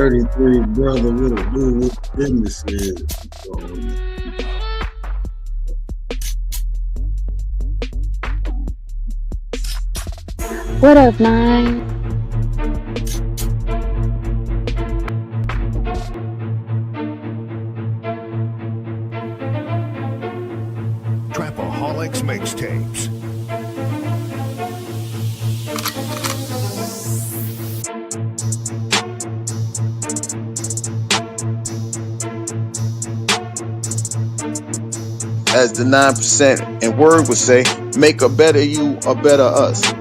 33 brother, what a dude, what business is. What up, Nine? Trapaholics Mixtapes. As the 9% and word would say, make a better you, a better us.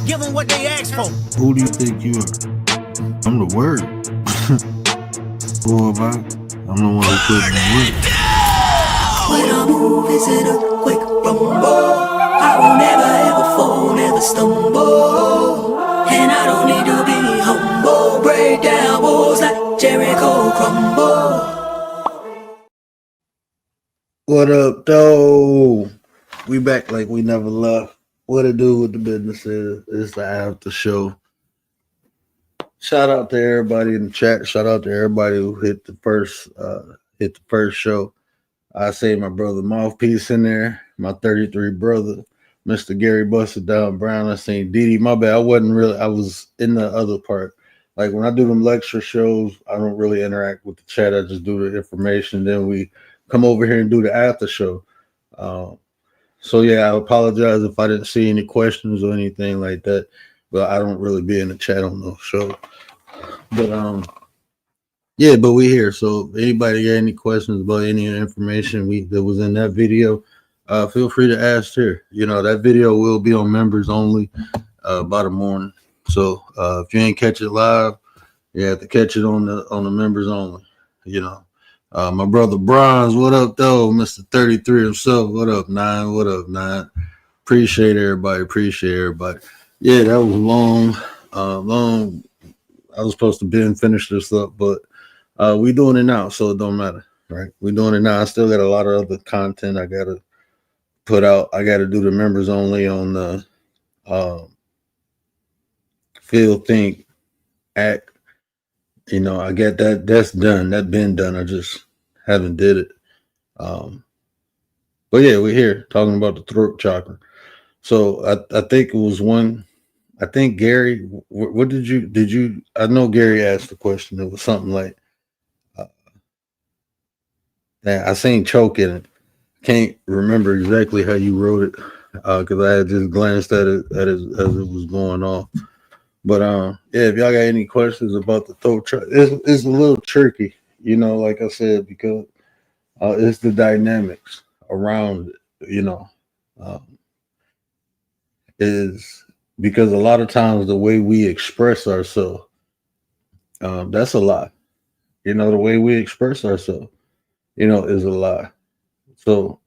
Give them what they asked for. Who do you think you are? I'm the word. Boy, I'm the one who put in the work. When I move, is it a quick rumble? I will never ever fall, never stumble. And I don't need to be humble. Break down walls like Jericho crumble. What up, though? We back like we never left. What to do with the business is. It's the after show. Shout out to everybody in the chat. Shout out to everybody who hit the first show. I say my brother Mouthpiece in there, my 33 brother, Mr. Gary Busted Down Brown. I seen Didi. My bad. I was in the other part. Like when I do them lecture shows, I don't really interact with the chat. I just do the information. Then we come over here and do the after show. So yeah, I apologize if I didn't see any questions or anything like that, but I don't really be in the chat on those shows. But yeah, but we here. So if anybody got any questions about any information that was in that video, feel free to ask here. You know, that video will be on members only by the morning. So if you ain't catch it live, you have to catch it on the members only. You know. My brother Bronze, what up, though? Mr. 33 himself, what up, Nine? What up, Nine? Appreciate everybody. Yeah, that was long. I was supposed to finish this up, but we doing it now, so it don't matter, right? We doing it now. I still got a lot of other content I gotta put out. I gotta do the members only on the Feel, Think, Act. You know, I get that. That's done. That been done. I just haven't did it. But yeah, we're here talking about the throat chakra. So I think it was one. I think Gary. What did you? I know Gary asked the question. It was something like, I seen choke in it. Can't remember exactly how you wrote it because I had just glanced at it as it was going off. But yeah, if y'all got any questions about the throat chakra, it's a little tricky, you know, like I said, because it's the dynamics around it, you know, is because a lot of times the way we express ourselves, that's a lie. You know, the way we express ourselves, you know, is a lie. So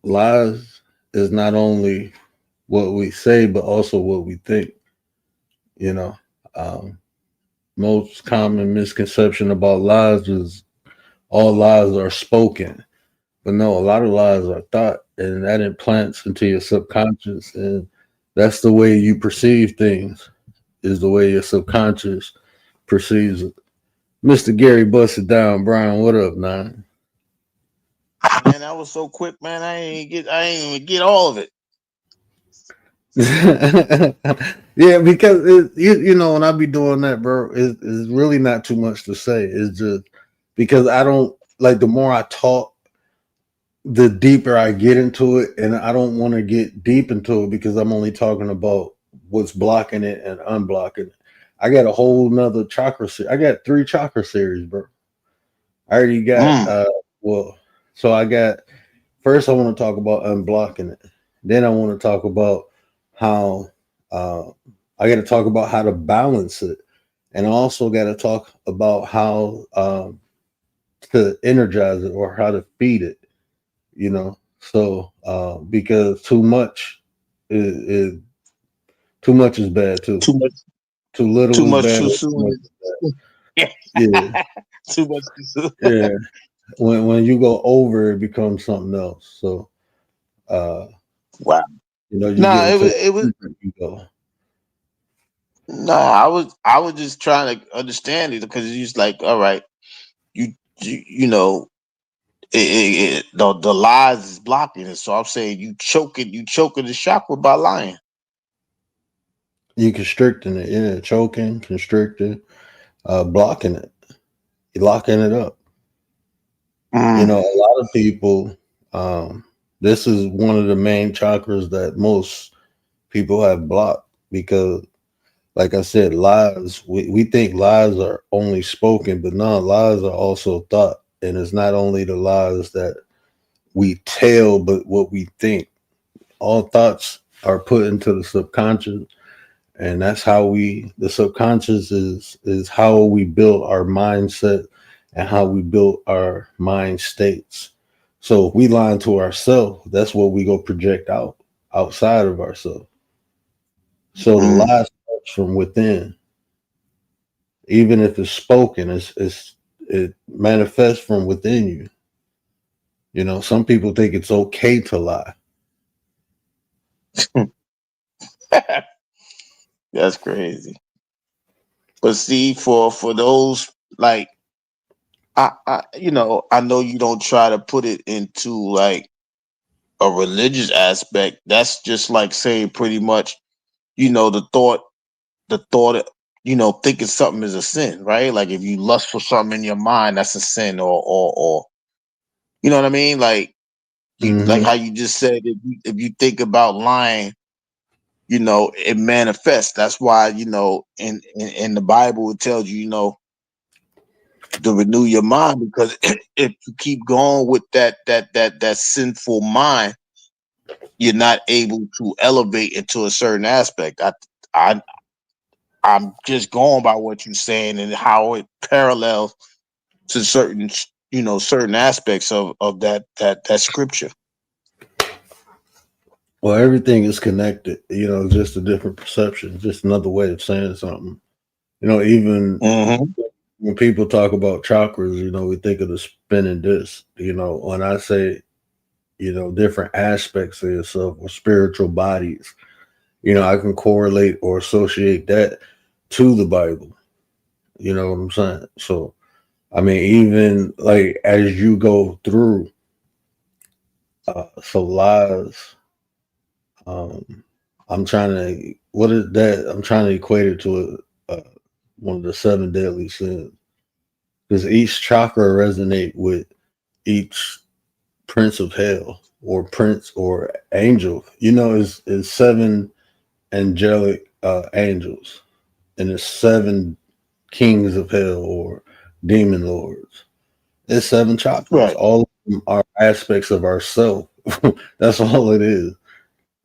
lies is not only what we say, but also what we think. You know, most common misconception about lies is all lies are spoken, but no, a lot of lies are thought, and that implants into your subconscious, and that's the way you perceive things, is the way your subconscious perceives it. Mr. Gary Busted Down Brown, what up, Nine? Man, that was so quick, man. I ain't even get all of it. Yeah, because you know when I be doing that, bro, it's really not too much to say. It's just because I don't like the more I talk, the deeper I get into it, and I don't want to get deep into it because I'm only talking about what's blocking it and unblocking it. I got a whole nother chakra. I got 3 chakra series, bro. I already got Mm. well. So I got first. I want to talk about unblocking it. Then I want to talk about how uh, I got to talk about how to balance it, and I also got to talk about how to energize it or how to feed it. You know, so because is too much is bad too. Too much. Too little Too is much bad. too Or too much soon. is bad. Yeah, Too much too soon. yeah. When you go over, it becomes something else. So uh, Wow. you get Nah, into it was. a ego. Nah, I was just trying to understand it because it's just like, all right, you know, the lies is blocking it. So I'm saying you choking the chakra by lying. You constricting it, yeah, choking, constricting, blocking it, you're locking it up. Mm. A lot of people. Um, this is one of the main chakras that most people have blocked because, like I said, lies. We think lies are only spoken, but no, lies are also thought, and it's not only the lies that we tell, but what we think. All thoughts are put into the subconscious, and that's how the subconscious is how we build our mindset and how we build our mind states. So if we lie to ourselves, that's what we go project outside of ourselves. So the Mm. lie starts from within. Even if it's spoken, it manifests from within you. Some people think it's okay to lie. That's crazy. But see, for those like I know you don't try to put it into like a religious aspect. That's just like saying pretty much, the thought, thinking something is a sin, right? Like if you lust for something in your mind, that's a sin, or you know what I mean? Like like Hmm. how you just said, if you think about lying, it manifests. That's why in the Bible it tells you, to renew your mind because if you keep going with that sinful mind, you're not able to elevate into a certain aspect. I I'm just going by what you're saying and how it parallels to certain aspects of that scripture. Well, everything is connected. Just a different perception, just another way of saying something. Even Mm-hmm. when people talk about chakras, we think of the spinning disc. When I say, different aspects of yourself or spiritual bodies, I can correlate or associate that to the Bible. You know what I'm saying? So, I mean, even like as you go through, so lies, um, I'm trying to, what is that? I'm trying to equate it to one of the 7 deadly sins because each chakra resonate with each prince of hell or prince or angel. Is 7 angelic angels, and it's 7 kings of hell or demon lords. It's 7 chakras. Right. All of them are aspects of ourself. That's all it is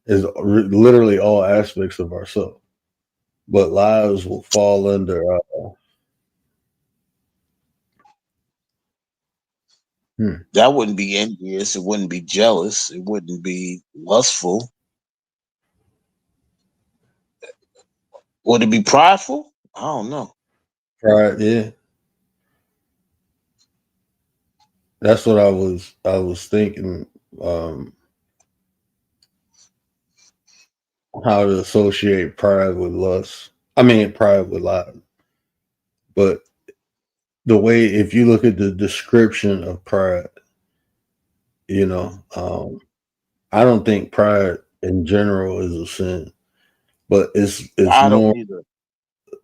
literally all aspects of ourself. But lives will fall under. Hmm. That wouldn't be envious. It wouldn't be jealous. It wouldn't be lustful. Would it be prideful? I don't know. Pride, yeah. That's what I was thinking. Um, how to associate pride with lust. I mean, pride with lies. But the way, if you look at the description of pride, you know, um, I don't think pride in general is a sin, but it's I don't more either.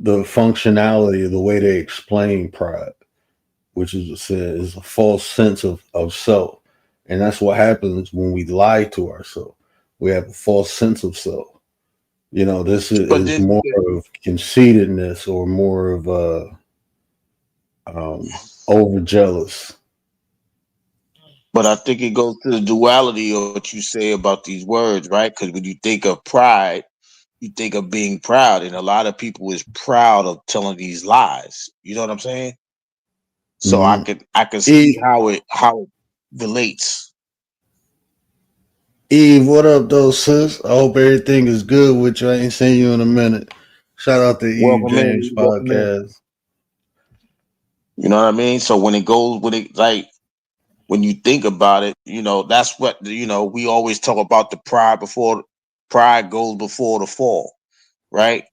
the functionality, the way they explain pride. which is said is a false sense of self. And that's what happens when we lie to ourselves. We have a false sense of self. You know, this But is then, more of conceitedness or more of over jealous. but I think it goes to the duality of what you say about these words, right? Because when you think of pride, you think of being proud, and a lot of people is proud of telling these lies. You know what I'm saying? So Mm-hmm. I could see E- how it relates. Eve, what up, though, sis? I hope everything is good with you. I ain't seen you in a minute. Shout out to Eve Welcome James in, welcome in. podcast. You know what I mean? So when it like when you think about it, that's what we always talk about the pride goes before the fall, right?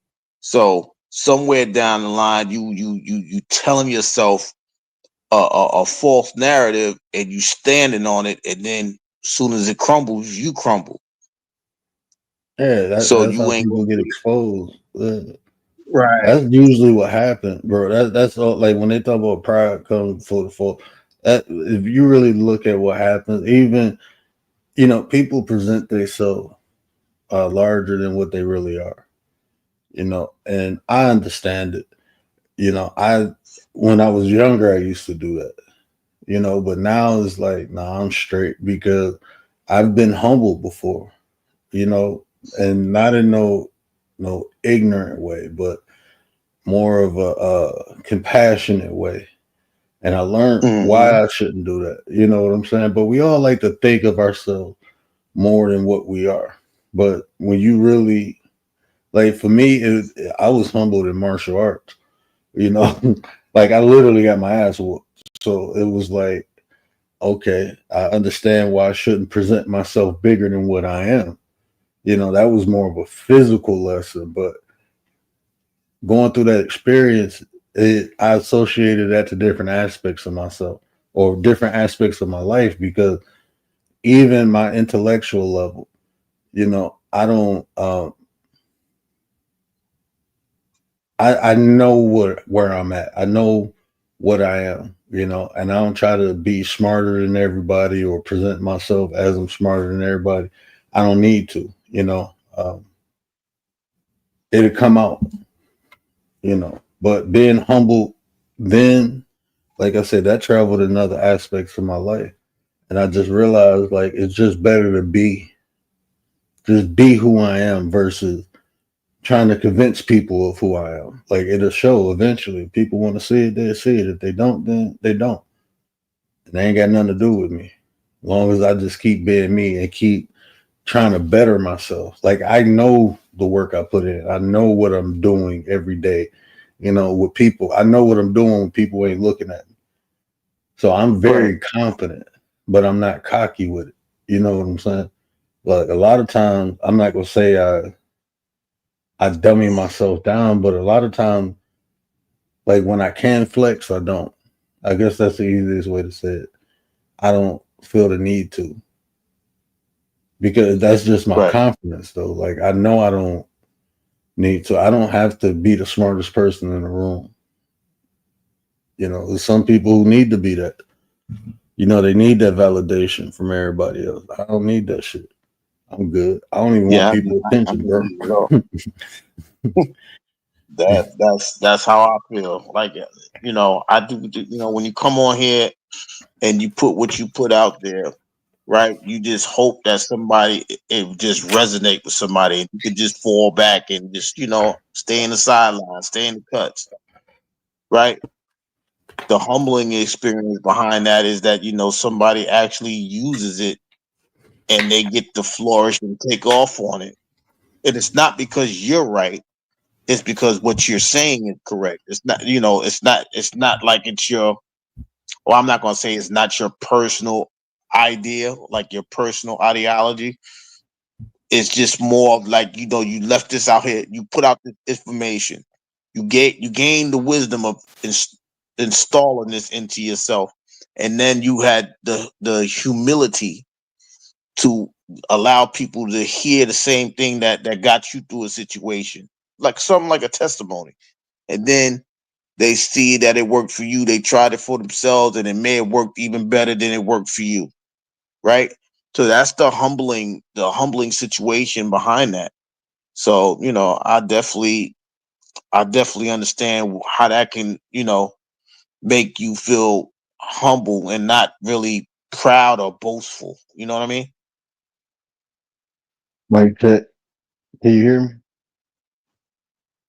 So somewhere down the line, you telling yourself a false narrative and you standing on it, and then as soon as it crumbles, you crumble. Yeah, So that's you how ain't people gonna get be exposed. right. That's usually what happened, bro. That's all. Like when they talk about pride comes before the fall. That if you really look at what happens, even people present themselves larger than what they really are. And I understand it. I when I was younger, I used to do that. But now it's like, nah, I'm straight because I've been humbled before. You know, and not in no ignorant way, but more of a compassionate way. And I learned Hmm. why I shouldn't do that. You know what I'm saying? But we all like to think of ourselves more than what we are. But when you really, like for me, I was humbled in martial arts. You know, like I literally got my ass whooped. So it was like, okay, I understand why I shouldn't present myself bigger than what I am. That was more of a physical lesson. But going through that experience, I associated that to different aspects of myself or different aspects of my life because even my intellectual level, I don't, I know where I'm at. I know what I am, and I don't try to be smarter than everybody or present myself as I'm smarter than everybody. I don't need to, it'll come out, but being humble then, like I said, that traveled in other aspects of my life. And I just realized like it's just better to just be who I am versus trying to convince people of who I am. Like it'll show eventually. If people want to see it, they'll see it. If they don't, then they don't. And they ain't got nothing to do with me. As long as I just keep being me and keep trying to better myself. Like I know the work I put in. I know what I'm doing every day. With people. I know what I'm doing when people ain't looking at me. So I'm Right. very confident, but I'm not cocky with it. You know what I'm saying? Like a lot of times, I'm not gonna say I dummy myself down, but a lot of times, like when I can flex, I don't. I guess that's the easiest way to say it. I don't feel the need to because that's just my Right. confidence, though. Like I know I don't need to. I don't have to be the smartest person in the room. There's some people who need to be that. They need that validation from everybody else. I don't need that shit. I'm good. I don't even want Yeah, people I attention, bro. believe it all. That's how I feel. Like I do. When you come on here and you put what you put out there, right? You just hope that somebody it just resonate with somebody, and you could just fall back and just stay in the sidelines, stay in the cuts, right? The humbling experience behind that is that somebody actually uses it and they get to flourish and take off on it, and it's not because you're right. It's because what you're saying is correct. It's not, it's not like it's your, well, I'm not going to say it's not your personal idea, like your personal ideology. It's just more of like, you left this out here, you put out this information, you gain the wisdom of installing this into yourself. And then you had the humility to allow people to hear the same thing that got you through a situation, like something like a testimony. And then They see that it worked for you. They tried it for themselves, and it may have worked even better than it worked for you. Right. So that's the humbling situation behind that. So, I definitely understand how that can, make you feel humble and not really proud or boastful. You know what I mean? Mike check. Can you hear me?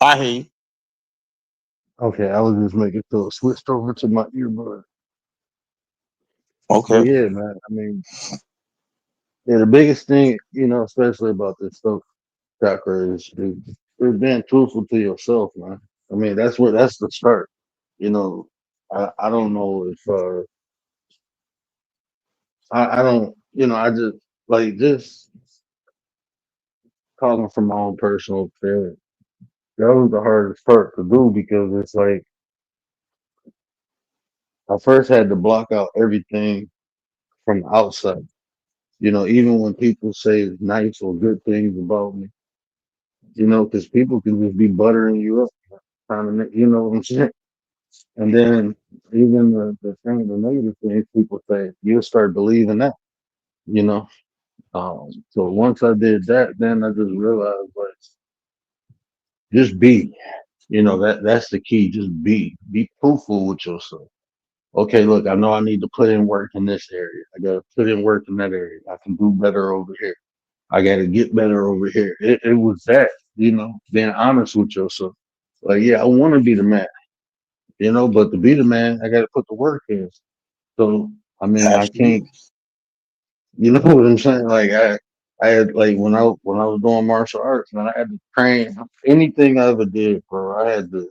I hear you. Okay, I was just making sure I switched over to my earbud. But Okay. yeah, man, I mean, yeah, the biggest thing, especially about this stuff, chakra, is being truthful to yourself, man. I mean, that's the start. You know, I don't know if I don't, I just like just talking from my own personal experience. That was the hardest part to do because it's like I first had to block out everything from the outside. Even when people say nice or good things about me, because people can just be buttering you up, trying to make, you know what I'm saying? And then even the negative things people say, you'll start believing that, you know? So once I did that, then I just realized, like, just be, that's the key. Just be truthful with yourself. Okay, look, I know I need to put in work in this area. I got to put in work in that area. I can do better over here. I got to get better over here. It was that, being honest with yourself. Like, yeah, I want to be the man, but to be the man, I got to put the work in. So, I mean, I can't, Absolutely. what I'm saying? Like, I had like when I was doing martial arts, man, I had to train anything I ever did, bro. I just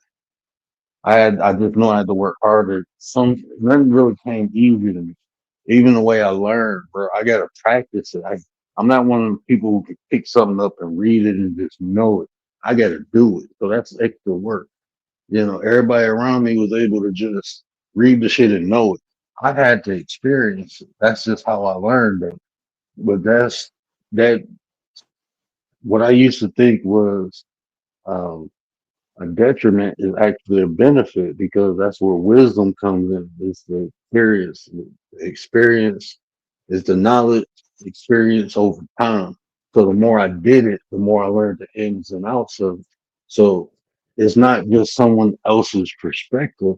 know I had to work harder. Nothing really came easy to me. Even the way I learned, bro, I gotta practice it. I'm not one of the people who can pick something up and read it and just know it. I gotta do it. So that's extra work. Everybody around me was able to just read the shit and know it. I had to experience it. That's just how I learned it. But that what I used to think was um, a detriment is actually a benefit because that's where wisdom comes in. It's the experience. The experience is the knowledge experience over time. So the more I did it, the more I learned the ins and outs of it. So it's not just someone else's perspective.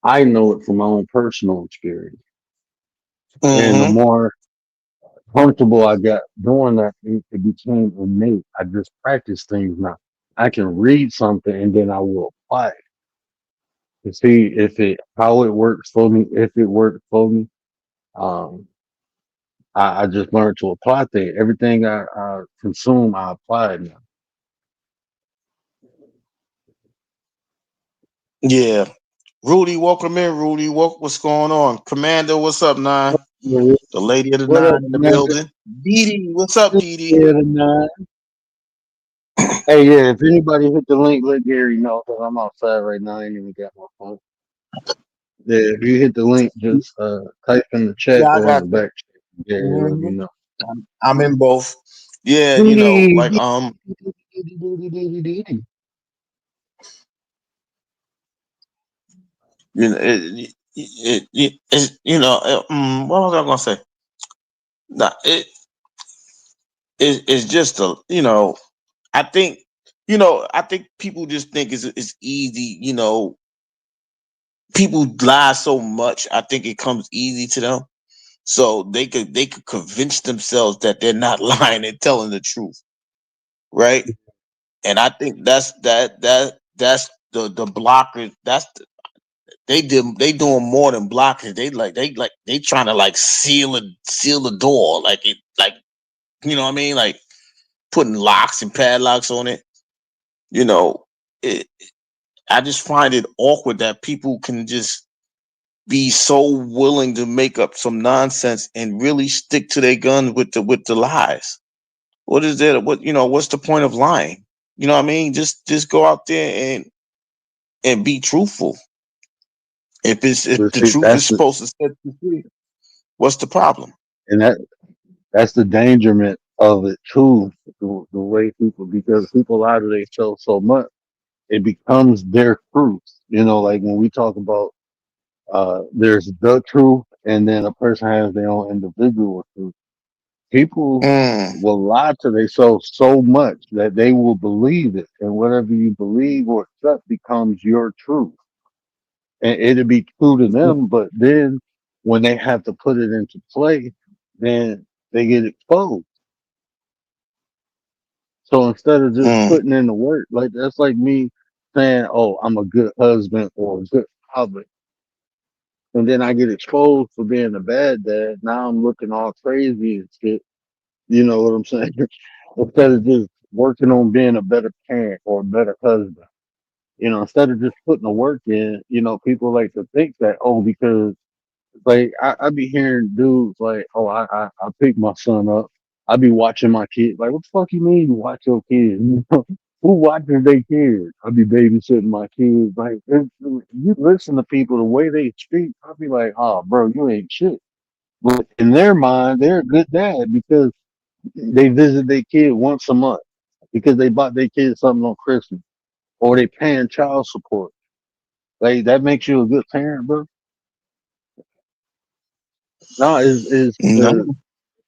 I know it from my own personal experience. And the Mm-hmm. more comfortable I got doing that, it became innate. I just practice things now. I can read something and then I will apply it to see if it how it works for me. If it works for me, um, I just learned to apply things. Everything I consume, I apply it now. Yeah. Rudy, welcome in, Rudy. What's going on? Commander, what's up, Nine? Yeah. The lady of the What up, nine in the man? building. Dee Dee, what's up, Dee Dee? Yeah, tonight. Hey, yeah. If anybody hit the link, let Gary know because I'm outside right now. I ain't even got my phone. Yeah, if you hit the link, just type in the chat Yeah, I or in got the you. back chat. Gary, let me Mhm. know. I'm in both. Yeah, like what was I gonna say? Nah, it's just I think I think people just think it's easy. People lie so much. I think it comes easy to them, so they could convince themselves that they're not lying and telling the truth, right? And I think that's the blocker. They doing more than blockers. They trying to like seal the door, like it like you know what I mean, like putting locks and padlocks on it. You know, it, I just find it awkward that people can just be so willing to make up some nonsense and really stick to their guns with the lies. What is there? What's the point of lying? You know what I mean? Just go out there and be truthful. If But the see, truth is supposed to set you free, what's the problem? and that's the dangerment of it too. The way people because people lie to themselves so much. it becomes their truth. Like when we talk about there's the truth, and then a person has their own individual truth. People Mm, will lie to themselves so much that they will believe it, and whatever you believe or accept becomes your truth, and it'll be true to them. But then when they have to put it into play, then they get exposed. So instead of just mm, putting in the work, like that's like me saying, "Oh, I'm a good husband or a good father," and then I get exposed for being a bad dad. Now I'm looking all crazy and shit. You know what I'm saying? Instead of just working on being a better parent or a better husband. Instead of just putting the work in, people like to think that, oh, because like I be hearing dudes like, oh, I pick my son up. I be watching my kids. Like, what the fuck you mean you watch your kids? Who watches their kids? I be babysitting my kids. Like, you listen to people the way they speak. I be like, oh, bro, you ain't shit. But in their mind, they're a good dad because they visit their kid once a month because they bought their kid something on Christmas or they paying child support. Like that makes you a good parent, bro. No, no.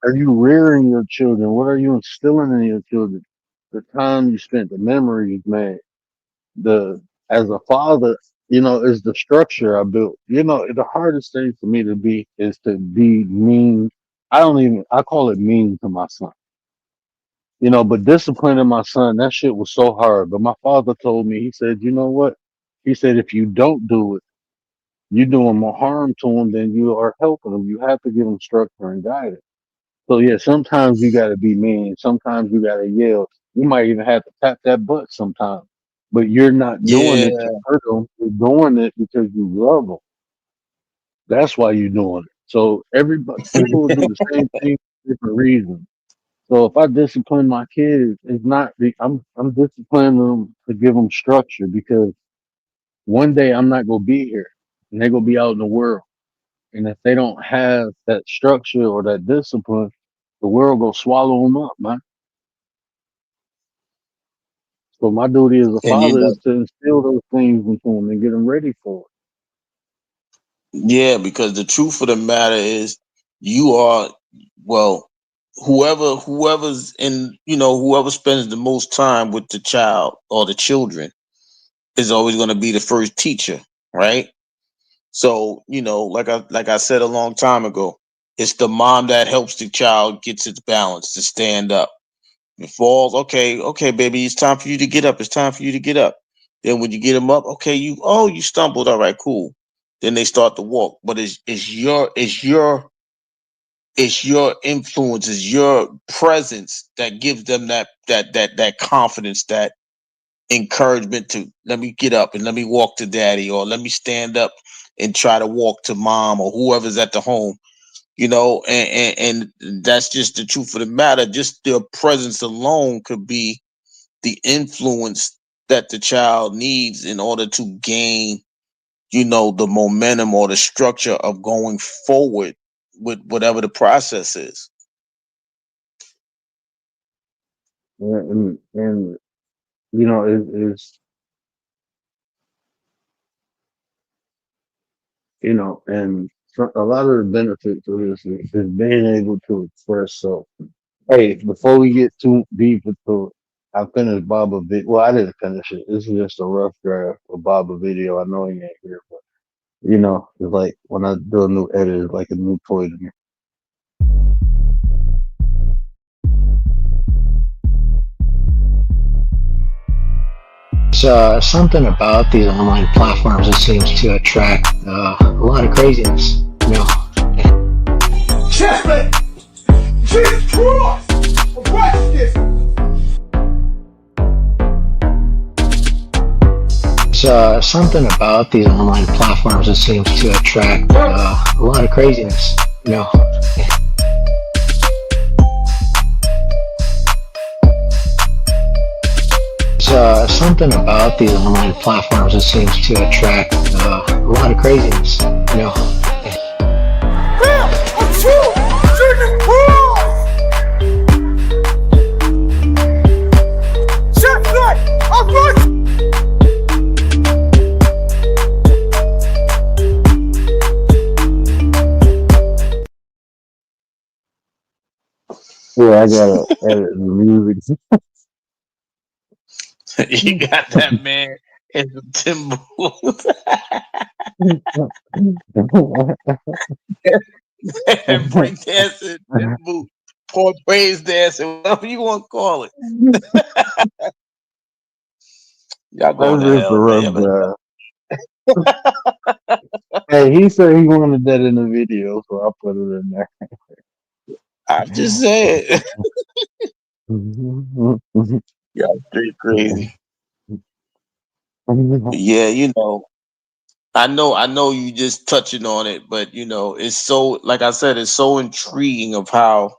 are you rearing your children? What are you instilling in your children? The time you spent, the memories, man. The As a father, is the structure I built. The hardest thing for me to be is to be mean. I call it mean to my son. But disciplining my son, that shit was so hard. But my father told me, he said, you know what? He said, if you don't do it, you're doing more harm to him than you are helping him. You have to give him structure and guidance. So yeah, sometimes you gotta be mean. Sometimes you gotta yell. You might even have to tap that butt sometimes. But you're not doing Yeah, it to hurt them. You're doing it because you love them. That's why you're doing it. So everybody, people will do the same thing for different reasons. So if I discipline my kids, it's not. I'm disciplining them to give them structure because one day I'm not gonna be here, and they're gonna be out in the world. And if they don't have that structure or that discipline, the world will swallow them up, man. So my duty as a and father is to instill those things into them and get them ready for yeah, because the truth of the matter is, you are well, whoever's in, whoever spends the most time with the child or the children is always going to be the first teacher, right? So, like I said a long time ago, it's the mom that helps the child gets its balance to stand up. It falls, okay, okay, baby, it's time for you to get up. It's time for you to get up. Then when you get them up, okay, you stumbled, all right, cool. Then they start to walk. But it's your influence, it's your presence that gives them that confidence, that encouragement to let me get up and let me walk to daddy, or let me stand up and try to walk to mom or whoever's at the home. And that's just the truth of the matter. Just their presence alone could be the influence that the child needs in order to gain, the momentum or the structure of going forward with whatever the process is. it. And it's and a lot of the benefits of this is being able to express. So hey, before we get too deep into it, I finished Baba video. Well, I didn't finish it. This is just a rough draft of Baba video. I know he ain't here, but it's like when I do a new edit, it's like a new toy to me. There's something about these online platforms that seems to attract a lot of craziness. Chestnut! Jesus Christ! What's this? There's something about these online platforms that seems to attract a lot of craziness. There's something about these online platforms that seems to attract a lot of craziness. Yeah, I gotta edit the music. You got that man in the timber and break dancing, timber, poor praise dancing, whatever you want to call it. Y'all going That's to just a hell, rough man. But guy. Hey, he said he wanted that in the video, so I put it in there. I'm just saying, y'all straight crazy. But yeah, I know you just touching on it, but it's so, like I said, it's so intriguing of how,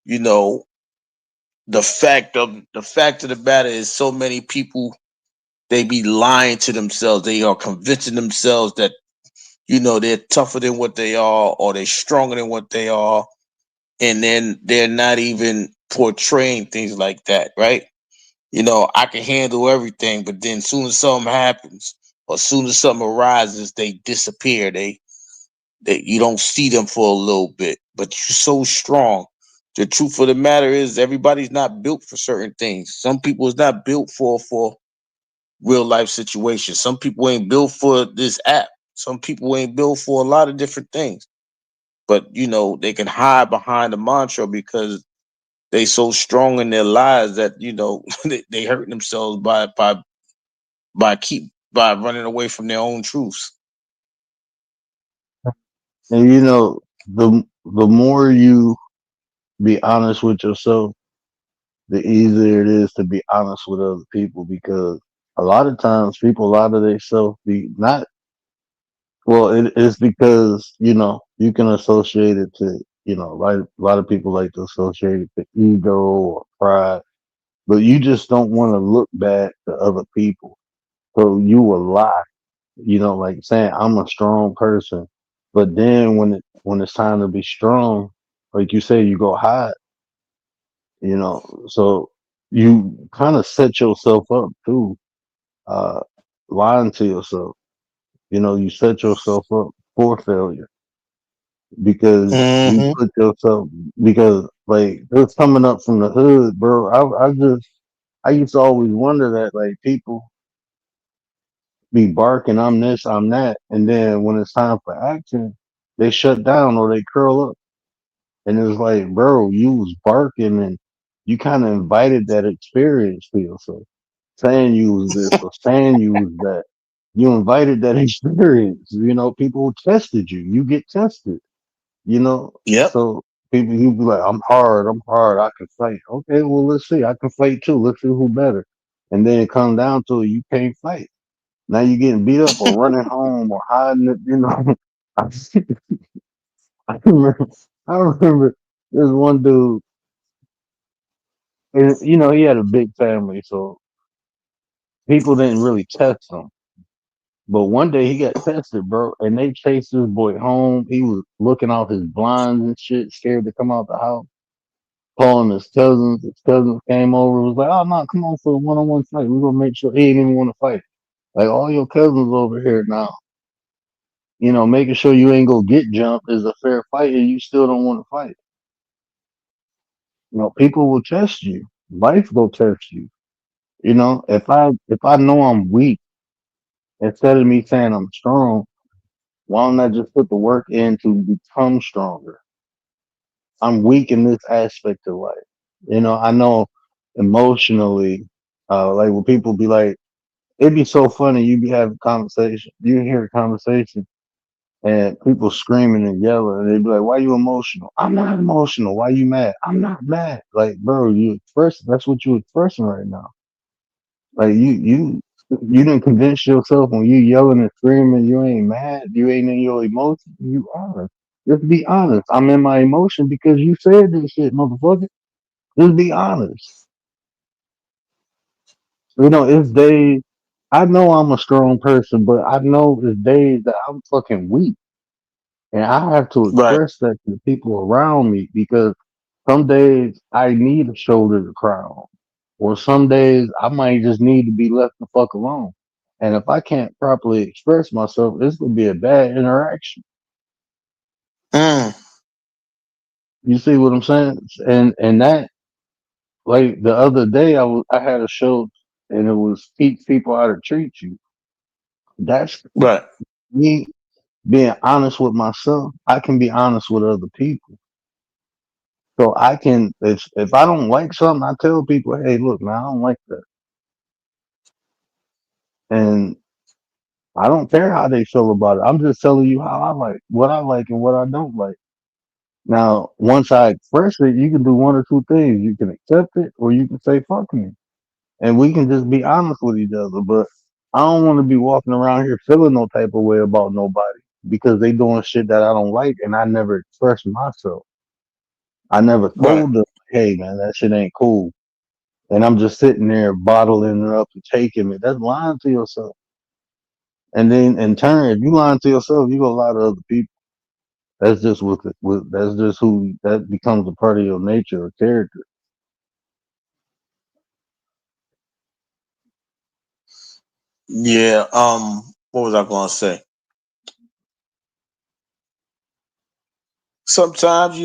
you know, the fact of the matter is so many people, they be lying to themselves. They are convincing themselves that, they're tougher than what they are, or they're stronger than what they are, and then they're not even portraying things like that, right? I can handle everything, but then soon as something happens, or soon as something arises, they disappear. They you don't see them for a little bit, but you're so strong. The truth of the matter is, everybody's not built for certain things. Some people is not built for real life situations. Some people ain't built for this app. Some people ain't built for a lot of different things. But they can hide behind the mantra because they so strong in their lives that they hurt themselves by running away from their own truths. And the more you be honest with yourself, the easier it is to be honest with other people, because a lot of times people lie to themselves be not well, it's because, you can associate it to, like a lot of people like to associate it to ego or pride, but you just don't want to look bad to other people. So you will lie, like saying I'm a strong person, but then when it's time to be strong, like you say, you go hide, so you kind of set yourself up too, uh, lying to yourself. You set yourself up for failure because you Hmm. put yourself, because like it's coming up from the hood, bro. I used to always wonder that, like, people be barking, I'm this, I'm that, and then when it's time for action, they shut down or they curl up. And it's like, bro, you was barking and you kind of invited that experience to yourself, saying you was this or saying you was that. You invited that experience. People tested you. You get tested. Yep. So people, you be like, I'm hard, I can fight. Okay, well, let's see. I can fight too. Let's see who better. And then it comes down to it, you can't fight. Now you're getting beat up or running home or hiding it. I, I remember, I remember there's one dude, and he had a big family, so people didn't really test him. But one day he got tested, bro, and they chased this boy home. He was looking out his blinds and shit, scared to come out the house. Calling his cousins. His cousins came over, was like, "Oh no, come on for a one-on-one fight. We're gonna make sure." He didn't even want to fight. Like, all your cousins over here now. Making sure you ain't gonna get jumped is a fair fight, and you still don't want to fight. People will test you. Life will test you. If I know I'm weak, instead of me saying I'm strong, why don't I just put the work in to become stronger? I'm weak in this aspect of life. I know emotionally, like when people be like, it'd be so funny. You be having conversation, you hear a conversation, and people screaming and yelling, and they be like, "Why you emotional?" I'm not emotional. Why you mad? I'm not mad. Like, bro, you express. That's what you expressing right now. Like, you didn't convince yourself when you yelling and screaming, you ain't mad. You ain't in your emotion. You are. Just be honest. I'm in my emotion because you said this shit, motherfucker. Just be honest. It's days. I know I'm a strong person, but I know it's days that I'm fucking weak. And I have to Right. express that to the people around me, because some days I need a shoulder to cry on. Or some days I might just need to be left the fuck alone. And if I can't properly express myself, this would be a bad interaction. Mm. You see what I'm saying? And that, like the other day, I had a show, and it was teach people how to treat you. That's Right. me being honest with myself. I can be honest with other people. So I can, if I don't like something, I tell people, hey, look, man, I don't like that, and I don't care how they feel about it. I'm just telling you how I like and what I don't like. Now, once I express it, you can do one or two things. You can accept it, or you can say fuck me, and we can just be honest with each other. But I don't want to be walking around here feeling no type of way about nobody because they doing shit that I don't like, and I never expressed myself. I never Right. told them, hey man, that shit ain't cool. And I'm just sitting there bottling it up and taking it. That's lying to yourself. And then in turn, if you lying to yourself, you gonna lie to other people. That's just that's just who that becomes a part of your nature or character. Yeah. What was I gonna say? Sometimes,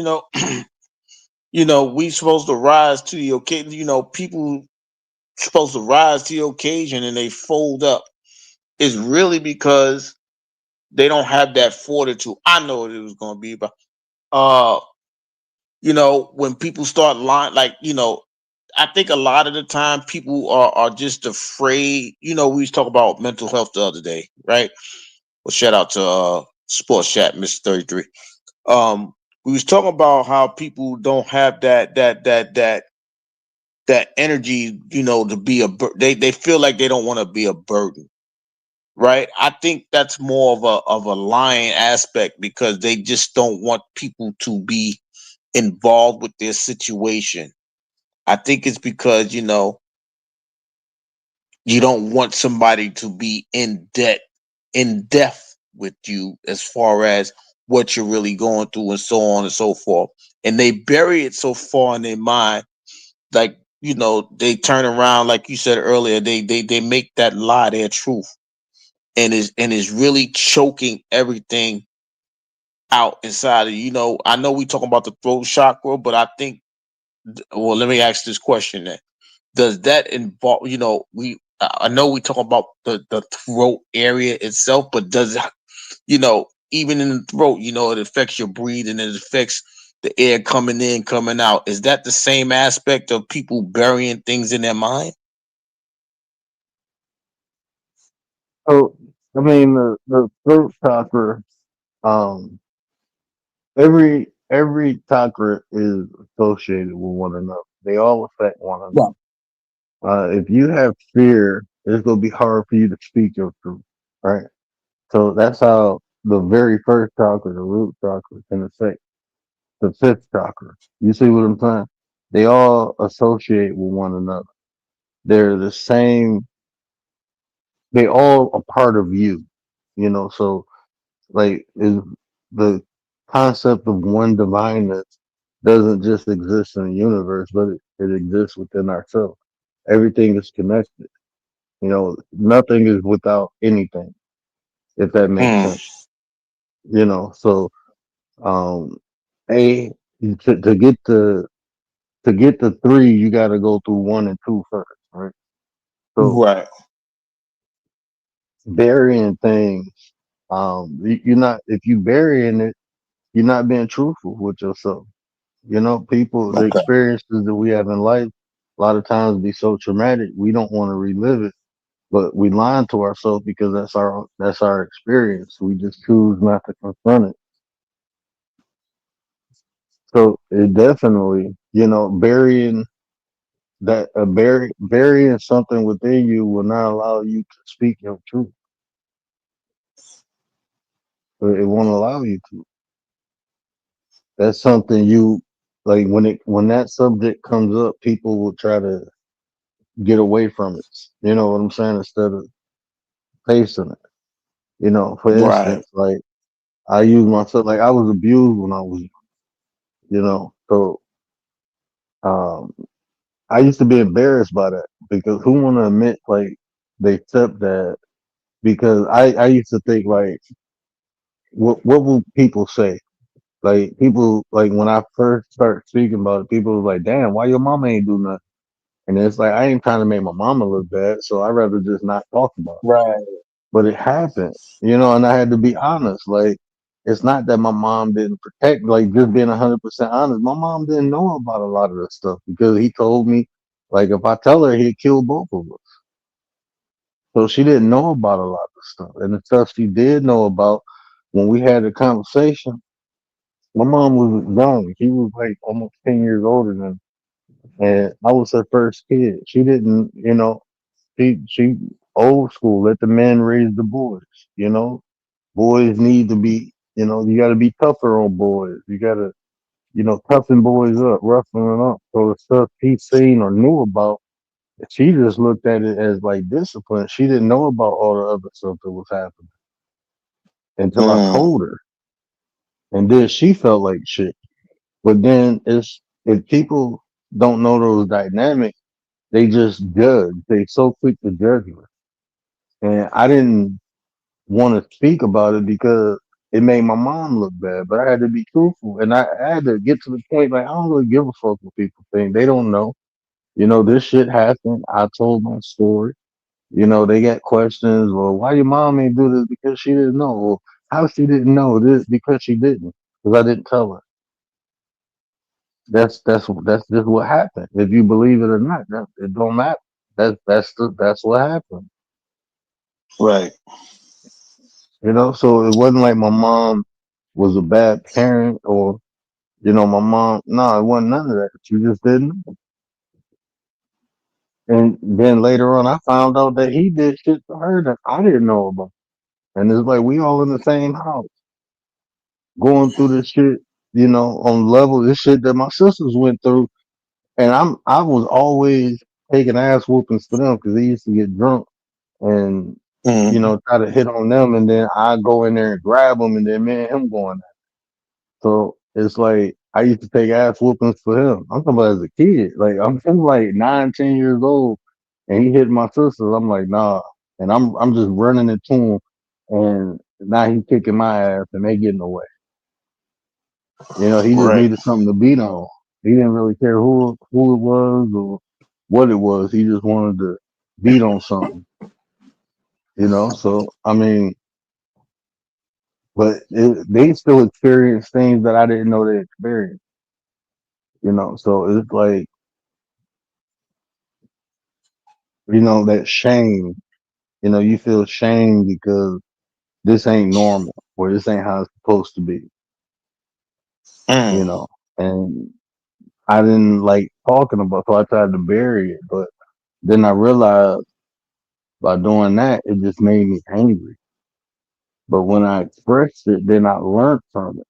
we supposed to rise to the occasion. People supposed to rise to the occasion and they fold up. It's really because they don't have that fortitude. I know what it was gonna be, but uh, when people start lying, like, I think a lot of the time people are just afraid. We was talking about mental health the other day, right? Well, shout out to Sports Chat, Mr. 33. We was talking about how people don't have that energy, to be they feel like they don't want to be a burden, right? I think that's more of a lying aspect because they just don't want people to be involved with their situation. I think it's because, you don't want somebody to be in depth with you as far as what you're really going through and so on and so forth. And they bury it so far in their mind, like, they turn around, like you said earlier, they make that lie their truth, and is really choking everything out inside of you. I know we talking about the throat chakra, but I think, well, let me ask this question then. Does that involve, I know we talk about the throat area itself, but does it, even in the throat, it affects your breathing, it affects the air coming in, coming out. Is that the same aspect of people burying things in their mind? So I mean, the throat chakra, um, every chakra is associated with one another. They all affect one Right. another. If you have fear, it's gonna be hard for you to speak your truth, right? So that's how the very first chakra, the root chakra, can affect the fifth chakra. You see what I'm saying? They all associate with one another. They're the same. They all a part of you. So like is the concept of one divineness doesn't just exist in the universe, but it exists within ourselves. Everything is connected. Nothing is without anything, if that makes Mm, sense. So um a to get the three, you got to go through one and two first, right? So right. burying things, you're not, if you burying it, you're not being truthful with yourself. People, the Okay. experiences that we have in life, a lot of times be so traumatic, we don't want to relive it, but we lying to ourselves because that's our experience. We just choose not to confront it. So it definitely, burying burying something within you will not allow you to speak your truth. It won't allow you to. That's something you like when that subject comes up, people will try to get away from it. You know what I'm saying? Instead of facing it. For Right. instance, like I use myself, like I was abused when I was, so um I used to be embarrassed by that because who wanna admit like they stepdad, because I used to think like what will people say? Like people, like when I first started speaking about it, people was like, "Damn, why your mama ain't do nothing?" And it's like I ain't trying to make my mama look bad, so I'd rather just not talk about it. Right. But it happened, and I had to be honest. Like it's not that my mom didn't protect, like just being 100% honest. My mom didn't know about a lot of this stuff because he told me, like if I tell her, he'd kill both of us. So she didn't know about a lot of stuff, and the stuff she did know about when we had a conversation. My mom was young. She was like almost 10 years older than, and I was her first kid. She didn't, she old school. Let the men raise the boys. You know, boys need to be, you got to be tougher on boys. You got to, toughen boys up, roughen them up. So the stuff he seen or knew about, she just looked at it as like discipline. She didn't know about all the other stuff that was happening until I Mm, told her, and then she felt like shit. But then it's if people don't know those dynamics, they just judge. They so quick to judge her. And I didn't want to speak about it because it made my mom look bad. But I had to be truthful, and I had to get to the point like I don't really give a fuck what people think. They don't know. This shit happened. I told my story. They got questions. Well, why your mom ain't do this? Because she didn't know. Well, how she didn't know this? Because she didn't. Because I didn't tell her. That's just what happened. If you believe it or not, it don't matter. That's what happened. right. So it wasn't like my mom was a bad parent or my mom. No, it wasn't none of that. She just didn't. And then later on, I found out that he did shit to her that I didn't know about. And it's like we all in the same house, going through this shit. On level this shit that my sisters went through, and I was always taking ass whoopings for them because they used to get drunk and Mm, try to hit on them, and then I go in there and grab them, and then me and him going. So it's like I used to take ass whoopings for him. I'm talking about as a kid, like I'm like 9, 10 years old, and he hit my sisters. I'm like nah, and I'm just running into him, and now he kicking my ass, and they getting away. He just right. needed something to beat on. He didn't really care who it was or what it was. He just wanted to beat on something. So I mean, but they still experience things that I didn't know they experienced. So it's like that shame. You feel shame because this ain't normal or this ain't how it's supposed to be. You Mm, know, and I didn't like talking about, so I tried to bury it. But then I realized by doing that, it just made me angry. But when I expressed it, then I learned from it.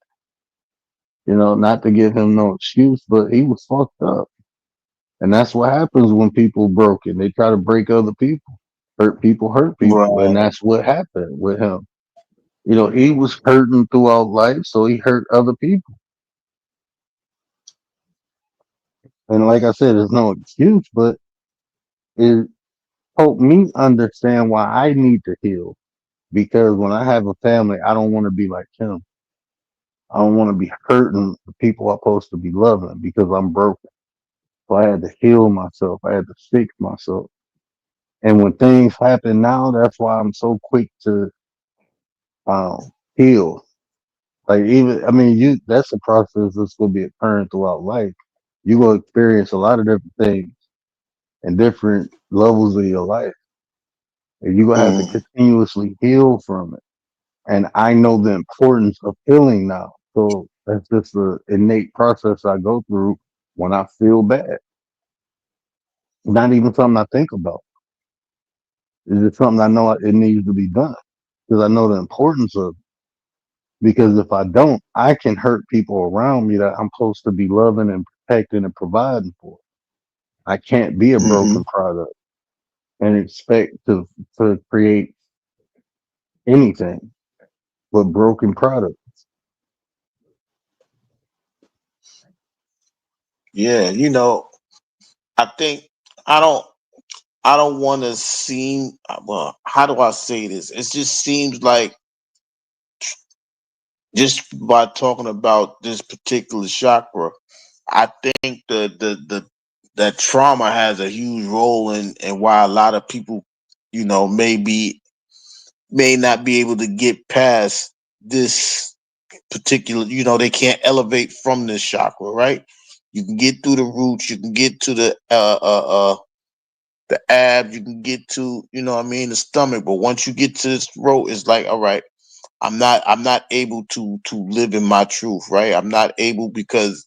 Not to give him no excuse, but he was fucked up. And that's what happens when people broken. They try to break other people. Hurt people. And right. that's what happened with him. He was hurting throughout life, so he hurt other people. And like I said, there's no excuse, but it helped me understand why I need to heal. Because when I have a family, I don't want to be like him. I don't want to be hurting the people I'm supposed to be loving because I'm broken. So I had to heal myself. I had to fix myself. And when things happen now, that's why I'm so quick to heal. Like even, I mean, that's a process that's gonna be occurring throughout life. You will experience a lot of different things and different levels of your life, and you're gonna have to Mm, continuously heal from it. And I know the importance of healing now. So that's just the innate process I go through when I feel bad. Not even something I think about. It's just something I know it needs to be done because I know the importance of it. Because if I don't, I can hurt people around me that I'm supposed to be loving and protecting and providing for. I can't be a mm-hmm. broken product and expect to create anything but broken product. Yeah, I think I don't I don't want to seem well. How do I say this? It just seems like just by talking about this particular chakra, I think the that trauma has a huge role in why a lot of people, may not be able to get past this particular, they can't elevate from this chakra, right? You can get through the roots, you can get to the abs, you can get to, what I mean, the stomach, but once you get to this throat, it's like, all right, I'm not able to live in my truth, right? I'm not able because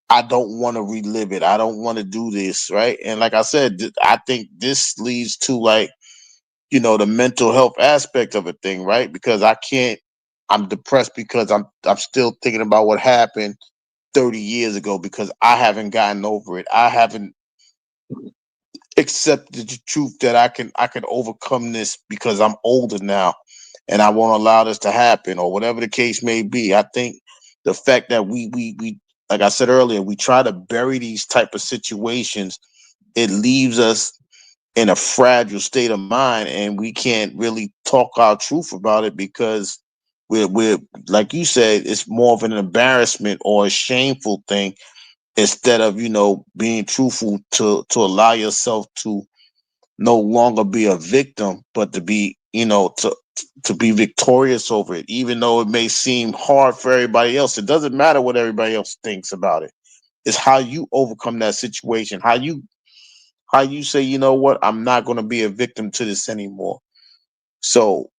I don't want to relive it. I don't want to do this, right? And like I said, I think this leads to, like, the mental health aspect of a thing, right? Because I can't. I'm depressed because I'm still thinking about what happened 30 years ago because I haven't gotten over it. I haven't accepted the truth that I can overcome this because I'm older now and I won't allow this to happen or whatever the case may be. I think the fact that we like I said earlier, we try to bury these type of situations, it leaves us in a fragile state of mind and we can't really talk our truth about it because we're like you said, it's more of an embarrassment or a shameful thing instead of being truthful to allow yourself to no longer be a victim but to be to be victorious over it, even though it may seem hard for everybody else. It doesn't matter what everybody else thinks about it. It's how you overcome that situation, how you say, you know what, I'm not going to be a victim to this anymore. So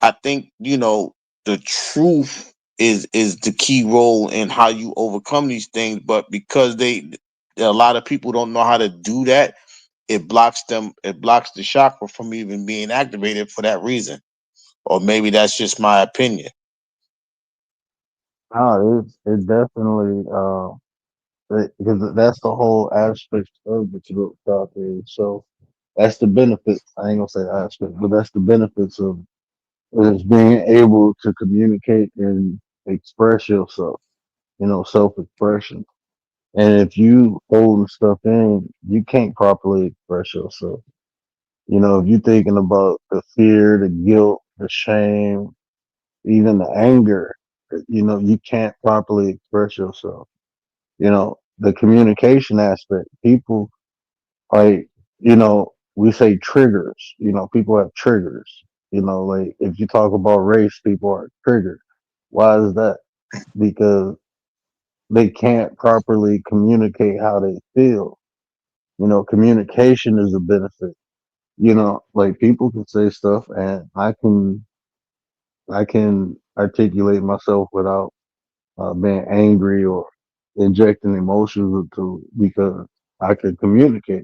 I think the truth is the key role in how you overcome these things. But because a lot of people don't know how to do that, it blocks them. It blocks the chakra from even being activated for that reason. Or maybe that's just my opinion. No, it definitely because that's the whole aspect of the throat chakra. So that's the benefit. I ain't gonna say aspect, but that's the benefits of is being able to communicate and express yourself. Self-expression. And if you holding stuff in, you can't properly express yourself. If you're thinking about the fear, the guilt, the shame, even the anger, you can't properly express yourself. The communication aspect, people like, we say triggers, people have triggers, like if you talk about race, people are triggered. Why is that? Because they can't properly communicate how they feel. Communication is a benefit. Like people can say stuff and I can articulate myself without being angry or injecting emotions into because I can communicate.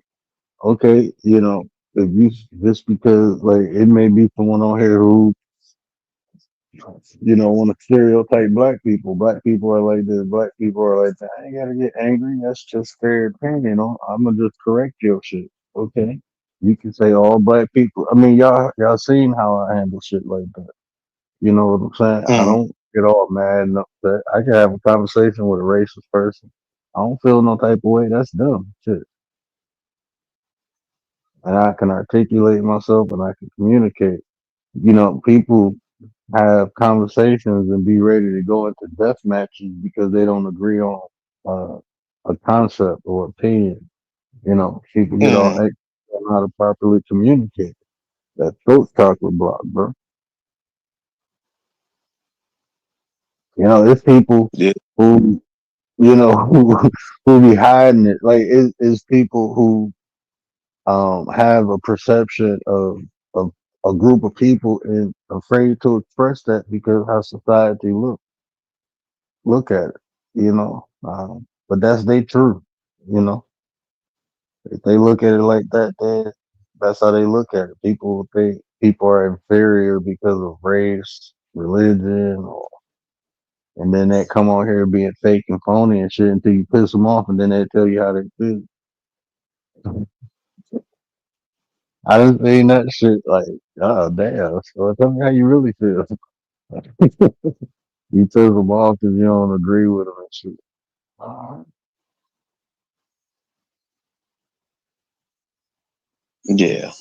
Okay, if you just because like it may be someone on here who want to stereotype black people. Black people are like this. Black people are like that. I ain't gotta get angry. That's just fair opinion. I'm gonna just correct your shit. Okay, you can say all black people. I mean, y'all seen how I handle shit like that. You know what I'm saying? I Mhm. don't get all mad and upset. I can have a conversation with a racist person. I don't feel no type of way. That's dumb shit. And I can articulate myself and I can communicate. People have conversations and be ready to go into death matches because they don't agree on uh, a concept or opinion. People get all Mhm. extra on how to properly communicate. That throat chakra block, bro. It's people Yeah. who, who be hiding it. Like, it's people who have a perception of a group of people and afraid to express that because how society look at it, but that's their truth, you know. If they look at it like that, then that's how they look at it. People think people are inferior because of race, religion, and then they come on here being fake and phony and shit until you piss them off, and then they tell you how they feel. I done seen that shit like, oh damn. So tell me how you really feel. You piss them off because you don't agree with them and shit. Uh, Yeah.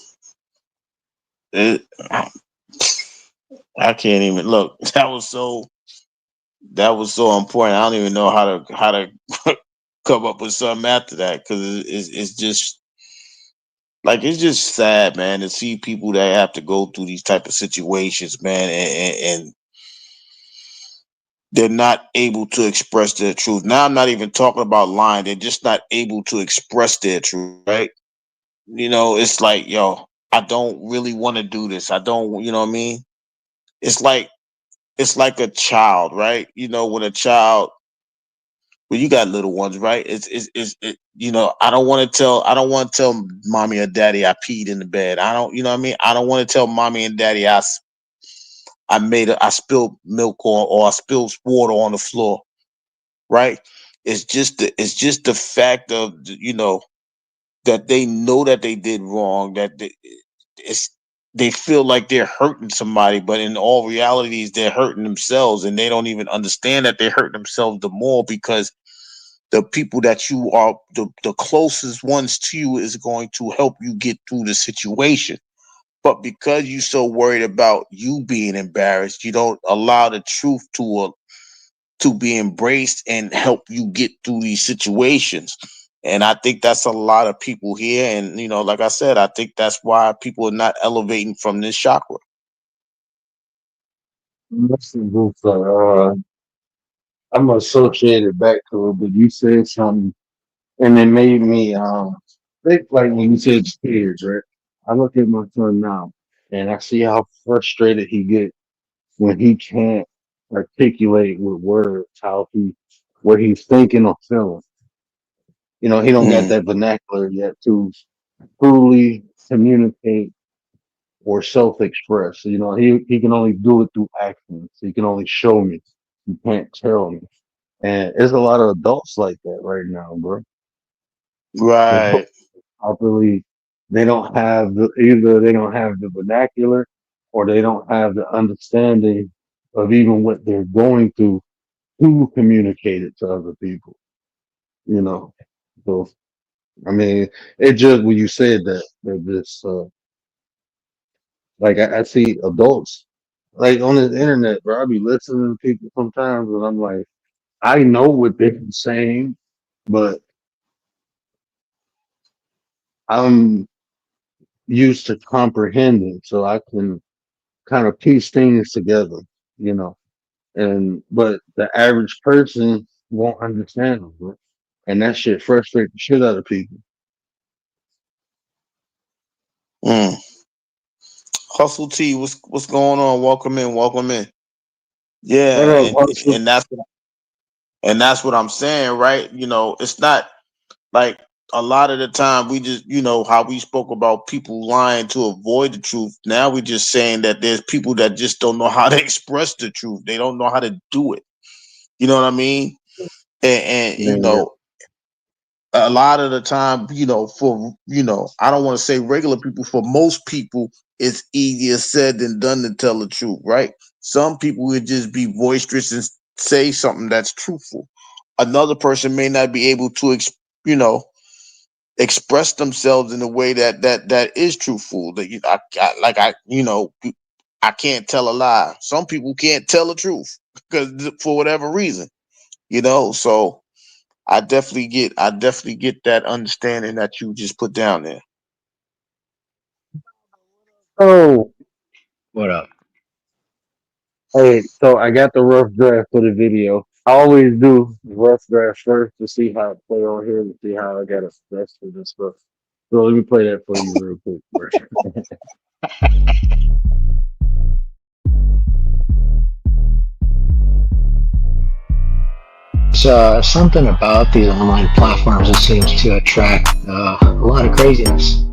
It, I can't even look. That was so. That was so important. I don't even know how to come up with something after that because it's just like it's just sad, man, to see people that have to go through these type of situations, man, and they're not able to express their truth. Now I'm not even talking about lying; they're just not able to express their truth, right? It's like, yo, I don't really want to do this. I don't, you know what I mean? It's like a child, right? When a child, well, you got little ones, right? I don't want to tell mommy or daddy I peed in the bed. I don't, you know what I mean? I don't want to tell mommy and daddy I spilled milk or I spilled water on the floor, right? It's just the fact of that they know that they did wrong, it's they feel like they're hurting somebody, but in all realities they're hurting themselves, and they don't even understand that they're hurting themselves the more because the people that you are the closest ones to you is going to help you get through the situation. But because you're so worried about you being embarrassed, you don't allow the truth to be embraced and help you get through these situations. And I think that's a lot of people here. And, like I said, I think that's why people are not elevating from this chakra. Listen, Boots, I'm associated back to it, but you said something, and it made me think like when you said kids, right? I look at my son now, and I see how frustrated he gets when he can't articulate with words what he's thinking or feeling. He don't got Mm, that vernacular yet to truly communicate or self-express. He can only do it through actions. He can only show me. He can't tell me. And there's a lot of adults like that right now, bro. They don't right. properly, they don't have either they don't have the vernacular or they don't have the understanding of even what they're going through to communicate it to other people, you know. So I mean, it just when you said that, this like I see adults like on the internet, bro. I be listening to people sometimes, and I'm like, I know what they're saying, but I'm used to comprehending, so I can kind of piece things together, you know. And but the average person won't understand them, bro. And that shit frustrates the shit out of people. Mm. Hustle T, what's going on? Welcome in, welcome in. What Yeah, up, and hustle? that's what I'm saying, right? It's not like a lot of the time we just, how we spoke about people lying to avoid the truth. Now we're just saying that there's people that just don't know how to express the truth. They don't know how to do it. You know what I mean? And Man, a lot of the time, for I don't want to say regular people, for most people, it's easier said than done to tell the truth, right? Some people would just be boisterous and say something that's truthful. Another person may not be able to, you know, express themselves in a way that is truthful. That I can't tell a lie. Some people can't tell the truth because for whatever reason, So I definitely get that understanding that you just put down there. oh, What up? hey, so I got the rough draft for the video. I always do rough draft first to see how it play on here and see how I got to stress for this stuff. So let me play that for you real quick, bro. It's something about these online platforms that seems to attract a lot of craziness.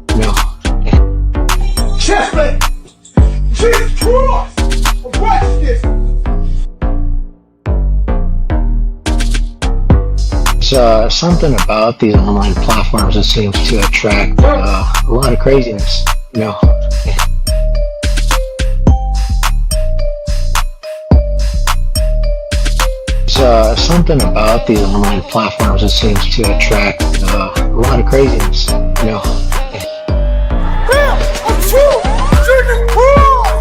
Chestnut! Jesus Christ! What's this? It's something about these online platforms that seems to attract a lot of craziness. It's something about these online platforms that seems to attract a lot of craziness. Damn! I'm true! Jesus Christ!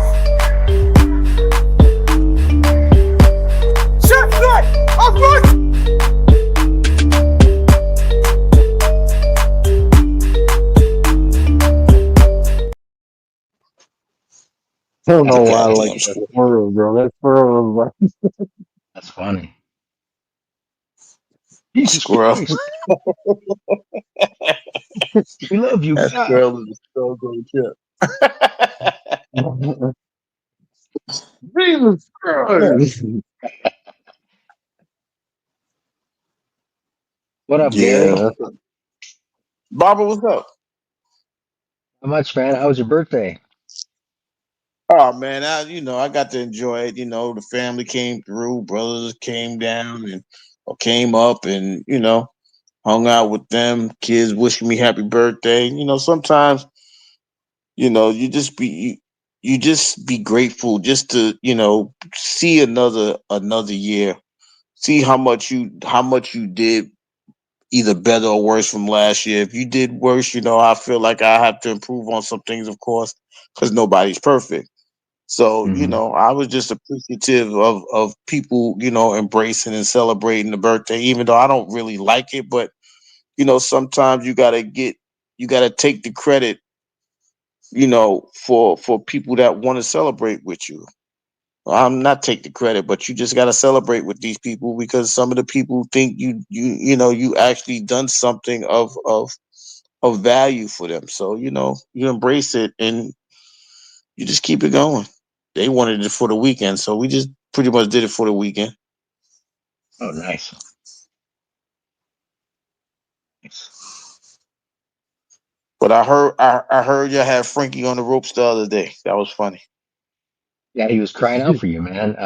Chestnut! I don't The know why I like goddamn that squirrel, bro. That squirrel was That's funny. Jesus squirrel. Christ, we love you. That Ah. squirrel is a so good chip. like Jesus Christ. What up, Yeah, Gary? that's Barbara, what's up? How much, man? How was your birthday? Oh man, I got to enjoy it. The family came through, brothers came down and or came up, and hung out with them. Kids wishing me happy birthday. Sometimes you just be grateful just to see another year, see how much you did either better or worse from last year. If you did worse, I feel like I have to improve on some things, of course, because nobody's perfect. So, Hmm. I was just appreciative of people, embracing and celebrating the birthday, even though I don't really like it. But, sometimes you gotta take the credit, for people that want to celebrate with you. I'm not take the credit, but you just gotta celebrate with these people because some of the people think you actually done something of value for them. So, you embrace it and you just keep it going. They wanted it for the weekend, so we just pretty much did it for the weekend. Oh, nice. Nice. But I heard you had Frankie on the ropes the other day. That was funny. Yeah, he was crying out for you, man.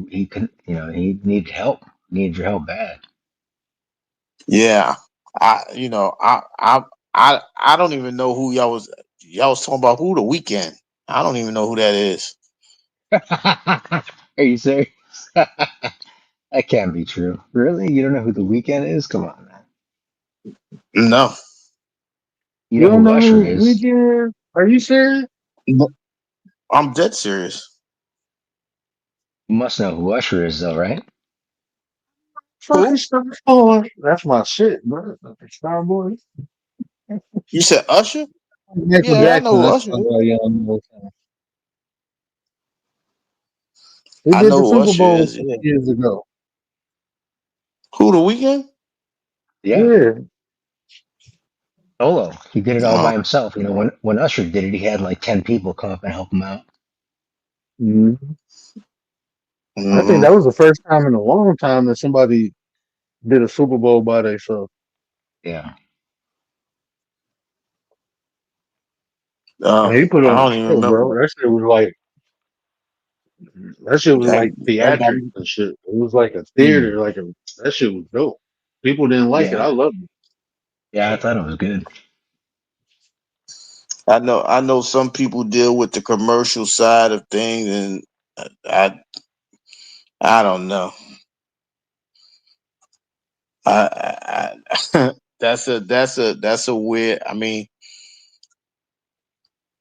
He couldn't, he needed help. Needed your help bad. Yeah, I don't even know who y'all was talking about. Who the weekend? I don't even know who that is. Are you serious? That can't be true. Really? You don't know who the weekend is? Come on, man. No, You you know don't who know Usher who is. Weekend? Are you serious? No, I'm dead serious. You must know who Usher is, though, right? Fucking Who? Starboy. That's my shit, bro. Fucking Starboy. You said Usher? Michael Yeah, I know Jackson. who That's Usher my is. guy. Young. He I did know the who Super Usher Bowl is. Yeah. years ago. Who the weekend? Yeah. Yeah. Solo. He did it all Oh, by himself. When Usher did it, he had like 10 people come up and help him out. Mhm. I think hmm that was the first time in a long time that somebody did a Super Bowl by themselves. Yeah. And he put I on a don't even show, remember. bro. That shit was That like that got theatrics me. and shit. It was like a Mm. theater, that shit was dope. People didn't like it. I Yeah. loved it. Yeah, I thought it was good. I know some people deal with the commercial side of things, and I I don't know. That's a weird. I mean,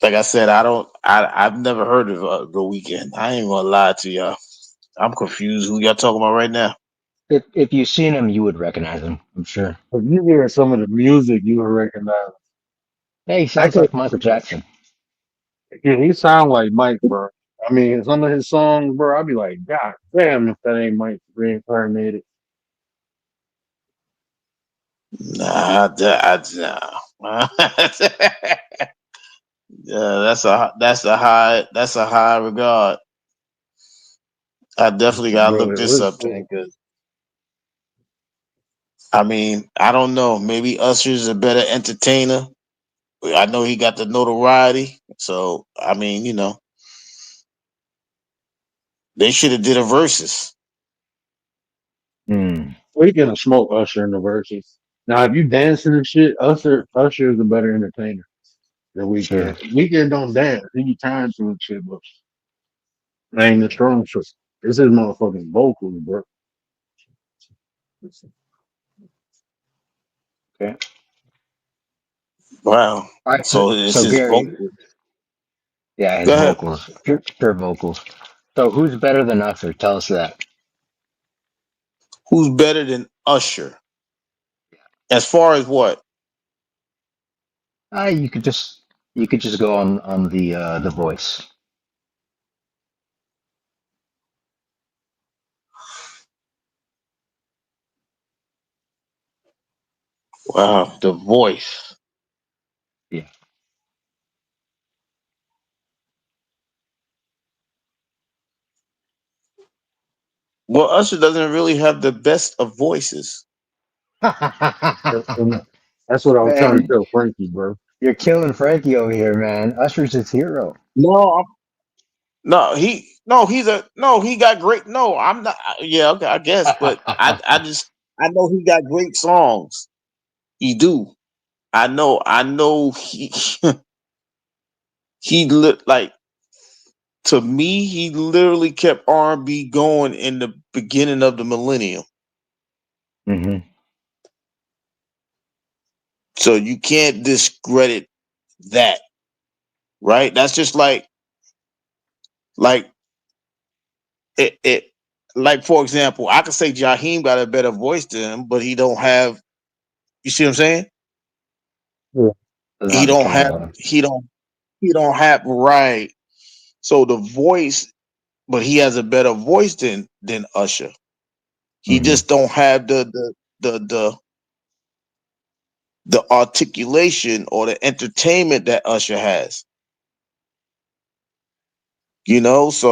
like I said, I've never heard of the weekend. I ain't gonna lie to y'all. I'm confused. Who y'all talking about right now? If you've seen him, you would recognize him, I'm sure. If you hear some of the music, you would recognize. Hey, he I sounds could, like Michael Jackson. yeah, he sound like Mike, bro. I mean, some of his songs, bro, I'd be like, God damn, if that ain't Mike reincarnated. Nah, nah. Yeah, that's a high regard. I definitely gotta Bro, look this up then, because I mean, I don't know. Maybe Usher's a better entertainer. I know he got the notoriety, so I mean, they should have did a versus. Hmm. we can smoke Usher in the verses. Now, if you dancing and shit, Usher is a better entertainer than Sure. Weekend. Weekend don't dance. He be trying to and shit, but ain't the strong shit. This is motherfucking vocals, bro. Okay. Wow. All right. So, So it's so his Gary, vocal. yeah, his Go ahead. vocals, pure vocals. So who's better than Usher? Tell us that. Who's better than Usher? As far as what? You could just go on the voice. Wow, the voice. Yeah. Well, Usher doesn't really have the best of voices. And that's what I was trying to Man, tell Frankie, bro. you're killing Frankie over here, man. Usher's his hero. No, he got great. No, I'm not. Yeah, okay, I guess, but I know he got great songs. He do. I know he he like to me he literally kept R&B going in the beginning of the millennium. Hmm. So you can't discredit that, right? That's just like it like for example, I could say Jaheim got a better voice than him, but he don't have. You see what I'm saying? Yeah. Doesn't He have the don't have. camera. He don't have right. So the voice, but he has a better voice than Usher. He Hmm. just don't have the the articulation or the entertainment that Usher has.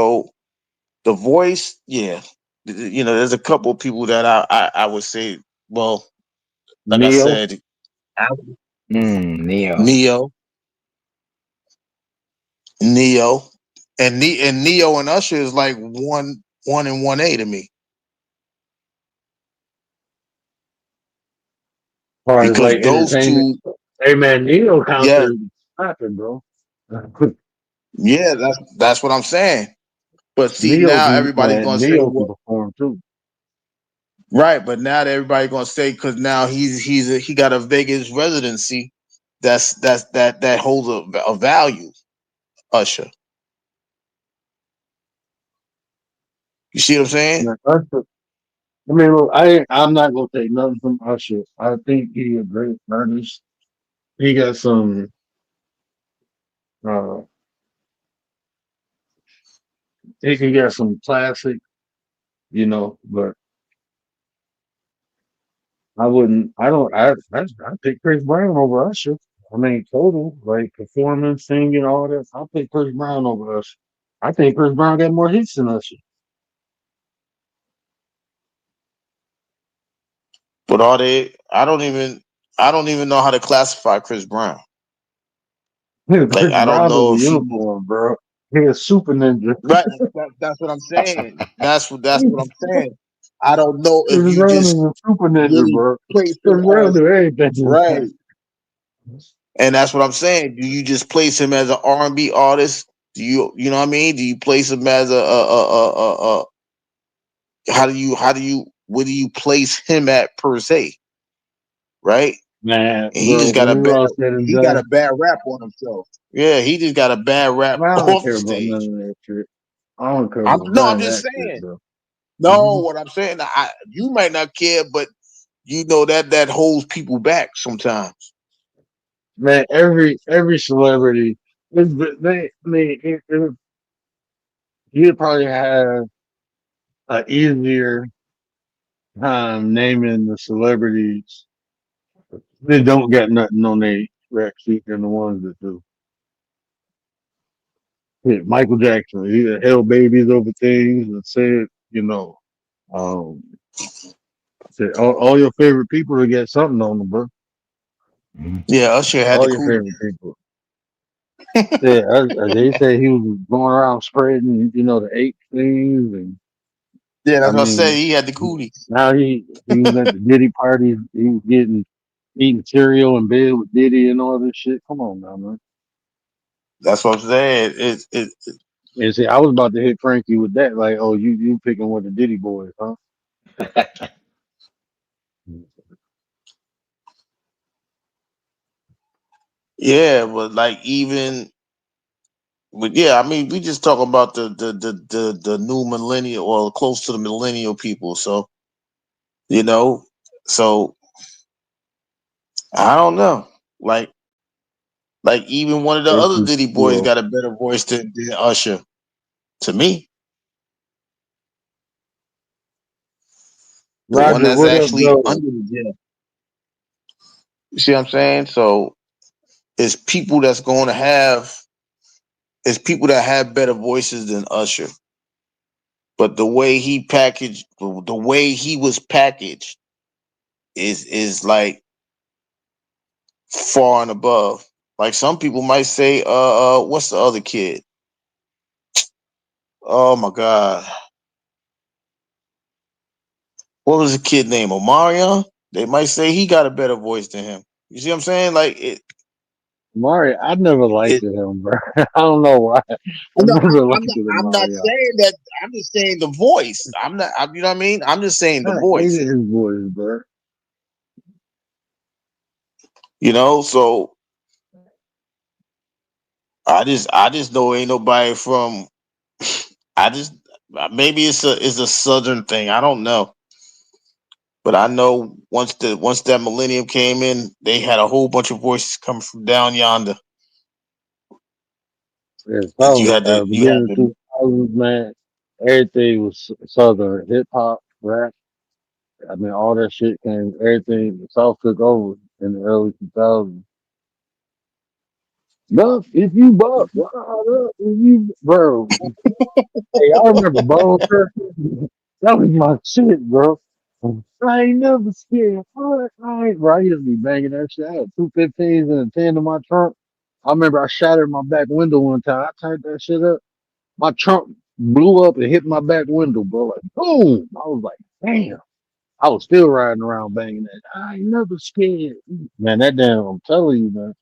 So the voice, yeah. There's a couple of people that I would say, well, like I Neo. said, Neo. Neo, Neo, and Neo and Usher is like one and 1A to me As far as like because those entertainment. two, Hey man, Neo yeah, concert is popping, bro. yeah, that's what I'm saying. But see, Neo now can everybody's gonna say, Neo can well, perform too. right, but now everybody's gonna say because now he got a Vegas residency that holds a value. Usher, you see what I'm saying? Man, Usher, I mean, look, I'm not gonna take nothing from Usher. I think he a great artist. He got some. Uh, he got some classic, but I wouldn't. I don't. I pick Chris Brown over Usher. I mean, total like performance, singing, all that. I pick Chris Brown over Usher. I think Chris Brown got more hits than Usher. But are they? I don't even know how to classify Chris Brown. Like Chris I don't Brown is know a if he unicorn, bro. He a super ninja. right. That's what I'm saying. That's what I'm saying. I don't know if Chris you Brown is just a super ninja, really bro. place him Chris Brown as do everything. right, and that's what I'm saying. Do you just place him as an R&B artist? Do you know what I mean? Do you place him as a how do you where do you place him at per se? Right? Man, And he bro, just got when a we bad all said and he got done, a bad rap on himself. Yeah, he just got a bad rap man, I don't off care about none stage. of that shit. I don't care I'm about no, none I'm of just that shit, saying. bro. No, what I'm saying, you might not care, but you know that holds people back sometimes. Man, every celebrity they. I mean, you'd probably have an easier time naming the celebrities that don't got nothing on their rap sheet than the ones that do. Yeah, Michael Jackson, he held babies over things and said, um, said all your favorite people to get something on them, bro. Mhm. Yeah, Usher had the All your cootie. favorite people. Yeah, they say he was going around spreading, the eight things, and Yeah, I that's what I said. mean, He had the cootie. now he was at the Diddy parties. He was eating cereal in bed with Diddy and all this shit. Come on now, man. That's what I'm saying. It And see, I was about to hit Frankie with that, like, oh, you picking with the Diddy boys, huh? yeah, but like even but yeah, I mean we just talk about the new millennial or close to the millennial people. So, you know, so I don't know. Like like even one of the It's other just, Diddy boys got a better voice than Usher to me. The one Roger, that's what up, actually though? under the jail. You see what I'm saying? So it's people that's going to have it's people that have better voices than Usher. But the way the way he was packaged is like far and above. Like some people might say, what's the other kid? Oh my God. What was the kid name? Omarion? They might say he got a better voice than him. You see what I'm saying? Like Mario, I never liked it him, bro. I don't know why. I no, never liked not, him, I'm not Mario. saying that. I'm just saying the voice. You know what I mean? I'm just saying the I voice. hated his voice, bro. You know, so I just know ain't nobody from. I just maybe it's a southern thing. I don't know, but I know once that millennium came in, they had a whole bunch of voices coming from down yonder. Yeah, You so had to you had beginning of to 2000s, man, everything was southern hip hop, rap. I mean, all that shit came. Everything the South took over in the early 2000s. Look, if you buck, if you, bro. Hey, I remember Bone Turkey. That was my shit, bro. I ain't never scared. I ain't, bro. I used to be banging that shit. I had 215s and a 10 in my trunk. I remember I shattered my back window one time. I turned that shit up. My trunk blew up and hit my back window, bro. Like, boom. I was like, damn. I was still riding around banging that. I ain't never scared. Man, that damn, I'm telling you, man.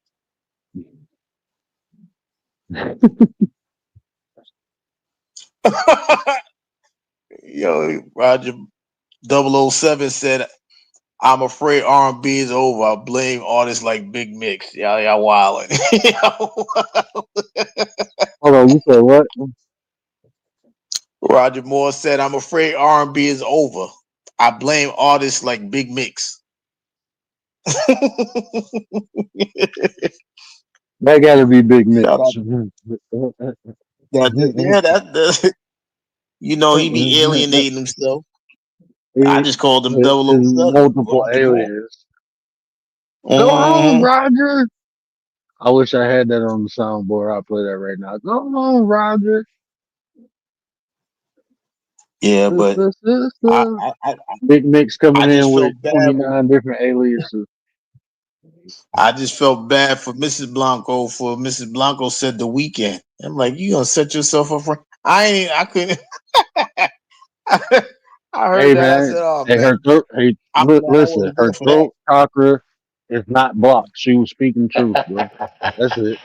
Yo, Roger 007 said, "I'm afraid R&B is over. I blame artists like Big Mix. Y'all wildin'." Hold on, you said what? Roger Moore said, "I'm afraid R&B is over. I blame artists like Big Mix." That gotta be Big Shout out. Mitch. Yeah, that you know he be alienating himself. I He just called him is 007, multiple Roger Moore. aliens. Go on, Hmm. Roger. I wish I had that on the soundboard. I'll play that right now. Go on, Roger. Yeah, but Sister, I, sister. I I Big Mix I coming in just with felt bad. 29 different aliases. I just felt bad for Mrs. Blanco. For Mrs. Blanco said the weekend. I'm like, you gonna set yourself up for? I couldn't. I heard Hey, that. I man. said, oh Hey, man, her throat. Hey, I'm glad I listen. wasn't Her there for that. throat chakra is not blocked. She was speaking truth, bro. That's it.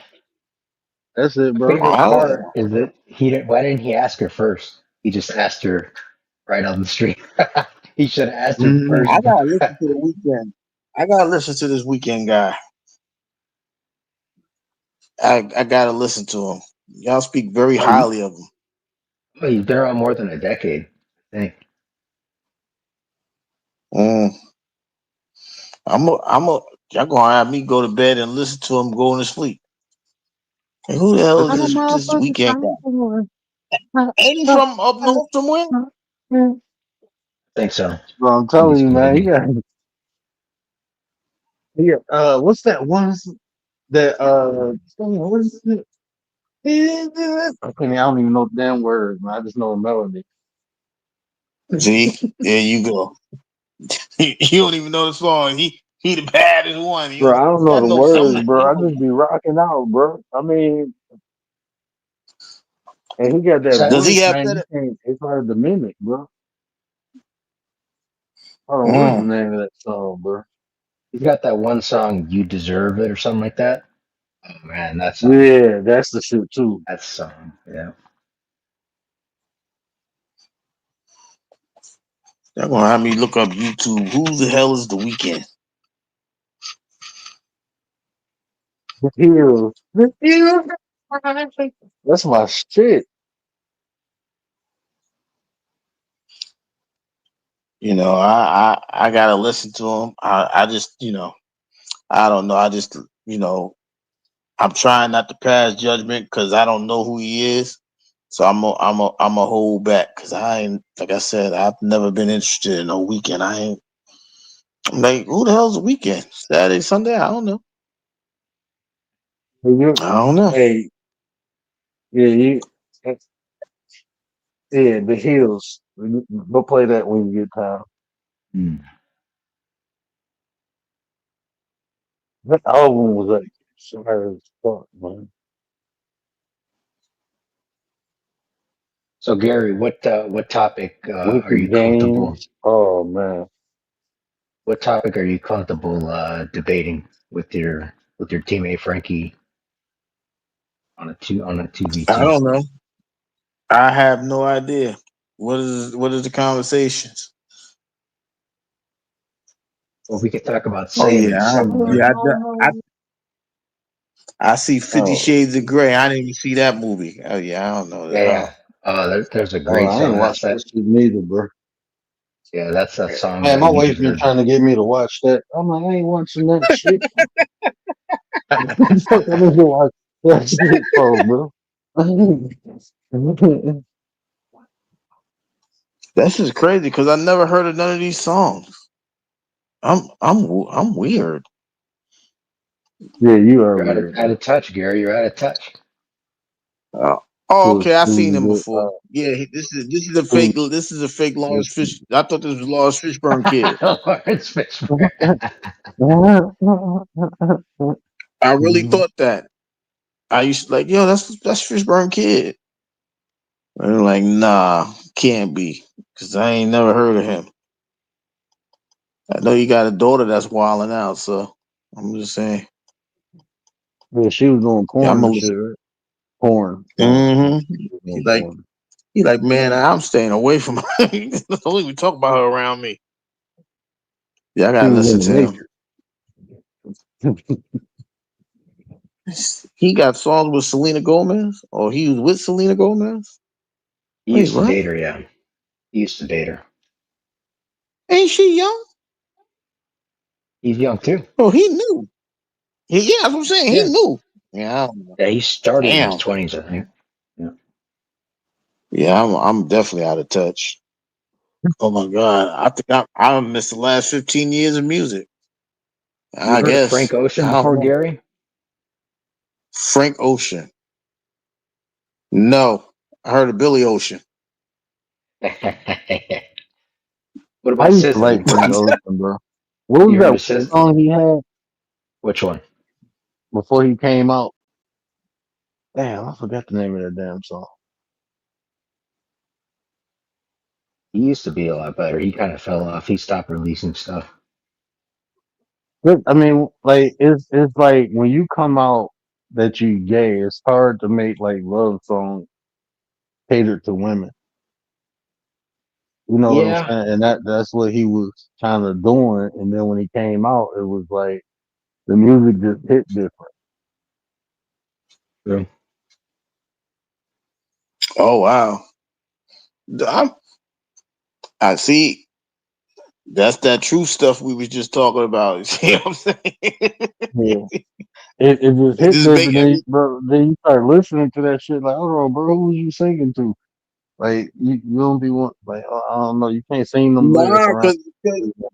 That's it, bro. Favorite Oh, part is that he didn't. Why didn't he ask her first? He just asked her right on the street. He should have asked her Mhm. I first. gotta listen to the weekend. I gotta listen to this weekend guy. I gotta listen to him. Y'all speak very Oh, you highly of him. Well, he's been around more than a decade, I think. Mm. Y'all gonna have me go to bed and listen to him going to sleep. And who the hell is I'm a this motherfucking weekend guy? cowboy. Ain't he from up north somewhere? Bro, I think so. I'm I think telling he's you, man, Canadian. he got, what's that one that, what is it? I don't even know the damn words, man. I just know the melody. See, there you go. You don't even know the song. He the baddest one. Bro, I don't know Y'all the know some of words, the bro. I people. just be rocking out, bro. I mean, and he got that Does So, he voice, have man. better? It's hard to mimic, bro. Hold on, what is the Mm. name of that song, bro? he's got that one song, "You Deserve It" or something like that. Oh man, that song. Yeah, that's the shit too. That song. Yeah. Y'all gonna have me look up YouTube. Who the hell is the weekend? The Heroes. The Heroes. That's my shit. You know, I gotta listen to him. I just I don't know. I just I'm trying not to pass judgment because I don't know who he is. So I'm a hold back because I ain't like I said I've never been interested in a weekend. I'm like, who the hell's the weekend? Saturday, Sunday? I don't know. I don't know. Hey, yeah, yeah, the Hills. Go play that when you get time. Hmm. That album was like sorry as fuck, man. So Gary, what topic are you Wicked comfortable? Games. Oh man. What topic are you comfortable debating with your teammate Frankie on a two v I two? don't know. I have no idea. What is the conversations? Well, we could talk about Oh Sing yeah, and Summer. I see 50 Oh, Shades of Grey. I didn't even see that movie. Oh yeah, I don't know Yeah, that. yeah. There's a oh, great I ain't song. watched that shit neither, bro. That's that song Man, my you need to wife been learn. trying to get me to watch that. I'm like, I ain't watching that shit. What the fuck I need to watch that shit for, bro? That's just crazy because I never heard of none of these songs. I'm weird. Yeah, you are You're weird. out of touch, Gary. You're out of touch. Uh, oh, To okay. I seen him to before. Yeah, this is a to fake. This is a fake Lawrence Fish. I thought this was Lawrence Fishburne kid. Lawrence Fishburne. I really thought that. I used to like, yo, that's Fishburne kid. And they're like, nah, can't be, because I ain't never heard of him. I know you got a daughter that's wilding out, so I'm just saying. Yeah, she was doing Yeah, I'm porn gonna and shit, listen. right? Porn. Mm-hmm. He Doing like, porn. he like, man, I'm staying away from her. Don't even talk about her around me. Yeah, I She gotta was in listen the to him. Matrix. He got songs with Selena Gomez, or he was with Selena Gomez. He Wait, used to what? date her, yeah. He used to date her. Ain't she young? He's young too. Oh, he knew. Yeah, that's what I'm saying. He Yeah. knew. Yeah, I don't know. Yeah, he started in his Damn. 20s, I think. Yeah. Yeah, I'm definitely out of touch. Oh my god, I think I missed the last 15 years of music. You I heard of Frank guess Ocean I don't before, know. Gary? Frank Ocean. No, I heard of Billy Ocean. What I about used to SZA? like Frank Ocean, bro. What was You heard that of SZA? song he had Which one? before he came out? Damn, I forgot the name of that damn song. He used to be a lot better. He kind of fell off. He stopped releasing stuff. But, I mean, like it's like when you come out that you gay, it's hard to make like love songs catered to women. You know what I'm Yeah. saying? And that's what he was kind of doing. And then when he came out, it was like the music just hit different. True. Oh wow, I'm, I see. That's that true stuff we was just talking about. See what I'm saying? Yeah. It just It hit just make different. every Bro, then you start listening to that shit like, hold on, bro, who was you singing to? Like you don't be want like I don't know, you can't sing them lyrics nah, around. because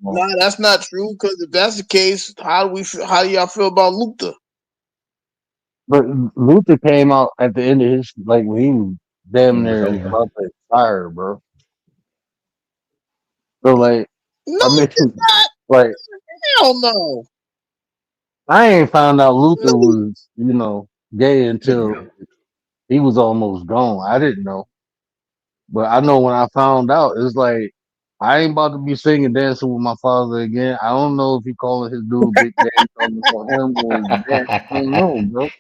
nah, that's not true. Because if that's the case, how do y'all feel about Luther? But Luther came out at the end of his like when he was damn It was near over. about to expire, bro. So like No, I mean, he did not. like Hell no. I ain't found out Luther No. was gay Didn't until know. he was almost gone. I didn't know, but I know when I found out, it's like I ain't about to be singing dancing with my father again. I don't know if he calling his dude Big Daddy talking about him or his dad. I don't know, bro.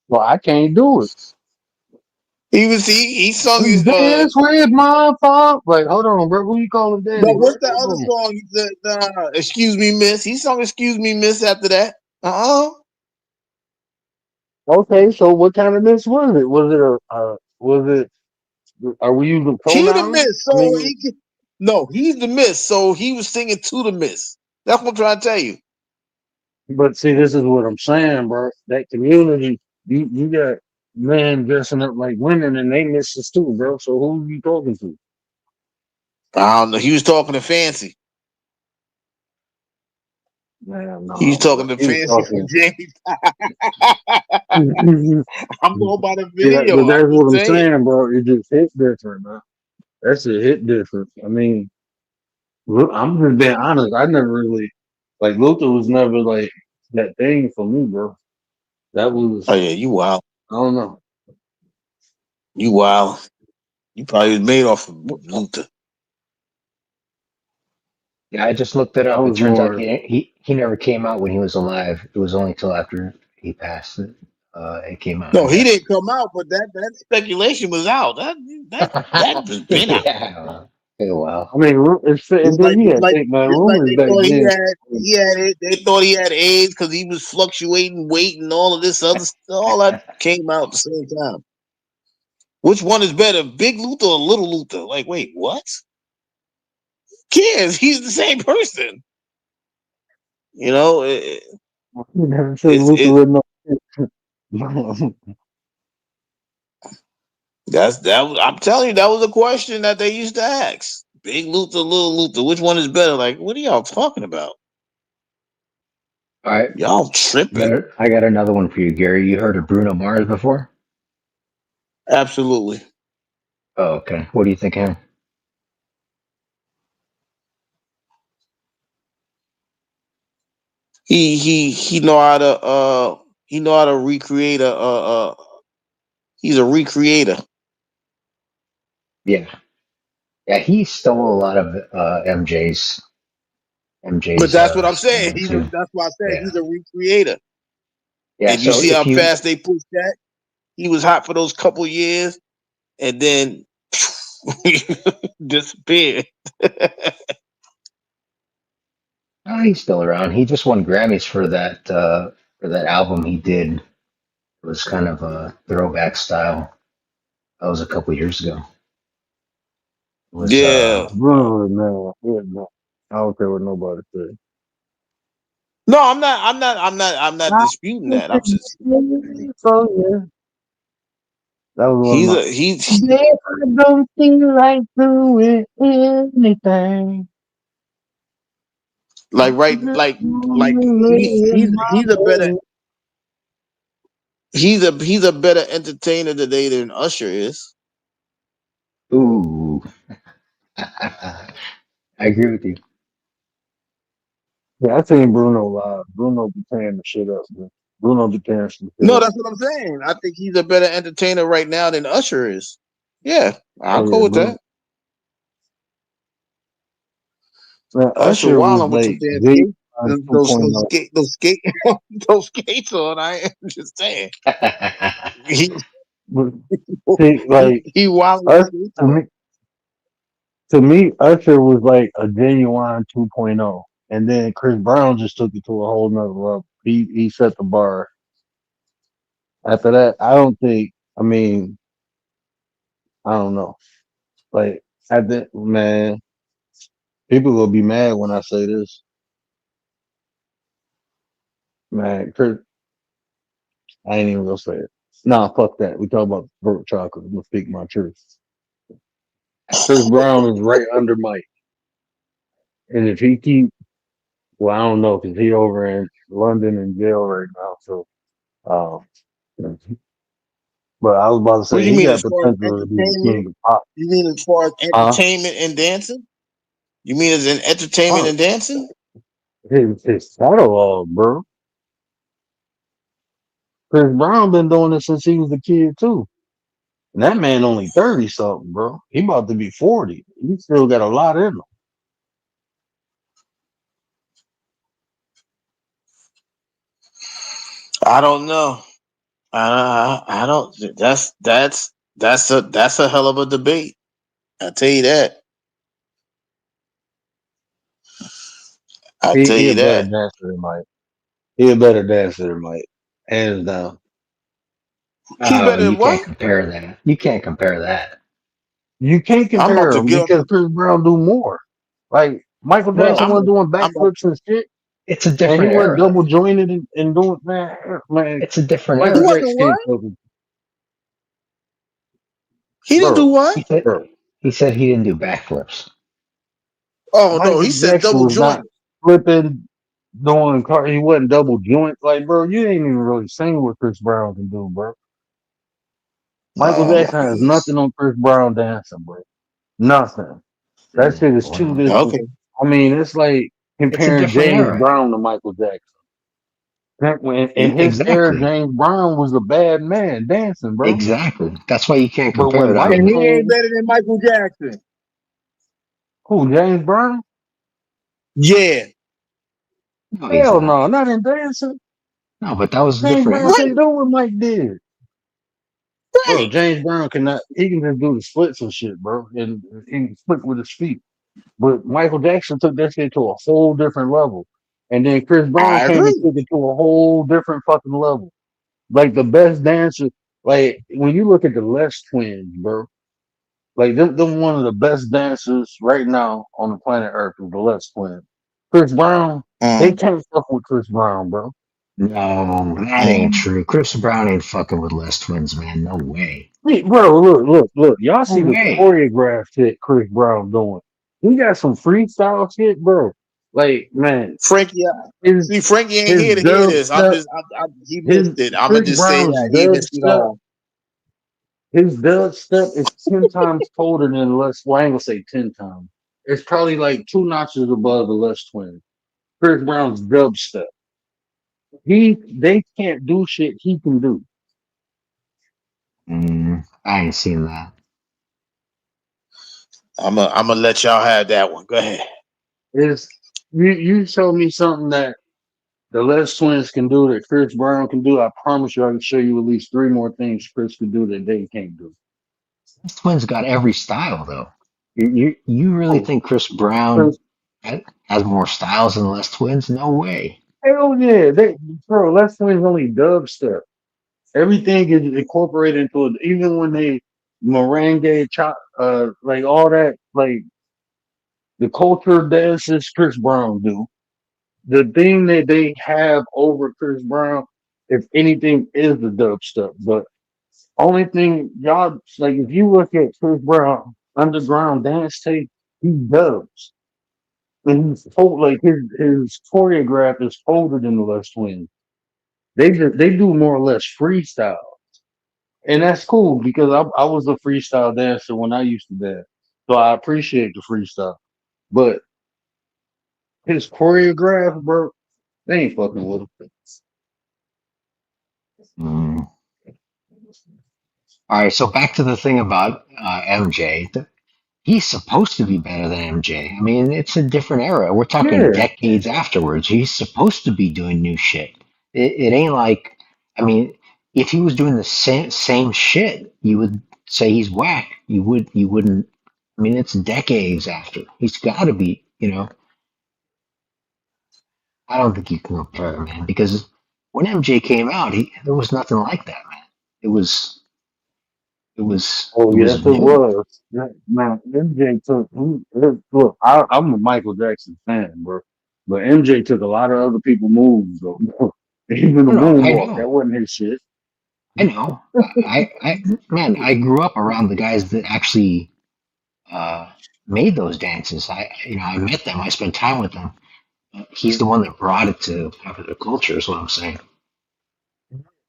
Well, I can't do it. He sung his Dance with my father. Like, hold on, bro. Who you calling daddy, no, bro? what's that Hold other on. song? He said, excuse me, miss. He sung excuse me, miss after that. Uh-uh. Okay, so what kind of miss was it? Was it was it? Are we using He the pronouns? miss, I so mean, no, he's the miss, so he was singing to the miss. That's what I'm trying to tell you. but see, this is what I'm saying, bro. That community, you got men dressing up like women, and they misses too, bro. So who you talking to? I don't know. He was talking to Fancy. Man, He's no, talking bro. to He was fancy talking. James. I'm going by the Yeah, video. but I'm that's just what I'm saying. saying, bro. It just hit different, man. That's a hit different. I mean, look, I'm just being honest. I never really like Luther was never like that thing for me, bro. That Oh was yeah, you wild. I don't know. You wild. You probably was made off of Luther. Yeah, I just looked it I up. It was turns out more. he never came out when he was alive. It was only till after he passed it. It came out, I No, he guess. didn't come out, but that speculation was out. That has been out. Yeah. Okay, well. I mean, and Just then like you just had to like think, man. just like Rumors they back thought then. he had it. They thought he had AIDS because he was fluctuating weight and all of this other stuff. All that came out at the same time. Which one is better, Big Luther or Little Luther? Like, wait, what? Cares? He's the same person. You know, You never said it's Luther it. with no. That's that. I'm telling you, that was a question that they used to ask. Big Luther, Little Luther. Which one is better? Like, what are y'all talking about? All right. Y'all tripping? I got another one for you, Gary. You heard of Bruno Mars before? Absolutely. Oh, okay. What do you think of him? He know how to he know how to recreate he's a recreator. Yeah. Yeah, he stole a lot of But MJ's that's what I'm saying. style too. That's why I said Yeah. he's a recreator. Yeah, And you so see how if you fast they pushed that? He was hot for those couple years and then disappeared. oh, he's still around. He just won Grammys for that album he did. It was kind of a throwback style. That was a couple years ago. It was Yeah. Bruno, no, no. I don't care what nobody says. No, I'm not disputing that. I'm just So yeah, that was one of he's my. a he's Yeah, I don't think like doing anything. like right like he's a better he's a better entertainer today than Usher is. ooh. I agree with you. Yeah, I seen Bruno live. Bruno be tearing the shit up, man. Bruno be tearing some shit No, up. that's what I'm saying. I think he's a better entertainer right now than Usher is. Yeah, I'll Oh go yeah, with Bruno. that. Man, Usher Usher was wilding with them like damn Z skates. on 2.0. Those skate those skates on. I am just saying. He But see, like he wilding with us skates to me, on. Usher was like a genuine 2.0. And then Chris Brown just took it to a whole nother level. He set the bar. After that, I don't think. I mean, I don't know. Like at the man, people will be mad when I say this. Man, Chris, I ain't even gonna say it. Nah, fuck that. We talk about throat chakra. I'm gonna speak my truth. Chris Brown is right under Mike, and if he keep, well, I don't know, cause he over in London in jail right now. So, um, but I was about to What do say you he mean got as far as potential to be the entertainment? king of pop. You mean as far as Huh? entertainment and dancing? You mean as in entertainment Huh? and dancing? His catalog, bro. Chris Brown been doing it since he was a kid too. And that man only 30 something, bro. He about to be 40. He still got a lot in him. I don't know. I don't. That's a hell of a debate. I tell you that. I tell He a you better that. dancer than Mike. He a better dancer than Mike. Hands down. He Oh, better you than can't what? compare that. You can't compare that. You can't I'm about compare to him get off. because Chris Brown do more. Like Michael Well, Jackson wasn't doing I'm about, backflips and shit, it's a and he different wasn't era. double jointed and doing man. It's a different he Michael era. Jackson wasn't what? can't fucking He didn't do bro, what? He said bro. he said he didn't do backflips. Oh no, Michael he said Jackson double was not jointed. flipping. doing car. He wasn't double joint. Like, bro, you ain't even really seen what Chris Brown can do, bro. Michael Oh my Jackson has goodness. nothing on Chris Brown dancing, bro. Nothing. That Yeah, shit is too well, different. Okay. I mean, it's like it's a comparing different James era. Brown to Michael Jackson. In his era, Exactly. James Brown was a bad man dancing, bro. Exactly. That's why you can't But compare when it. I And mean, he ain't Michael, better than Michael Jackson. who, James Brown? Yeah. no, he's Hell not. no, not in dancing. No, but that was a James different Brown era. can do what Mike did. Bro, Right. James Brown cannot, he can just do the splits and shit, bro. And he can split with his feet. But Michael Jackson took that shit to a whole different level. And then Chris Brown I came and agree. took it to a whole different fucking level. Like the best dancer, like when you look at the Les twins, bro, like them one of the best dancers right now on the planet Earth is the Les twins. Chris Brown, they Mm, can't fuck with Chris Brown, bro. No, that ain't mm. true. Chris Brown ain't fucking with Les Twins, man. No way. Hey, bro, look. Y'all No see the way. choreographed shit Chris Brown doing. He got some freestyle shit, bro. Like, man, Frankie, his see, Frankie ain't his here to hear this. I'm dubstep, just, he his missed it. I'm gonna Chris just say Brown's that he missed it dubstep, all. his dubstep is 10 times colder than Les. Well, I ain't gonna say 10 times. It's probably like 2 notches above the Les Twins. Chris Brown's dubstep. They can't do shit he can do. I ain't seen that. I'm gonna let y'all have that one. Go ahead. Is you show me something that the Les Twins can do that Chris Brown can do. I promise you, I can show you at least three more things Chris can do that they can't do. Les Twins got every style though. You really Oh, think Chris Brown Chris, has more styles than Les Twins? No way. hell yeah, bro. Les Twins only dubstep. Everything is incorporated into it. Even when they merengue, chop, like all that, like the culture dances Chris Brown do. The thing that they have over Chris Brown, if anything, is the dubstep. But only thing y'all like, if you look at Chris Brown underground dance tape, he dubs. And like his choreograph is older than the Les Twins. They do more or less freestyle. And that's cool because I was a freestyle dancer when I used to dance. So I appreciate the freestyle. But his choreograph, bro, they ain't fucking with him. Mm. All right, so back to the thing about MJ. He's supposed to be better than MJ. I mean, it's a different era. We're talking Yeah. decades afterwards. He's supposed to be doing new shit. It ain't like, I mean, if he was doing the same shit, you would say he's whack. You wouldn't. I mean, it's decades after. He's got to be. I don't think you can compare, man, because when MJ came out, there was nothing like that, man. It was Oh it yes, was it new. was. Yeah, man, MJ took. Look, I'm a Michael Jackson fan, bro. But MJ took a lot of other people moves, though. Even the No, no, I moonwalk, that know. wasn't his shit. I know. Man, I grew up around the guys that actually uh, made those dances. I met them. I spent time with them. He's the one that brought it to popular culture. Is what I'm saying.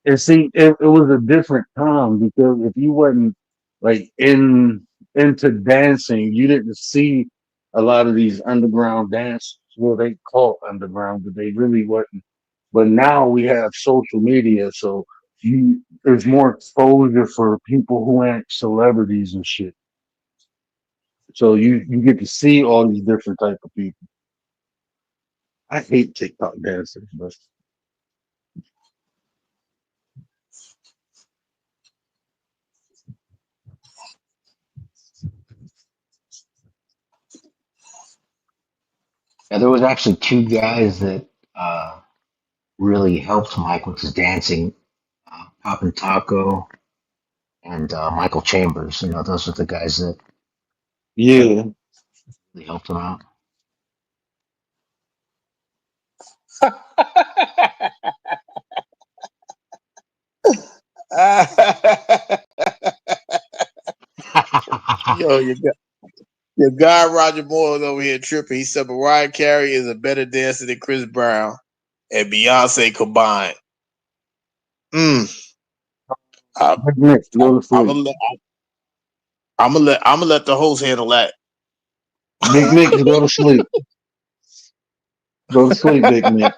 And see, it was a different time because if you wasn't like into dancing, you didn't see a lot of these underground dances. Well, they call it underground, but they really wasn't. But now we have social media, so there's more exposure for people who ain't celebrities and shit. So you get to see all these different type of people. I hate TikTok dancers, but Yeah, there was actually two guys that uh, really helped Mike with his dancing. Pop and Taco and Michael Chambers. Those are the guys that yeah. really helped him out. Yo, you got The guy Roger Moore is over here tripping. He said Mariah Carey is a better dancer than Chris Brown and Beyonce combined. I, Big Nick, go to I'm sleep. gonna let the host handle that. Big Nick, go to sleep. Go to sleep, Big Nick.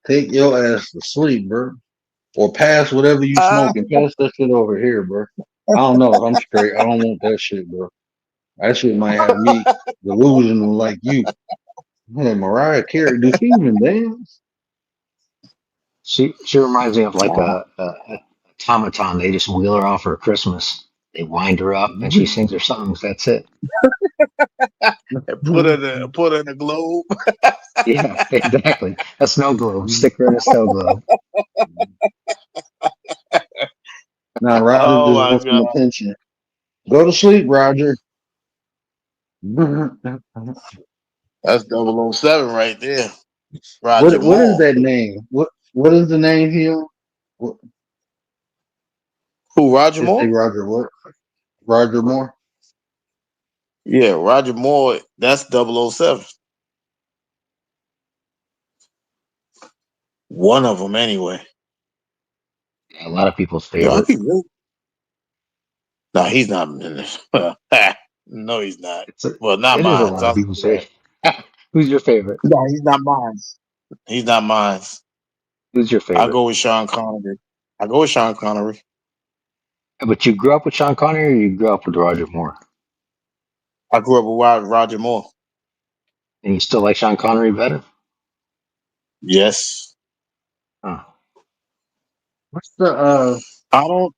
Take your ass to sleep, bro. Or pass whatever you smoking. Pass that shit over here, bro. I don't know. I'm straight. I don't want that shit, bro. That shit might have me delusional like you. Man, Mariah Carey, do she even dance? She reminds me of like a automaton. They just wheel her off for Christmas. They wind her up and she sings her songs. That's it. And put her in a globe. Yeah, exactly. A snow globe. Stick her in a snow globe. Now Roger Oh just my wants some god. attention. Go to sleep, Roger. That's 007 right there. Roger What is Moore. that name? What is the name here? What, Who, Roger just say Moore? Roger what? Roger Moore? Yeah, Roger Moore. That's 007. One of them anyway. Yeah, a lot of people's Yo, I favorite. be really. No, he's not in this. No, he's not. Well, not It is a mine. lot of So people's favorite. Who's your favorite? no, he's not mine. He's not mine. Who's your I favorite? go with Sean Connery. I go with Sean Connery. But you grew up with Sean Connery or you grew up with Roger Moore? I grew up with Roger Moore. And you still like Sean Connery better? Yes. Huh. What's the I don't.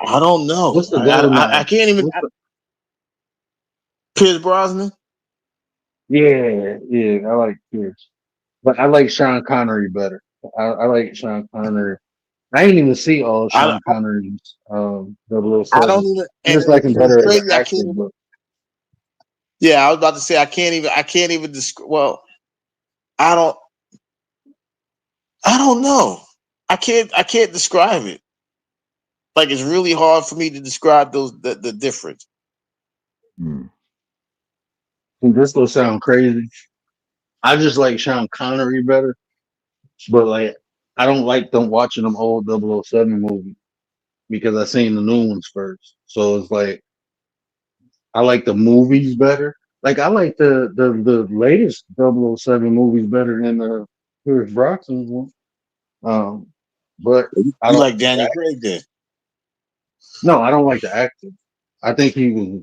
I don't know. what's the golden I eye? can't even. What's the Pierce Brosnan. yeah, I like Pierce. But I like Sean Connery better. I like Sean Connery. I ain't even see all I, Sean Connery's I don't 007. even. I And just like him it's better as an crazy. I actor, can't even. but Yeah, I was about to say I can't even. I can't even describe. Well, I don't. I don't know. I can't. I can't describe it. Like it's really hard for me to describe the difference. Hmm. and this will sound crazy. I just like Sean Connery better, but like I don't like them watching them old 007 movies because I seen the new ones first. So it's like I like the movies better. Like I like the latest 007 movies better than the Pierce Brosnan one. Um, but I You don't like Daniel Craig then? no, I don't like the actor. I think he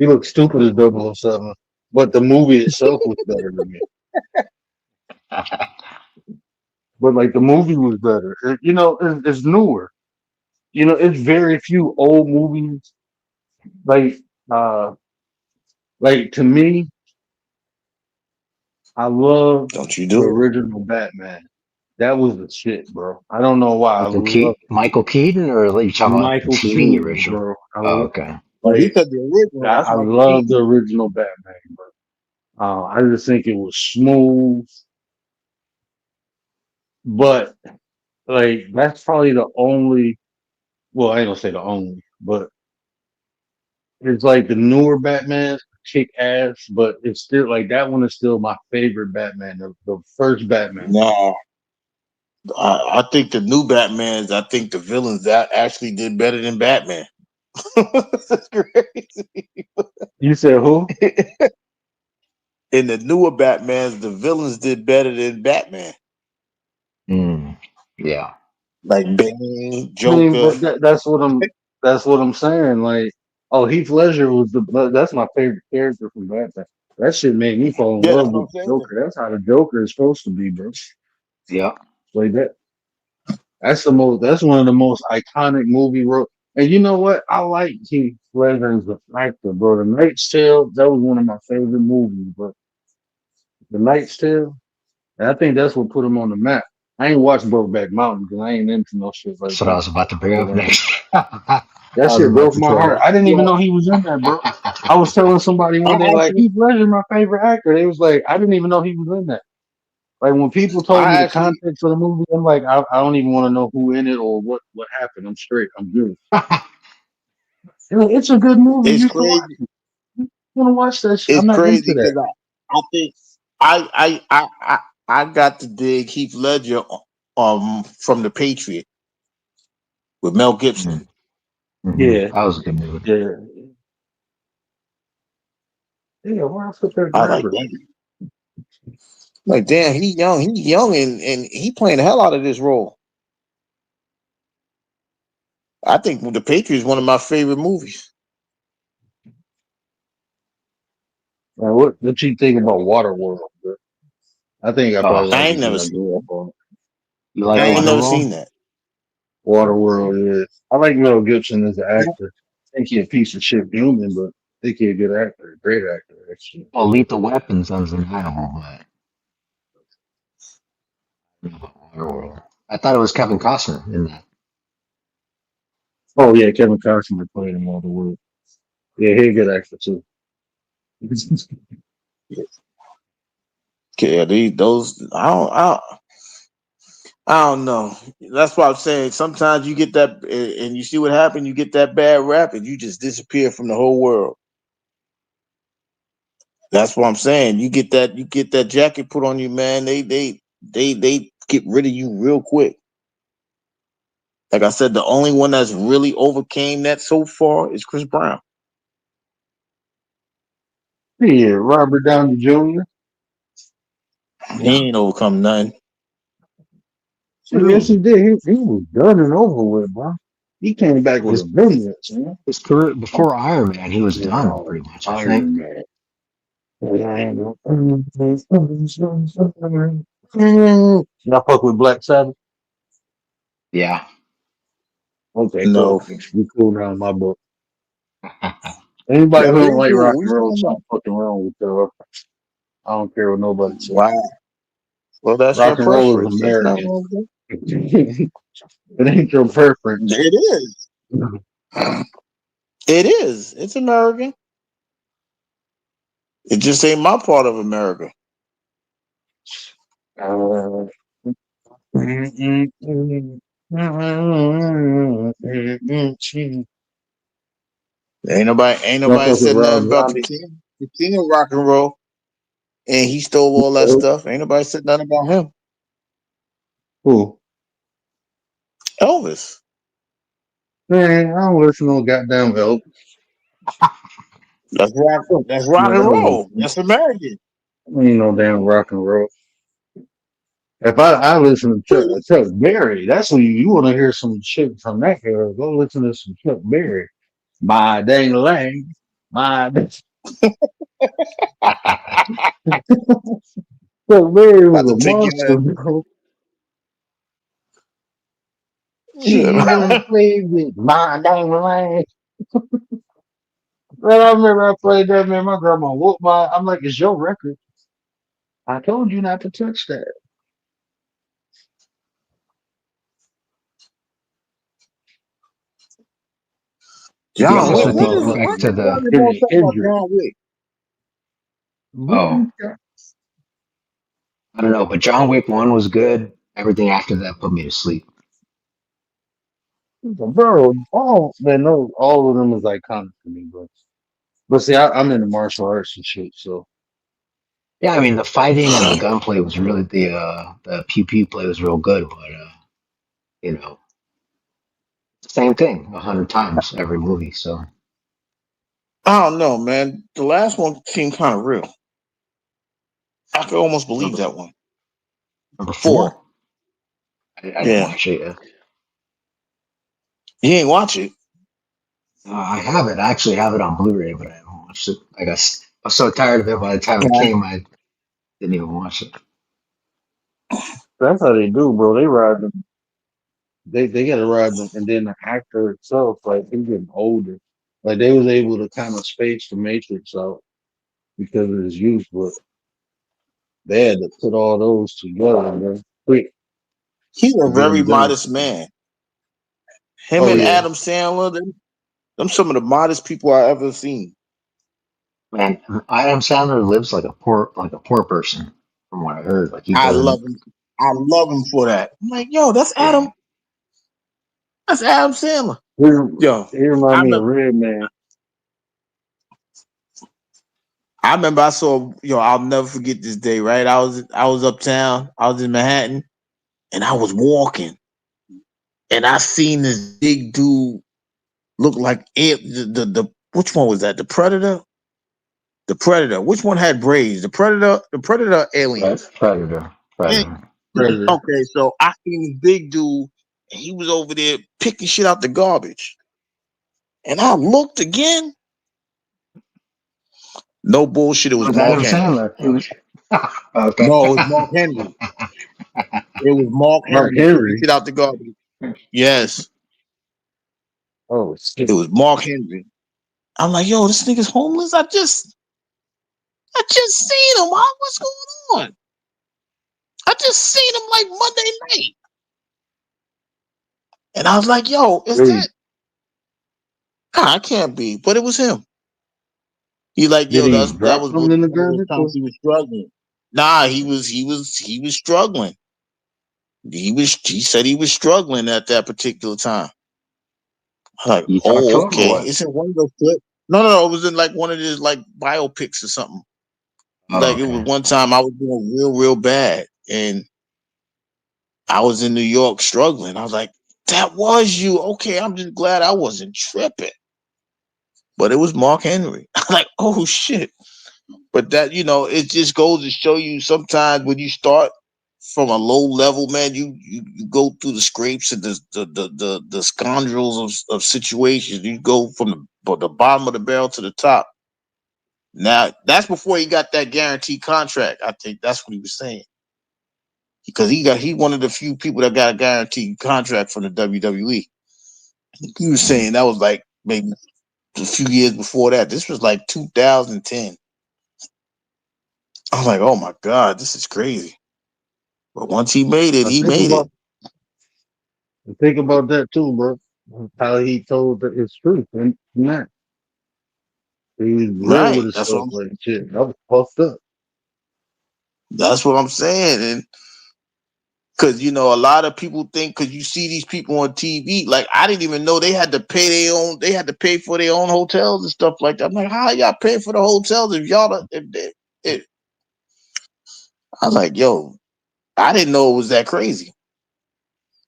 looked stupid as 007, but the movie itself was better than me. But like the movie was better. It's newer. It's very few old movies like uh like to me. I love Don't you the do it? original Batman. That was the shit, bro. I don't know why. I love Michael Keaton, or are you talking about the Michael TV Keaton, original? bro. Oh, okay. Well, he Like said the original. That's I Michael love the Keaton. original Batman, bro. I just think it was smooth, but like that's probably the only. Well, I ain't gonna say the only, but it's like the newer Batman kick ass, but it's still like that one is still my favorite Batman, the first Batman. No, I think the new Batmans. I think the villains that actually did better than Batman. That's crazy. You said who? In the newer Batmans, the villains did better than Batman. Mm, yeah. Like Bane, I mean, Joker. but that's what I'm saying. Like, oh, Heath Ledger was that's my favorite character from Batman. That shit made me fall in Yeah, that's love what with I'm the saying. Joker. That's how the Joker is supposed to be, bro. Yeah. Like that. That's one of the most iconic movie role. And you know what? I like Heath Ledger as an actor, bro. The Knight's Tale, that was one of my favorite movies, bro. The Knight's Tale. And I think that's what put him on the map. I ain't watched Brokeback Mountain because I ain't into no shit like That's what I that. was about to bring But up next. I that was shit about broke to my tell heart. you. I didn't even Yeah, know he was in that, bro. I was telling somebody I one day, like, actually, Heath Ledger, my favorite actor. They was like, I didn't even know he was in that. Like when people told me I the actually, context of the movie, I'm like, I don't even want to know who in it or what happened. I'm straight. I'm good. It's a good movie. it's You should watch crazy. it. want to watch that shit. I'm It's not into crazy that. because I think I got to dig Heath Ledger from The Patriot with Mel Gibson. Yeah, That was a good movie. yeah, yeah. Why I put that I was like, grabber? damn, he's young, and he playing the hell out of this role. I think The Patriot is one of my favorite movies. Man, what you think about Waterworld? Bro? I think I Oh, probably I like ain't it never because I seen. grew up on it. you I like ain't never Waterworld? seen that. Waterworld. Yeah, I like Mel Gibson as an actor. I think he a piece of shit human, but I think he a good actor, a great actor actually. Well, Lethal Weapon's undeniable, but I don't know about Waterworld. I thought it was Kevin Costner in that. Oh yeah, Kevin Costner played in Waterworld. Yeah, he a good actor too. Yeah, those I don't know. That's what I'm saying. Sometimes you get that, and you see what happened. You get that bad rap, and you just disappear from the whole world. That's what I'm saying. You get that jacket put on you, man. They get rid of you real quick. Like I said, the only one that's really overcame that so far is Chris Brown. Yeah, Robert Downey Jr. He ain't overcome nothing. Yes, Really? he did. He was done and over with, bro. He came back with a His vengeance, man. his career before Iron Man, he was done Yeah, pretty much. I think. Iron Man. Y'all fuck with Black Sabbath? Yeah. Okay, cool. No, We cool now in my book. Anybody yeah, who don't we like rock cool. We and roll, fine. something fucking wrong with you. I don't care what nobody says. Wow. Well, that's your Rock and roll is preference. That's not American. wrong with It ain't your preference. it. It is. It is. It's American. It just ain't my part of America. Uh, Ain't Don't nobody fuck with said Rob nothing about Zombie. the king of rock and roll, and he stole all that stuff. Ain't nobody said nothing about him. Who? Elvis. Man, I don't listen to no goddamn help. That's rock. That's rock Man, I and don't roll. listen. That's American. Ain't no damn rock and roll. If I listen to Chuck Berry, that's when you want to hear some shit from that era. Go listen to some Chuck Berry. My dang lang. My Chuck Berry About was to a take monster, your bro. shit. She wanna play with my dang lang. Man, I remember I played that, man. My grandma whooped my. I'm like, it's your record. I told you not to touch that. To be She John honest Wick. called with you, When my going is back when to is fucking the y'all gonna Kenny talk about Kendrick. John Wick? What oh, you got? I don't know, but John Wick 1 was good. Everything after that put me to sleep. Bro, all man, no, all of them is iconic to me, bro. But see, I'm into martial arts and shit, so Yeah, I mean the fighting and the gunplay was really the pew pew play was real good, but you know, same thing 100 times every movie. So I don't know, man. The last one seemed kind of real. I could almost believe number that one. number four, 4. I didn't Yeah. watch it yet. You ain't watch it. I have it. I actually have it on Blu-ray, but I haven't watched it. I guess I was so tired of it by the time it Yeah. came, I didn't even watch it. that's how they do, bro. They ride them. They gotta ride them, and then the actor itself, like he's getting older. Like they was able to kind of space the Matrix out because of his youth, but they had to put all those together, man, quick He's to a get very them done. modest man. Him Oh and yeah, Adam Sandler, them some of the modest people I ever seen. Man, Adam Sandler lives like a poor person, from what I heard. Like he I doesn't. love him. I love him for that. I'm like, yo, that's Yeah. Adam. That's Adam Sandler. he, Yo, he remind I me of remember. Red Man. I remember I saw, I'll never forget this day, right? I was uptown, I was in Manhattan, and I was walking, and I seen this big dude look like the which one was that? The Predator? The Predator. Which one had braids? The Predator aliens. Predator. Eh, Predator. Predator. Okay, so I seen this big dude, and he was over there picking shit out the garbage. And I looked again. No bullshit. It was Was Mark Adam Henry. Sandler? It was, okay. No, it was Mark Henry. It was Mark Mark Henry picking Henry. shit out the garbage. Yes, Oh it shit. was Mark Henry. I'm like, yo, this nigga's homeless. I just seen him. What's going on? I just seen him like Monday night, and I was like, yo, is Really? that? Nah, I can't be. But it was him. He like, Did yo, he that drop was something in the one of those garbage? times he was struggling. Nah, he was struggling. He said he was struggling at that particular time. I'm like, You talked to oh, him or okay. what? It's in one of those clips. No, no, no. It was in like one of his like biopics or something. Oh, Like it was okay. one time I was doing real, real bad, and I was in New York struggling. I was like, that was you. Okay, I'm just glad I wasn't tripping. But it was Mark Henry. I'm like, oh shit. But that, it just goes to show you sometimes when you start from a low level, man, you go through the scrapes and the scoundrels of situations. You go from the bottom of the barrel to the top. Now that's before he got that guaranteed contract. I think that's what he was saying. Because he one of the few people that got a guaranteed contract from the WWE. He was Mhm. saying that was like maybe a few years before that. This was like 2010. I'm like, oh my God, this is crazy. But once he made it, I he think made it. about that too, bro. How he told his truth and that he was real with Right. his stuff like shit. I was puffed up. That's what I'm saying. And because a lot of people think because you see these people on TV, like I didn't even know they had to pay for their own hotels and stuff like that. I'm like, how y'all pay for the hotels if if I was like, yo, I didn't know it was that crazy.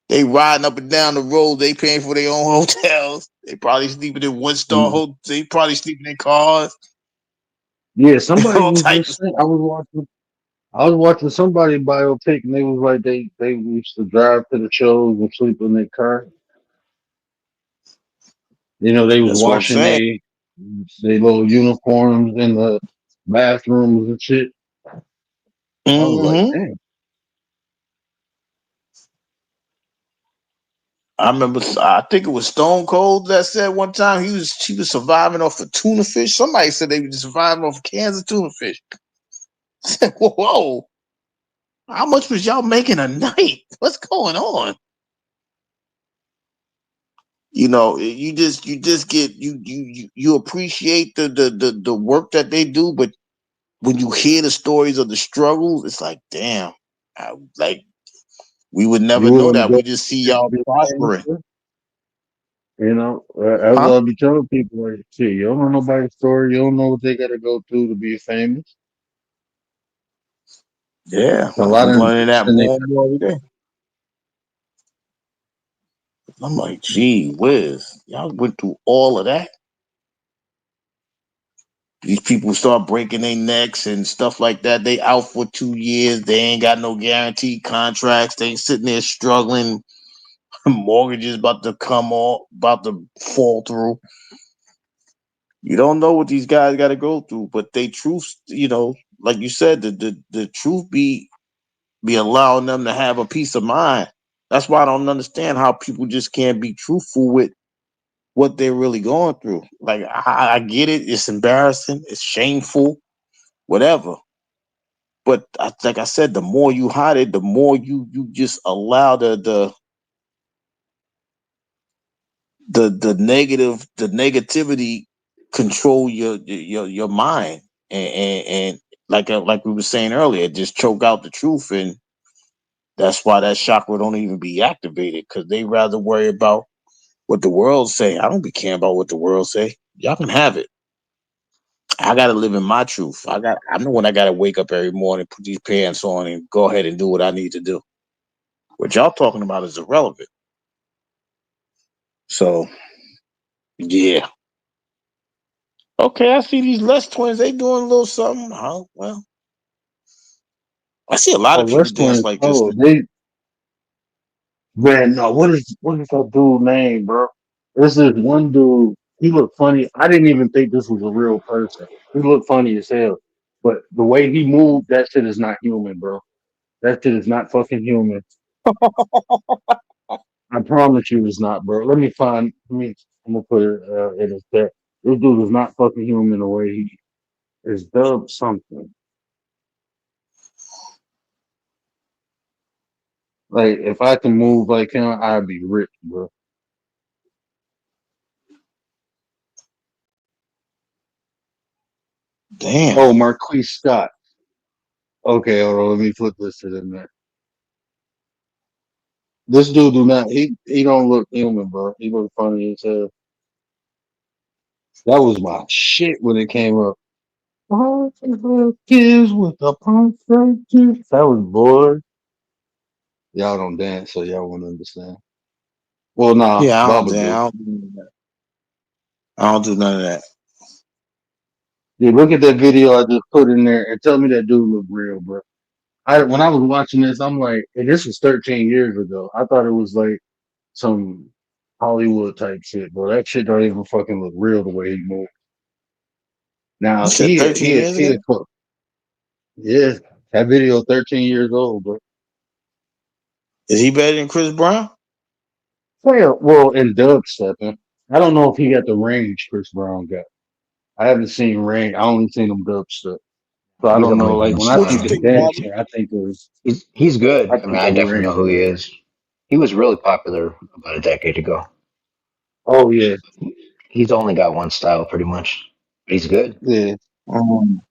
They riding up and down the road, they paying for their own hotels. They probably sleeping in one-star Mm. hotels. They probably sleeping in cars, Yeah, somebody all was type of just saying. stuff. I was watching somebody biopic, and they was like they used to drive to the shows and sleep in their car. You know, they was That's what I'm washing saying. they little uniforms in the bathrooms and shit. I was like, Hmm. damn. I remember. I think it was Stone Cold that said one time he was surviving off of tuna fish. Somebody said they were surviving off of cans of tuna fish. I said, whoa, how much was y'all making a night? What's going on? You just get you appreciate the work that they do, but when you hear the stories of the struggles, it's like, damn, like we would never You know willing to that. go We just see to y'all be famous? prospering, Bro? You know, that's huh? what I be telling people. Like, shit, you don't know nobody's story. You don't know what they got to go through to be famous. Yeah, A lot I'm of learning that investing. more and more every day. I'm like, gee whiz, y'all went through all of that. These people start breaking their necks and stuff like that. They out for 2 years. They ain't got no guaranteed contracts. They ain't sitting there struggling. Mortgages about to come off, about to fall through. You don't know what these guys got to go through, but they truth, like you said, the truth be allowing them to have a peace of mind. That's why I don't understand how people just can't be truthful with what they're really going through. Like I get it, it's embarrassing, it's shameful, whatever. But like I said, the more you hide it, the more you just allow the negativity control your mind, and like we were saying earlier, just choke out the truth, and that's why that chakra don't even be activated because they rather worry about what the world say. I don't be caring about what the world say. Y'all can have it. I gotta live in my truth. I know when I gotta wake up every morning, put these pants on, and go ahead and do what I need to do. What y'all talking about is irrelevant. So yeah. Okay, I see these Les twins, they doing a little something. Oh well. I see a lot Oh, of people Les dance Twins. like this Oh, now. man, no, what is that dude name, bro? This is one dude. He looked funny. I didn't even think this was a real person. He looked funny as hell. But the way he moved, that shit is not human, bro. That shit is not fucking human. I promise you it's not, bro. Let me find I'm gonna put it in his chat. This dude is not fucking human the way he is dubbed something. Like if I can move like him, I'd be rich, bro. Damn. Oh, Marquise Scott. Okay, hold on, let me flip this to them there. This dude do not he don't look human, bro. He look funny as hell. That was my shit when it came up. All the kids with the punk kids. That was boy. Y'all don't dance, so y'all won't understand. Well, nah, Yeah, Baba do. I don't do none of that. Dude, look at that video I just put in there and tell me that dude look real, bro. When I was watching this, I'm like, and this was 13 years ago. I thought it was like some Hollywood type shit, bro. That shit don't even fucking look real the way he moved. You Now said 13 years ago? yeah, that video 13 years old, bro. Is he better than Chris Brown? Well, in dubstepping, I don't know if he got the range Chris Brown got. I haven't seen range. I only seen him dubstep, so I He's don't only know. Like one when I What you think of style. think, Bobby? dancing, I think of He's good. I I mean, think I of definitely know range. who he is. He was really popular about a decade ago. Oh yeah, He's only got one style, pretty much. But he's good. yeah. Um,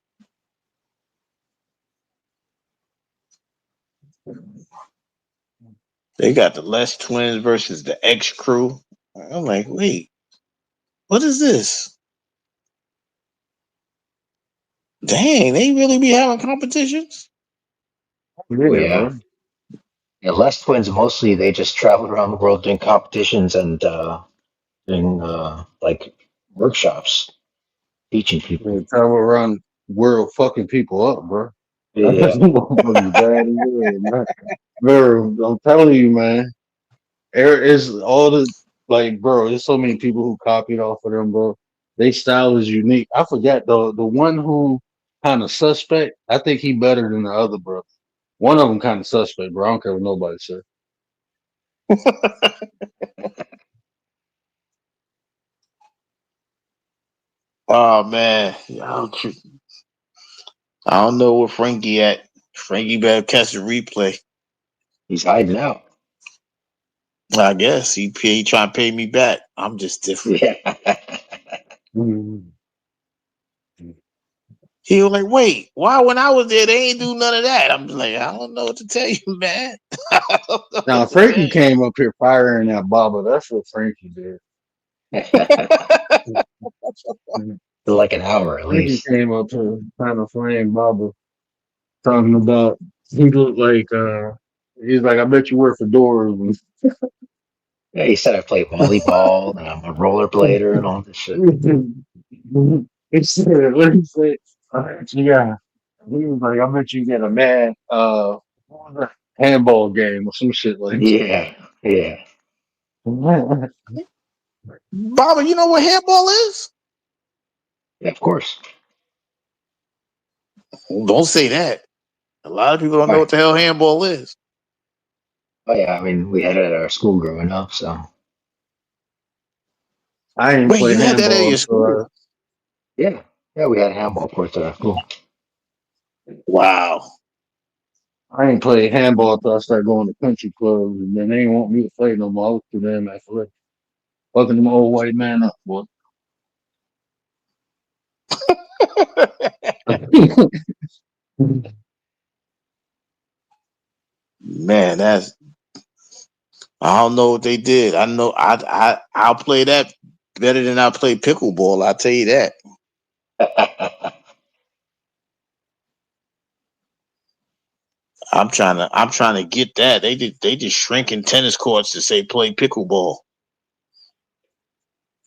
they got the Les Twins versus the X Crew. I'm like, wait, what is this? Dang, they really be having competitions? Oh Yeah, yeah. bro. Yeah, Les Twins mostly they just traveled around the world doing competitions and doing like workshops, teaching people. Yeah, travel around the world fucking people up, bro. That's Yeah. motherfuckers bad as hell, man. Bro, I'm telling you, man. There is all the like, bro. There's so many people who copied off of them, bro. They style is unique. I forgot the one who kind of suspect. I think he better than the other, bro. One of them kind of suspect, bro. I don't care what nobody says. Oh man, I don't know where Frankie at. Frankie better catch the replay. He's hiding out. I guess he trying to pay me back. I'm just different. Yeah. Mhm. He was like, wait, why when I was there they ain't do none of that? I'm like, I don't know what to tell you, man. I don't know Now what to Frankie tell you. came up here firing that Baba. That's what Frankie did. Mhm. For like an hour at Frankie least. came up here trying to flame Baba, talking about he looked like he's like, I bet you wear fedoras. Yeah, he said I play volleyball and I'm a rollerblader and all this shit. He said, what did he say? Yeah. He was like, I bet you get a mad what was that? Handball game or some shit like Yeah, yeah, that. Baba, you know what handball is? yeah. Of course. Don't say that. A lot of people don't know Why? what the hell handball is. Oh yeah. I mean, we had it at our school growing up. So I ain't Wait, play you had that at handball your school? until yeah, yeah, we had handball courts at our school. Wow. I ain't played handball until I started going to country clubs, and then they ain't want me to play no more. I was too damn athletic. Fucking them old white man up, boy. Man, that's I don't know what they did. I know I'll play that better than I play pickleball. I'll tell you that. I'm trying to get that. They just shrinking tennis courts to say play pickleball.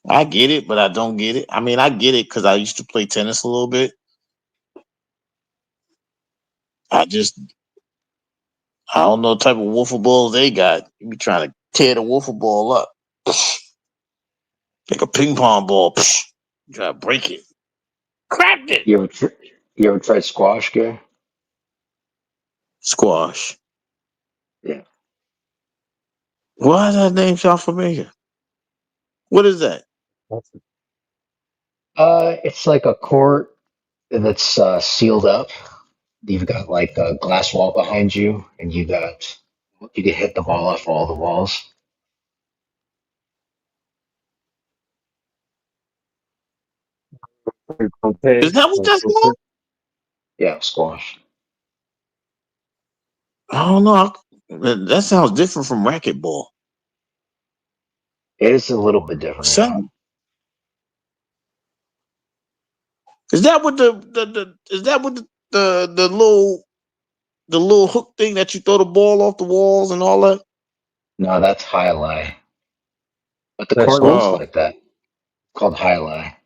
I get it, but I don't get it. I mean, I get it because I used to play tennis a little bit. I don't know what type of wiffle balls they got. You be trying to tear the wiffle ball up. Like a ping pong ball. Try to break it. Cracked it. You ever you ever tried squash, Gary? Squash. Yeah. Why does that name sound familiar? What is that? It's like a court that's sealed up. You've got like a glass wall behind you, and you can hit the ball off all the walls. Is Okay. that what that's called? Yeah, squash. I don't know. That sounds different from racquetball. It is a little bit different, yeah. Sound. Is that what the is that what the little hook thing that you throw the ball off the walls and all that? No, that's high lie. But the That's court what? looks Oh, like that. Called high lie.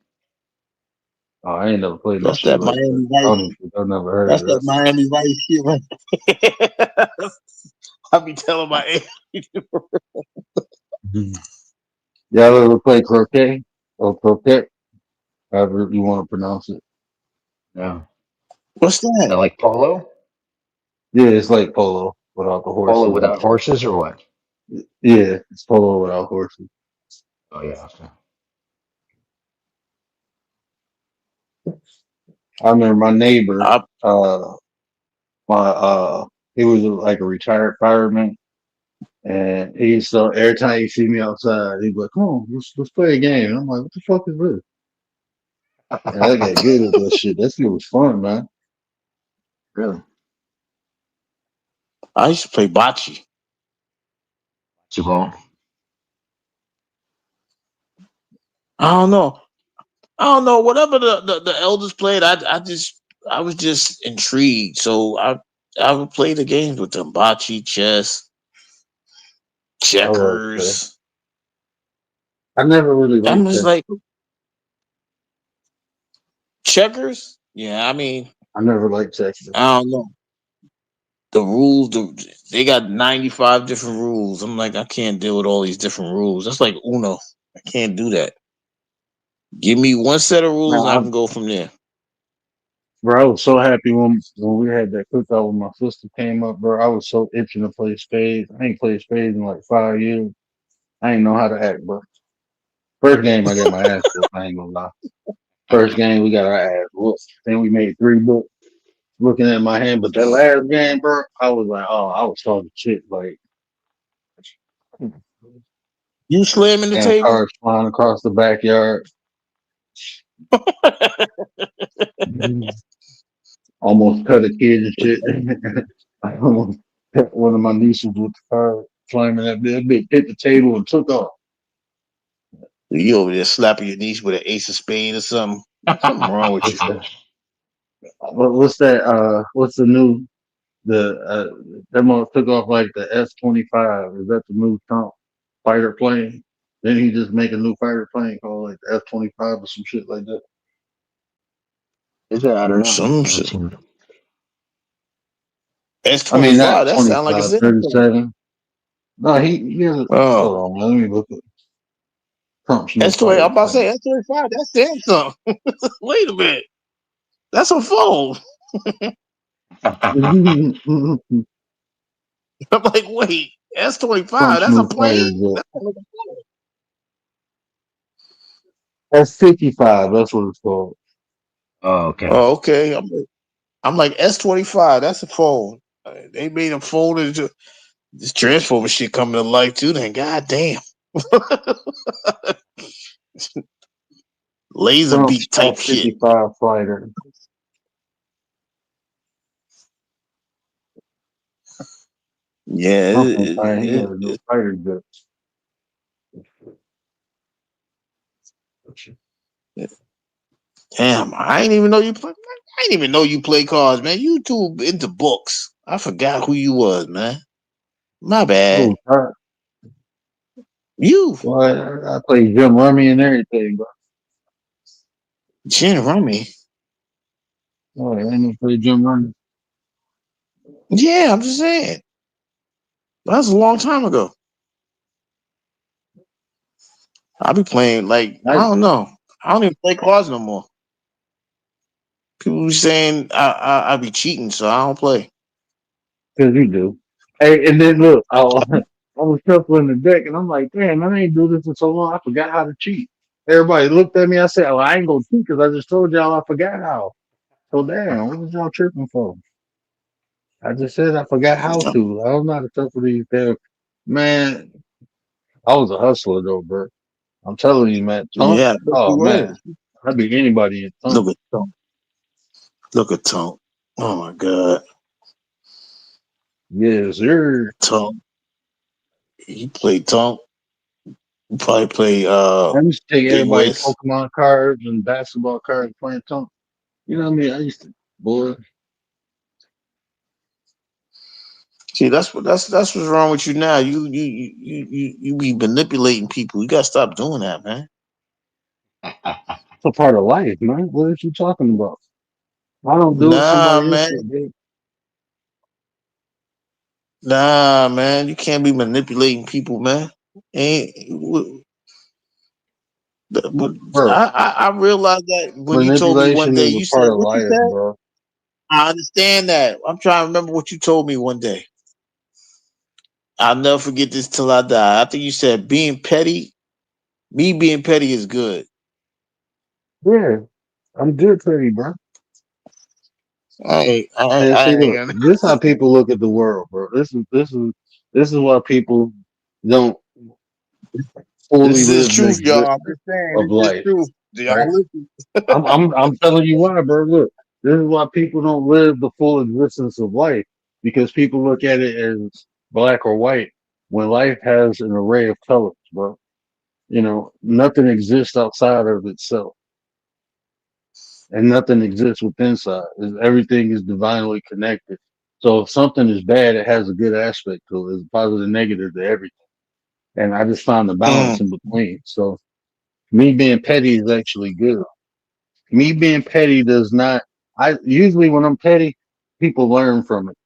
Oh, I ain't never played no that's shit that like that. Miami I don't Vice. even think I've never heard That's of that that. Miami Vice shit. Right? I be telling my age. Mhm. Y'all ever play croquet or croquet? However you want to pronounce it. No. What's Is that? that like polo? Yeah, it's like polo without the Polo horses. without horses or what? Yeah, it's polo without horses. Oh yeah. Okay. I remember my neighbor, I, uh, he was like a retired fireman, and he used to every time he see me outside, he'd be like, "Come on, let's play a game." And I'm like, "What the fuck is this?" And I got good at that shit. That shit was fun, man. Really? I used to play bocce. Too long? I don't know. I don't know. Whatever the elders played, I was just intrigued. So I would play the games with them. Bocce, chess, I love that. checkers. I never really I'm liked just that. like checkers. Yeah, I mean, I never liked Texas. I don't know. The rules, they got 95 different rules. I'm like, I can't deal with all these different rules. That's like Uno. I can't do that. Give me one set of rules and I Now, can go from there. bro, I was so happy when we had that cookout when my sister came up, bro. I was so itching to play spades. I ain't played spades in like 5 years. I ain't know how to act, bro. First game, I got my ass whooped. I ain't gonna lie. First game, we got our ass whooped. Then we made 3 books looking at my hand. But that last game, bro, I was like, oh, I was talking shit. Like, You slamming the and table? cars flying across the backyard. Almost cut a kid and shit. I almost hit one of my nieces with the car climbing that bitch, hit the table and took off. You over there slapping your niece with an ace of spade or something? Something wrong with you. What's that? What's that? What's the new the that one took off like the S-25? Is that the new Trump fighter plane? Then he just make a new fighter plane called like the F-25 or some shit like that. Is it? I don't know. Some I haven't seen it. S I mean, twenty not five. That sound like a 25, Samsung. 37. No, he has. Oh, Hold on, man. Let me look at Trump's new S 20. I'm fighter about to say plane. S 25. That's Samsung. Wait a minute. That's a phone. I'm like, wait, S 25. Trump's That's a new fighter plane. jet. That's like a phone. S-55. That's what it's called. Oh, okay. Oh, okay. I'm like S 25. That's a phone. They made a phone into this transformer shit coming to life too. Then, goddamn, laser Trump's beat type shit. F-55 fighter. Yeah. Trump ain't fighting. He got a new fighter jet. Damn, I ain't even know you play. I ain't even know you play cards, man. You too into books. I forgot who you was, man. My bad. Oh, her. You, Well, I play Jim Rummy and everything, bro. Gin Rummy. Oh, I ain't play Jim Rummy. Yeah, I'm just saying. That was a long time ago. I be playing like I I don't know. I don't even play cards no more. People be saying I be cheating, so I don't play. Because you do. Hey, and then look, I was shuffling the deck, and I'm like, damn, I ain't do this in so long. I forgot how to cheat. Everybody looked at me. I said, oh, I ain't gonna cheat because I just told y'all I forgot how. So damn, what was y'all tripping for? I just said I forgot how to. I don't know how to shuffle these damn. Man, I was a hustler though, bro. I'm telling you, man. Tunk. Yeah, I bet Oh you man, was. I'd be anybody in Tunk. Look at Tonk. Look at Tonk. Oh my God, Yes, sir. Tonk. You play Tonk. You probably play I used to take Big everybody West. Pokemon cards and basketball cards playing Tunk. You know what I mean? I used to, boy. See, that's what's wrong with you now. You be manipulating people. You gotta stop doing that, man. It's a part of life, man. What are you talking about? I don't do it. Nah, Somebody else man. should do. Nah, man. You can't be manipulating people, man. Ain't but Bro, I realized that when you told me one manipulation day, is a you part said of what you life, said. bro. I understand that. I'm trying to remember what you told me one day. I'll never forget this till I die. I think you said being petty, me being petty is good. Yeah, I'm good for you, bro. And I see, ain't look, gonna. this how people look at the world, bro. This is why people don't fully This is live the truth, y'all. I'm existence just saying, of this is life, truth. Y'all right? listen. I'm telling you why, bro. Look, this is why people don't live the full existence of life because people look at it as black or white when life has an array of colors, bro. You know, nothing exists outside of itself, and nothing exists within side. Everything is divinely connected. So if something is bad, it has a good aspect to it. It's a positive, negative to everything. And I just find the balance Mm. in between. So me being petty is actually good. Me being petty does not. I usually when I'm petty, people learn from it.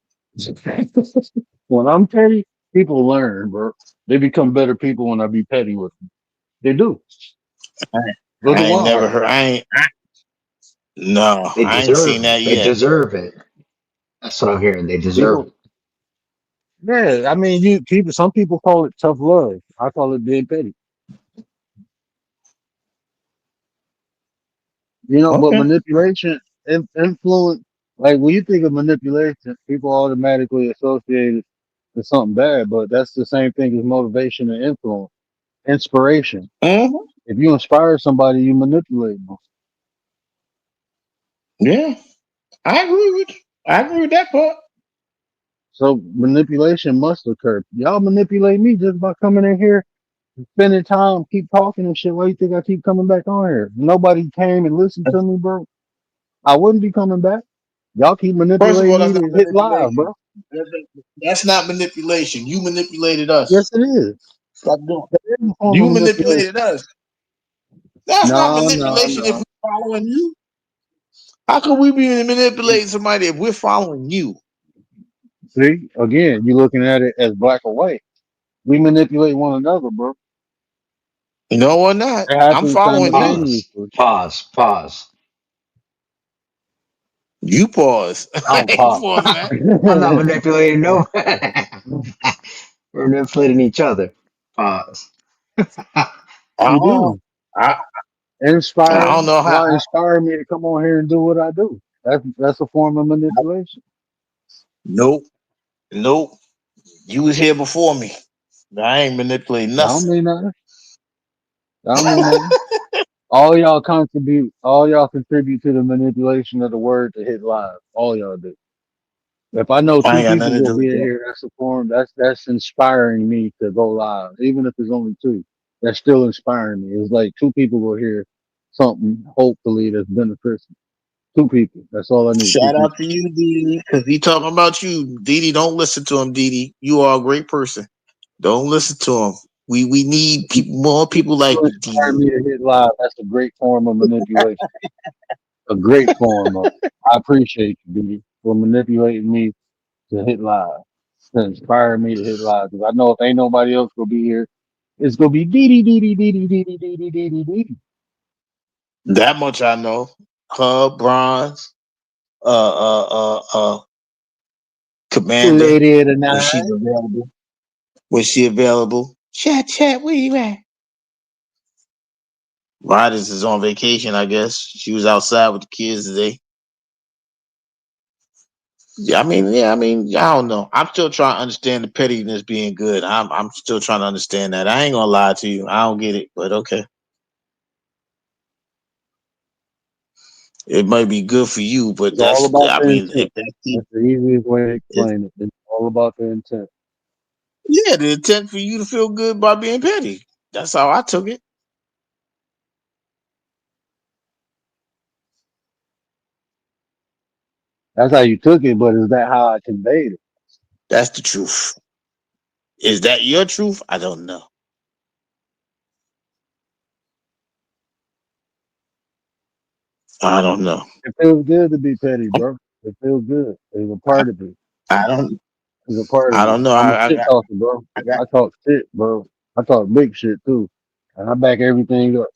When I'm petty, people learn, bro. They become better people when I be petty with them. They do. I, Look I at ain't never Walmart. heard. No, They I ain't seen deserve that it. They yet. deserve it. That's what I'm hearing. They deserve People, it. yeah. I mean, you people. Some people call it tough love. I call it being petty. You know, but Okay. manipulation, influence. Like when you think of manipulation, people automatically associate it with something bad. But that's the same thing as motivation and influence, inspiration. Hmm. If you inspire somebody, you manipulate them. Yeah, I agree with you. I agree with that part. So manipulation must occur. Y'all manipulate me just by coming in here, spending time, keep talking and shit. Why you think I keep coming back on here? Nobody came and listened to me, bro. I wouldn't be coming back. Y'all keep First of manipulating all, me that's not to hit live, manipulation. bro. That's not manipulation. You manipulated us. Yes, it is. Stop doing. That is a form You of manipulation. manipulated us. That's not No, no, manipulation if no. we're following you. How could we be manipulating somebody if we're following you? See, again, you're looking at it as black or white. We manipulate one another, bro. No, we're not. It I'm happens following you. Pause. simultaneously. Pause. Pause. You pause. I Oh, ain't pop. pausing that. I'm not manipulating no. We're manipulating each other. Pause. You I don't know. do. I, I Inspire. don't know how. Y'all inspire me to come on here and do what I do. That's a form of manipulation. Nope. Nope. You was here before me. I ain't manipulating I don't nothing. mean nothing. I don't mean nothing. All y'all contribute to the manipulation of the word to hit live. All y'all do. If I know I two ain't got people nothing to will do with be in that. here, that's a form. That's inspiring me to go live, even if it's only two. That's still inspiring me. It's like two people will hear something, hopefully that's beneficial. Two people. That's all I need. Two Shout people. out to you, Didi, because he talking about you. Didi, don't listen to him, Didi. You are a great person. Don't listen to him. We need people, more people like You you, inspire Didi. me to hit live. That's a great form of manipulation. A great form of. I appreciate you, dude, for manipulating me to hit live. To inspire me to hit live. Because I know if ain't nobody else gonna be here, it's gonna be dee dee dee dee dee dee dee dee dee dee dee dee. That much I know. Her, Bronze, Commander, Lady of the when she's night. available. When she available. Chat, where you at? Riders is on vacation, I guess. She was outside with the kids today. I don't know. I'm still trying to understand the pettiness being good. I'm still trying to understand that. I ain't gonna lie to you. I don't get it, but okay. It might be good for you, but It's all about the if intent. that's That's the easiest way to if, explain it. It's all about the intent. yeah, the intent for you to feel good by being petty. That's how I took it. That's how you took it, but is that how I conveyed it? That's the truth. Is that your truth? I don't know. I don't know. It feels good to be petty, bro. It feels good. It's a part of it. I don't. It's a part of I it. don't know. I'm a shit talker, bro. I got. I talk shit, bro. I talk big shit too. And I back everything up.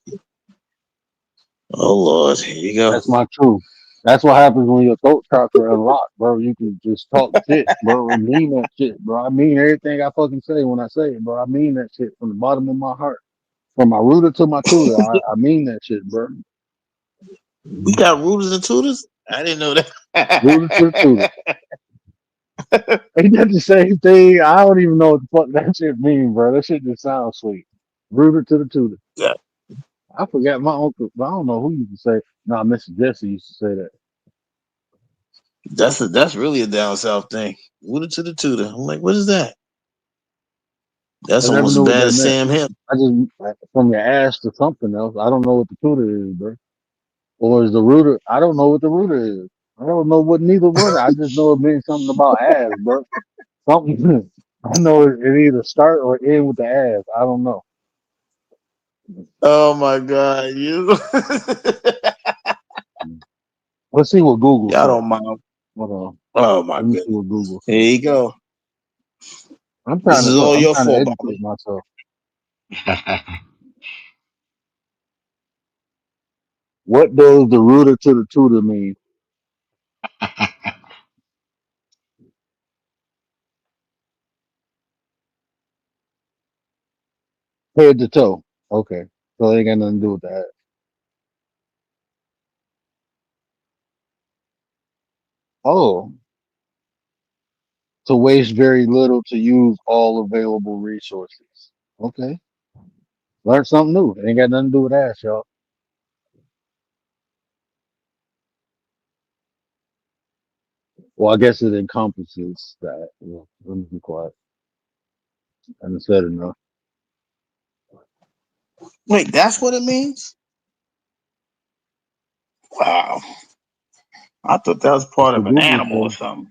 Oh Lord, here you go. That's my truth. That's what happens when your throat chakra unlocked, bro. You can just talk shit, bro, and mean that shit, bro. I mean everything I fucking say when I say it, bro. I mean that shit from the bottom of my heart. From my rooter to my tutor, I mean that shit, bro. We got rulers and tutors. I didn't know Rooter to the tutor. that. Ain't that the same thing? I don't even know what the fuck that shit mean, bro. That shit just sounds sweet. Rooter to the tutor. Yeah, I forgot my uncle. I don't know who used to say. No, Mr. Jesse used to say that. that's really a down south thing. Rooter to the tutor. I'm like, what is that? I That's never almost as knew what bad that as meant. Sam Hill. I just from your ass to something else. I don't know what the tutor is, bro. Or is the rooter? I don't know what the rooter is. I don't know what neither one. I just know it means something about ass, bro. Something. I know it either start or end with the ass. I don't know. Oh my God, you. Let's see what Google Y'all says. don't mind. Hold on. Oh my Let me see goodness. what Google Here says. you go. I'm This trying to is look. all I'm your trying to fault, educate Bobby. myself. What does the rooter to the tutor mean? Head to toe. Okay. So it ain't got nothing to do with that. Oh, to waste very little to use all available resources. Okay. Learn something new. It ain't got nothing to do with ass, y'all. Well, I guess it encompasses that. Yeah, let me be quiet. And said enough. Wait, that's what it means? Wow. I thought that was That's part what of an Google animal or says. something.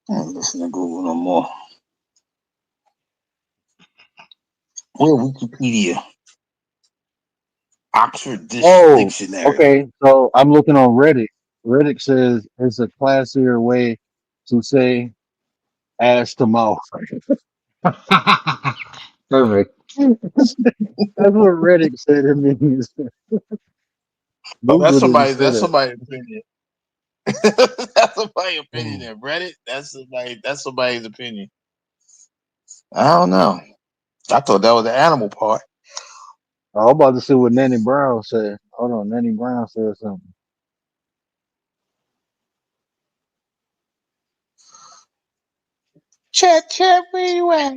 I don't listen to Google no more. Where Wikipedia? Oxford Oh, Dictionary. okay. So I'm looking on Reddit. Reddit says it's a classier way to say ass to mouth. Perfect. That's what Reddit said it means. Oh, Google didn't say that's that. somebody's opinion. That's somebody's opinion Hmm. there. Reddit, that's somebody's opinion. I don't know. I thought that was the animal part. I'm about to see what Nanny Brown said. Hold on, Nanny Brown said something. Chat, where you at?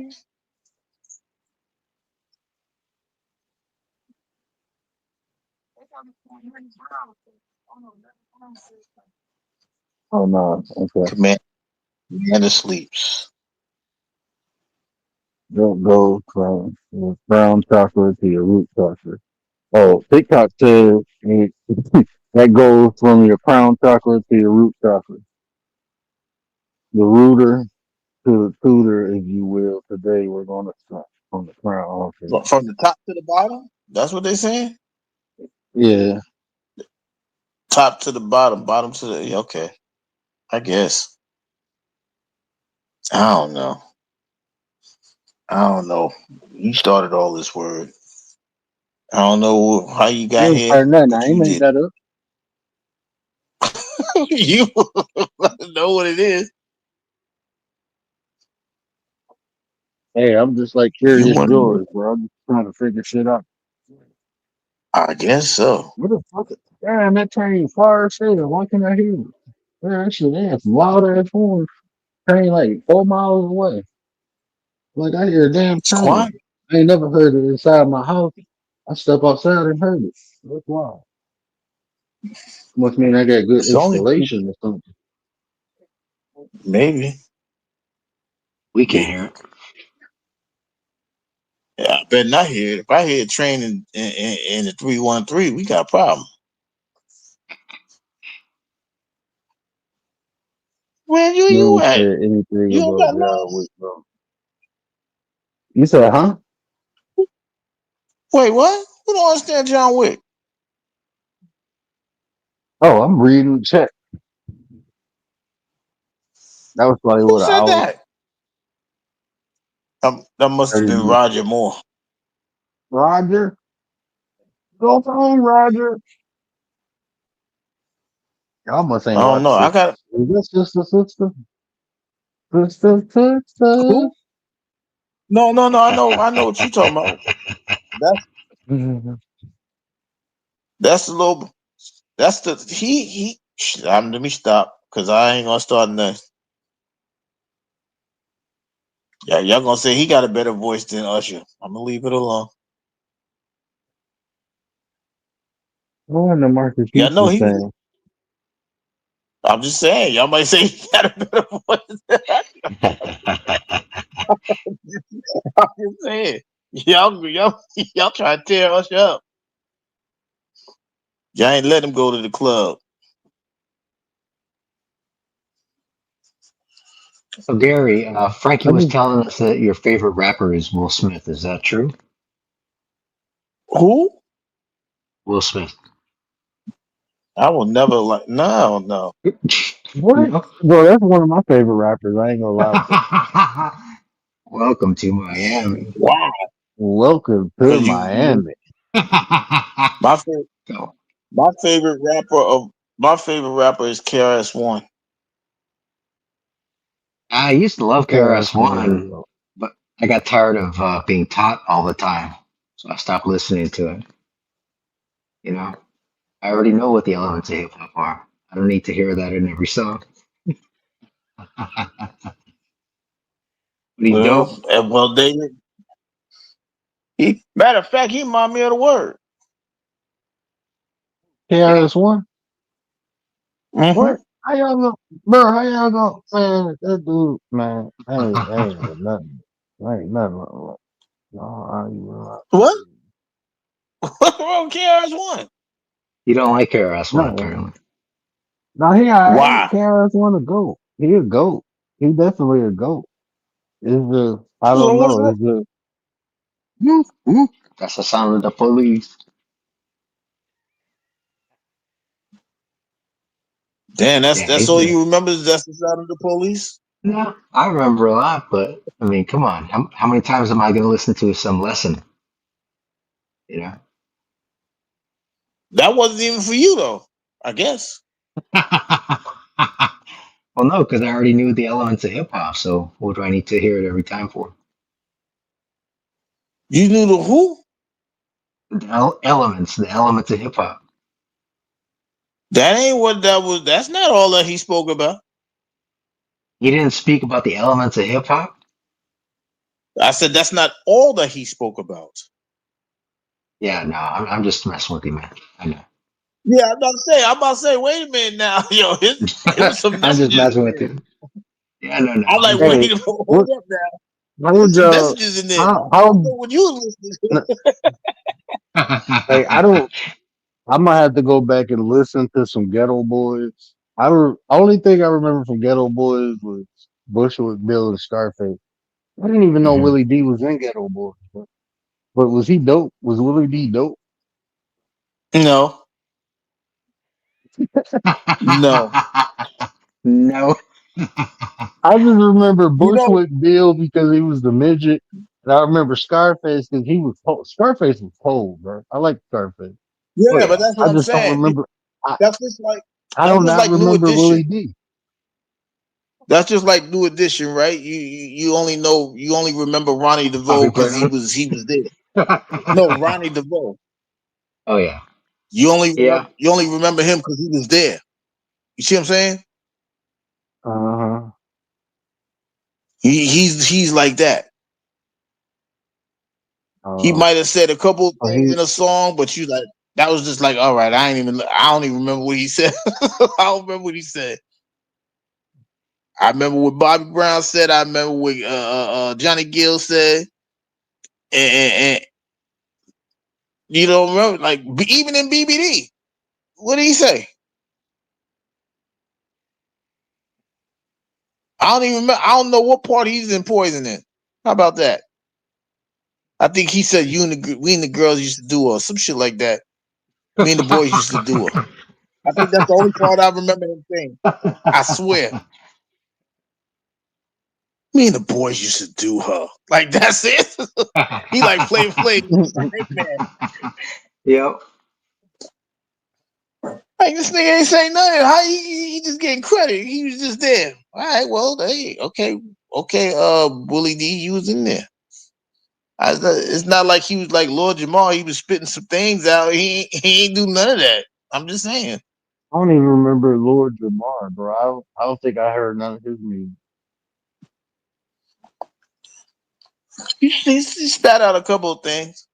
Oh no, okay. Commander sleeps. Don't go from your brown chocolate to your root chocolate. Oh, TikTok said That goes from your crown chakra to your root chakra. The rooter to the tutor, if you will. Today we're going to start from the crown. Okay. From the top to the bottom. That's what they saying. Yeah. Top to the bottom, bottom to the. Okay, I guess. I don't know. I don't know. You started all this word. I don't know how you I got ain't here, starting nothing. I but ain't you made did. that up. You know what it is. Hey, I'm just like You Curious want to know? George, bro. I'm just trying to figure shit out. I guess so. What the fuck? Damn, that train far as hell. Why can't I hear it? Man, that shit ass loud ass horn. Train like 4 miles away. Like I hear a damn It's quiet. train. I ain't never heard it inside my house. I step outside and heard it. That's wild. Must mean I got good It's only installation or something. maybe. We can't hear it. Yeah, I better not hear it. If I hear a train in the 313, we got a problem. Where you Never at? said anything You don't about got John love? Wick, bro. You said, huh? Wait, what? Who don't understand John Wick? Oh, I'm reading the chat. That was probably Who what, an said hour, that? That must have 30 been minutes. Roger Moore. Roger? Go home, Roger. Y'all must I ain't don't watch know. I this. got Is this sister? Sister? who? No. I know what you talking about. That's that's the little. That's the he. Let me stop because I ain't gonna start nothing. Yeah, y'all gonna say he got a better voice than Usher. I'm gonna leave it alone. What in the Marcus Yeah, no, Houston he. saying? I'm just saying, y'all might say he got a better voice. Than Usher. I'm just saying, y'all try to tear Usher up. Y'all ain't let him go to the club. So Gary, Frankie I was just, telling us that your favorite rapper is Will Smith. Is that true? Who? Will Smith. I will never like. No. what? No. Bro, that's one of my favorite rappers. I ain't gonna lie, bro. Welcome to Miami. Wow. Welcome to Because you Miami. my favorite So, my favorite rapper of my favorite rapper is KRS-One. I used to love KRS One is KRS-One, but I got tired of being taught all the time, so I stopped listening to it. You know, I already know what the elements of hip hop are. I don't need to hear that in every song. But he's dope. Well, David. Matter of fact, he remind me of the word. Yeah. KRS One. Mm-hmm. What? How y'all go, bro? How y'all go, man? That dude, man. I ain't got nothing. I ain't nothing. No, I ain't What? What's wrong with KRS-One? You don't like KRS-One, no. apparently. No, he alright. Why? KRS One a goat. He a goat. He definitely a goat. It's the I So don't what's know. wrong? It's the Whoop, whoop. That's the sound of the police. Damn, that's Yeah, that's he's all good. you remember is that's the sound of the police? No, I remember a lot, but I mean, come on. How many times am I going to listen to some lesson? You know? That wasn't even for you though, I guess. Well, no, because I already knew the elements of hip hop. So what do I need to hear it every time for? You knew the who? The elements of hip hop. That ain't what that was. That's not all that he spoke about. He didn't speak about the elements of hip hop. I said that's not all that he spoke about. Yeah, no, I'm just messing with you, man. I know. Yeah, I'm about to say, wait a minute now. Yo, it was some I'm just messages messing in with there. you. Yeah, no, no. I'm like, I'm wait good. hey. a minute, What? hold up now. How There's would some y'all? messages in there. How? I thought what you was listening to. Like I don't. I might have to go back and listen to some Ghetto Boys. Only thing I remember from Ghetto Boys was Bushwick Bill and Scarface. I didn't even know Mhm. Willie D was in Ghetto Boys. But was he dope? Was Willie D dope? No, no. No. I just remember You know, Bushwick Bill because he was the midget. And I remember Scarface because he was Scarface was cold, bro. I like Scarface. Oh yeah, but yeah. that's what I I'm just don't saying. remember. I, That's just like I that's do just not like New remember Willie Edition. D. That's just like New Edition, right? You only remember Ronnie Bobby DeVoe because Brown. he was there. No, Ronnie DeVoe. Oh yeah. Yeah. You only remember him because he was there. You see what I'm saying? Uh huh. He's like that. He Uh, might have said a couple of things he in a song, but you like that was just like, all right, I don't even remember what he said. I don't remember what he said. I remember what Bobby Brown said. I remember what Johnny Gill said, and you don't remember like even in BBD, what did he say? I don't even remember. I don't know what part he's in Poison in. How about that? I think he said we and the girls used to do her, some shit like that. Me and the boys used to do her. I think that's the only part I remember him saying. I swear. Me and the boys used to do her. Like that's it. He like Flavor Flav. He's like, hey man, Yep. like this nigga ain't saying nothing. How he just getting credit? He was just there. All right, well, hey, okay. Willie D, you was in there. It's not like he was like Lord Jamal. He was spitting some things out. He ain't do none of that. I'm just saying. I don't even remember Lord Jamar, bro. I don't think I heard none of his music. He spat out a couple of things.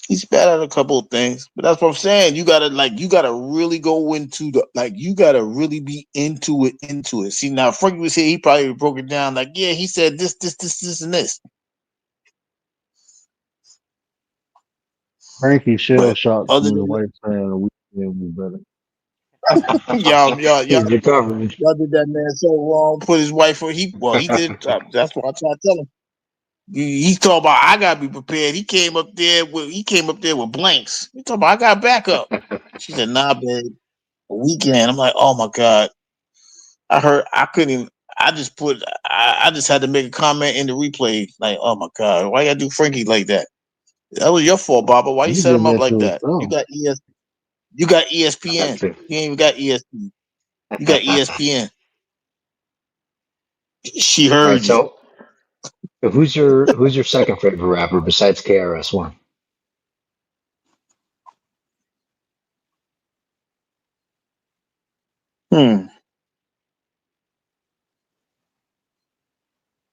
He spat out a couple of things, but that's what I'm saying. You gotta really go into you gotta really be into it. See, now Frankie was here, he probably broke it down like, yeah, he said this, and this. Frankie Shell But shocked other me the than way saying the weekend was better. y'all He's recovering. y'all did that man so wrong. Put his wife on. He did. That's what I try to tell him. He talking about I gotta be prepared. He came up there with blanks. He talking about I got backup. She said, nah, babe. A weekend. I'm like, oh my god. I heard. I couldn't even. I just had to make a comment in the replay. Like, oh my god, why you gotta do Frankie like that? That was your fault, Baba. Why you You set did him up that like to that? yourself. You got That's ESPN. it. You ain't even got ESPN. You got ESPN. She All right. heard you. So who's your second favorite rapper besides KRS-One? Hmm.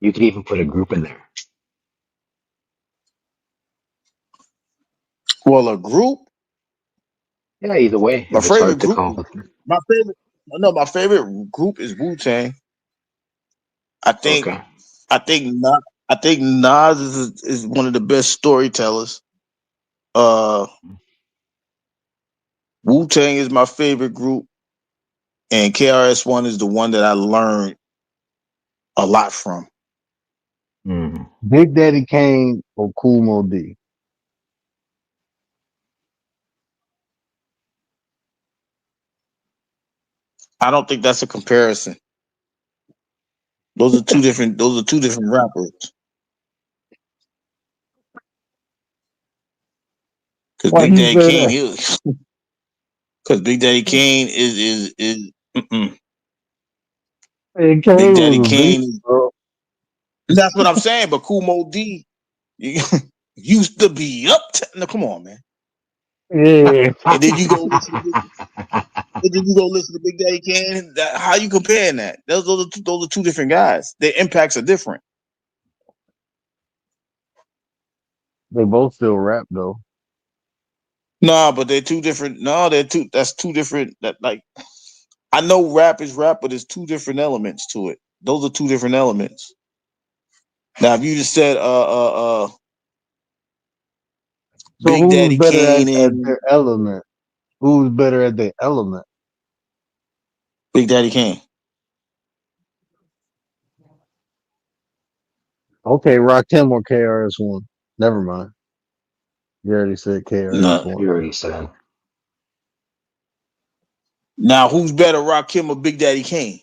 You could even put a group in there. Well, a group. Yeah. Either way, My if it's favorite hard to group. come up with. My favorite. No, my favorite group is Wu Tang. I think. Okay. I think. I think Nas is one of the best storytellers. Uh, Wu Tang is my favorite group, and KRS-One is the one that I learned a lot from. Mhm. Big Daddy Kane or Cool Mo D. I don't think that's a comparison. Those are two different. Those are two different rappers. Because Why Big you Daddy say Kane, that? because Big Daddy Kane is mm-mm. Hey, Big Kane Daddy was a beast, Kane. bro. That's what I'm saying. But Cool Mo D used to be up. No, come on, man. Yeah. And then you go listen. And then you go listen to Big Daddy Kane. How you comparing that? Those are two different guys. Their impacts are different. They both still rap though. No, but they're two different. No, they're two. That's two different. That like I know rap is rap, but there's two different elements to it. Those are two different elements. Now, if you just said So Big who's Daddy better Kane at and their element? Who's better at their element? Big Daddy Kane. Okay, Rakim or KRS-One. Never mind. You already said No. KRS-One. You already said. Now who's better, Rakim or Big Daddy Kane?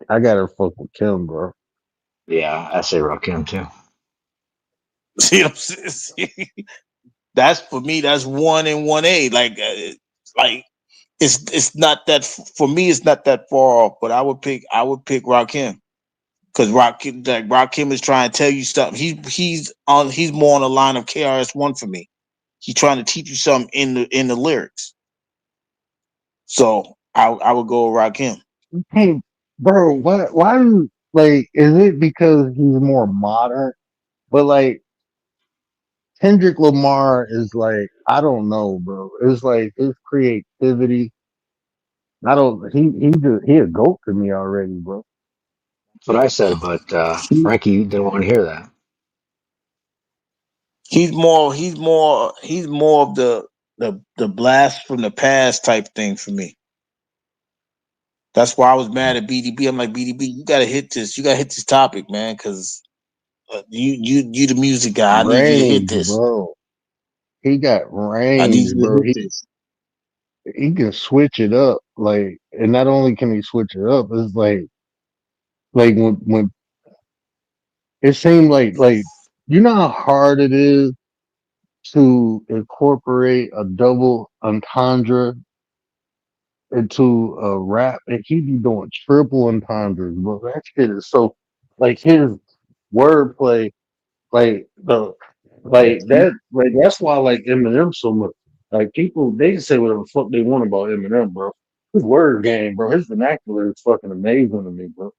I gotta fuck with Kim, bro. Yeah, I say Rakim too. See what I'm saying? That's for me. That's 1 and 1A. Like it's not that for me. It's not that far off. But I would pick Rakim because Rakim is trying to tell you something. He's more on the line of KRS-One for me. He's trying to teach you something in the lyrics. So I would go with Rakim. Hey, bro, like, is it because he's more modern? But like, Kendrick Lamar is like, I don't know, bro. It's like his creativity. I don't. He a goat to me already, bro. That's what I said, but Frankie didn't want to hear that. He's more of the blast from the past type thing for me. That's why I was mad at BDB. I'm like, BDB, you gotta hit this. You gotta hit this topic, man, because you the music guy. I need you to hit Range, this. bro. He got I need range, you to bro. hit this. He can switch it up, like, and not only can he switch it up, it's like when it seemed like you know how hard it is to incorporate a double entendre into a rap, and he be doing triple entendres, bro. That shit is so like his wordplay, like the like that, like that's why I like Eminem so much. Like people, they can say whatever the fuck they want about Eminem, bro. His word game, bro. His vernacular is fucking amazing to me, bro.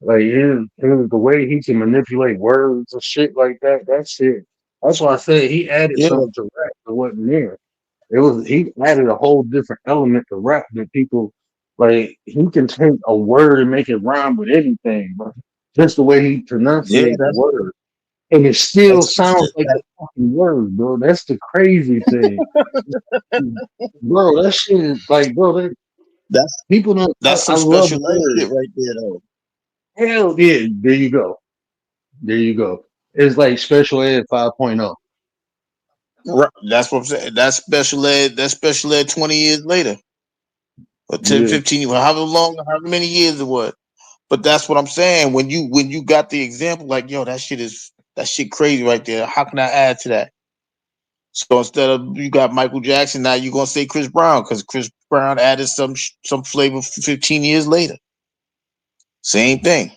Like the way he can manipulate words and shit like that. That shit. That's why I said he added Yeah, something to rap that wasn't there. It was he added a whole different element to rap that people like. He can take a word and make it rhyme with anything, bro. Just the way he yeah. pronunciate the That's word, and it still that's sounds like the fucking word, bro. That's the crazy thing, bro. That shit is like, bro. that's People don't. that's I some love special ed words. shit right there, though. Hell yeah. There you go. There you go. It's like special ed 5.0. That's what I'm saying. That's special ed. That's special ed 20 years later, or 10, Yeah. 15 years, however long, however many years it was. But that's what I'm saying. When you got the example, like, yo, that shit crazy right there. How can I add to that? So instead of you got Michael Jackson, now you're gonna say Chris Brown because Chris Brown added some flavor 15 years later. Same thing.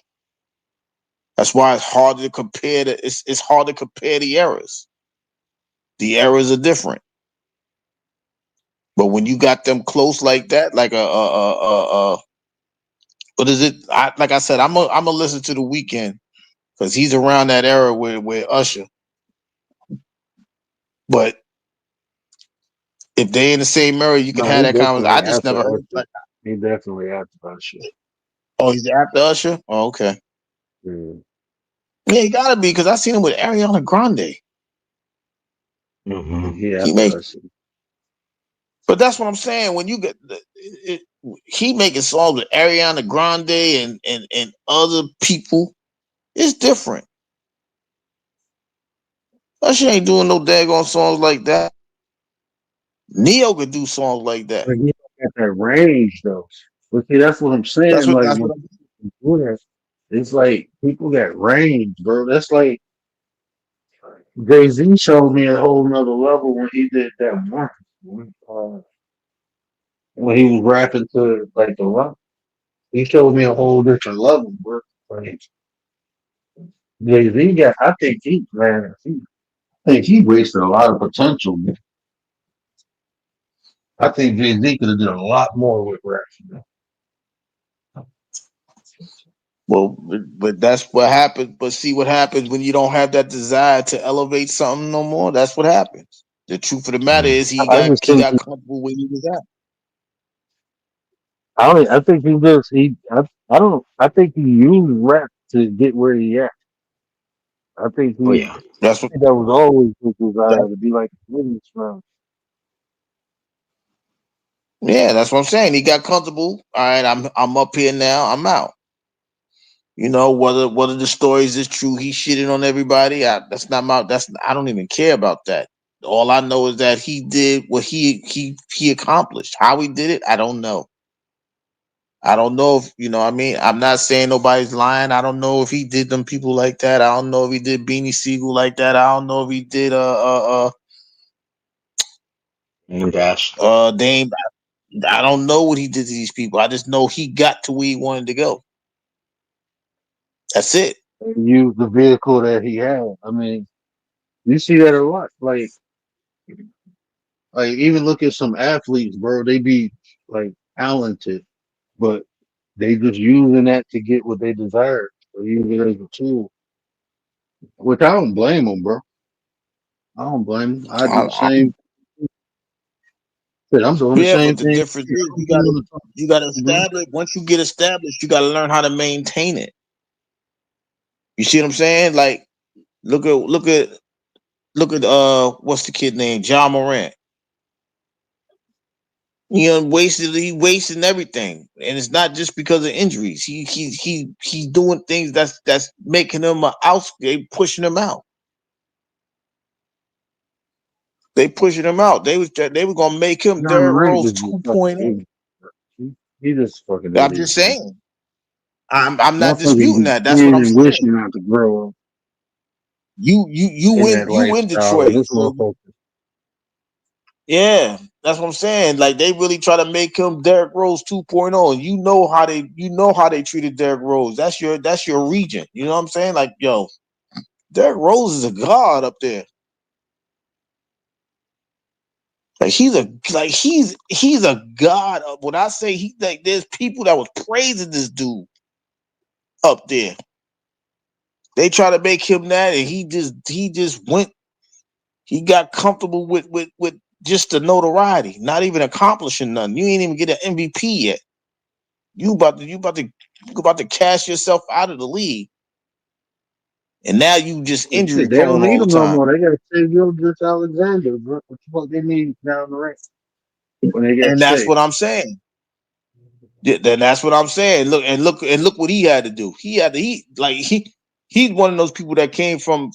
That's why it's hard to compare. It's hard to compare the eras. The eras are different. But when you got them close like that, like what is it? Like I said, I'm a listen to the Weekend because he's around that era with Usher. But if they in the same era, you can No, have he that conversation. definitely I just never after heard. Usher. He definitely after Usher. Oh, he's after Usher. Oh, okay. Yeah. Yeah, he gotta be because I seen him with Ariana Grande. Hmm. He He after make, Usher. but that's what I'm saying. When you get he making songs with Ariana Grande and other people, it's different. Usher ain't doing no daggone songs like that. Neo could do songs like that. But he don't got that range though. But see, that's what I'm That's saying. what Like that's when what people do that, it's like people got range, bro. That's like Jay Z showed me a whole nother level when he did that one. When he was rapping to like the rock, he showed me a whole different level, bro. Like Jay Z got, I think he man, I think he wasted a lot of potential. Man. I think Jay Z could have done a lot more with rap. well, but that's what happens. But see what happens when you don't have that desire to elevate something no more. That's what happens. The truth of the matter is he I got just he think got comfortable where he was at. I think he just he I don't I think he used rap to get where he at. I think Oh he yeah. That's what. that was always his That, desire to be like a business man. yeah, that's what I'm saying. He got comfortable. All right, I'm up here now. I'm out. Whether the stories is true, he shitting on everybody. That's not my. That's I don't even care about that. All I know is that he did what he accomplished. How he did it, I don't know. I don't know if I mean. I'm not saying nobody's lying. I don't know if he did them people like that. I don't know if he did Beanie Siegel like that. I don't know if he did And Dash. Dame. I don't know what he did to these people. I just know he got to where he wanted to go. That's it. And use the vehicle that he had. I mean, you see that a lot. Like even look at some athletes, bro. They be like talented, but they just using that to get what they desire. Or use it as a tool. Which I don't blame them, bro. I don't blame them. I do the I, same. Shit, I'm doing the Yeah, same but the thing. difference is I'm doing the you gotta same, bro. establish. Once you get established, you gotta learn how to maintain it. You see what I'm saying? Like look at what's the kid name? John Morant. He wasting everything. And it's not just because of injuries. He's doing things that's making him they pushing him out. They pushing him out. They were gonna make him John Derrick Morant Rose is just fucking 2.0. idiot. He just fucking I'm idiot, just man. saying. I'm not Motherfuckers disputing be that. That's what praying I'm and saying. wishing not to grow up You in in that you in lifestyle. And Detroit. this So motherfucker, yeah, that's what I'm saying. Like they really try to make him Derrick Rose 2.0, and you know how they treated Derrick Rose. That's your region. You know what I'm saying? Like yo, Derrick Rose is a god up there. Like he's a god. When I say there's people that was praising this dude up there. They try to make him that, and he just went. He got comfortable with just the notoriety, not even accomplishing nothing. You ain't even get an MVP yet. You about to cash yourself out of the league, and now you just injury shit, they don't prone need all the him no time. more. They got to say Gilgis Alexander, bro. What the fuck they need down the ranks when they got And that's Shea? what I'm saying. Then that's what I'm saying. Look what he had to do. He's one of those people that came from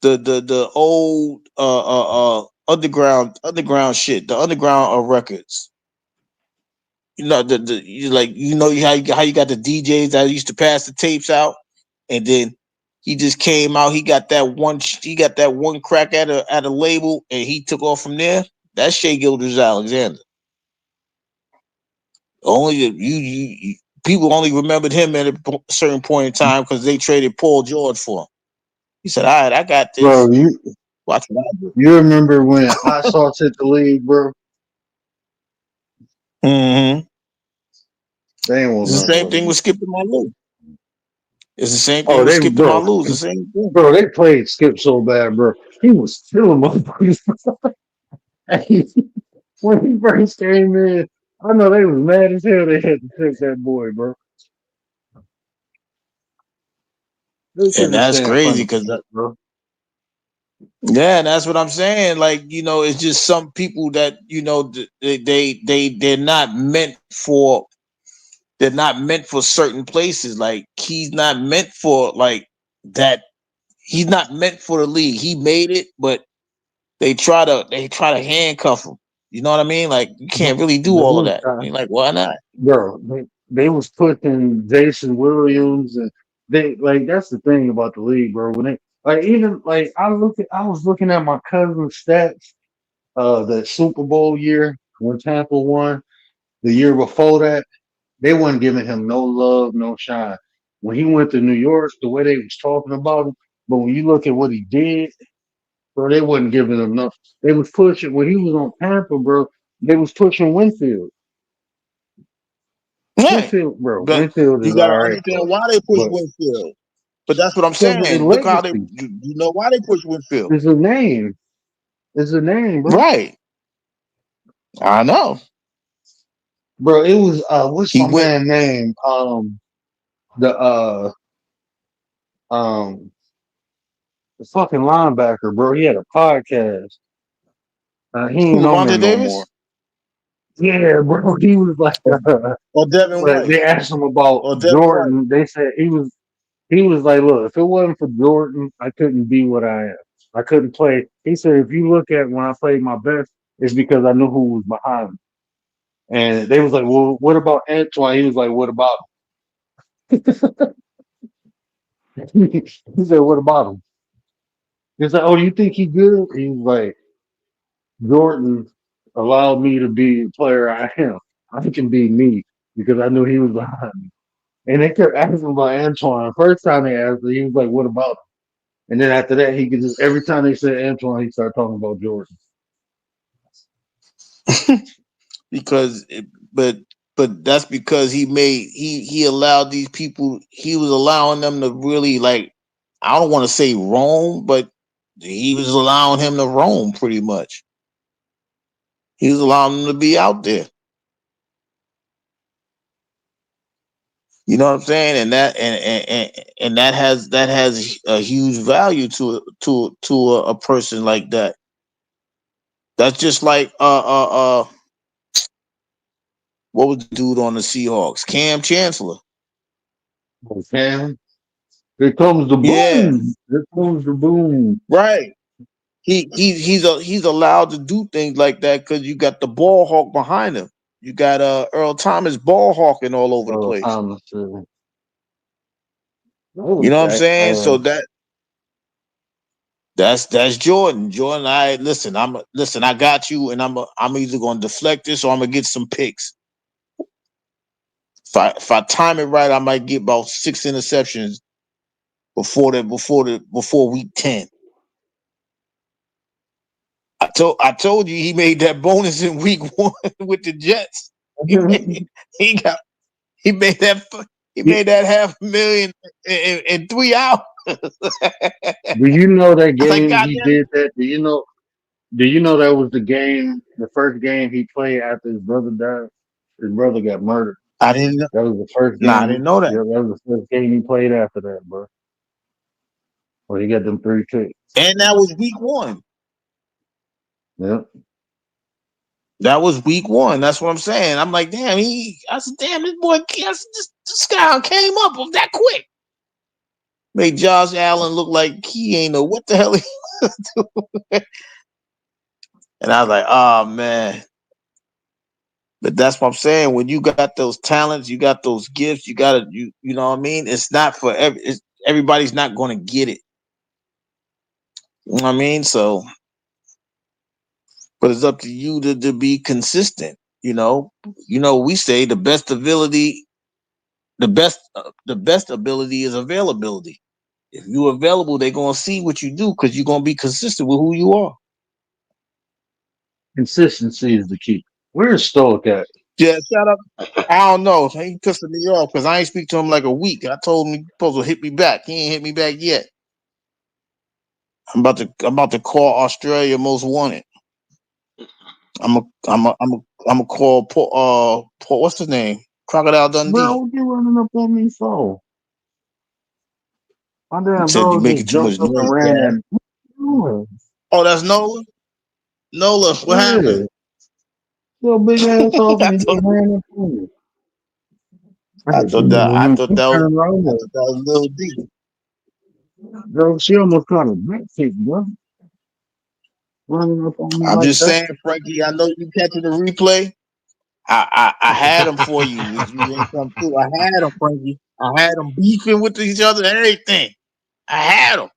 the old underground shit, the underground records. How you got the DJs that used to pass the tapes out, and then he just came out. He got that one crack at a label, and he took off from there. That's Shea Gilders Alexander. Only people only remembered him at a certain point in time because they traded Paul George for him. He said, "All right, I got this. Bro, Watch what I do." you remember when Hot Sauce hit the league, bro? Mm-hmm. They ain't want It's the nothing same but thing with him. Skip to my Lou. It's the same thing Oh, with they Skip to my bro, Lou. It's the same thing. bro, they played Skip so bad, bro. He was killing motherfuckers. Hey, when he first came in, I know they was mad as hell. They had to take that boy, bro. They And couldn't that's stand crazy Funny because Skip, bro. yeah, that's what I'm saying. Like, it's just some people that, they're not meant for certain places. Like he's not meant for like that. He's not meant for the league. He made it, but they try to handcuff him. You know what I mean? Like you But, can't really do but all of look, that. You're like, why not? bro, they was pushing Jason Williams, and they like that's the thing about the league, bro. When they like even like I was looking at my cousin's stats, the Super Bowl year when Tampa won. The year before that, they wasn't giving him no love, no shine. When he went to New York, the way they was talking about him, but when you look at what he did, bro, they wasn't giving him enough. They was pushing when he was on Tampa, bro. They was pushing Winfield. Right. Winfield, bro. But Winfield you is all gotta right, understand bro. why they push But Winfield. But that's what I'm because of the saying. Look how legacy, you know why they push Winfield. it's a name. It's a name, bro. Right. I know. Bro, it was what's He my went man name? The the fucking linebacker, bro. He had a podcast. He ain't Who, on there Levante no more. Davis Yeah, bro. He was like, or Devin but White they asked him about or Devin White? Jordan. They said he was like, look, if it wasn't for Jordan, I couldn't be what I am. I couldn't play. He said, if you look at when I played my best, it's because I knew who was behind me. And they was like, well, what about Antoine? He was like, what about him? He said, what about him? He's like, oh, you think he good? He was like, Jordan allowed me to be the player I am. I can be me because I knew he was behind me. And they kept asking about Antoine. First time they asked him, he was like, what about him? And then after that, he could just, every time they said Antoine, he started talking about Jordan. Because but that's because he allowed these people, he was allowing them to really, like, I don't want to say roam, but he was allowing him to roam pretty much. He was allowing them to be out there. You know what I'm saying? And that has a huge value to a person like that. That's just like what was the dude on the Seahawks? Cam Chancellor. Okay. Here comes the Yeah, boom. Here comes the boom. right. He's allowed to do things like that because you got the ball hawk behind him. You got Earl Thomas ball hawking all over the Oh, place. Thomas. You know what I'm saying? So Man. that's Jordan. Jordan, I listen. I got you, and I'm either gonna deflect this or I'm gonna get some picks. If I time it right, I might get about 6 interceptions before week 10. I told you he made that bonus in week 1 with the Jets. He got he made that he Yeah, made that $500,000 in 3 hours. do you know that I was like, game God he damn. did that? Do you know that was the game, the first game he played after his brother died? His brother got murdered. I didn't know. That was the first Nah, I game. didn't know that. Yeah, that was the first game he played after that, bro. Well, he got them 3 picks. And that was week 1. Yeah. That was week 1. That's what I'm saying. I'm like, damn, I said, damn, this boy, this guy came up with that quick. Made Josh Allen look like he ain't know what the hell he was doing. And I was like, oh man. But that's what I'm saying. When you got those talents, you got those gifts, you know what I mean? It's not for everybody's not gonna get it. You know what I mean? So, but it's up to you to be consistent. We say the best ability is availability. If you're available, they're gonna see what you do because you're gonna be consistent with who you are. Consistency is the key. Where's Stoic at? Yeah, shout out. I don't know. He pissing me off because I ain't speak to him like a week. I told him he's supposed to hit me back. He ain't hit me back yet. I'm about to call Australia Most Wanted. I'm a call Paul, what's his name? Crocodile Bro, Dundee. what you running up on me for? My He damn said you dog just making too much jumped up and noise, Dad. ran. What you doing? Oh, that's Nola. Nola, what happened? Yeah. Your big ass off I and he thought just ran up on me. I I had to thought that I when thought she that was turned around, I thought that was Lil D. bro, she almost caught a back kick, bro. Running up on me I'm like just that. saying, Frankie. I know you catching the replay. I had them for you. You didn't come through. I had them, Frankie. I had them beefing with each other and everything. I had them.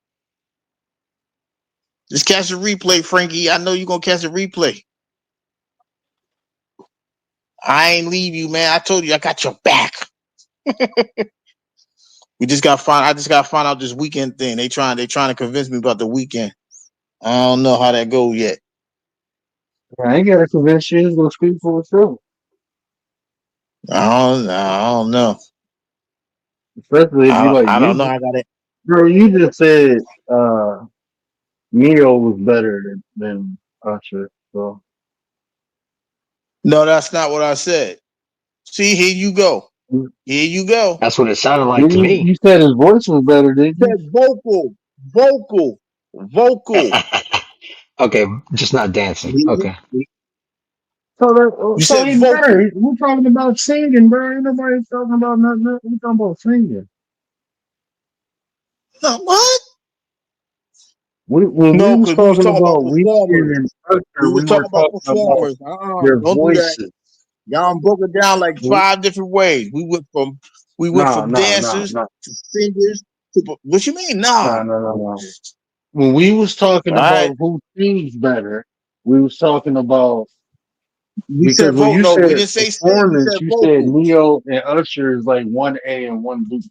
Just catch the replay, Frankie. I know you're gonna catch the replay. I ain't leave you, man. I told you I got your back. I just got to find out this weekend thing. They trying to convince me about the weekend. I don't know how that go yet. I ain't gotta convince you. It's gonna speak for itself. I don't know. Especially if you like I don't know. music. I got it. Bro, you just said Neo was better than Usher. So No, that's not what I said. See, here you go. Here you go. That's what it sounded like to me. you said his voice was better, didn't you? Said vocal. Vocal. Okay, just not dancing. Okay. You So said he vocal. better. We're talking about singing, bro. Ain't nobody talking about nothing. We're talking about singing. No, what? When we No, was because we was talking talking about about Weekend performers. and Usher, We was we were talking about talking about performers. their Don't do that. voices. Y'all broke it down like No, 5 different ways. We went no, from no, dancers no, to singers to what you mean? Nah. no. When we was All talking right. about who sings better, we was talking about We because said when vote. you No, we said didn't say sing. We performance, said you said vocal. Neo and Usher is like 1A and 1B.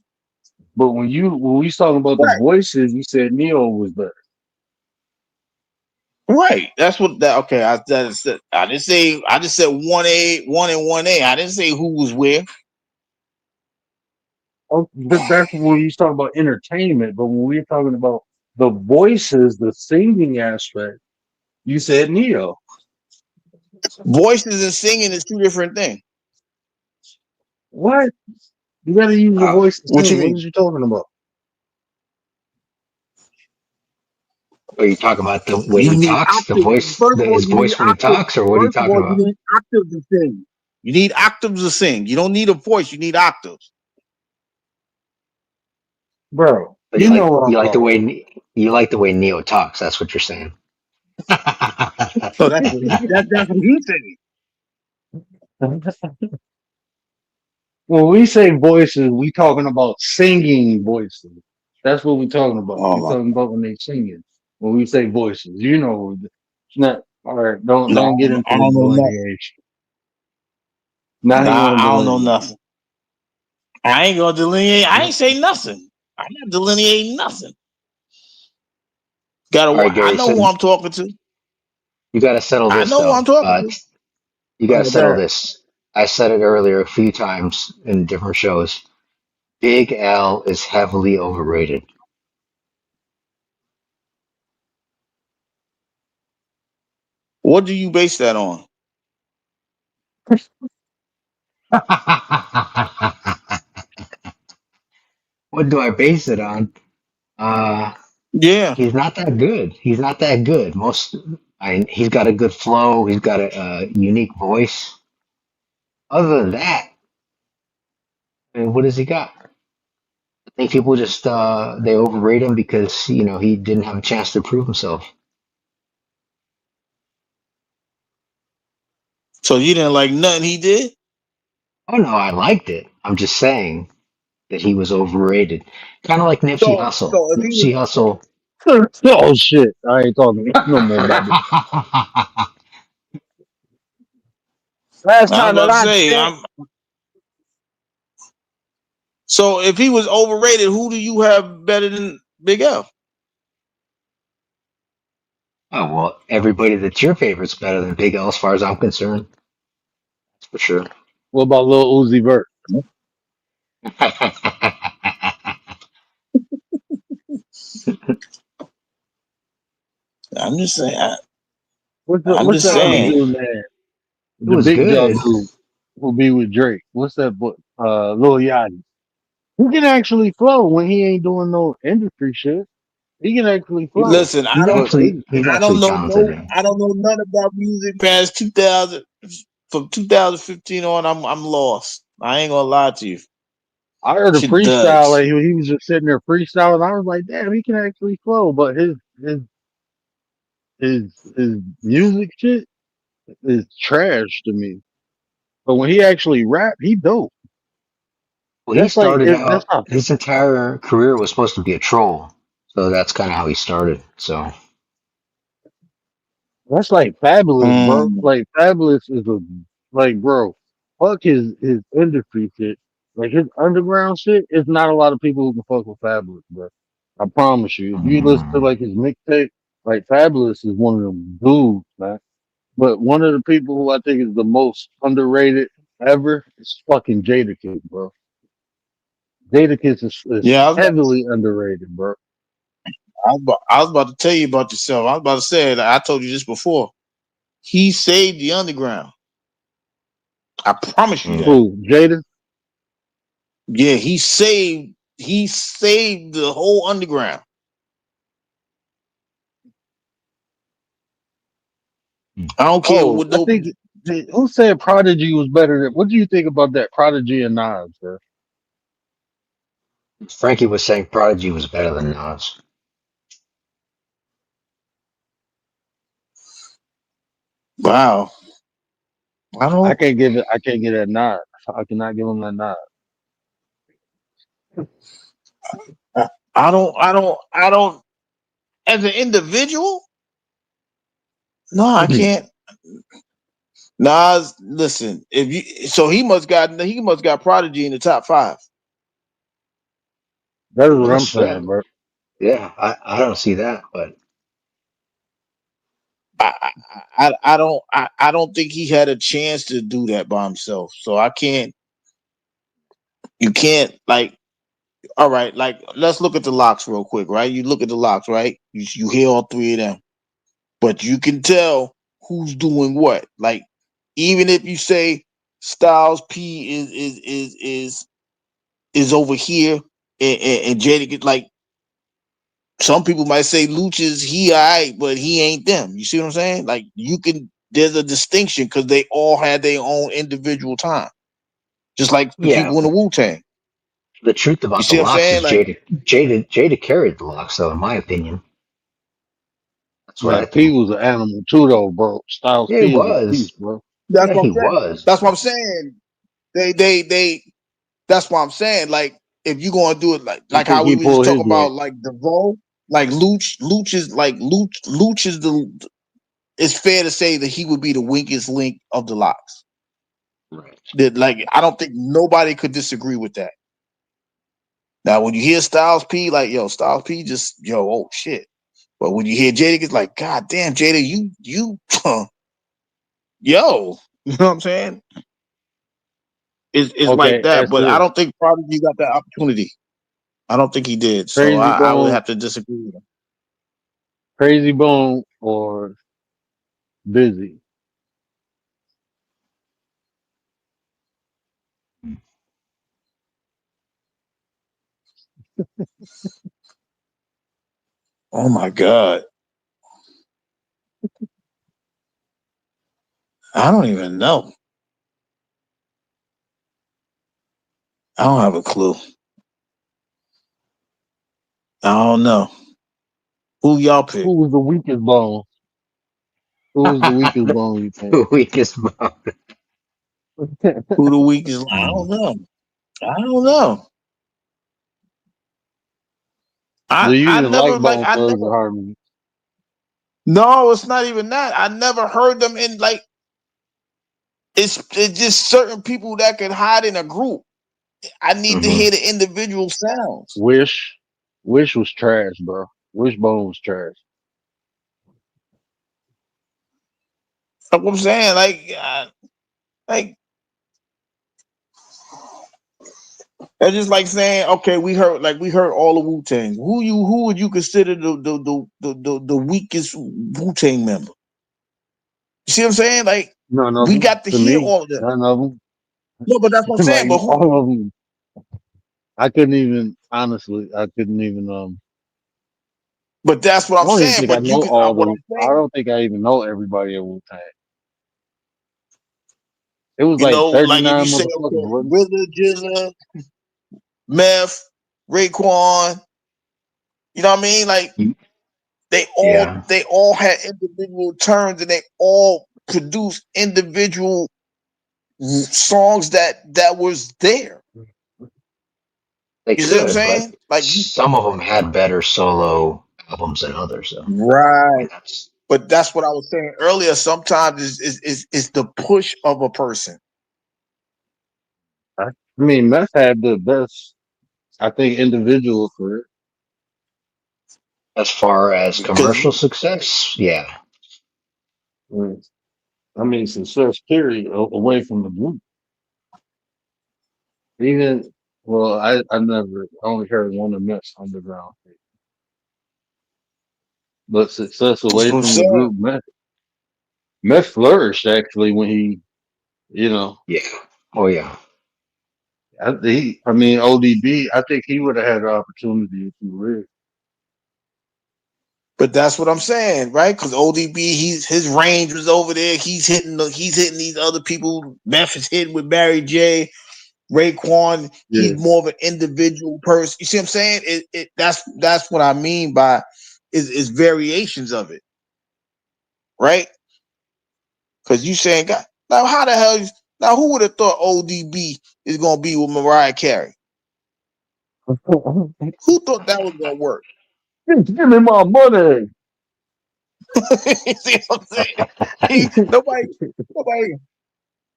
But when we was talking about the Right. voices, you said Neo was better. Right. That's what that. Okay. Said. I didn't say. I just said 1A, 1 and 1A. I didn't say who was where. Oh, but that's when you talking about entertainment. But when we're talking about the voices, the singing aspect, you said Neo. Voices and singing is 2 different things. What? You gotta use your Oh, voice to What you sing. What mean? is you talking about? are you talking about the way You he need talks, the octaves. voice, First of all, his you need voice when he octaves. talks, or what are you First of talking all, you about? need octaves to sing. You need octaves to sing. You don't need a voice. You need octaves. Bro, But you know what I'm you like the talking way you like the way Neo talks. That's what you're saying. So that's what he's saying. about. When we say voices, we talking about singing voices. That's what we talking about. Oh We my! talking about when they singing. When we say voices, you know, it's not all right. Don't No, get into I the don't know nothing. delineation. Now you Nah, want to I don't know delineate. nothing. I ain't gonna delineate. I ain't say nothing. I'm not delineating nothing. All right, I Gary. know So who I'm talking to. you got to settle I this know who though. I'm talking to. You got to settle this. I said it earlier a few times in different shows. Big L is heavily overrated. What do you base that on? What do I base it on? Uh, Yeah. he's not that good. He's not that good. He's got a good flow. He's got a unique voice. Other than that, I mean, what has he got? I think people just they overrate him because he didn't have a chance to prove himself. So you didn't like nothing he did? Oh no, I liked it. I'm just saying that he was overrated. Kind of like Nipsey Hussle. So if he was, Nipsey Hussle. Oh shit! I ain't talking no more about it. Last I was time that about to I say, checked, I'm. So if he was overrated, who do you have better than Big L? Oh well, everybody that's your favorite's better than Big L as far as I'm concerned. That's for sure. what about Lil Uzi Vert? I'm just saying. I'm What's just that other I mean, saying. dude, man? it The was big job good. dude who be with Drake. What's that book? Lil Yachty. He can actually flow when he ain't doing no industry shit. He can actually flow. Listen, He's not the industry. He's I actually don't know talented. no. I don't know nothing about music past 2000. From 2015 on, I'm lost. I ain't gonna lie to you. I heard a Shit freestyle, duds. like he was just sitting there freestyling. I was like, damn, he can actually flow, but his music shit is trash to me. But when he actually rap, he dope. Well, he That's like started that's out, not his entire career was supposed to be a troll. So that's kind of how he started. So, that's like fabulous, bro. Mm. Like fabulous is a like, bro. Fuck his industry shit. Like his underground shit. It's not a lot of people who can fuck with fabulous, bro. I promise you. If you listen to mm, like his mixtape, like fabulous is one of them dudes, man. But one of the people who I think is the most underrated ever is fucking Jadakiss, bro. Jadakiss is Yeah, heavily underrated, bro. I was about to tell you about yourself. I was about to say that I told you this before. He saved the underground. I promise you mm. that. Who? Jada? Yeah, he saved the whole underground. Hmm. I don't care Oh, what I no. think who said Prodigy was better than? What do you think about that Prodigy and Nas, bro? Frankie was saying Prodigy was better than Nas. Wow. I I don't. can't give it. I can't get that nod. I cannot give him that nod. I don't. I don't. I don't. As an individual, no, I can't. Nas, listen. If you, so he must got Prodigy in the top five. That's what I'm That's fair. saying, bro. Yeah, I don't see that, but I don't think he had a chance to do that by himself. So I can't. You can't like. All right, like let's look at the locks real quick, right? You look at the locks, right? You hear all three of them, but you can tell who's doing what. Like even if you say Styles P is over here and Jada, like some people might say Luch is he alright, but he ain't them. You see what I'm saying? Like you can. There's a distinction because they all had their own individual time, just like the yeah, people in the Wu Tang. the truth You about the see what I'm locks saying? is Like, Jada carried the locks, though, in my opinion. That's what I Man, P think. was an animal too, though, bro. Styles Yeah, he P is a beast, was. bro. that's Yeah, what he I'm saying. was. That's what I'm But saying. They. That's what I'm saying. Like, if you gonna do it I like think how we he were just pulled his talking weight. about like DeVoe, like Luch is like Luch is the. It's fair to say that he would be the weakest link of the locks. right. That like I don't think nobody could disagree with that. Now, when you hear Styles P, like yo, Styles P, just yo, oh shit. But when you hear Jada, it's like, God damn, Jada, you, yo, you know what I'm saying? It's like Okay, that. that's But I this. don't think Prodigy got that opportunity. I don't think he did. So Crazy I would Bone, have to disagree with him. Crazy Bone, or Busy. Oh my God. I don't even know. I don't have a clue. I don't know. Who y'all pick? Who was the weakest bone? Who was the weakest bone? You think? The weakest mouth. Who the weakest? I don't know. I don't know. Do you I even never like like Bone I Thugs and never. Harmony? No, it's not even that. I never heard them in like it's just certain people that can hide in a group. I need to Hmm. hear the individual sounds. Wish, Wish was trash, bro. Wish Bone was trash. Like what I'm saying, like that's just like saying, okay, we heard all the Wu Tang. Who would you consider the weakest Wu Tang member? You see what I'm saying? Like None of we them, got to to hear me. all of them. None of them. No, but that's what I'm saying. Like But who? all of them, I couldn't even. Honestly, I couldn't even. But that's what I I'm don't even saying. think I But you know can all what the. I'm I saying. don't think I even know everybody at Wu Tang. It was You like know, like if you 39 say, motherfuckers, okay, wasn't Willa, Jizza, Meth, Raekwon, you know what I mean? Like Yeah, they all had individual turns and they all produced individual songs that was there. they You see what I'm could, but saying? Like you, some of them had better solo albums than others. So I right. mean, that's But that's what I was saying earlier. Sometimes is the push of a person. I mean, Meth had the best, I think, individual career. as far as Because commercial success. Yeah, Mm. I mean, success period away from the group. Even, well, I never, I only heard one of Meth's underground, but success that's away what I'm from the saying. group, Meth flourished actually when he, you know, yeah, oh yeah. I mean, ODB, I think he would have had the opportunity if he lived. But that's what I'm saying, right? Because ODB, his range was over there. He's hitting these other people. Memphis hitting with Barry J. Raekwon, he's Yeah. more of an individual person. You see what I'm saying? That's what I mean by is variations of it, right? Because you saying, God, now how the hell? Now who would have thought ODB is gonna be with Mariah Carey? Who thought that was gonna work? Give me my money. You see what I'm saying? Nobody.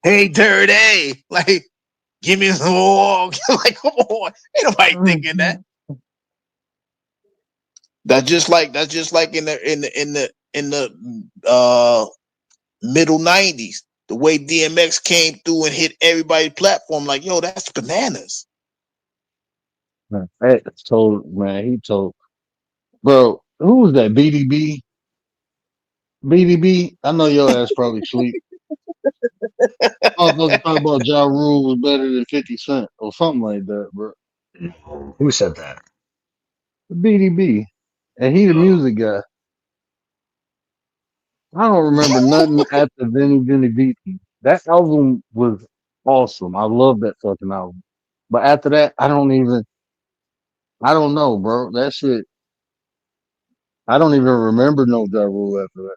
Hey, dirty, like give me some more. Like, come on, ain't nobody thinking that. That's just like in the middle '90s, the way DMX came through and hit everybody's platform. Like, yo, that's bananas. That told man, he told bro, who was that? BDB? BDB? I know your ass probably sleep. Motherfucker talk about Ja Rule was better than 50 Cent or something like that, bro. No. Who said that? BDB. And he the Oh, music guy. I don't remember nothing after Vinny Vici. That album was awesome. I love that fucking album. But after that, I don't know, bro. That shit, I don't even remember no Ja Rule after that.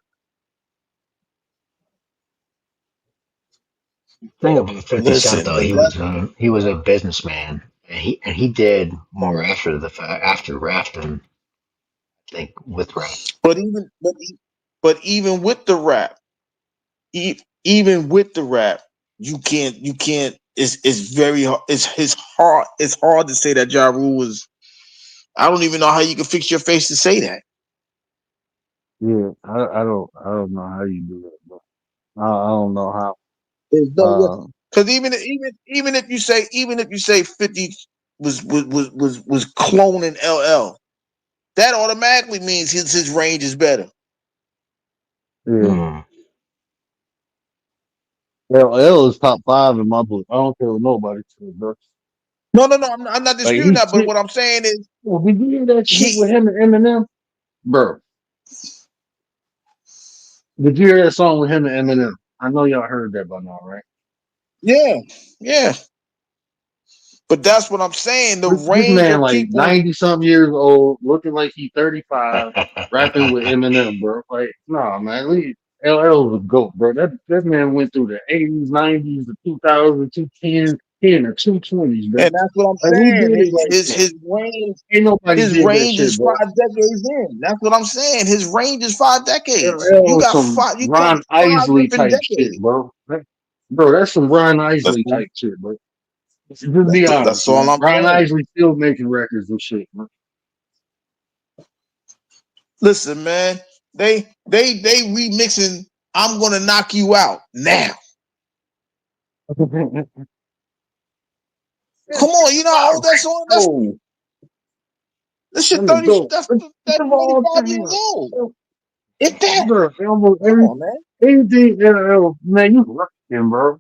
thing about 50 Cent Listen, though, but that, he was a businessman, and he did more after the fact, after rap than I think with rap. but even but but even with the rap, even with the rap, you can't. It's very hard. It's hard to say that Ja Rule was. I don't even know how you can fix your face to say that. Yeah, I don't know how you do that, bro. I don't know how. There's no way. Uh, Because even if you say 50 was cloning LL, that automatically means his range is better. yeah. Hmm. L is top five in my book. I don't care what nobody says, bro. No. I'm not Like disputing he's that. But sick. what I'm saying is Well, did you hear that shit with he, him and Eminem, bro? Did you hear that song with him and Eminem? I know y'all heard that by now, right? yeah, yeah. But that's what I'm saying. The This range man of like people. 90 something years old, looking like he's 35, rapping with Eminem, bro. Like, nah, man, leave. LL was a goat, bro. That man went through the 80s, 90s, the 2000s, 210s, 10 or 220s, bro. And that's what I'm Like, who saying. did it His like his that? his range Ain't nobody his did that range is shit, bro. 5 decades in. That's what I'm saying. His range is 5 decades. LL You was got some five. You cover Ron 5 Isley different type shit, decades. bro. Bro, that's some Ron Isley Listen, type shit, bro. Just be honest, that's all man. I'm Ron saying. Isley still making records and shit, man. Listen, man. They remixing. I'm gonna knock you out now. Come on, you know how old that song? That's Oh, this shit let me 30. go. That's Of all 25 years time. old. If that. Bro, almost Come on, man. anything, man, you rocking, bro.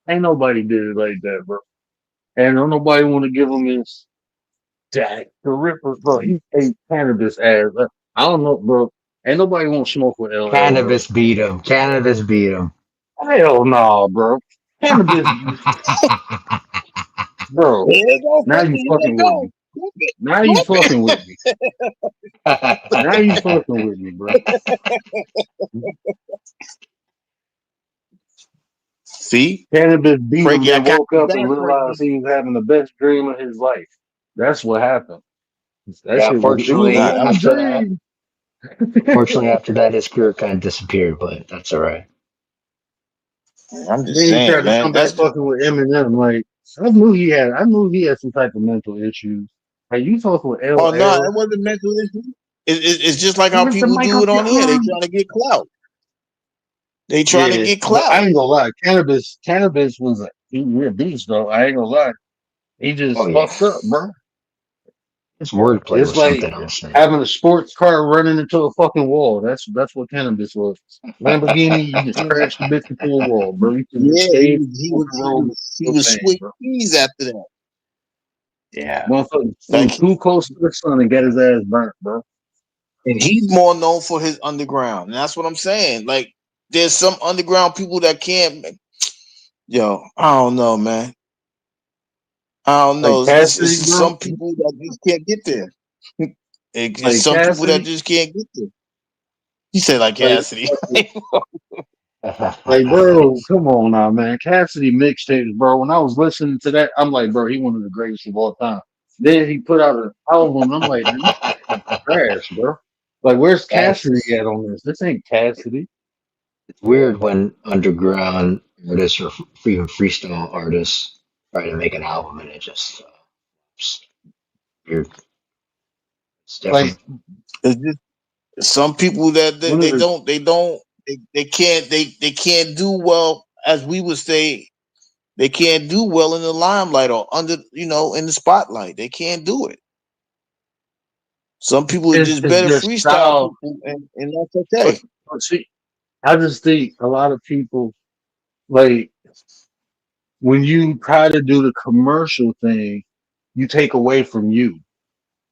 Ain't nobody did it like that, bro. And don't nobody want to give him his Jack the Ripper, bro. He ate cannabis ass. I don't know, bro. Ain't nobody want to smoke with LL, bro. Cannabis beat him. Cannabis beat him. Hell no, bro. Cannabis, bro. Here you go, Now 50. you Here you fucking with go. me. Flip it. Now you Flip fucking it. with me. Now you fucking with me, bro. See, Cannabis beat him, Frankie, I then got woke you up back, and realized Frankie. he was having the best dream of his life. That's what happened. That Yeah, shit was, it was Nah, only a unfortunately dream. after that, his career kind of disappeared, but that's all right. I'm just Then he tried saying, to man. come back That's just fucking with Eminem. Like, I knew he had some type of mental issues. Like, you fucking with oh no, LL. it wasn't mental issue. It's just like Give how us the people mic do off it your on here. They arm. trying to get clout. They trying to Yeah, get but I clout. ain't gonna lie. Cannabis was a beast, though. I ain't gonna lie. He Oh just yeah, fucked up, bro. his wordplay It's was like something else, man. having a sports car running into a fucking wall. That's what cannabis was. Lamborghini, you just crashed the bitch into a wall, bro. You should have Yeah, he stayed was he on was the he road with was he your was thing, switch bro. keys after that. Yeah. Motherfucker flew Thank you. too close to the sun and got his ass burnt, bro. And he's more known for his underground. And that's what I'm saying. Like, there's some underground people that can't. Yo, I don't know, man. I don't Like know. It's Cassidy, just bro. some people that just can't get there. It's Like some people that Cassidy. just can't get there. He said like Like, Cassidy. like, bro, come on now, man. Cassidy mixtapes, bro. When I was listening to that, I'm like, bro, he one of the greatest of all time. Then he put out an album, and I'm like, man, this shit is trash, bro. Like, where's Cassidy That's at on this? This ain't Cassidy. it's weird when underground artists or even freestyle artists try to make an album and it just weird. It's Like, different. It's just some people that one of the they can't do well, as we would say. They can't do well in the limelight or under, in the spotlight. They can't do it. Some people are just is better their freestyle style. people, and that's But, okay. but see, I just think a lot of people like when you try to do the commercial thing, you take away from you.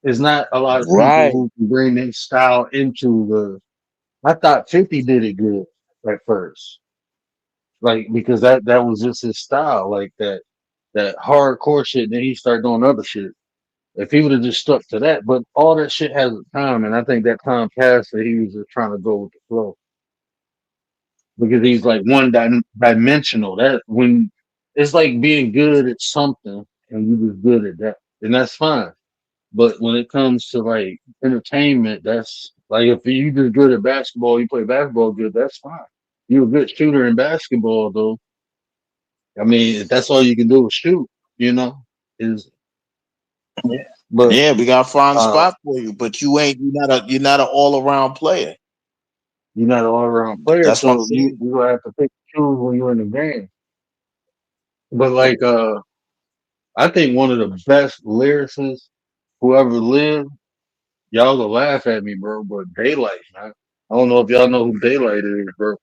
There's not a lot of people Right. who can bring their style into the. I thought 50 did it good at first, like because that was just his style, like that hardcore shit. Then he started doing other shit. If he would have just stuck to that, but all that shit has a time, and I think that time passed. That he was just trying to go with the flow because he's like dimensional. That when it's like being good at something and you just good at that, and that's fine. But when it comes to like entertainment, that's like if you just good at basketball, you play basketball good, that's fine. You're a good shooter in basketball, though. I mean, if that's all you can do is shoot, you know. Is Yeah, but yeah, we gotta find a uh, spot for you, but you're not an all around player. you're not an all around player, That's what I'm so saying. you gonna have to pick and choose when you're in the game. But like I think one of the best lyricists who ever lived, y'all will laugh at me, bro, but Daylight, man. I don't know if y'all know who Daylight is, bro.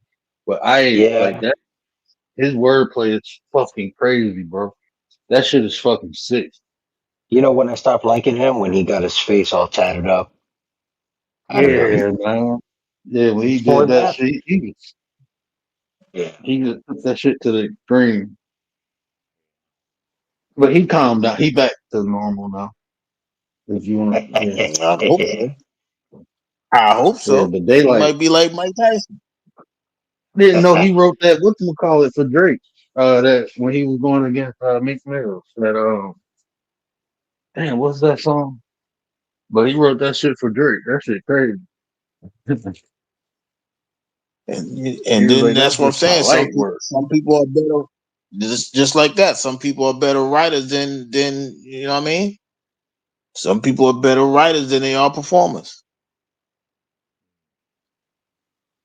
But I like Yeah. that. His wordplay is fucking crazy, bro. That shit is fucking sick. You know when I stopped liking him when he got his face all tatted up. I don't know. Yeah, man. Yeah, when he Before did that that, shit, yeah. he just took that shit to the extreme. But he calmed down. He back to normal now. If you want, yeah, I hope so. I hope yeah. so. But He Daylight might be like Mike Tyson. didn't know he wrote that. What you call it for Drake? That when he was going against Meek Mills. That damn, what's that song? But he wrote that shit for Drake. That shit crazy. He And was then like, that's that's what I'm just my saying. light work. Some people are better, just like that. Some people are better writers than you know what I mean. Some people are better writers than they are performers.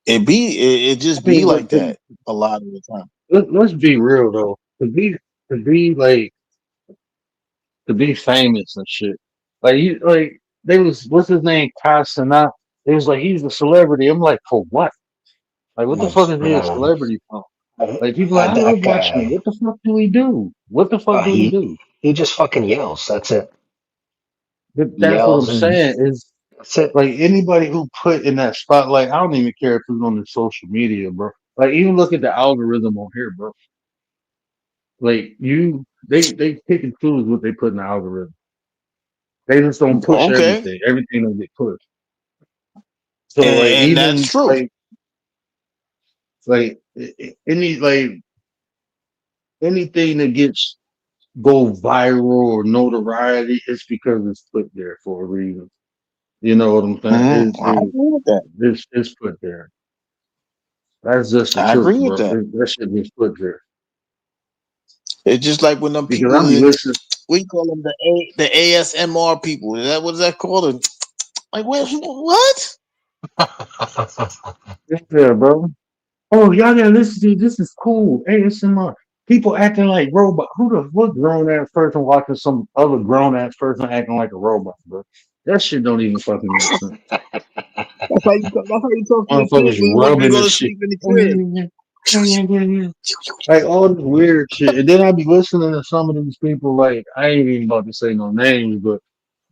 It I just be mean, like that a lot of the time. let's be real though. To be like to be famous and shit. Like you like they was what's his name Casanat. They was like he's a celebrity. I'm like for what? Like what the fuck is he a No, celebrity for? Like people are like I love that watching him. guy. What the fuck do he do? What the fuck do he He do? he just fucking yells. That's it. But He that's what I'm yells and saying is that's it. like anybody who put in that spotlight. I don't even care if it's on the social media, bro. Like even look at the algorithm on here, bro. Like they pick and choose what they put in the algorithm. They just don't push Okay, everything. Everything will get pushed. So like and that's even true. any like anything that gets go viral or notoriety, it's because it's put there for a reason. You know what I'm saying? I agree with that. It's put there. That's just the I truth, agree with bro. that. That shit is put there It's just like when them because people I'll be in listening. what you call them the ASMR people. Is that what is that called? Like what? Yeah, bro. Oh, y'all gotta listen to this. Is cool. ASMR. People acting like robot. What grown ass person watching some other grown ass person acting like a robot, bro? That shit don't even fucking make sense. That's how you talk to your kid Motherfuckers when you rubbing go the to shit. sleep in the crib. Like all this weird shit. And then I be listening to some of these people, like, I ain't even about to say no names, but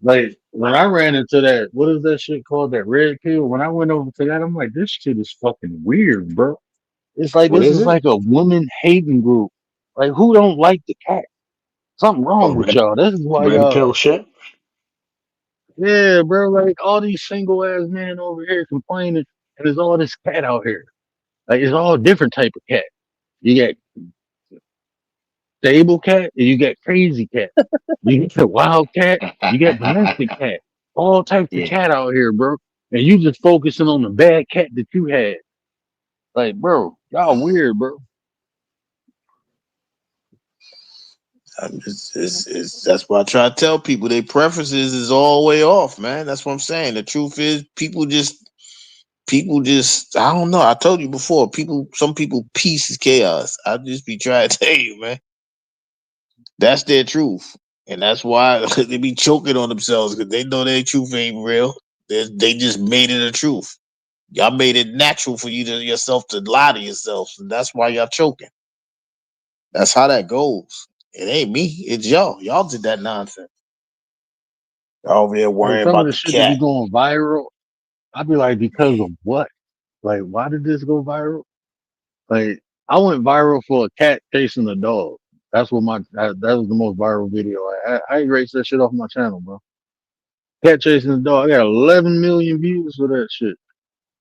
like when I ran into that, what is that shit called? That red pill. When I went over to that, I'm like, this shit is fucking weird, bro. It's like What this is is it? like a woman hating group. Like who don't like the cat? Something Oh, wrong with y'all. This is why red y'all. pill shit. Yeah, bro. Like all these single ass men over here complaining, and there's all this cat out here. Like it's all different type of cat. You got stable cat, and you got crazy cat. You get wild cat. You got domestic cat. All types of Yeah. cat out here, bro. And you just focusing on the bad cat that you had. Like, bro, y'all weird, bro. That's what I try to tell people. Their preferences is all the way off, man. That's what I'm saying. The truth is, people just, I don't know. I told you before, some people peace is chaos. I just be trying to tell you, man. That's their truth, and that's why they be choking on themselves because they know their truth ain't real. They just made it a truth. Y'all made it natural for you to yourself to lie to yourself, and that's why y'all choking. That's how that goes. It ain't me. It's y'all. Y'all did that nonsense. Y'all over there Like worrying some of about the the shit that be cat. going viral, I'd be like, because of what? Like, why did this go viral? Like, I went viral for a cat chasing a dog. That's what that was the most viral video. I erased that shit off my channel, bro. Cat chasing a dog. I got 11 million views for that shit.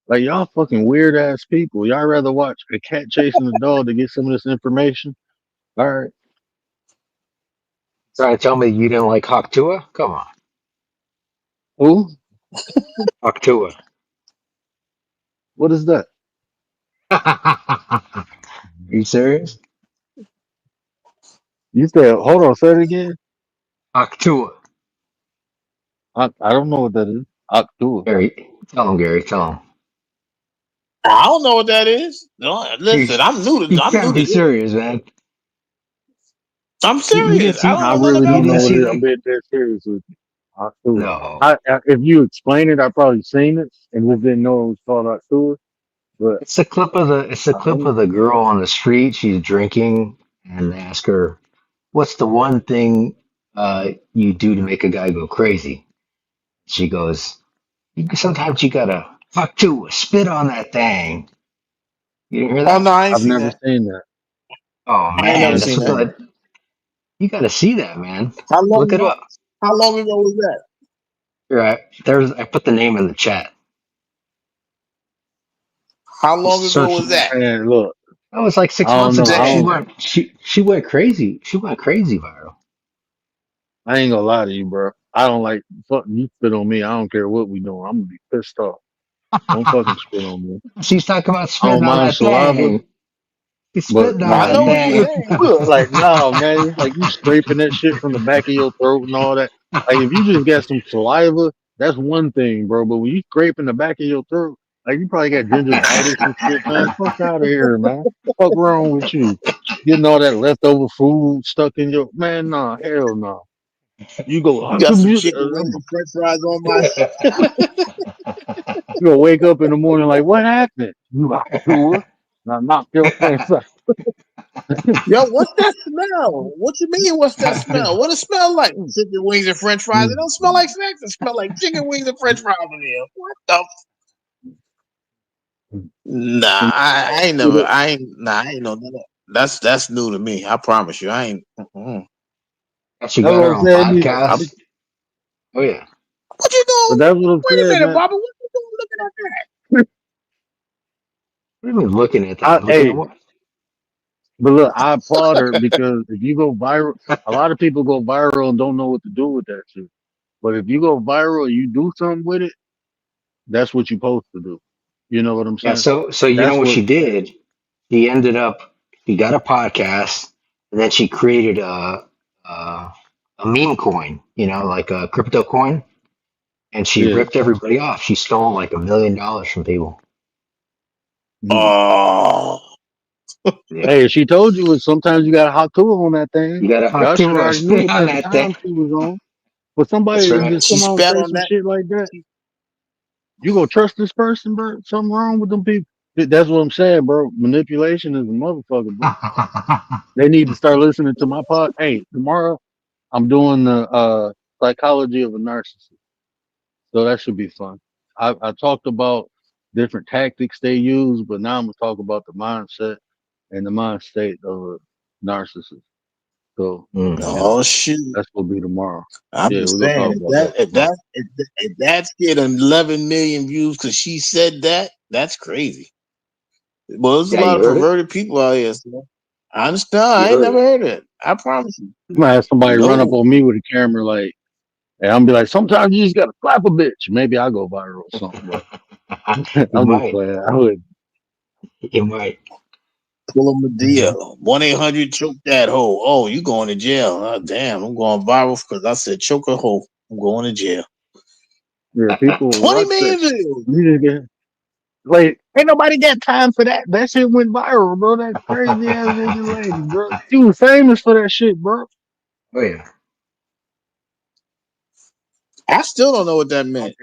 Like y'all fucking weird ass people. Y'all rather watch a cat chasing a dog to get some of this information. All right. Trying to tell me you didn't like Haktua? Come on, Who? Haktua. What is that? You serious? You said, hold on, say it again. Haktua. I don't know what that is. October. Gary, tell him, Gary, tell him. I don't know what that is. No, listen, He's you I'm gotta new to be this. serious, man. I'm You didn't serious. I see don't I know nothing really you about don't didn't know that. what see it is. I'm the being dead serious with you. October. no. If you explain it, I probably seen it and just didn't know it was called October. But It's the I clip don't. of the girl on the street. She's drinking, and they ask her, "What's the one thing you do to make a guy go crazy?" She goes, "Sometimes you gotta fuck to spit on that thing." You didn't hear Oh that? no, I ain't I've seen never that. seen that. Oh I ain't I've never man, never that's seen what that. seen the you gotta see that, man. How long Look it ago? up. How long ago was that? Right there's I put the name in the chat. How Just long ago search. was that? Man, look, That was like I six don't months know. ago. I don't. She went crazy. She went crazy viral. I ain't gonna lie to you, bro. I don't like fuck you spit on me. I don't care what we doing. I'm gonna be pissed off. Don't fucking spit on me. She's talking about I don't spitting on mind that saliva, thing. He's but spitting on I nah, that know you what you're thing. saying. like no man. It's like you scraping that shit from the back of your throat and all that. Like if you just got some saliva, that's one thing, bro. But when you scraping the back of your throat, like you probably got gingivitis and shit, man. Fuck out of here, man. Fuck wrong with you? Getting all that leftover food stuck in your man. Nah, hell no. You go. You got some chicken wings and French fries on my. You gonna wake up in the morning like, what happened? You out to her? And I knocked your face out. Yo, what's that smell? What you mean? What's that smell? What it smell like? Chicken wings and French fries. It don't smell like snacks. It smell like chicken wings and French fries in here. What the? Nah, I ain't never. I ain't. Nah, I ain't know that. That's new to me. I promise you. I ain't. Mm-mm. She That's got what her I'm own saying. I'm, podcast. Oh yeah. what you But doing? that's what I'm Wait a saying, minute, man. Bobby. What you doing looking at that? What do you mean looking at that? Looking at Hey, what? but look, I applaud her because if you go viral, a lot of people go viral and don't know what to do with that shit. But if you go viral and you do something with it, that's what you're supposed to do. You know what I'm Yeah, saying? so you know That's what what. she did? She ended up she got a podcast and then she created a, a meme coin, like a crypto coin, and she Yeah. ripped everybody off. She stole like $1 million from people. Mhm. Oh, Yeah. Hey, she told you sometimes you got a hot tool on that thing. You got to talk Y'all to should her, already knew spit what on type of that thing. time she was on. But That's somebody right. just she come out and spat say on some that. shit like that. You gonna trust this person, bro? Something wrong with them people. That's what I'm saying, bro. Manipulation is a motherfucker, bro. They need to start listening to my pod. Hey, tomorrow I'm doing the psychology of a narcissist. So that should be fun. I talked about different tactics they use, but now I'm gonna talk about the mindset and the mind state of a narcissist. So, Mm. you know, Oh shit! that's gonna be tomorrow. I'm Yeah, just we're gonna saying talk if about that that if tomorrow. that if that shit 11 million views because she said that, that's crazy. Well, there's a Yeah, lot you of heard it. perverted people out here. So I understand. You I ain't heard never it. heard of it. I promise you. I'm gonna have somebody run up No. on me with a camera like, and I'm be like, sometimes you just gotta slap a bitch. Maybe I'll go viral or something, but You I'm just might. playing. I would. You might. Pull them a deal. 1-800 choke that hoe. Oh, you going to jail. Oh, damn, I'm going viral because I said choke a hoe. I'm going to jail. Yeah, people will 20 watch that million shit. views. You just get like, ain't nobody got time for that. That shit went viral, bro. That crazy ass Indian lady, bro. She was famous for that shit, bro. Oh yeah. I still don't know what that meant.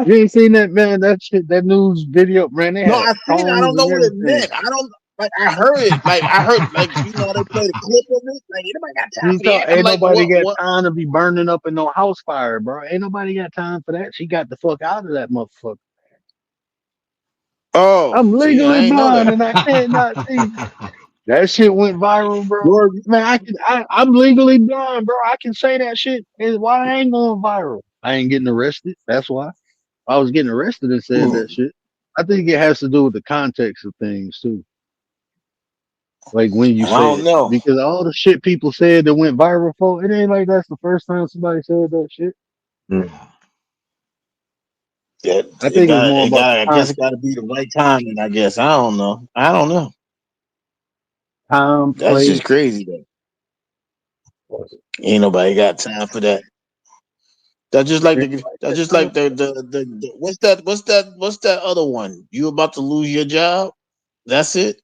You ain't seen that, man? That shit, that news video, man. They No, had I seen it. I songs don't know and what it everything. meant. I don't like. I heard it. Like I heard, like you know, they played a clip of it. Like anybody got time You for talk, that? I'm ain't like, nobody what? got What? time to be burning up in no house fire, bro. Ain't nobody got time for that. She got the fuck out of that motherfucker. Oh, I'm see, I legally ain't know blind that. and I can't not see. That shit went viral, bro. Word. Man, I'm legally blind, bro. I can say that shit. And why I ain't going viral? I ain't getting arrested. That's why. I was getting arrested and said Hmm. that shit. I think it has to do with the context of things too. Like when you I say don't it. know. Because all the shit people said that went viral for, it ain't like that's the first time somebody said that shit. No. That I it think it's got. more It about got. the I guess it got context. to be the right timing. I guess. I don't know. I don't know. Time, That's just place. crazy. Though. Ain't nobody got time for that. That's just like the. Everybody That's got just time like for the what's that? What's that other one? You about to lose your job? That's it.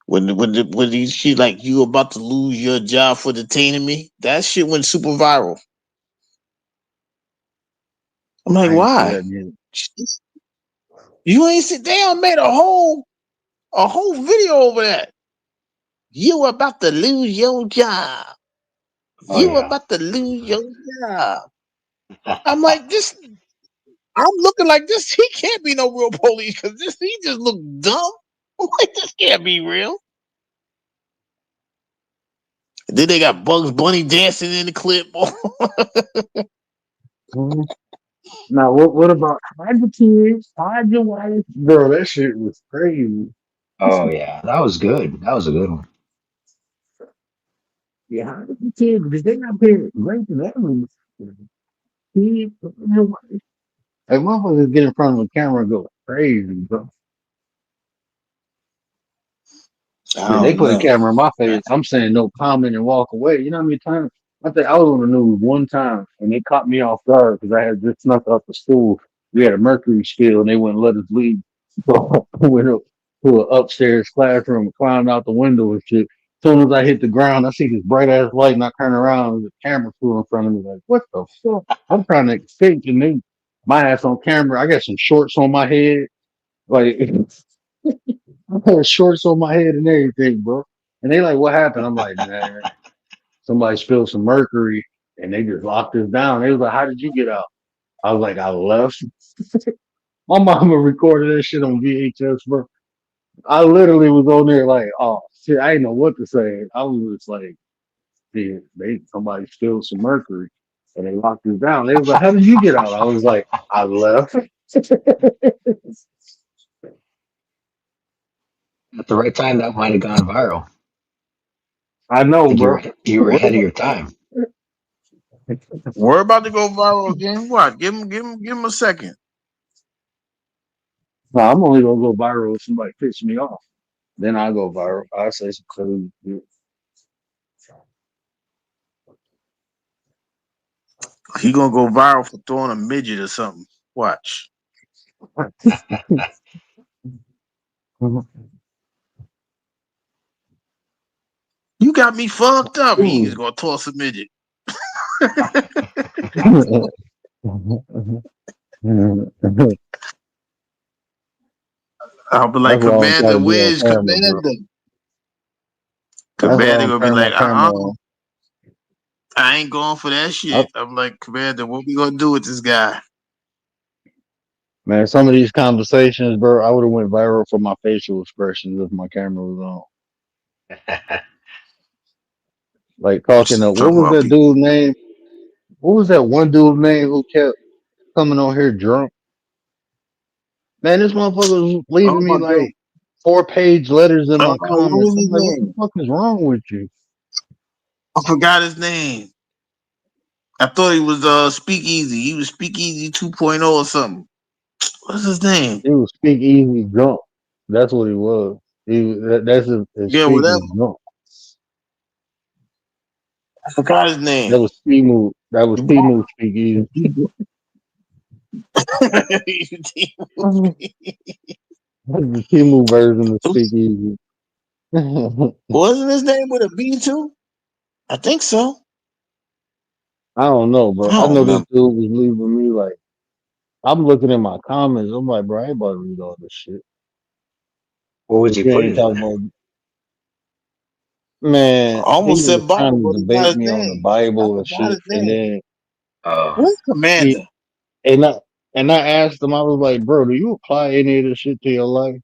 She like you about to lose your job for detaining me? That shit went super viral. I'm like, I ain't see why? that neither. You ain't sit down, made a whole video over that. You about to lose your job. Oh You yeah. about to lose your job. I'm like, this. I'm looking like this. He can't be no real police because this. He just look dumb. I'm like, this can't be real. And then they got Bugs Bunny dancing in the clip. Mhm. Now, what about hide your kids, hide your wife? Bro, that shit was crazy. Oh yeah. That was good. That was a good one. Yeah, hide your kids because they not paying great to them. Kids, your wife. Like, motherfuckers get in front of a camera and go crazy, bro. I Yeah, they don't put a know. camera in my face. I'm saying no comment and walk away. You know how many times? I think I was on the news one time and they caught me off guard because I had just snuck out the school. We had a mercury spill and they wouldn't let us leave. So I went up to an upstairs classroom and climbed out the window and shit. As soon as I hit the ground, I see this bright ass light and I turn around and the camera flew in front of me. Like, what the fuck? I'm trying to escape and then my ass on camera. I got some shorts on my head. Like, I had shorts on my head and everything, bro. And they like, what happened? I'm like, man, somebody spilled some mercury and they just locked us down. They was like, how did you get out? I was like, I left. My mama recorded that shit on VHS, bro. I literally was on there like, oh shit, I didn't know what to say. I was just like, yeah, somebody spilled some mercury and they locked us down. They was like, how did you get out? I was like, I left. At the right time, that might have gone viral. I I know, think bro. you were We're ahead of about, your time. we're about to go viral again. What? Give him a second. No, I'm only gonna go viral if somebody pisses me off. Then I go viral. I say some crazy shit. He gonna go viral for throwing a midget or something. Watch. You got me fucked up. He's Ooh. gonna toss a midget. I'll be like, That's why I don't try Commander, to be on where's camera, bro. Commander? That's why I Commander don't gonna be turn my like, camera on. I ain't going for that I, shit. I'm like, Commander, what we gonna do with this guy? man, some of these conversations, bro, I would have went viral for my facial expressions if my camera was on. Like talking to what Talking was about that people. dude's name? What was that one dude's name who kept coming on here drunk? Man, this motherfucker was Oh leaving me my god. like 4-page letters in my What comments. was I'm his like, what the name? fuck is wrong with you? I forgot his name. I thought he was Speakeasy. He was Speakeasy 2.0 or something. What's his name? He was speak easy drunk. That's what he was. That's his Yeah, speak whatever. was drunk. I forgot his name. That was P move. That was P move speak easy. That's the P move version of speak easy. Wasn't his name with a B too? I think so. I don't know, I bro. I don't know this remember. dude was leaving me like I'm looking at my comments. I'm like, bro, I ain't about to read all this shit. What was If he you ain't putting in talking there? about I man, he almost was said Bible, trying to but I got debate his me on the name. I Bible and forgot shit, his and name. then Oh, What's Commander? he and I asked him, I was like, bro, do you apply any of this shit to your life?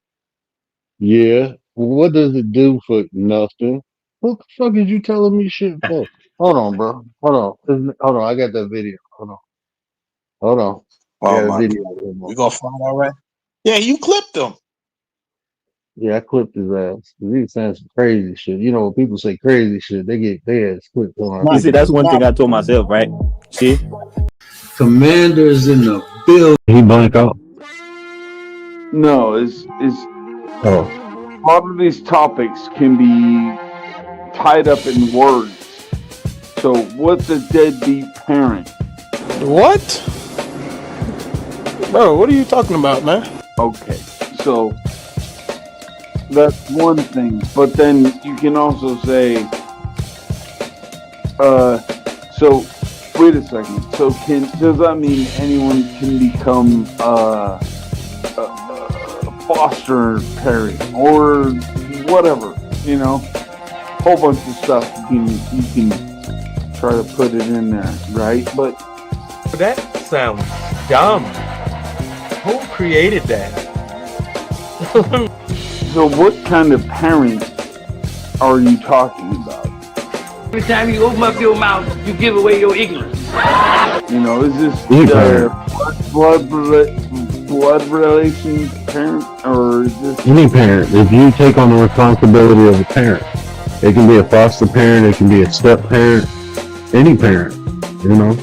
Yeah. Well, what does it do for nothing? What the fuck is you telling me shit for? Hold on, bro. Hold on. Hold on. I got that video. Hold on. Hold on. I Oh got a my video. god. Hold on. We gonna find out right? Yeah, you clipped him. Yeah, I clipped his ass. He was saying some crazy shit. You know, when people say crazy shit, they get their ass clipped on. You see, that's one thing I told myself, right? See, Commanders in the building. He blank out. No, is Oh. a lot of these topics can be tied up in words. So, what's a deadbeat parent? what, bro? What are you talking about, man? Okay, so that's one thing. But then you can also say, so wait a second. So does that mean anyone can become a foster parent or whatever? You know, whole bunch of stuff you can try to put it in there, right? But That sounds dumb. Who created that? so what kind of parent are you talking about? Every time you open up your mouth, you give away your ignorance. You know, is this Any parent. blood relation parent, or is this Any parent. If you take on the responsibility of a parent, it can be a foster parent, it can be a step parent, any parent, you know.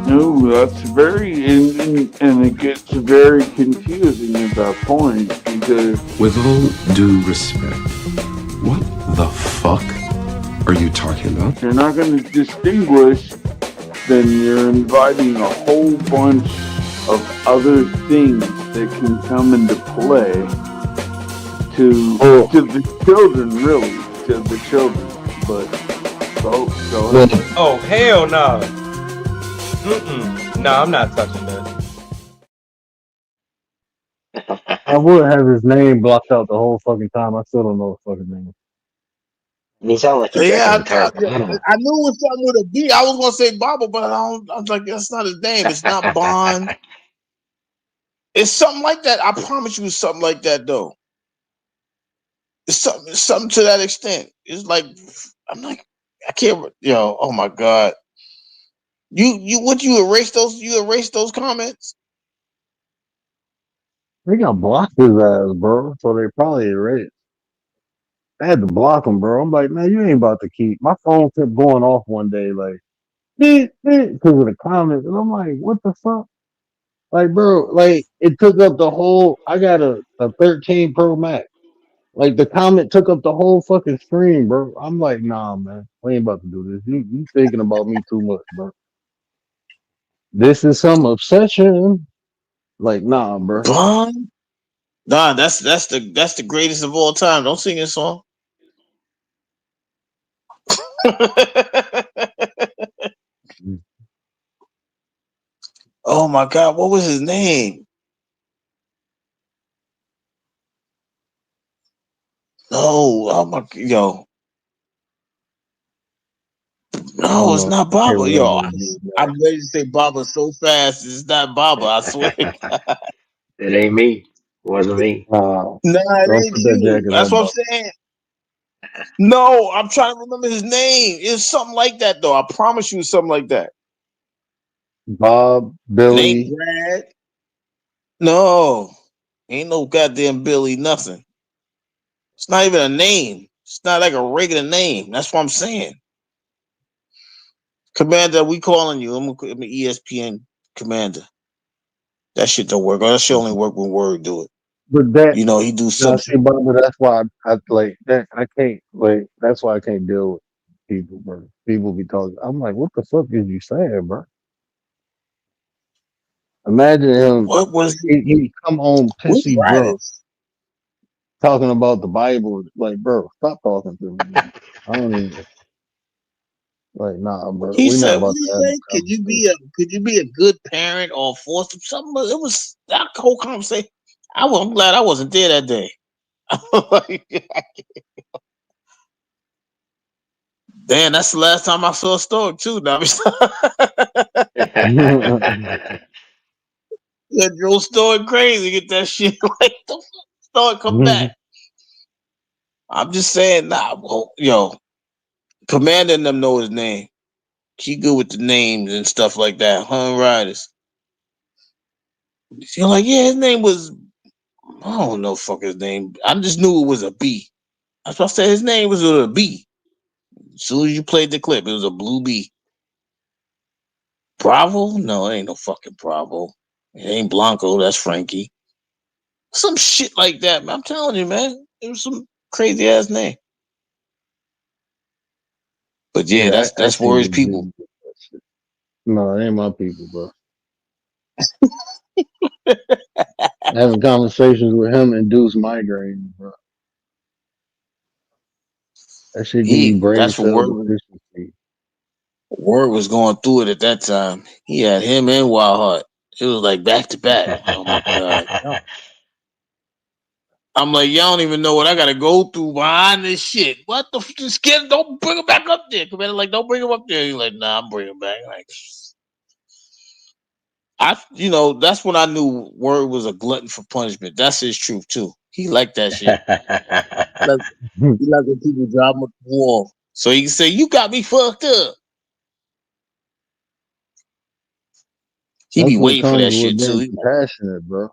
no? That's very and it gets very confusing at that point because With all due respect, what the fuck are you talking about? if you're not going to distinguish, then you're inviting a whole bunch of other things that can come into play to the children, really, to the children. But go ahead. Oh hell no! No, I'm not touching that. I would have his name blocked out the whole fucking time. I still don't know his fucking name. and he sounded like he drank an Yeah, entire bottle. I knew it was something with a B. I was gonna say Bible, but I was like, that's not his name. It's not Bond. It's something like that. I promise you, it's something like that though. It's something to that extent. It's like I'm like, I can't. Yo, oh my god. You erase those? You erase those comments? They got blocked his ass, bro. So they probably erased. I had to block him, bro. I'm like, man, you ain't about to keep. My phone kept going off one day, like, because of the comments. And I'm like, what the fuck? Like, bro, like, it took up the whole. I got a 13 Pro Max. Like, the comment took up the whole fucking screen, bro. I'm like, nah, man. We ain't about to do this. You thinking about me too much, bro. This is some obsession. Like, nah, bro. Bond? Nah, that's the greatest of all time. Don't sing this song. Oh my god, what was his name? No, oh my yo. I No, don't it's know. not I can't Baba. remember Yo, his name. I'm ready to say Baba so fast. It's not Baba. I swear. It ain't me. It wasn't me. Nah, it Don't ain't put that you. jacket That's on, what I'm bro. saying. No, I'm trying to remember his name. It's something like that, though. I promise you, it's something like that. Bob, It ain't Billy. Brad. No, ain't no goddamn Billy. Nothing. It's not even a name. It's not like a regular name. That's what I'm saying. Commander, we calling you. I'm an ESPN commander. That shit don't work. That shit only work when Word do it. But that You know, he do now some see, Bobby, that's why I like that. I can't like. That's why I can't deal with people, bro. People be talking. I'm like, what the fuck is you saying, bro? Imagine him. what was it? He come home What pissy drunk, Riders? talking about the Bible. Like, bro, stop talking to me, man. I don't even like, nah, bro. He We're not said, "What about did he to have say? this conversation. Could you be a good parent or foster something?" It was that whole conversation. I'm glad I wasn't there that day. Damn, that's the last time I saw a story too. Now, that Joe story crazy. Get that shit like the story come back. I'm just saying, nah, well, yo, Commander and them know his name. He good with the names and stuff like that. Hun Riders. You're like, yeah, his name was I don't know fuck his name. I just knew it was a B. That's why I said his name was with a B. As soon as you played the clip, it was a blue B. Bravo? No, it ain't no fucking Bravo. It ain't Blanco, that's Frankie. Some shit like that, man. I'm telling you, man. It was some crazy ass name. But yeah, Yeah, I that's can't Warriors even deal people. with that shit. No, it ain't my people, bro. Having conversations with him induce migraine, bro. That shit give you brain That's when cell deficiency. Word was going through it at that time. He had him and Wild Heart. It was like back to back. Oh my god. I'm like, y'all don't even know what I gotta go through behind this shit. What the just get don't bring him back up there. Commander, like, don't bring him up there. He's like, nah, I'm bringing him back. Like that's when I knew Word was a glutton for punishment. That's his truth too. He liked that shit. Like he like when people drive him up the wall. So he can say, you got me fucked up. He be That's what waiting for comes that with shit too. being He like, compassionate, bro.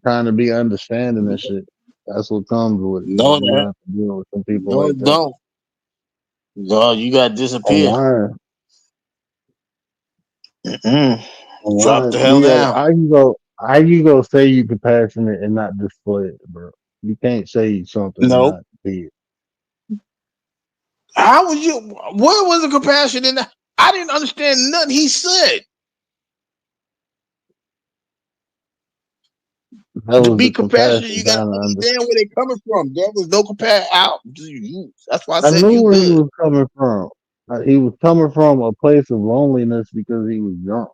Trying to be understanding and shit. That's what comes with it, bro. no, You gonna have to deal with some people no, like it that. don't. No, you gotta disappear. Online, Mm-mm. Drop online, the hell yo, down. how you go say you compassionate and not display it, bro? You can't say something and No. not be it. How would you? Where was the compassion in that? I didn't understand nothing he said. That To was be the compassionate, compassion you gotta trying to understand understand. where they're coming from. There was no compassion out. That's why I I said knew you where he good. was coming from. He was coming from a place of loneliness because he was drunk.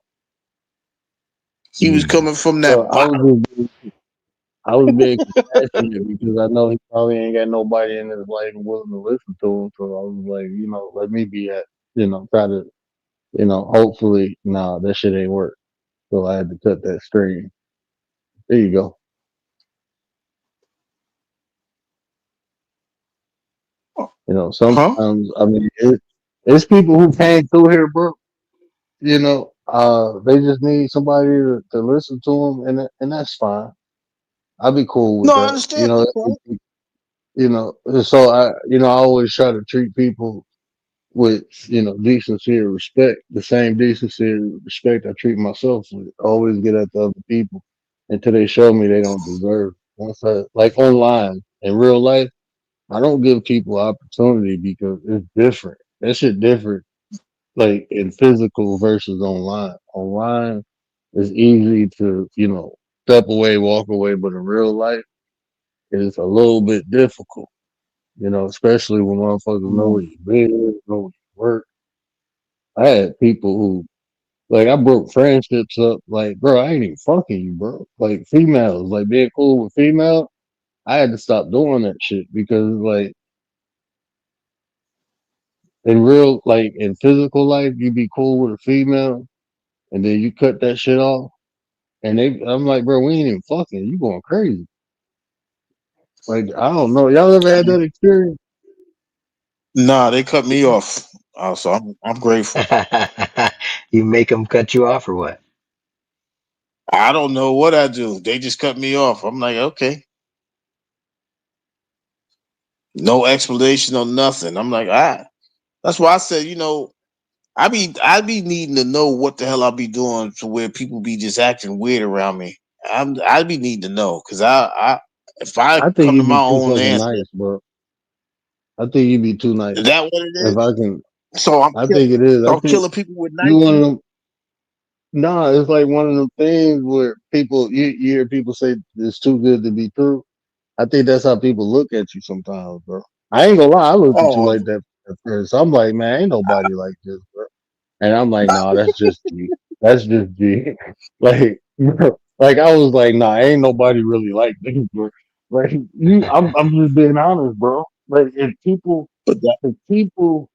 He was coming from So that bottom. I was being compassionate because I know he probably ain't got nobody in his life willing to listen to him. So I was like, let me be at, try to, hopefully, nah, that shit ain't work. So I had to cut that string. There you go. Huh? Sometimes, I mean, it's people who came through here, bro. They just need somebody to listen to them, and that's fine. I'll be cool with No, I that. understand that part. So I always try to treat people with, decency and respect, the same decency and respect I treat myself with. Always get at the other people until they show me they don't deserve. Once like online, in real life, I don't give people opportunity because it's different. That shit different, like in physical versus online. Online is easy to, step away, walk away, but in real life, it's a little bit difficult. Especially when motherfuckers know where you live, know where you work. I had people who, like, I broke friendships up. Like, bro, I ain't even fucking you, bro. Like, females, like, being cool with female, I had to stop doing that shit because, like, in real, like in physical life, you be cool with a female, and then you cut that shit off, and I'm like, bro, we ain't even fucking. You going crazy? Like, I don't know. Y'all ever had that experience? Nah, they cut me off. So I'm grateful. You make them cut you off or what? I don't know what I do. They just cut me off. I'm like, okay, no explanation or nothing. I'm like, ah. That's why I said, I be needing to know what the hell I be doing to where people be just acting weird around me. I be needing to know because if I I think come to you'd my be too own fucking answer, nice, bro. I think you'd be too is nice. that what it If is? I can, So I think it is. I I'm think killing people with you one of niceness. them. Nah, it's like one of them things where you hear people say it's too good to be true. I think that's how people look at you sometimes, bro. I ain't gonna lie, I looked at you Oh, like that at first. I'm like, man, ain't nobody like this, bro. And I'm like, nah, that's just G. That's just G. Like, bro, like I was like, nah, ain't nobody really like this, bro. Like I'm just being honest, bro. Like but that, if people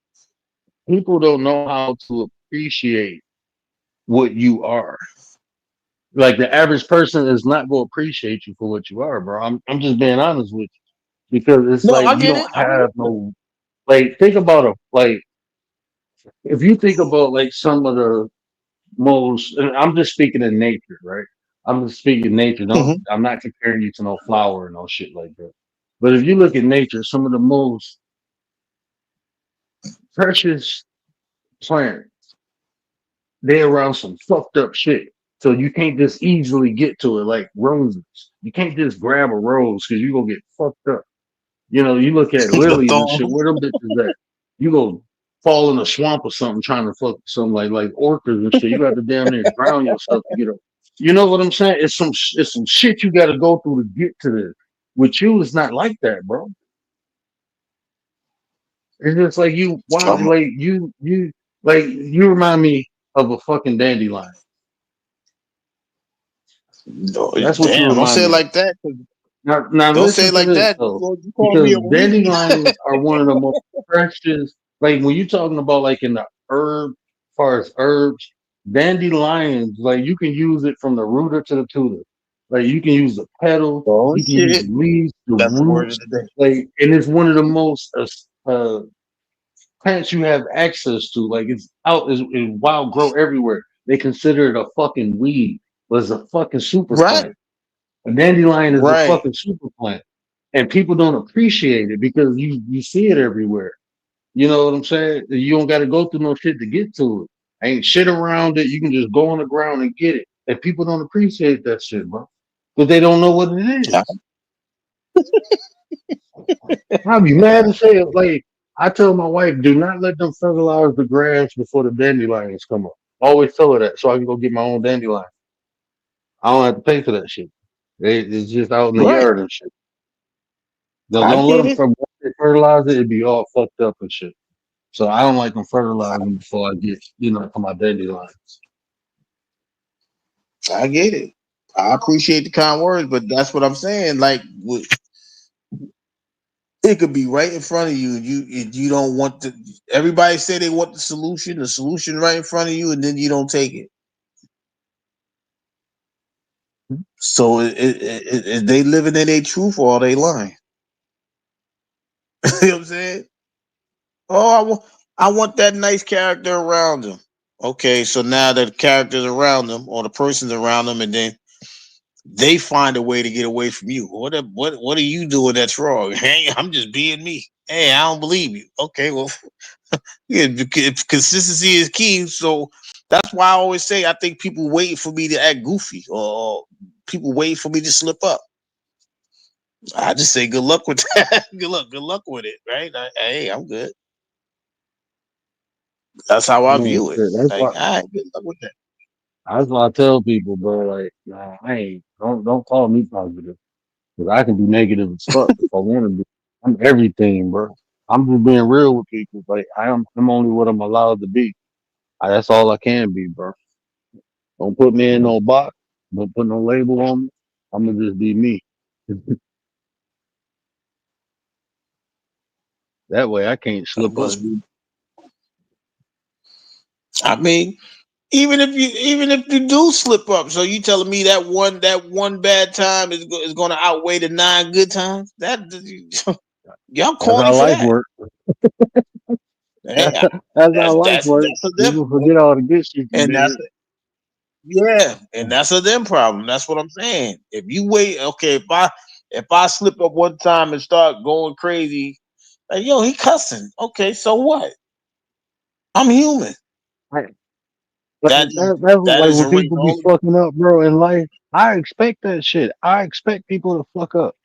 don't know how to appreciate what you are. Like the average person is not going to appreciate you for what you are, bro. I'm just being honest with you because it's no, like I you get don't it. I get have it. no like. Think about it. Like if you think about like some of the most, and I'm just speaking in nature, right? I'm just speaking nature. Don't Hmm. I'm not comparing you to no flower and no shit like that. But if you look at nature, some of the most precious plants, they're around some fucked up shit. So you can't just easily get to it like roses. You can't just grab a rose because you're gonna get fucked up. You know, you look at The lilies and shit, thorn. where them bitches at? You go fall in a swamp or something trying to fuck something like orcas and shit. You got to damn near drown yourself to get up. You know what I'm saying? It's some shit you got to go through to get to this. With you, it's not like that, bro. It's just like you, why, Um, like like you remind me of a fucking dandelion. no, That's what you damn, don't remind say it me of. like that. Now Don't say listen it to like this that. though, You call me because a weed. dandelions are one of the most precious. Like when you're talking about like in the herb, as far as herbs, dandelions, like you can use it from the rooter to the tutor. Like you can use the petal, Oh you can use shit. the leaves, the That's the word of roots. the day. Like, and it's one of the most plants you have access to. Like it's out, is wild, grow everywhere. They consider it a fucking weed, but it's a fucking super Right. plant. A dandelion is a Right. fucking super plant, and people don't appreciate it because you see it everywhere. You know what I'm saying? You don't got to go through no shit to get to it. Ain't shit around it. You can just go on the ground and get it. And people don't appreciate that shit, bro, because they don't know what it I, is. I'd be mad to say it. Like I tell my wife, do not let them fertilize the grass before the dandelions come up. Always tell her that so I can go get my own dandelion. I don't have to pay for that shit. It's just out in the right. yard and shit. I Don't let get them it. fertilize it. It'd be all fucked up and shit. So I don't like them fertilizing before I get, to my dandelions. I get it. I appreciate the kind words, but that's what I'm saying. Like, it could be right in front of you, and you don't want to. Everybody say they want the solution right in front of you, and then you don't take it. So they living in their truth or are they lying? You know what I'm saying? Oh, I want that nice character around them. Okay, so now the characters around them or the persons around them, and then they find a way to get away from you. What are you doing that's wrong? Hey, I'm just being me. Hey, I don't believe you. Okay, well, yeah, consistency is key. So that's why I always say I think people wait for me to act goofy or people wait for me to slip up. I just say good luck with that. Good luck with it, right? Hey, I'm good. That's how I Man, view it. shit, that's Like, why all right, good luck with that. that's why I tell people, bro. Like, nah, I ain't don't call me positive because I can be negative as fuck if I want to be. I'm everything, bro. I'm just being real with people. Like I'm only what I'm allowed to be. That's all I can be, bro. Don't put me in no box. Don't put no label on me. I'm gonna just be me. That way I can't I slip up. must be. I mean, even if you do slip up, so you telling me that one bad time is going to outweigh the 9 good times? That y'all That's corny how for life that. works. Hey, That's how that's life that's works. that's a them People problem, forget all the good shit you and that's did. yeah, and that's a them problem. That's what I'm saying. If you wait, okay, if I slip up one time and start going crazy, like yo, he cussing. Okay, so what? I'm human. Like, like That that's that like is a when people be only fucking up, bro, in life. I expect that shit. I expect people to fuck up.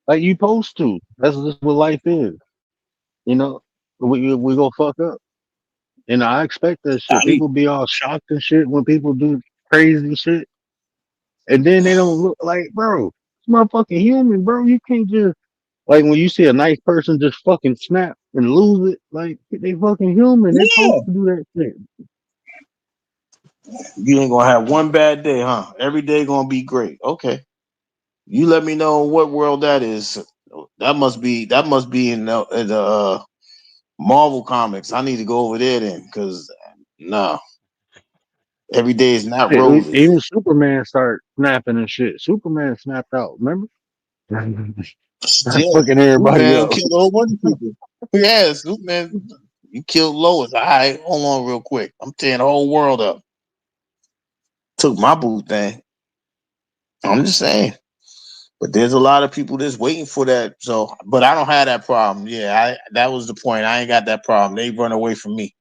Like you supposed to. That's just what life is. You know, we gonna fuck up. And I expect that I shit. mean, People be all shocked and shit when people do crazy shit, and then they don't look like, bro, it's motherfucking human, bro. You can't just like when you see a nice person just fucking snap and lose it. Like they fucking human. They supposed yeah. to do that shit. You ain't gonna have one bad day, huh? Every day gonna be great. Okay. You let me know what world that is. That must be in the Marvel comics. I need to go over there then, because no, every day is not Shit, roses. even Superman started snapping and shit. Superman snapped out. Remember? Start Yeah, fucking everybody Superman up. killed a whole bunch of people. Yeah, Superman, you killed Lois. All right, hold on real quick. I'm tearing the whole world up. Took my boo thing. I'm just saying. But there's a lot of people that's waiting for that. So, but I don't have that problem. Yeah, that was the point. I ain't got that problem. They run away from me,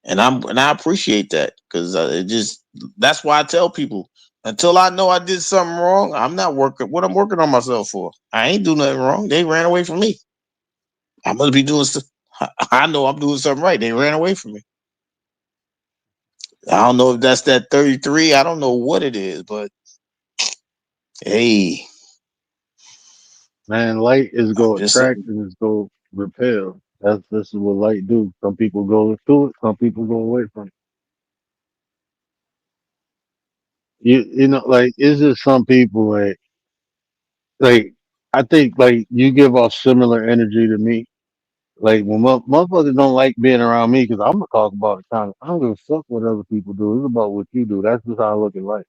and I appreciate that because it just that's why I tell people until I know I did something wrong, I'm not working. What I'm working on myself for? I ain't do nothing wrong. They ran away from me. I must be doing. I know I'm doing something right. They ran away from me. I don't know if that's that 33. I don't know what it is, but hey, Man, light is I'm go just attract saying. and is go repel. That's this is what light do. Some people go through it, some people go away from it. You know, like it's just some people like I think like you give off similar energy to me. Like when motherfuckers don't like being around me because I'm gonna talk about it kind of. I don't give a fuck what other people do. It's about what you do. That's just how I look at life.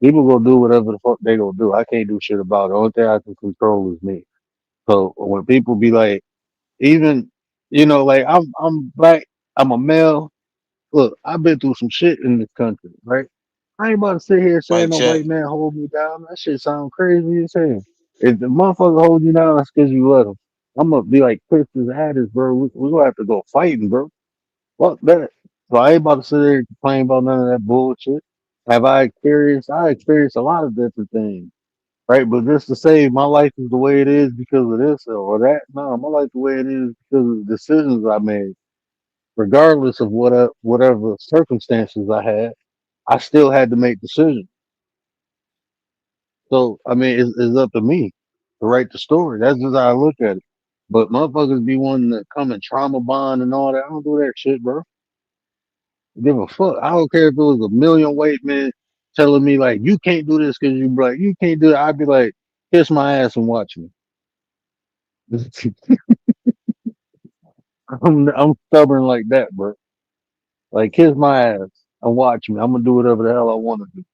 People gonna do whatever the fuck they gonna do. I can't do shit about it. The only thing I can control is me. So when people be like, even like I'm black, I'm a male. Look, I've been through some shit in this country, right? I ain't about to sit here saying Mike no check. white man hold me down. That shit sound crazy as hell. If the motherfucker hold you down, that's because you let him. I'm gonna be like Chris's Addis, bro. We gonna have to go fighting, bro. Fuck that. So I ain't about to sit there and complain about none of that bullshit. Have I experienced? I experienced a lot of different things, right? But just to say my life is the way it is because of this or that, no, my life the way it is because of the decisions I made, regardless of whatever circumstances I had. I still had to make decisions. So I mean, it's up to me to write the story. That's just how I look at it. But motherfuckers be wanting to come and trauma bond and all that. I don't do that shit, bro. Give a fuck. I don't care if it was a million white men telling me like you can't do this because you black. You can't do it. I'd be like, kiss my ass and watch me. I'm stubborn like that, bro. Like kiss my ass and watch me. I'm gonna do whatever the hell I want to do.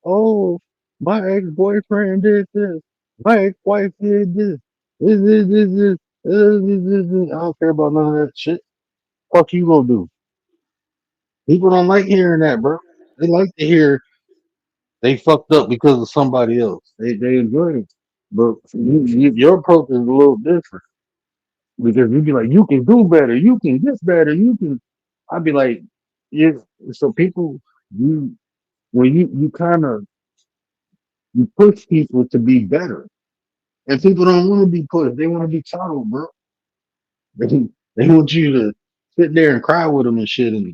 Oh, my ex boyfriend did this. My ex wife did this. This. I don't care about none of that shit. Fuck you gonna do? People don't like hearing that, bro. They like to hear they fucked up because of somebody else. They enjoy it. But your approach is a little different because you'd be like, you can do better, you can this better, you can. I'd be like, yeah. So people, you when you kind of you push people to be better, and people don't want to be pushed. They want to be coddled, bro. They want you to sit there and cry with them and shit and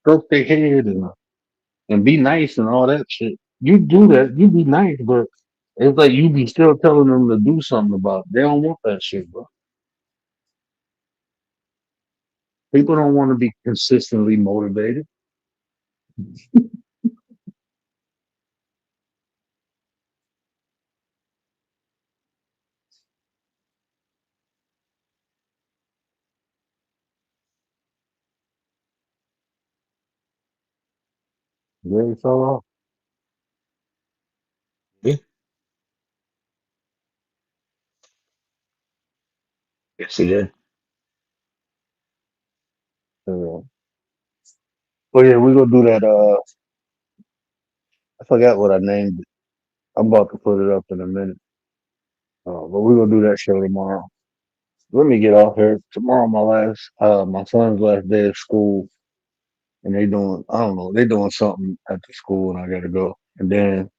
stroke their head and be nice and all that shit. You do that, you be nice, but it's like you be still telling them to do something about it. They don't want that shit, bro. People don't want to be consistently motivated. Very solo. Yeah. Yes, he did. Yeah. Well, yeah, we gonna do that. I forgot what I named it. I'm about to put it up in a minute. But we gonna do that show tomorrow. Let me get off here. Tomorrow, my son's last day of school, and they doing, I don't know, they doing something at the school, and I gotta go. And then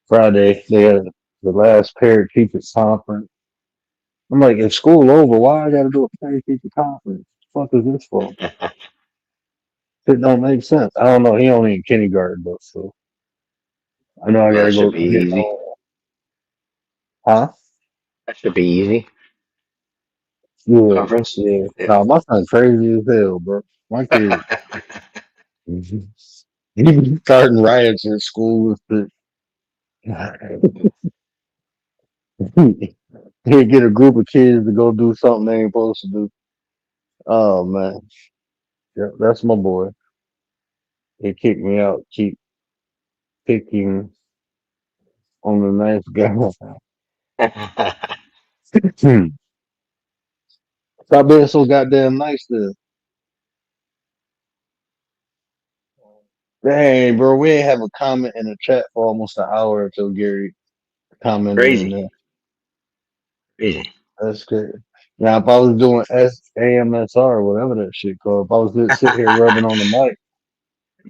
Friday, they have the last parent teachers conference. I'm like, if school over, why I gotta do a parent teacher conference? What the fuck is this for? It don't make sense. I don't know. He only in kindergarten though, so I know I Well, gotta that should go be get. easy. Huh? That should be easy. Yeah, Conference. yeah. Yeah. Nah, my son crazy as hell, bro. My kid, he be starting riots at school and shit. He'd get a group of kids to go do something they ain't supposed to do. Oh man, yeah, that's my boy. He kicked me out. Keep picking on the nice guy. Stop being so goddamn nice to. Dang, bro, we ain't have a comment in the chat for almost an hour until Gary commented in Crazy. there. Crazy. That's good. Now, if I was doing AMSR, whatever that shit called, if I was just sit here rubbing on the mic,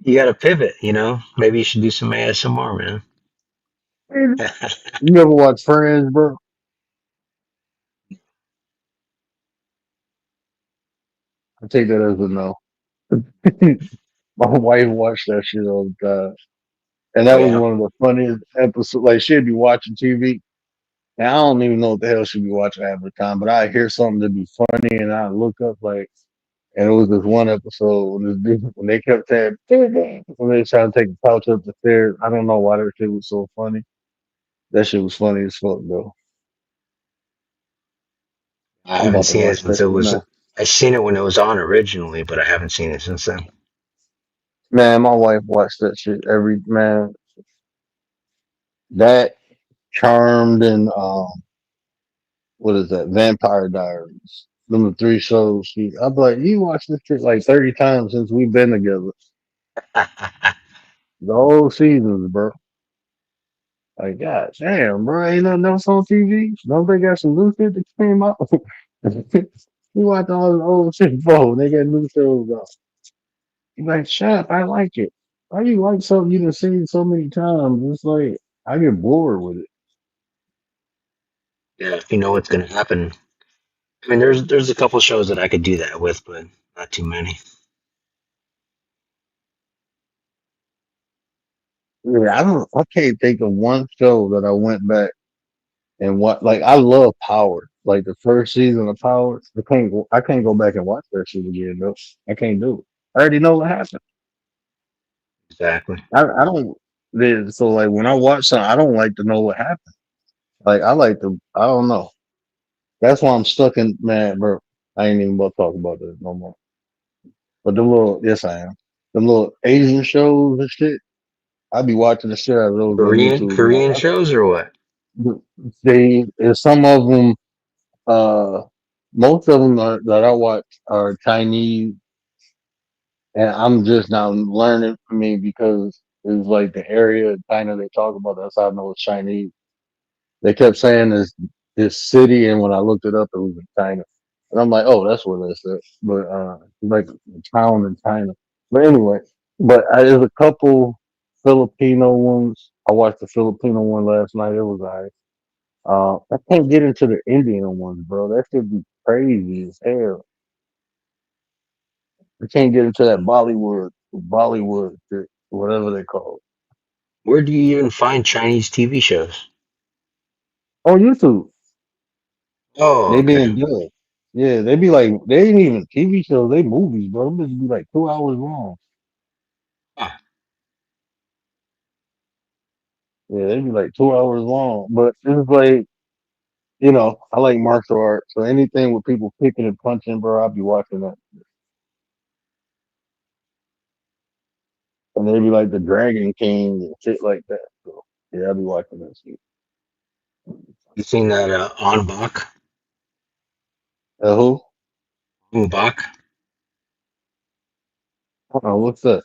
You got to pivot, you know? Maybe you should do some ASMR, man. you ever watch Friends, bro? I take that as a no. My wife watched that shit all the time. And Oh, that was yeah? one of the funniest episodes. Like, she'd be watching TV, and I don't even know what the hell she'd be watching half the time, but I hear something to be funny, and I look up, like, and it was this one episode when, when they kept saying, when they trying to take the couch up the stairs. I don't know why that shit was so funny. That shit was funny as fuck, though. I I'm haven't about to seen it watch that since it shit was. now. I seen it when it was on originally, but I haven't seen it since then. Man, my wife watched that shit every man. That Charmed and what is that? Vampire Diaries. Them the three shows. I'm like, you watched this shit like 30 times since we've been together. The whole seasons, bro. Like, god damn, bro, ain't nothing else on TV. Don't they got some new shit that came out? We watch all the old shit before. They got new shows out. You like, shut up, I like it. Why you like something you done seen so many times? It's like I get bored with it. Yeah, if you know what's gonna happen. I mean, there's a couple shows that I could do that with, but not too many. Yeah, I can't think of one show that I went back and what like I love Power. Like the first season of Power. I can't go back and watch that shit again though. I can't do it. I already know what happened. Exactly. I don't so like when I watch something, I don't like to know what happened. Like I like to I don't know. That's why I'm stuck in man, bro. I ain't even about to talk about this no more. But the little yes I am. The little Asian shows and shit. I be watching the shit out of those on YouTube, Korean man. shows or what? Some of them most of them that I watch are Chinese, and I'm just now learning. I mean, because it's like the area in China they talk about. That's how I know it's Chinese. They kept saying this city, and when I looked it up, it was in China, and I'm like, oh, that's what it is. But it's like a town in China. But anyway, there's a couple Filipino ones. I watched the Filipino one last night. It was alright. I can't get into the Indian ones, bro. That should be crazy as hell. I can't get into that Bollywood shit, whatever they call it. Where do you even find Chinese TV shows? On YouTube, Oh, they be okay. in good. Yeah, they be like they ain't even TV shows, they movies, bro. Them bitches be like 2 hours long. Huh. Yeah, they be like 2 hours long. But it's like, I like martial arts. So anything with people kicking and punching, bro, I'll be watching that. and they be like the Dragon King and shit like that. So yeah, I'll be watching that shit. You seen that On Bach? Who? On Bach? Oh, what's that?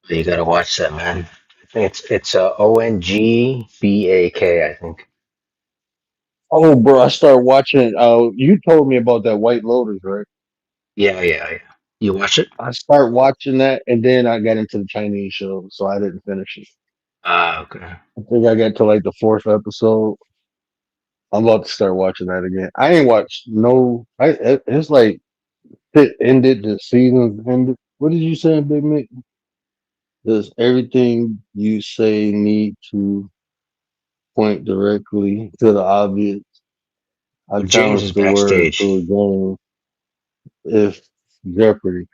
You gotta watch that, man. I think it's ONGBAK, I think. Oh, bro, I started watching. You told me about that White Lotus, right? Yeah. You watch it? I started watching that, and then I got into the Chinese show, so I didn't finish it. Ah, okay. I think I got to like the fourth episode. I'm about to start watching that again. I ain't watched no. It's like it ended. The season ended. What did you say, Big Mick? Does everything you say need to point directly to the obvious? I Well, James challenge is the word backstage. to a game if Jeopardy.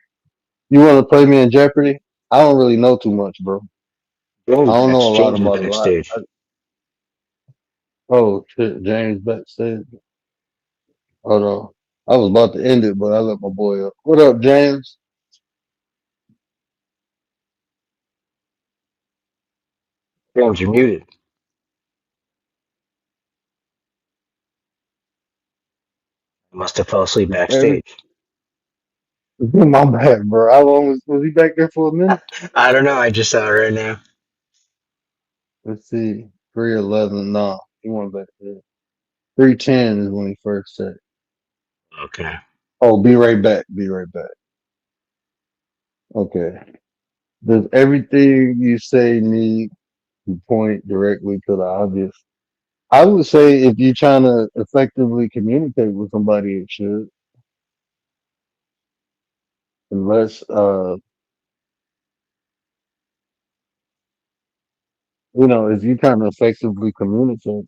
You want to play me in Jeopardy? I don't really know too much, bro. I don't know a lot James is about a lot. backstage. Oh shit, James backstage. Hold on. I was about to end it, but I let my boy up. What up, James? James, you're muted. You must have fell asleep Every backstage. my bad, bro. How long was he back there for a minute? I don't know. I just saw it right now. Let's see. 311. No, he went back there. 310 is when he first said. Okay. Oh, be right back. Be right back. Okay. Does everything you say need to point directly to the obvious? I would say if you're trying to effectively communicate with somebody, it should. Unless if you trying to effectively communicate.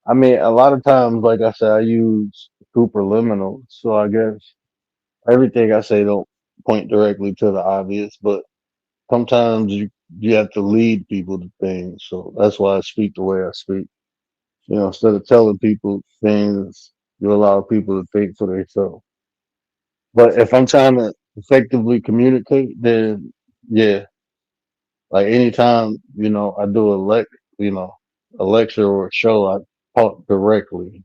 I mean, a lot of times, like I said, I use superliminal, so I guess everything I say don't point directly to the obvious, but sometimes you have to lead people to things. So that's why I speak the way I speak. Instead of telling people things, you allow people to think for themselves. But if I'm trying to effectively communicate, then yeah, like anytime, I do a lecture or a show, I talk directly.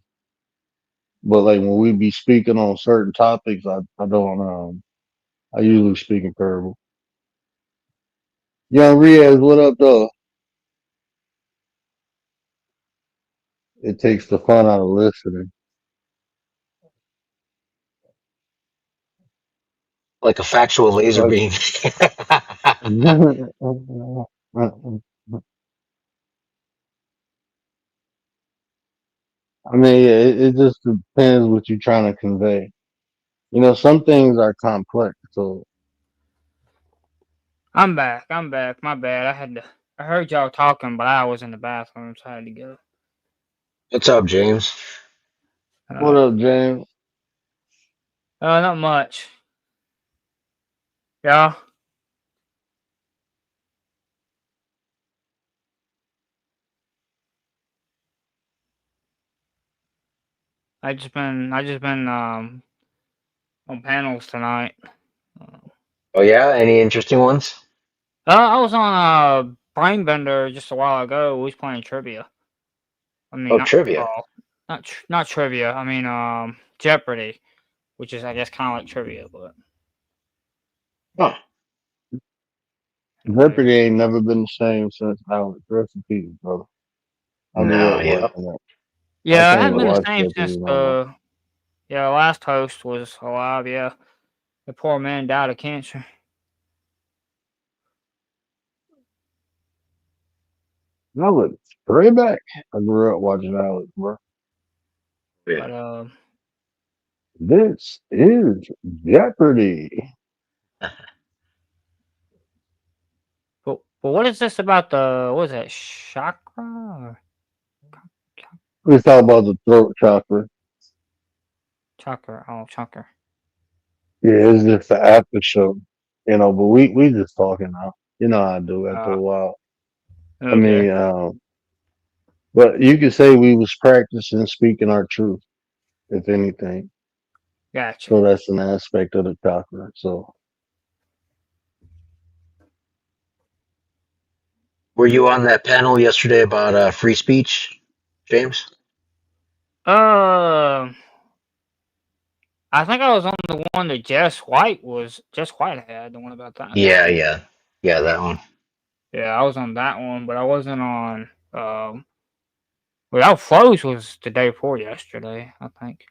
But like when we be speaking on certain topics, I don't I usually speak in parable. Young Riaz, what up though? It takes the fun out of listening. Like a factual laser Like, beam. I mean, yeah, it just depends what you're trying to convey. Some things are complex, so I'm back. I'm back. My bad. I heard y'all talking, but I was in the bathroom, so I had to go. What's up, James? what up, James? Not much. Yeah. I just been on panels tonight. Oh yeah, any interesting ones? I was on Brainbender just a while ago. We was playing trivia. I mean, Oh, trivia. not trivia. I mean, Jeopardy, which is I guess kind of like trivia, but Huh. anyway. Jeopardy ain't never been the same since Alex. Rest in peace, brother. I grew No, up yep. watching that. I Yeah, it can't hasn't even been the watch same since Jeopardy no more. the last host was alive. Yeah, the poor man died of cancer. Alex, straight back. I grew up watching Alex, bro. Yeah. But This is Jeopardy. but what is this about the what is that chakra? Or Let's talk about the throat chakra. chakra? Oh, chakra. Yeah, it's just the after show. But we just talking now. You know how I do after a while. I Okay, mean, but you could say we was practicing speaking our truth, if anything. gotcha. So that's an aspect of the chakra. So Were you on that panel yesterday about free speech, James? Uh, I think I was on the one that Jess White had, the one about that Yeah, one. yeah, yeah, that one. Yeah, I was on that one, but I wasn't on Without Flows was the day before yesterday, I think.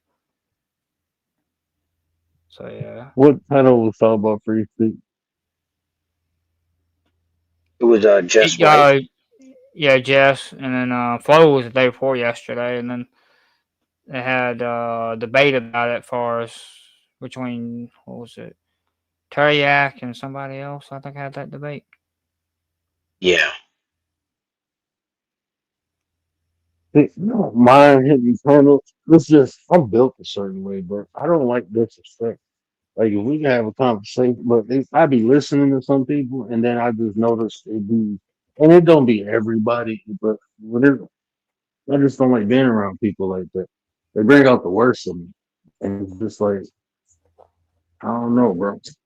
So yeah. What panel was talking about free speech? It was Jess It, White. yeah, Jess, and then Flo was the day before yesterday, and then they had debate about it for us between what was it, Teriak and somebody else. I think had that debate. Yeah. No, mine hitting panel. It's just I'm built a certain way, bro. I don't like disrespect. Like if we can have a conversation, but I be listening to some people, and then I just notice it be, and it don't be everybody, but whatever. I just don't like being around people like that. They bring out the worst of me, and it's just like I don't know, bro. That's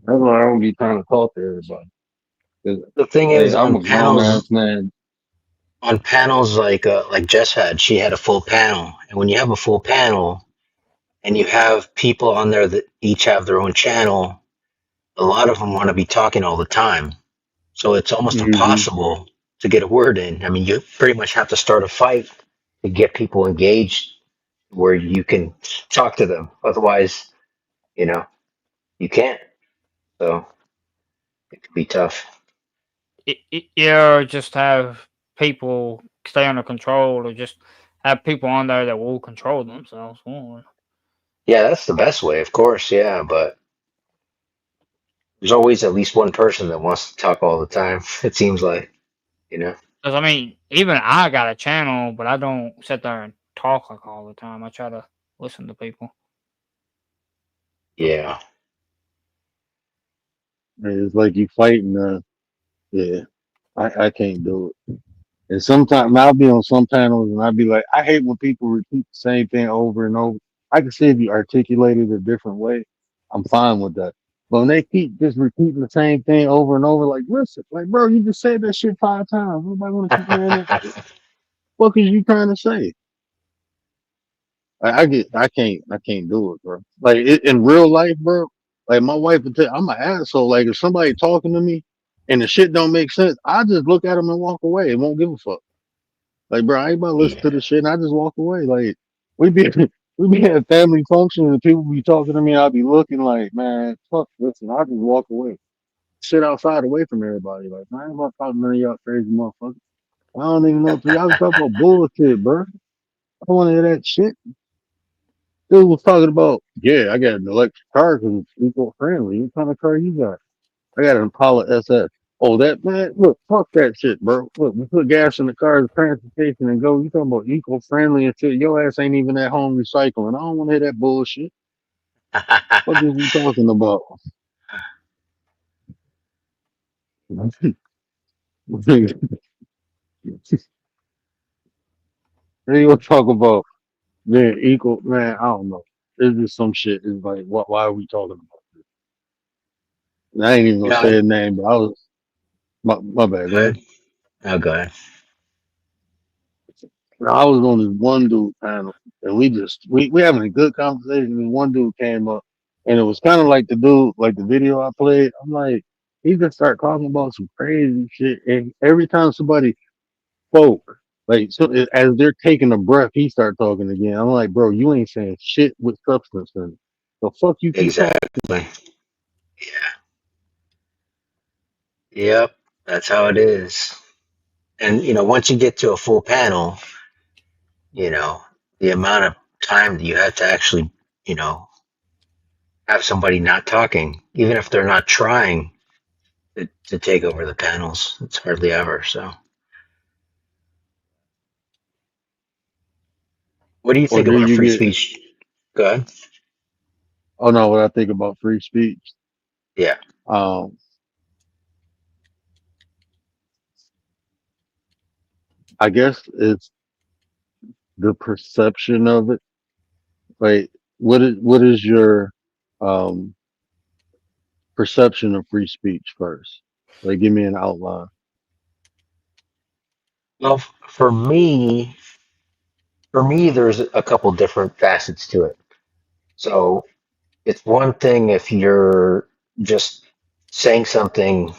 why I don't be trying to talk to everybody. 'Cause, The thing like is, I'm a grown ass man. on panels like Jess had, she had a full panel, and when you have a full panel and you have people on there that each have their own channel, a lot of them want to be talking all the time. So it's almost Hmm. impossible to get a word in. I mean, you pretty much have to start a fight to get people engaged where you can talk to them. Otherwise, you know, you can't. So it could be tough. Yeah, just have people stay under control, or just have people on there that will control themselves. One. Yeah, that's the best way, of course. Yeah, but there's always at least one person that wants to talk all the time. It seems like, you know. Because I mean, even I got a channel, but I don't sit there and talk like all the time. I try to listen to people. Yeah. It's like you fighting. Yeah, I can't do it. And sometimes I'll be on some panels and I'll be like, I hate when people repeat the same thing over and over. I can see if you articulate it a different way. I'm fine with that. But when they keep just repeating the same thing over and over, like, listen, like, bro, you just said that shit 5 times. Nobody want to keep hearing that shit. What is you trying to say? I can't do it, bro. Like in real life, bro. Like my wife would tell, I'm an asshole. Like if somebody talking to me and the shit don't make sense, I just look at them and walk away. And won't give a fuck. Like, bro, I ain't about to listen Yeah. to this shit, and I just walk away. Like, we be we be at family functions, and people be talking to me. I'll be looking like, man, fuck, listen. I just walk away, sit outside, away from everybody. Like, man, I ain't about to talk to none of y'all crazy motherfuckers. I don't even know if y'all was talking about bullshit, bro. I don't want to hear that shit. Dude was talking about, yeah, I got an electric car because it's eco friendly. What kind of car you got? I got an Impala SS. Oh, that man, look, fuck that shit, bro. Look, we put gas in the car as transportation and go. You talking about eco friendly and shit? Your ass ain't even at home recycling. I don't want to hear that bullshit. What is we talking about? Then you gonna talk about man equal man? I don't know. It's just some shit. It's like, what? Why are we talking about? And I ain't even gonna say Yeah. his name, but I was my bad. Go ahead. Good. Oh, good. Now, I was on this one dude panel, and we having a good conversation. And one dude came up, and it was kind of like the dude, like the video I played. I'm like, he just started talking about some crazy shit, and every time somebody spoke, like so, as they're taking a breath, he started talking again. I'm like, bro, you ain't saying shit with substance in it. The fuck you keep talking. Exactly. Yep. That's how it is. And, once you get to a full panel, you know, the amount of time that you have to actually, you know, have somebody not talking, even if they're not trying to take over the panels, it's hardly ever. So, what do you Or think do about you free get? speech? Go ahead. Oh no, what I think about free speech. Yeah. Um, I guess it's the perception of it. Like, what is your um perception of free speech first? Like, give me an outline. Well, for me, there's a couple different facets to it. So it's one thing if you're just saying something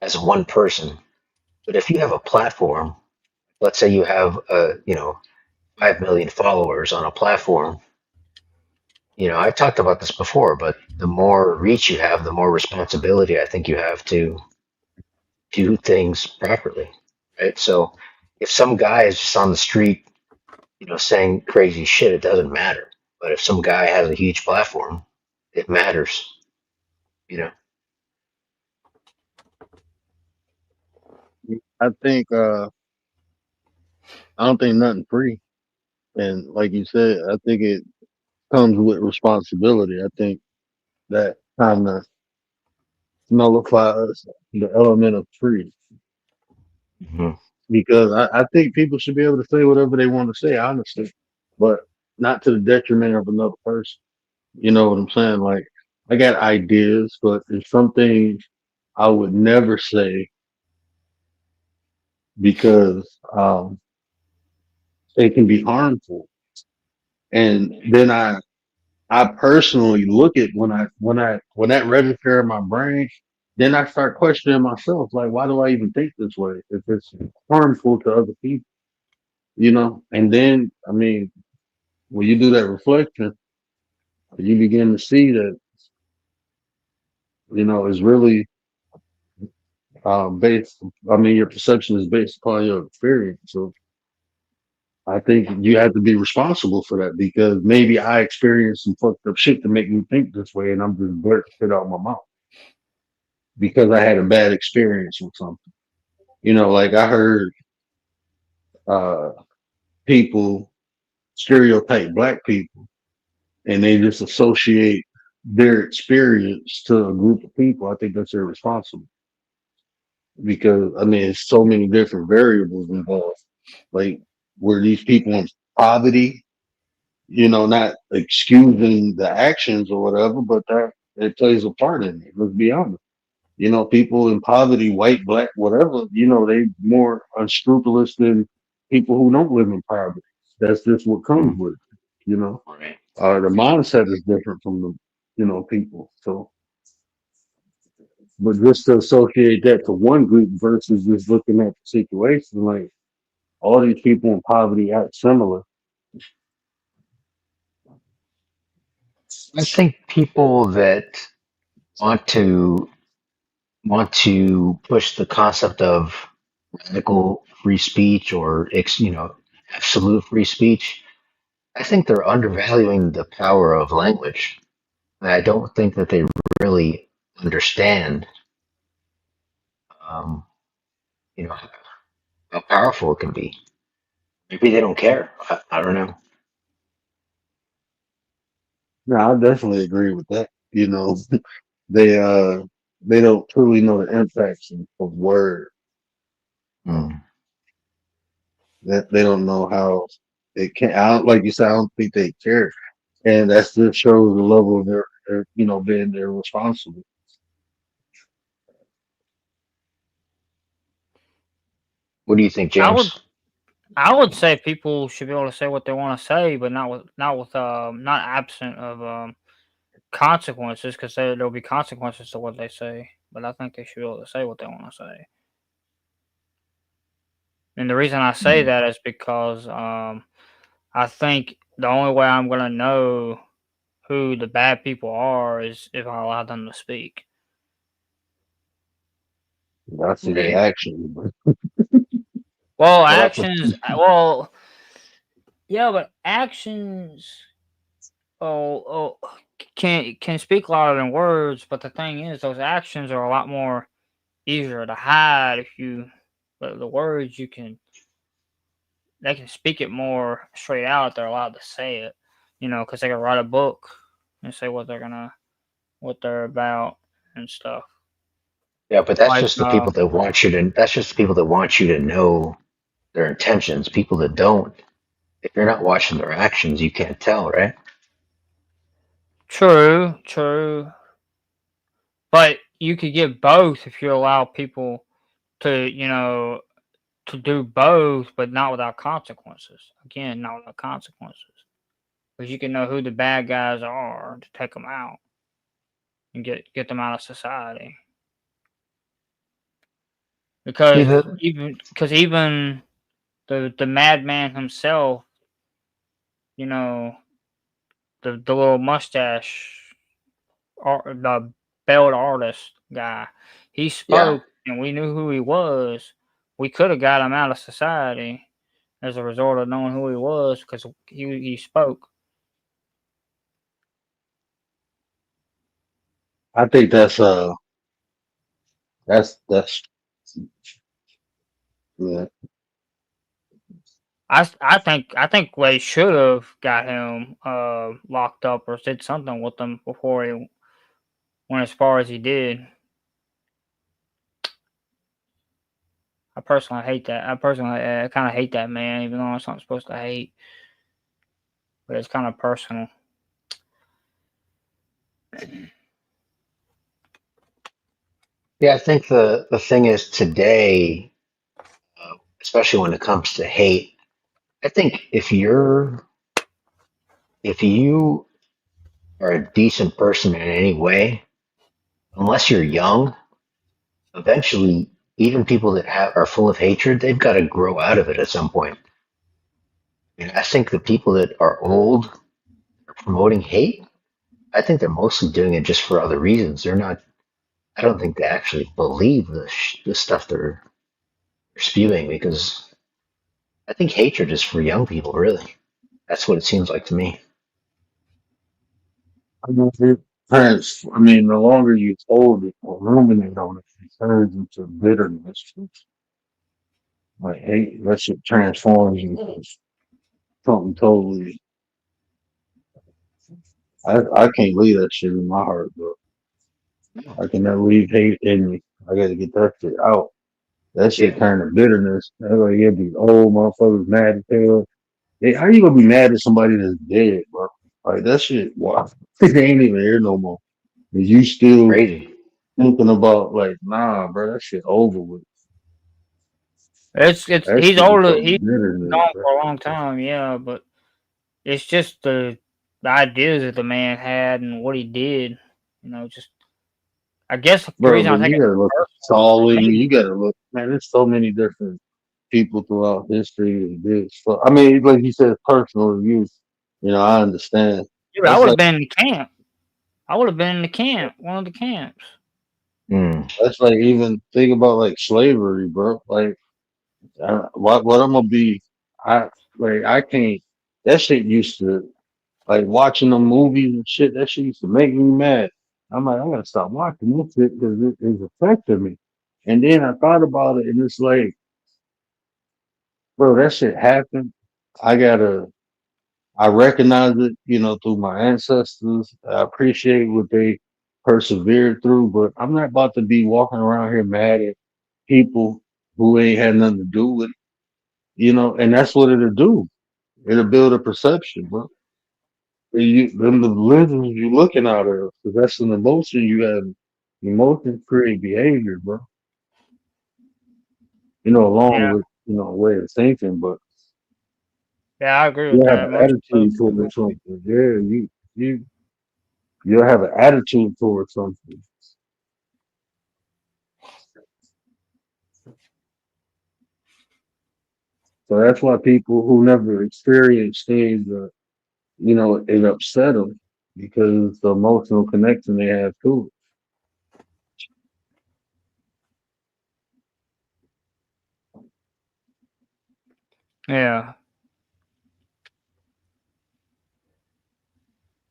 as one person, but if you have a platform, let's say you have 5 million followers on a platform. I've talked about this before, but the more reach you have, the more responsibility I think you have to do things properly, right? So if some guy is just on the street, saying crazy shit, it doesn't matter. But if some guy has a huge platform, it matters, you know. I think I don't think nothing free. And like you said, I think it comes with responsibility. I think that kind of nullifies the element of free Mhm. because I think people should be able to say whatever they want to say, honestly, but not to the detriment of another person. You know what I'm saying? Like, I got ideas, but there's some things I would never say because it can be harmful. And then I personally look at when that register in my brain, then I start questioning myself, like, why do I even think this way if it's harmful to other people, you know? And then, I mean, when you do that reflection, you begin to see that, it's really based. I mean, your perception is based upon your experience. So I think you have to be responsible for that because maybe I experienced some fucked up shit to make me think this way, and I'm just blurting shit out my mouth because I had a bad experience with something. Like I heard uh, people stereotype black people, and they just associate their experience to a group of people. I think that's irresponsible because I mean, it's so many different variables involved. Like, were these people in poverty? Not excusing the actions or whatever, but that it plays a part in it. Let's be honest. People in poverty, white, black, whatever, they more unscrupulous than people who don't live in poverty. That's just what comes with it, you know. Right. The mindset is different from the, people. So, but just to associate that to one group versus just looking at the situation, like all these people in poverty act similar. I think people that want to push the concept of radical free speech or absolute free speech, I think they're undervaluing the power of language. I don't think that they really understand, um, you know, how powerful it can be. Maybe they don't care. I don't know. No, I definitely agree with that. They they don't truly know the impacts of words. Mm. That they don't know how it can. I don't like you said. I don't think they care, and that just shows the level of their being irresponsible. What do you think, I would James? I would say people should be able to say what they want to say, but not absent of consequences, because there'll be consequences to what they say. But I think they should be able to say what they want to say. And the reason I say Mm. that is because I think the only way I'm gonna know who the bad people are is if I allow them to speak. I see their Right. actions, but Well, Well, that's what. actions. Well, yeah, but actions. Can speak louder than words. But the thing is, those actions are a lot more easier to hide if you. But the words they can speak it more straight out if they're allowed to say it. Because they can write a book and say what they're about and stuff. Yeah, but that's Like, just the people that want you to. That's just the people that want you to know their intentions. People that don't. If you're not watching their actions, you can't tell, right? true, true. But you could get both if you allow people to, to do both, but not without consequences. Again, not without consequences, because you can know who the bad guys are to take them out and get them out of society. See Because the even the madman himself, you know, the little mustache, the bald artist guy, he yeah spoke, and we knew who he was. We could have got him out of society as a result of knowing who he was because he spoke. I think that's yeah. I think they should have got him locked up or did something with him before he went as far as he did. I personally hate that. I personally kind of hate that man, even though it's not supposed to hate, but it's kind of personal. yeah. I think the thing is today, especially when it comes to hate. I think if you are a decent person in any way, unless you're young, eventually even people that are full of hatred, they've got to grow out of it at some point. And I think the people that are old are promoting hate. I think they're mostly doing it just for other reasons. They're not. I don't think they actually believe the stuff they're spewing because I think hatred is for young people. Really, that's what it seems like to me. I mean, parents, I mean, the longer you hold it or ruminate on it, it turns into bitterness. Like hate, that shit transforms into something totally. I can't leave that shit in my heart, bro. I can never leave hate in me. I got to get that shit out. That shit Yeah, turned to bitterness. That's like you'll be old motherfuckers mad as hell. Hey, how you gonna be mad at somebody that's dead, bro? Like that shit, wow. They ain't even here no more. And you still crazy. thinking about like, nah, bro, that shit over with. It's That he's shit older. become He's bitterness, gone bro. for a long time, yeah, but it's just the ideas that the man had and what he did. Just I guess the Bro, reason I but think you it's gotta look at personal for Stalin. me. You gotta look, man. There's so many different people throughout history that did stuff. I mean, like you said, personal reviews. I understand. Dude, I That's would have like been in the camp. I would have been in the camp, one of the camps. Mm, that's like even think about like slavery, bro. Like what I'm gonna be. I I can't. That shit used to like watching the movies and shit. That shit used to make me mad. I'm like, I gotta stop watching this shit because it is affecting me. And then I thought about it, and it's like, bro, that shit happened. I gotta. I recognize it, through my ancestors. I appreciate what they persevered through, but I'm not about to be walking around here mad at people who ain't had nothing to do with it, and that's what it'll do. It'll build a perception, bro. Them the lenses you looking out of, because that's an emotion you have. Emotions create behavior, bro. Along Yeah, with, a way of thinking, but yeah, I agree with you have that. an Most attitude towards something. Yeah, you you'll have an attitude towards something. So that's why people who never experience things, it upset them because the emotional connection they have to yeah,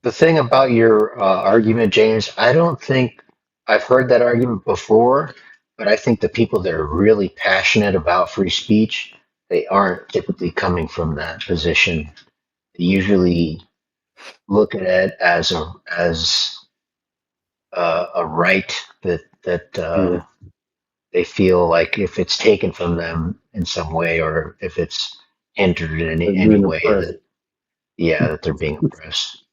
The thing about your argument, James, I don't think I've heard that argument before, but I think the people that are really passionate about free speech, they aren't typically coming from that position. They usually look at it as a right that it. they feel like if it's taken from them in some way or if it's hindered in They've any been way oppressed. that that they're being oppressed.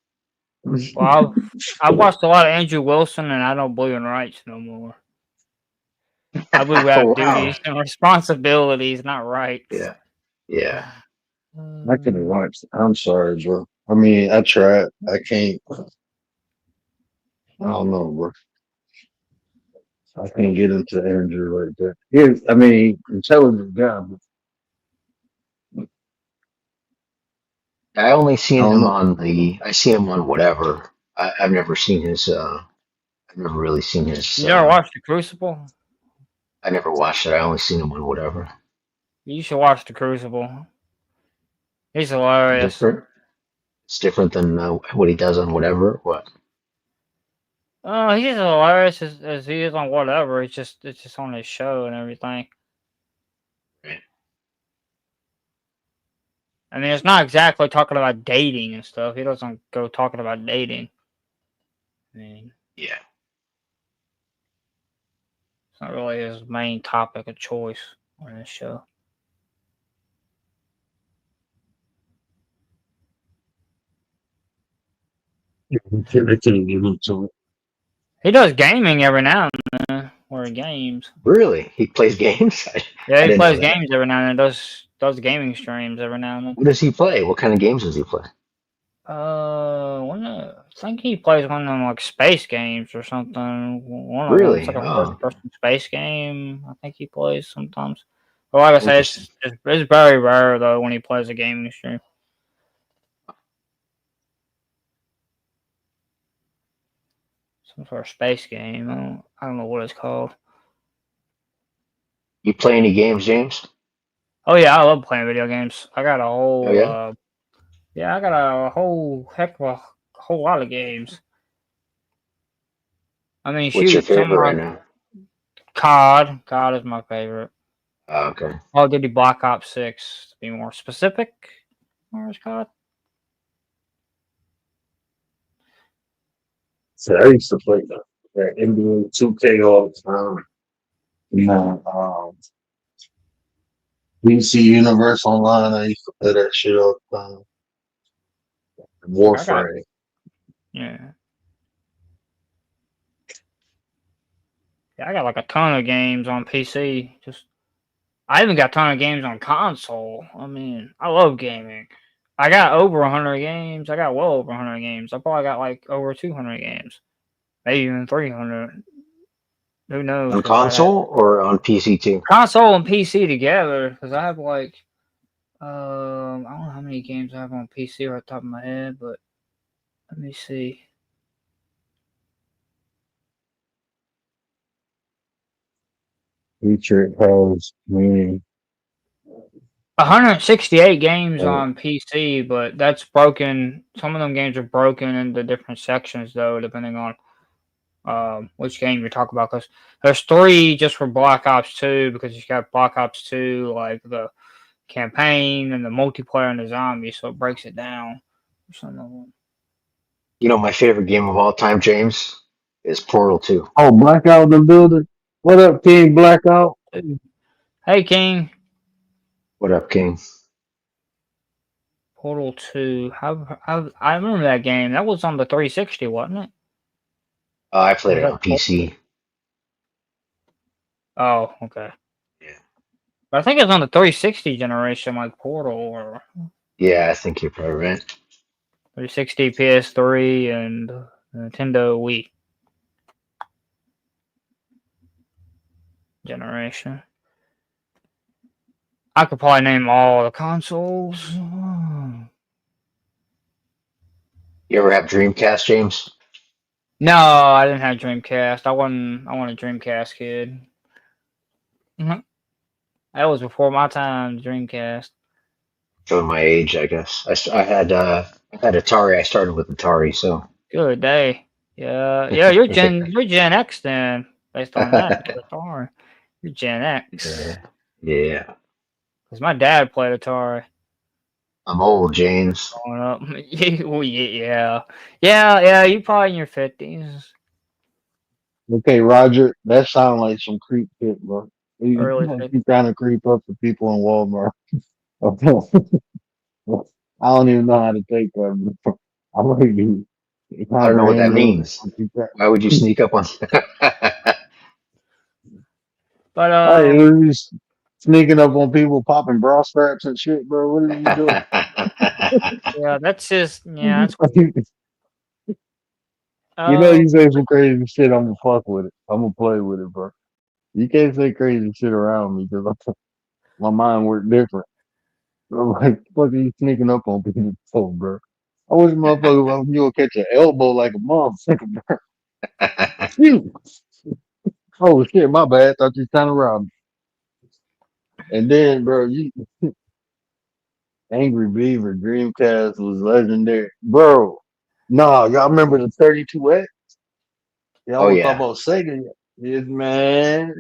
well, I've watched a lot of Andrew Wilson, and I don't believe in rights no more. I believe we have Wow. duties and responsibilities, not rights. Yeah. Yeah. I could have watched. I'm sorry, bro. I mean, I tried. I can't. I don't know, bro. I can't get into Andrew like that. I mean, intelligent guy, but I only I seen don't him know. on the. I see him on whatever. I've never seen his. I've never really seen his. You never watched The Crucible? I never watched it. I only seen him on whatever. You should watch The Crucible. He's hilarious. Different. It's different than what he does on whatever. What? He's as hilarious as he is on whatever. It's just on his show and everything. Right. I mean, it's not exactly talking about dating and stuff. He doesn't go talking about dating. I mean, Yeah. it's not really his main topic of choice on this show. I can't get into it. He does gaming every now and then, or games. Really? He plays games? Yeah, I he didn't know plays that. games every now and then. Does gaming streams every now and then. What does he play? What kind of games does he play? I think he plays one of them like space games or something. One of them, it's Really? like a Oh, first-person space game. I think he plays sometimes. But like I said, interesting. it's very rare though when he plays a gaming stream. Some sort of space game. I don't know what it's called. You play any games, James? Oh yeah, I love playing video games. I got a Oh whole yeah. yeah, I got a whole heck of a whole lot of games. I mean, What's your shoot, some favorite of right my now? COD. COD is my favorite. Oh, okay. Call of Duty Black Ops 6 to be more specific. Where's COD? So I used to play that NBA 2K all the time. You know, DC Universe Online. I used to play that shit all the time. Like I got Warframe. yeah. Yeah, I got like a ton of games on PC. I even got a ton of games on console. I mean, I love gaming. I got over 100 games. I got well over 100 games. I probably got like over 200 games. Maybe even 300. Who knows? On Because I had console or on PC too? console and PC together. Because I have like, I don't know how many games I have on PC right off the top of my head, but let me see. Feature has me. 168 games on PC, but that's broken. Some of them games are broken into different sections, though, depending on which game you're talking about. Because there's 3 just for Black Ops 2, because you got Black Ops 2, like the campaign and the multiplayer and the zombies, so it breaks it down. Some of them. You know, my favorite game of all time, James, is Portal 2. Oh, Blackout in the building. What up, King Blackout? Hey, King. What up, King? Portal 2. I remember that game. That was on the 360, wasn't it? I played Was it that on PC. Oh, okay. Yeah. But I think it's on the 360 generation, like Portal, or Yeah, I think you're probably right. 360, PS3, and Nintendo Wii generation. I could probably name all the consoles. You ever have Dreamcast, James? No, I didn't have Dreamcast. I wasn't a Dreamcast kid. That was before my time, Dreamcast. Showing my age, I guess. I had Atari. I started with Atari, so. Good day. Yeah, you're Gen X then, based on that. Atari. You're Gen X. Yeah. Because my dad played Atari. I'm old, James. Growing up. Yeah, you probably in your 50s. Okay, Roger, that sounds like some creep shit, bro. Early You trying to creep up to people in Walmart. I don't even know how to take that. I'm like, I don't know what that Andrew. means. Why would you sneak up on? But Hey, we was sneaking up on people popping bra straps and shit, bro. What are you doing? yeah, that's just that's You know, uh you say some crazy shit, I'm gonna fuck with it. I'm gonna play with it, bro. You can't say crazy shit around me because my mind works different. I'm like, fuck are you sneaking up on people for, bro? I wish motherfucker you would catch an elbow like a motherfucker, bro. Shoot. Oh shit, my bad. Thought you was trying to rob me. And then, bro, you Angry Beaver Dreamcast was legendary, bro. Nah, y'all remember the 32X? Y'all Oh want to talk yeah, about Sega? Yes, man.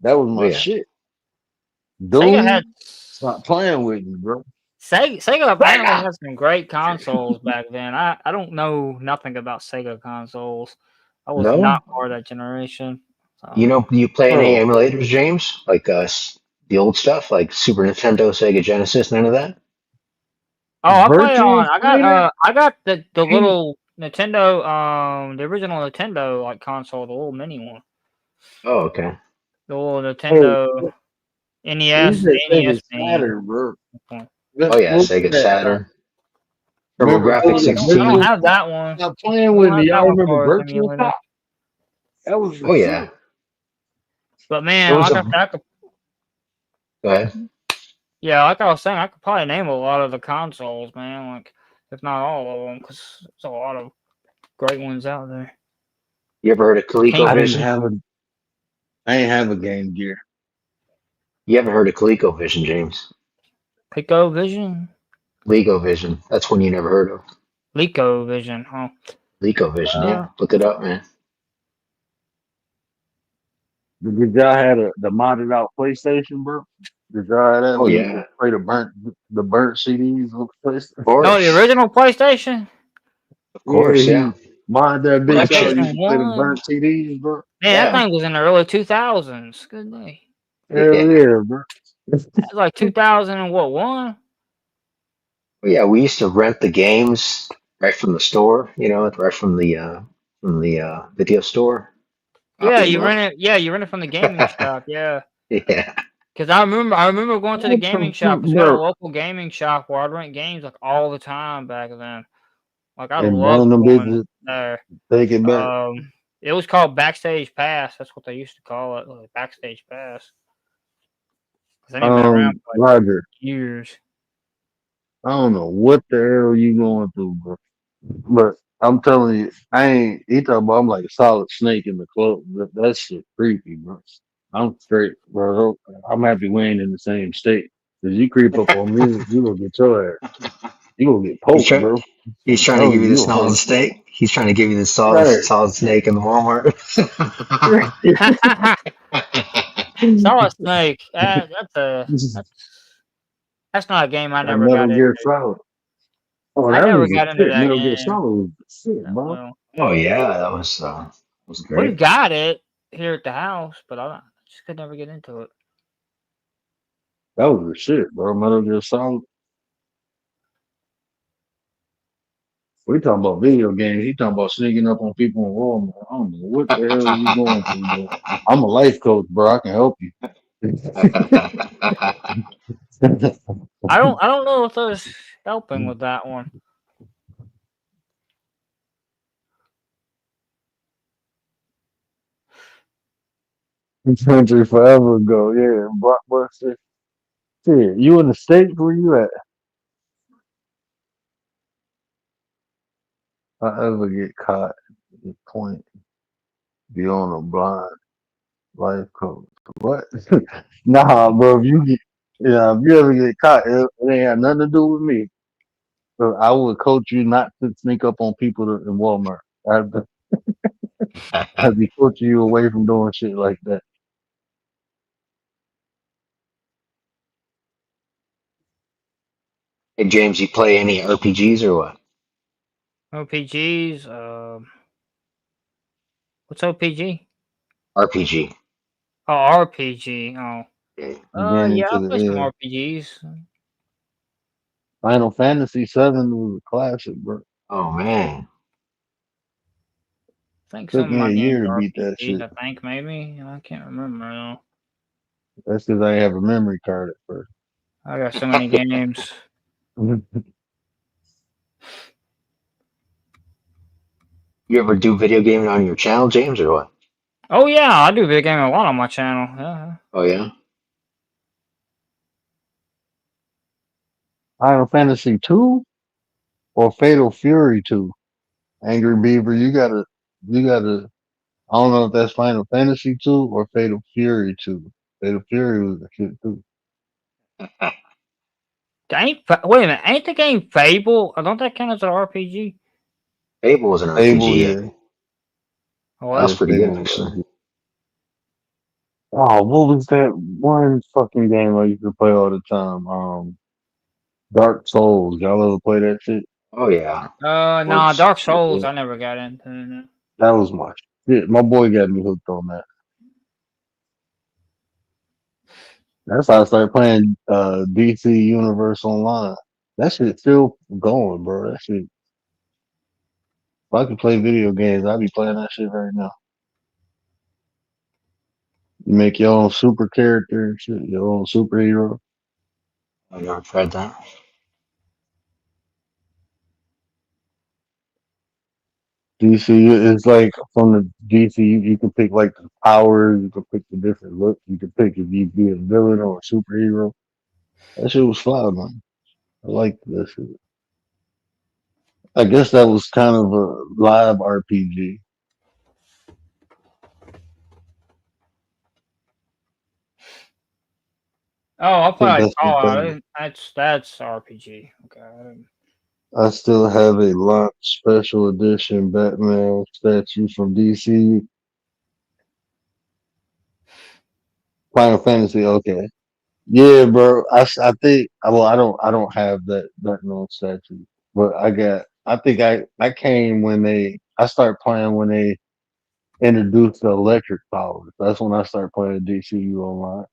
That was oh my yeah. shit. Sega had Dude, stop playing with me, bro. Sega apparently had some great consoles back then. I don't know nothing about Sega consoles. I was not No, part of that generation. you So know, you play any Bro, emulators, James? Like the old stuff, like Super Nintendo, Sega Genesis, none of that. I play Virtual on Fighter? I got the Ain't, little Nintendo the original Nintendo like console, the little mini one. Oh, okay. The little hey, Nintendo you NES, said the Sega NES mini. Saturn, bro. Okay. Oh yeah, What was Sega that? Saturn, Remember TurboGrafx the I don't 16. have that one. Stop I playing with don't me. have that Y'all one remember for its Virtual emulator. Cop? That was the Oh shit. yeah, But there man, was like a. I said, I could Go ahead. yeah, like I was saying, I could probably name a lot of the consoles, man. Like, if not all of them, because there's a lot of great ones out there. You ever heard of I didn't ColecoVision? have a, I ain't have a Game Gear. You haven't heard of ColecoVision, James? Pico Vision, LegoVision. That's one you never heard of. Lico Vision, huh? LecoVision, Uh, yeah. Look it up, man. Did y'all have the modded out PlayStation, bro? Did y'all have that Oh where you yeah, could play the burnt CDs on of PlayStation? oh, the course, original PlayStation, of Yeah, course, yeah. he mod that bitch Collection. out. You PlayStation could play the One. burnt CDs, bro. Man, that Yeah, thing was in the early 2000s. Good day. Hell yeah. yeah, bro. That was like 2000 and what one? Well, yeah, we used to rent the games right from the store, right from the video store. Yeah, Copy them you rent up. it. Yeah, you rent it from the gaming shop. Yeah. Yeah. Cause I remember going to the What gaming the shop. fuck, Cause we had a bro? local gaming shop where I'd rent games like all the time back then. Like I And loved burn them going bitches, there. take it back. It was called Backstage Pass. That's what they used to call it, like Backstage Pass. Cause they've been around for like Roger, years. I don't know what the hell you going through, bro. But I'm telling you, I ain't. He talking about I'm like a solid snake in the club. That shit creepy, bro. I'm straight, bro. I'm happy we ain't in the same state. Cause you creep up on me, you gonna get your ass. You gonna get He's poked, trying. bro. He's I'm trying to give telling you you, the you a solid hard. snake. He's trying to give you the Right. solid snake in the Walmart. Solid Snake. That's not a game I That never Metal got Gear into. Solid. Oh, I that never was the got into shit. that Metal Gear game Solid was the shit, that bro. well. Oh yeah, that was We've great. got it here at the house, but I just could never get into it. That was the shit, bro. Metal Gear Solid. We talking about video games. He talking about sneaking up on people in Walmart. I don't know what the hell you going through, bro. I'm a life coach, bro. I can help you. I don't know if I was helping with that one. Country forever ago, yeah. Blockbuster. Shit, you in the States? Where you at? If I ever get caught at the point, be on a blind life coach. What? Nah, bro. If you get, yeah, if you ever get caught, it ain't got nothing to do with me. So I would coach you not to sneak up on people in Walmart. I'd be coaching you away from doing shit like that. Hey James, you play any RPGs or what? OPGs. What's OPG? RPG. Oh, RPG. Oh. Yeah. Yeah, Beginning I to play some the end. RPGs. Final Fantasy VII was a classic, bro. Oh man. I think some Took of me my a games year to are beat that RPGs. shit. I think maybe I can't remember though. That's because I ain't have a memory card at first. I got so many games. You ever do video gaming on your channel, James, or what? Oh yeah, I do video gaming a lot on my channel. Yeah. Oh yeah. Final Fantasy 2 or Fatal Fury 2? Angry Beaver, you gotta. I don't know if that's Final Fantasy 2 or Fatal Fury 2. Fatal Fury was the shit too. Wait a minute, ain't the game Fable? I don't that count as an RPG? Fable was an Fable, RPG. yeah, Oh, That was yeah, pretty good Fable. actually. Oh, what was that one fucking game I used to play all the time? Dark Souls. Y'all ever play that shit? Oh yeah. nah, Dark Souls. Yeah, I never got into. No. that was my shit. My boy got me hooked on that. That's how I started playing DC Universe Online. That shit still going, bro. That shit. If I could play video games, I'd be playing that shit right now. You make your own super character and shit, your own superhero. I never tried that. DC is like from the DC, you can pick like the powers, you can pick the different looks, you can pick if you be a villain or a superhero. That shit was fly, man. I like that shit. I guess that was kind of a live RPG. Oh, I I play think like that's the thing. Fallout. That's RPG. Okay. I still have a launch special edition Batman statue from DC. Final Fantasy, okay. Yeah, bro. I think well I don't have that no statue, but I think I came when I started playing when they introduced the electric powers. That's when I started playing DCU online.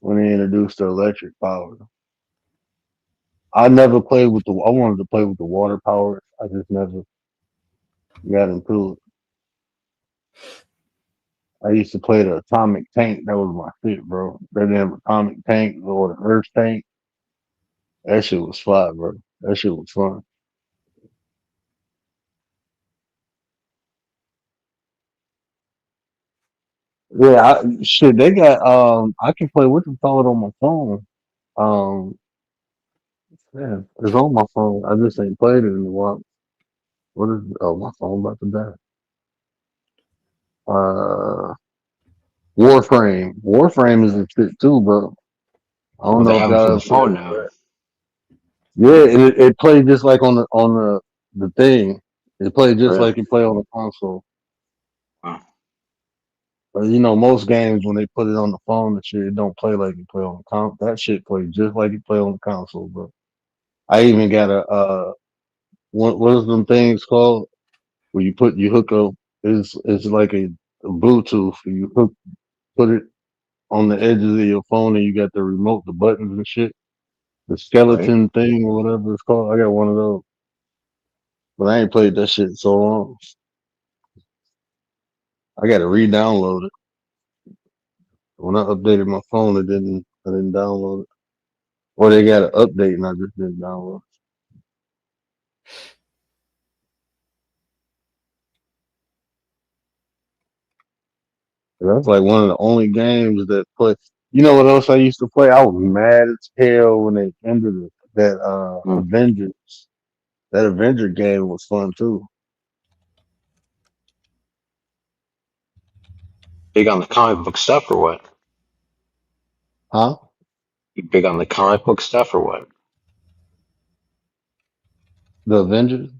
When they introduced the electric powers. I never played with I wanted to play with the water powers. I just never got into it. I used to play the atomic tank. That was my shit, bro. That damn atomic tank or the earth tank. That shit was fun, bro. That shit was fun. Yeah, shit. They got I can play what you call it on my phone. Um, yeah, it's on my phone. I just ain't played it in a while. What is? Oh, my phone about to die. Uh, Warframe. Warframe is a shit too, bro. I don't Well, they know if have them for y'all the ever played phone now. that. Yeah, it played just like on the thing. It played just Really? like it play on the console. Wow. But most games when they put it on the phone and shit, it don't play like it play on the console. That shit plays just like it play on the console, bro. I even got a what is them things called where you hook up it's like a Bluetooth. You put it on the edges of your phone and you got the remote, the buttons and shit. The Right? skeleton thing or whatever it's called. I got one of those. But I ain't played that shit in so long. I gotta re-download it. When I updated my phone, I didn't download it. Or they got an update and I just didn't download it. That's like one of the only games that play. You know what else I used to play? I was mad as hell when they ended it. That Mm. Avengers. That Avenger game was fun too. Big on the comic book stuff or what? Huh? You big on the comic book stuff or what? The Avengers?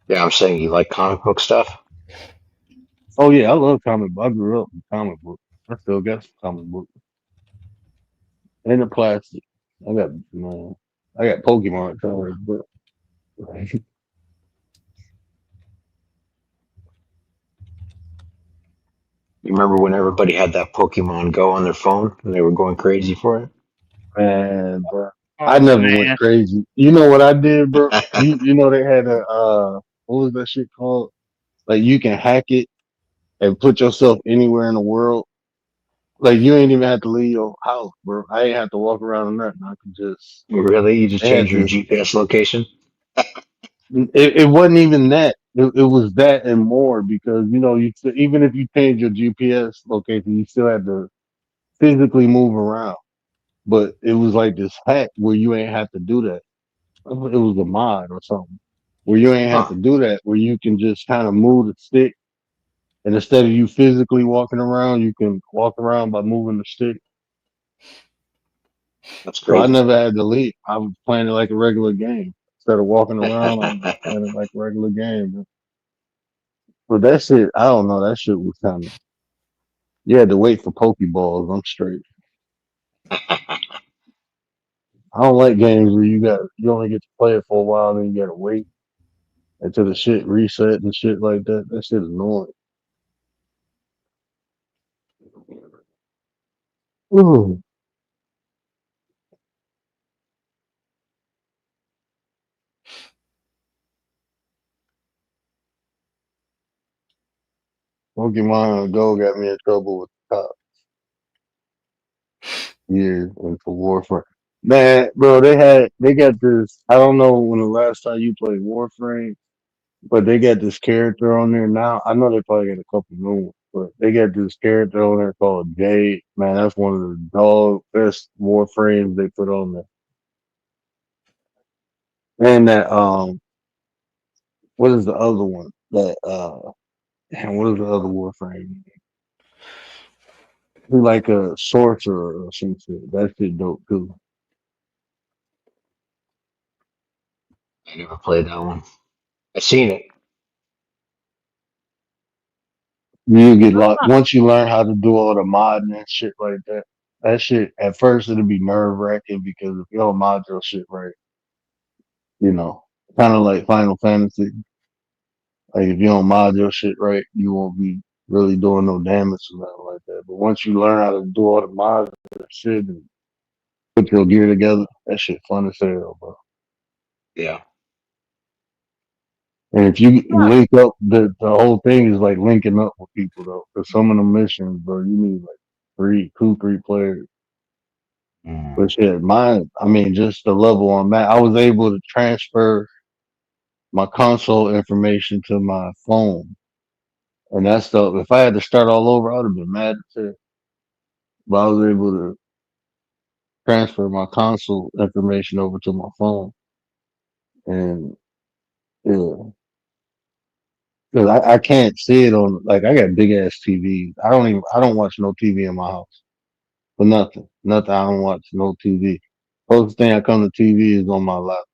Yeah, I'm saying you like comic book stuff. Oh yeah, I love comic book. I grew up with comic book. I still got some comic book. And the plastic. I got man, I got Pokemon cards, but You remember when everybody had that Pokemon Go on their phone and they were going crazy for man, bro. I Oh never went man. crazy. You know what I did, bro? it? You know they had a what was that shit called? Like you can hack it and put yourself anywhere in the world. Like you ain't even have to leave your house, bro. I ain't have to walk around or nothing. I could just Really? You just they had change your this. GPS location? It wasn't even that. It was that and more because even if you change your GPS location, you still had to physically move around. But it was like this hack where you ain't have to do that. It was a mod or something where you ain't have Huh. to do that. Where you can just kind of move the stick, and instead of you physically walking around, you can walk around by moving the stick. That's So I crazy. never had to leave. I was playing it like a regular game. Instead of walking around, I was just playing it like a regular game. But that shit, I don't know. That shit was kind of. You had to wait for Pokeballs. I'm straight. I don't like games where you only get to play it for a while, then you gotta wait until the shit reset and shit like that. That shit is annoying. Ooh, Pokemon Go got me in trouble with the cops. Yeah, and for Warframe. Man, bro, they got this. I don't know when the last time you played Warframe, but they got this character on there now. I know they probably got a couple new ones, but they got this character on there called Jade. Man, that's one of the dog best Warframes they put on there. And that what is the other one? That damn, what is the other Warframe? He like a sorcerer or some shit. That shit dope too. I never played that one. I've seen it. You get lost once you learn how to do all the modding and shit like that. That shit at first it'll be nerve wracking because if you don't mod your shit right, you know, kind of like Final Fantasy. Like if you don't mod your shit right, you won't be really doing no damage or nothing like that. But once you learn how to do all the mods and shit and put your gear together, that shit fun as hell, bro. Yeah. And if you link up, the whole thing is like linking up with people though. Cause some of the missions, bro, you need like three players. Mm, But shit, mine, I mean, just the level I'm at, I was able to transfer my console information to my phone. And that stuff, if I had to start all over, I would have been mad as hell. But I was able to transfer my console information over to my phone. And yeah, cause I can't see it on, like, I got big ass TVs. I don't watch no TV in my house for nothing. Nothing. I don't watch no TV. Closest thing I come to TV is on my lap.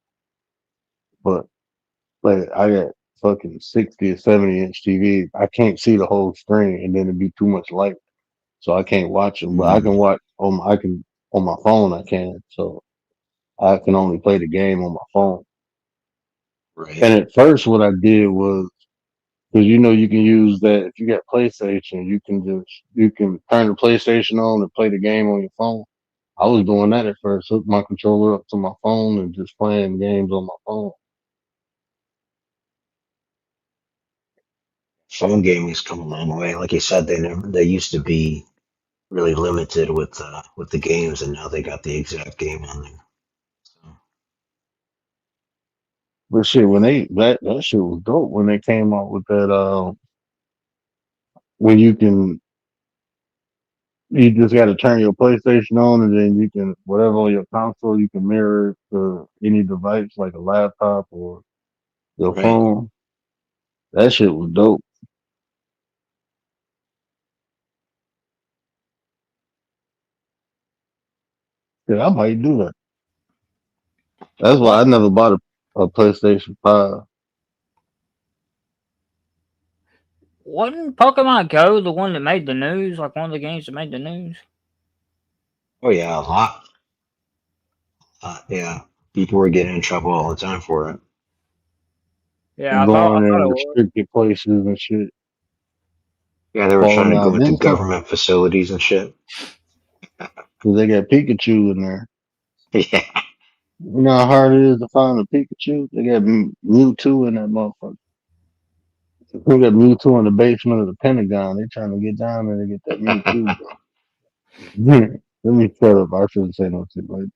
But like I got fucking 60 or 70-inch TV. I can't see the whole screen, and then it'd be too much light, so I can't watch them. But I mm, can watch on my phone. I can, so I can only play the game on my phone. right. And at first, what I did was because you can use that if you got PlayStation, you can turn the PlayStation on and play the game on your phone. I was doing that at first, hook my controller up to my phone and just playing games on my phone. Phone gaming's come a long way. Like you said, they used to be really limited with the games, and now they got the exact game on there. So, But shit, when that shit was dope when they came out with that when you just got to turn your PlayStation on and then you can whatever on your console you can mirror it to any device like a laptop or your right. phone. That shit was dope. Yeah, I might do that. That's why I never bought a PlayStation 5. Wasn't Pokemon Go the one that made the news? Like one of the games that made the news? Oh yeah, a lot. Yeah, people were getting in trouble all the time for it. Yeah, I Going thought in it was. restricted places and shit, Yeah, they were trying falling to go out. into Then government facilities and shit. they got Pikachu in there. Yeah, You know how hard it is to find a Pikachu? They got Mewtwo in that motherfucker. We got Mewtwo in the basement of the Pentagon. They trying to get down there to get that Mewtwo, bro. Let me shut up. I shouldn't say no shit like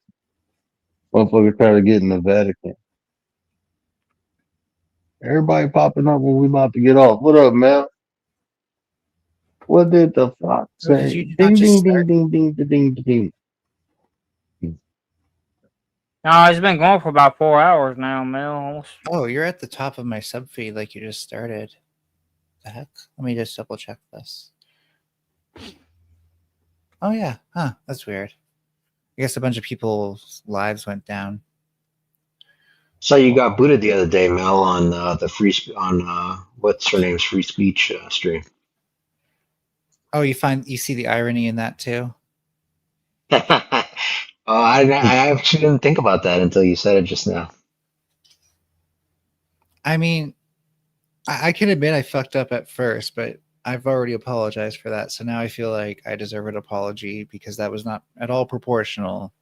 motherfucker try to get in the Vatican. Everybody popping up when we about to get off. What up, Mel? What did the fox Or did say? you not Ding just ding ding start? ding ding ding ding ding. No, it's been going for about 4 hours now, Mel. Almost. Oh, you're at the top of my sub feed like you just started. The heck? Let me just double check this. Oh yeah, huh? That's weird. I guess a bunch of people's lives went down. So you got booted the other day, Mel, on the on what's her name's free speech stream. Oh, you see the irony in that too? I actually didn't think about that until you said it just now. I mean, I can admit I fucked up at first, but I've already apologized for that. So now I feel like I deserve an apology because that was not at all proportional.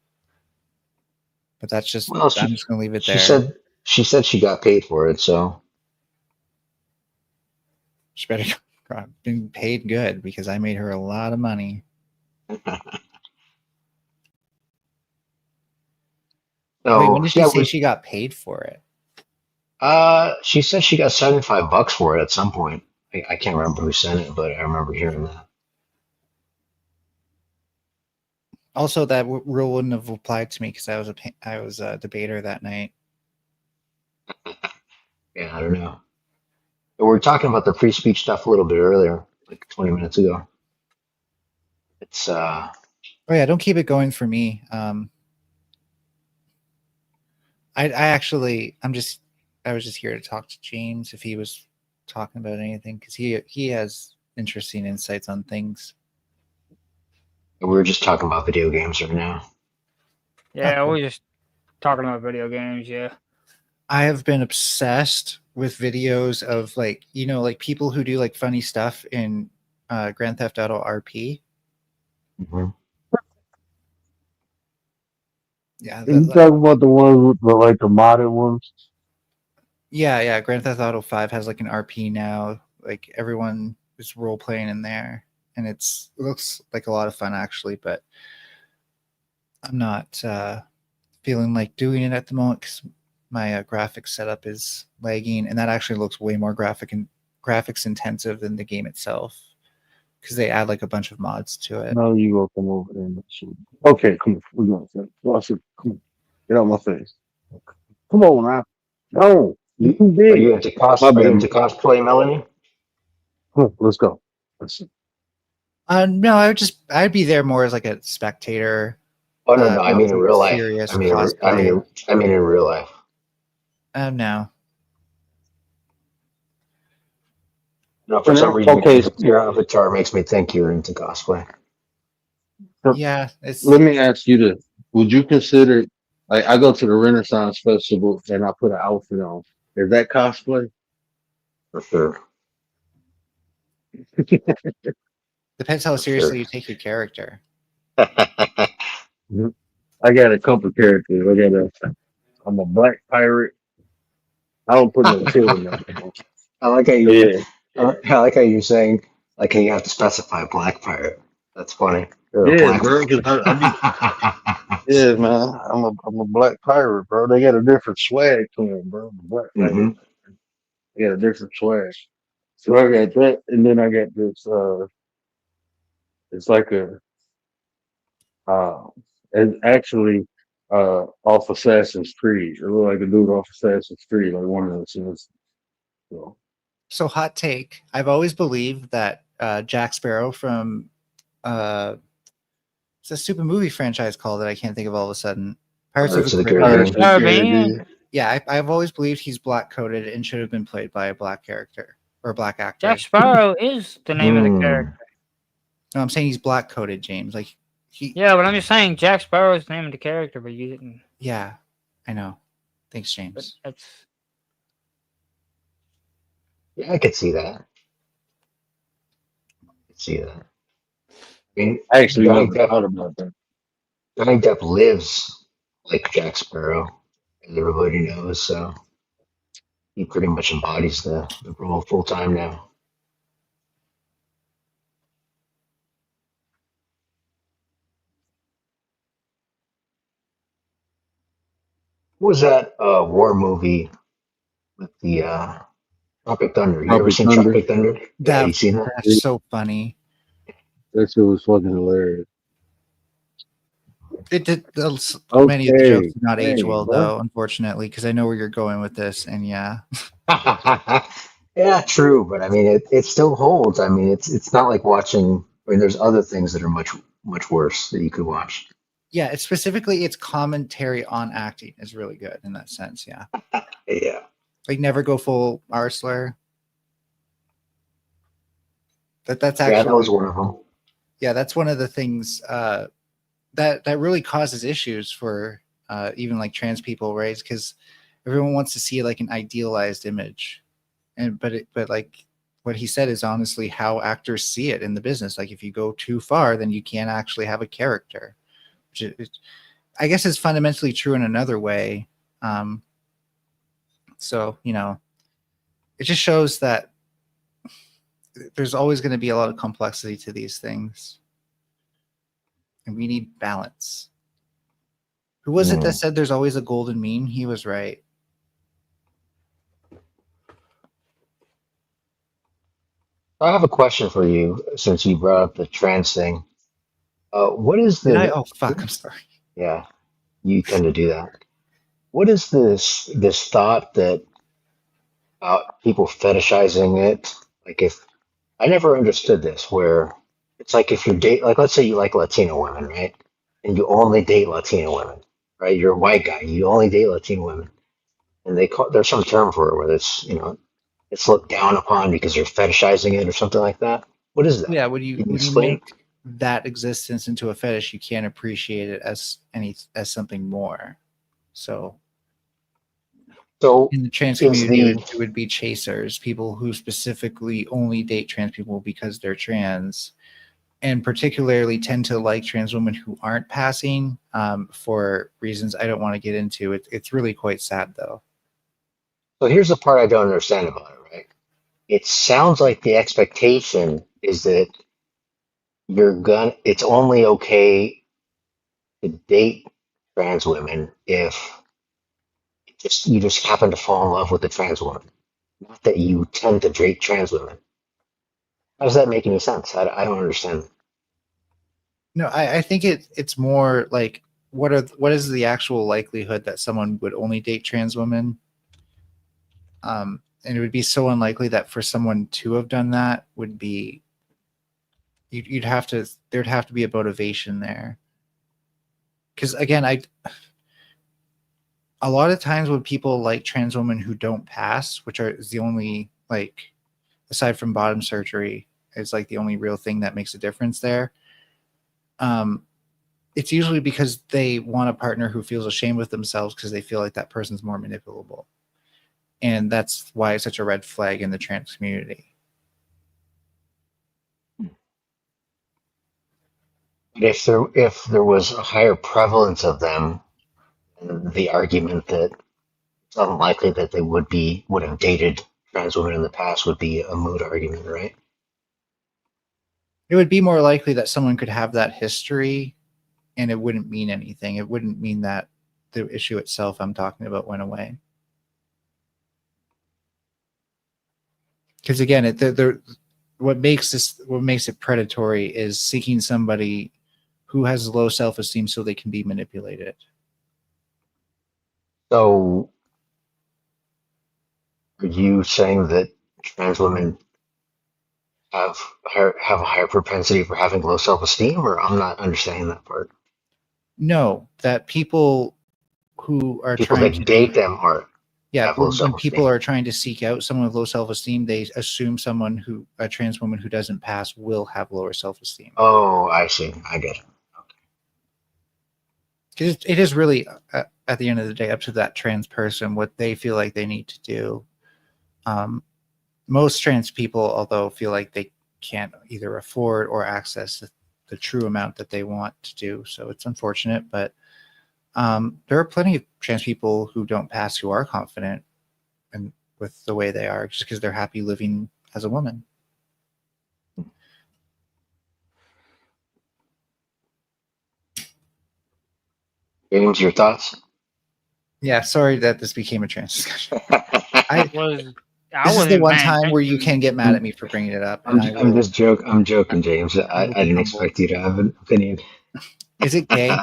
But that's just Well, I'm just gonna leave it she there. said she got paid for it, so She better been paid good because I made her a lot of money. Wait, when so did she yeah, say she got paid for it? she said she got $75 for it at some point. I can't remember who sent it, but I remember hearing that. Also, that rule wouldn't have applied to me because I was a debater that night. Yeah, I don't know. But we were talking about the free speech stuff a little bit earlier, like 20 minutes ago. It's Oh yeah, don't keep it going for me. I actually I was just here to talk to James if he was talking about anything because he has interesting insights on things. we were just talking about video games right now. Yeah, cool. we're just talking about video games. Yeah. I have been obsessed with videos of like people who do like funny stuff in Grand Theft Auto RP. Mm-hmm. Yeah, You talking about the ones with the like the modded ones? yeah. Grand Theft Auto 5 has like an RP now. Like everyone is role playing in there, and it looks like a lot of fun actually. But I'm not feeling like doing it at the moment because my graphics setup is lagging, and that actually looks way more graphics intensive than the game itself because they add like a bunch of mods to it. No, you gonna come over there and shoot. Okay, come on. We're going to come on. Get out my face. Come on, now. No, you too Are big. you into My Are you bad. into cosplay, Melanie? Let's go. Let's see. No, I'd be there more as like a spectator. Oh no, I Not mean in like real life. serious cosplay. I mean in real life. No. No, for some reason Okay, your avatar makes me think you're into cosplay. Yeah, let me ask you this: would you consider, like, I go to the Renaissance Festival and I put an outfit on? Is that cosplay? For sure. Depends how For sure. seriously you take your character. I got a couple characters. I'm a black pirate. I don't put no tail in that. I like how Yeah, I like how you're saying like how you have to specify black pirate. That's funny. You're a yeah, black bro. Cause I be, yeah, man. I'm a black pirate, bro. They got a different swag to them, bro. The black hmm pirate. They got a different swag. So I got that, and then I got this. It's like a uh, it's actually off Assassin's Creed. It look like a dude off Assassin's Creed, like one of those things. So So hot take. I've always believed that Jack Sparrow from it's a stupid movie franchise called that I can't think of all of a sudden. Pirates of the Pirates of the Caribbean. Pirates of the Caribbean. Caribbean. Yeah, I've always believed he's black coded and should have been played by a black character or a black actor. Jack Sparrow is the name of the character. No, I'm saying he's black coded, James. Like Yeah, but I'm just saying Jack Sparrow is the name of the character, but you didn't. Yeah, I know. Thanks, But James. that's Yeah, I could see that. I could see that. I mean, I actually Johnny never Depp, thought about that. Johnny Depp lives like Jack Sparrow, as everybody knows. So he pretty much embodies the role full time now. What was that war movie with the Tropic Thunder? You ever Tropic seen Thunder. Tropic Thunder? Yeah, you seen that? That's so funny. That shit was fucking hilarious. It did. Many of the jokes Okay. did not age Hey, well, bro. though, unfortunately, because I know where you're going with this, and yeah, Yeah, true, but I mean, it still holds. I mean, it's not like watching. I mean, there's other things that are much worse that you could watch. yeah. It's specifically its commentary on acting is really good in that sense. Yeah, Yeah, like never go full R slur. That's yeah, that was actually, one of them. yeah, that's one of the things that really causes issues for even like trans people, right? Because everyone wants to see like an idealized image, and but like what he said is honestly how actors see it in the business. Like if you go too far, then you can't actually have a character, which I guess is fundamentally true in another way. Um, so it just shows that there's always going to be a lot of complexity to these things, and we need balance. Who was it that Mm. said there's always a golden mean? He was right. I have a question for you since you brought up the trans thing. What is Did I? the? Oh fuck! I'm sorry. Yeah, you tend to do that. What is this thought that people fetishizing it? Like if I never understood this, where it's like if you date, like let's say you like Latino women, right? And you only date Latino women, right? You're a white guy, you only date Latino women, and they call there's some term for it where it's it's looked down upon because you're fetishizing it or something like that. What is that? Yeah, Can you when you explain? make that existence into a fetish, you can't appreciate it as something more. So So in the trans is community, the it would be chasers, people who specifically only date trans people because they're trans, and particularly tend to like trans women who aren't passing for reasons I don't want to get into. It's really quite sad, though. so here's the part I don't understand about it, right? It sounds like the expectation is that it's only okay to date trans women if you just happen to fall in love with a trans woman, not that you tend to date trans women. How does that make any sense? I don't understand. No, I think it's more like what is the actual likelihood that someone would only date trans women? And it would be so unlikely that for someone to have done that would be you'd have to there'd have to be a motivation there. Because again, a lot of times when people like trans women who don't pass, which is the only like aside from bottom surgery, is like the only real thing that makes a difference there. It's usually because they want a partner who feels ashamed with themselves because they feel like that person's more manipulable. And that's why it's such a red flag in the trans community. But if there was a higher prevalence of them, the argument that it's unlikely that they would have dated trans women in the past would be a moot argument, right? It would be more likely that someone could have that history and it wouldn't mean anything. It wouldn't mean that the issue itself I'm talking about went away. Because again, what makes it predatory is seeking somebody who has low self-esteem so they can be manipulated. So are you saying that trans women have a higher propensity for having low self esteem, or I'm not understanding that part? No, that people who are People trying that to date date, them yeah, have low when self people esteem. are trying to seek out someone with low self-esteem, they assume a trans woman who doesn't pass will have lower self-esteem. Oh, I see. I get it. Because it is really, at the end of the day, up to that trans person what they feel like they need to do. Most trans people, although, feel like they can't either afford or access the true amount that they want to do. So it's unfortunate, but there are plenty of trans people who don't pass who are confident and with the way they are just because they're happy living as a woman. James, your thoughts? Yeah, sorry that this became a trans discussion. I this is wasn't the even one paying time where you attention. can get mad at me for bringing it up, and I'm just joking, James. I will I be didn't humble. expect you to have an opinion. Is it gay?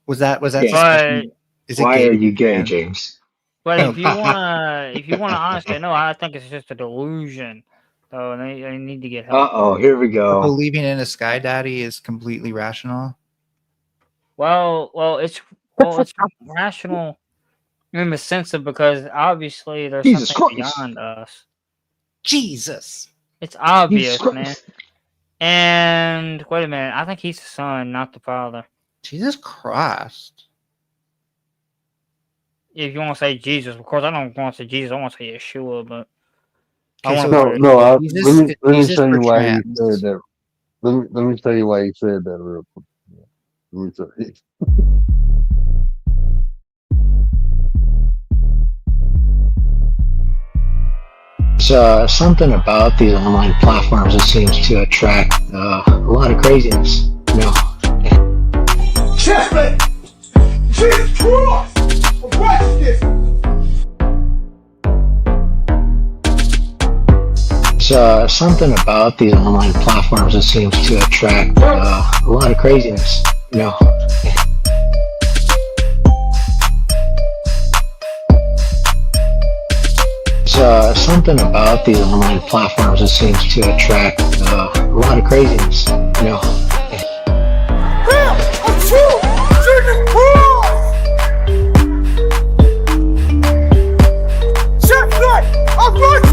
Was that Yeah. discussion? Is it Why gay are to you be gay, trans? James? But No. if you wanna honestly know, I think it's just a delusion. So they need to get help. Uh-oh, here we But go. believing in a sky daddy is completely rational. Well, it's rational in the sense of because obviously there's Jesus something Christ. beyond us. Jesus. It's obvious, Jesus man. Christ. And wait a minute, I think he's the son, not the father. Jesus Christ. If you want to say Jesus, of course I don't want to say Jesus. I want to say Yeshua, but I Okay, want so to. No. Jesus, Let me Jesus tell for you why he trans. said that. Let me tell you why he said that real quick. Let me tell you. There's something about these online platforms that seems to attract a lot of craziness. You know, Checkmate! Jesus Christ! What's this? there's something about these online platforms that seems to attract a lot of craziness. You know, there's something about these online platforms that seems to attract a lot of craziness. You know. Hell! I'm true! Jesus Christ! Checkmate! I'm right!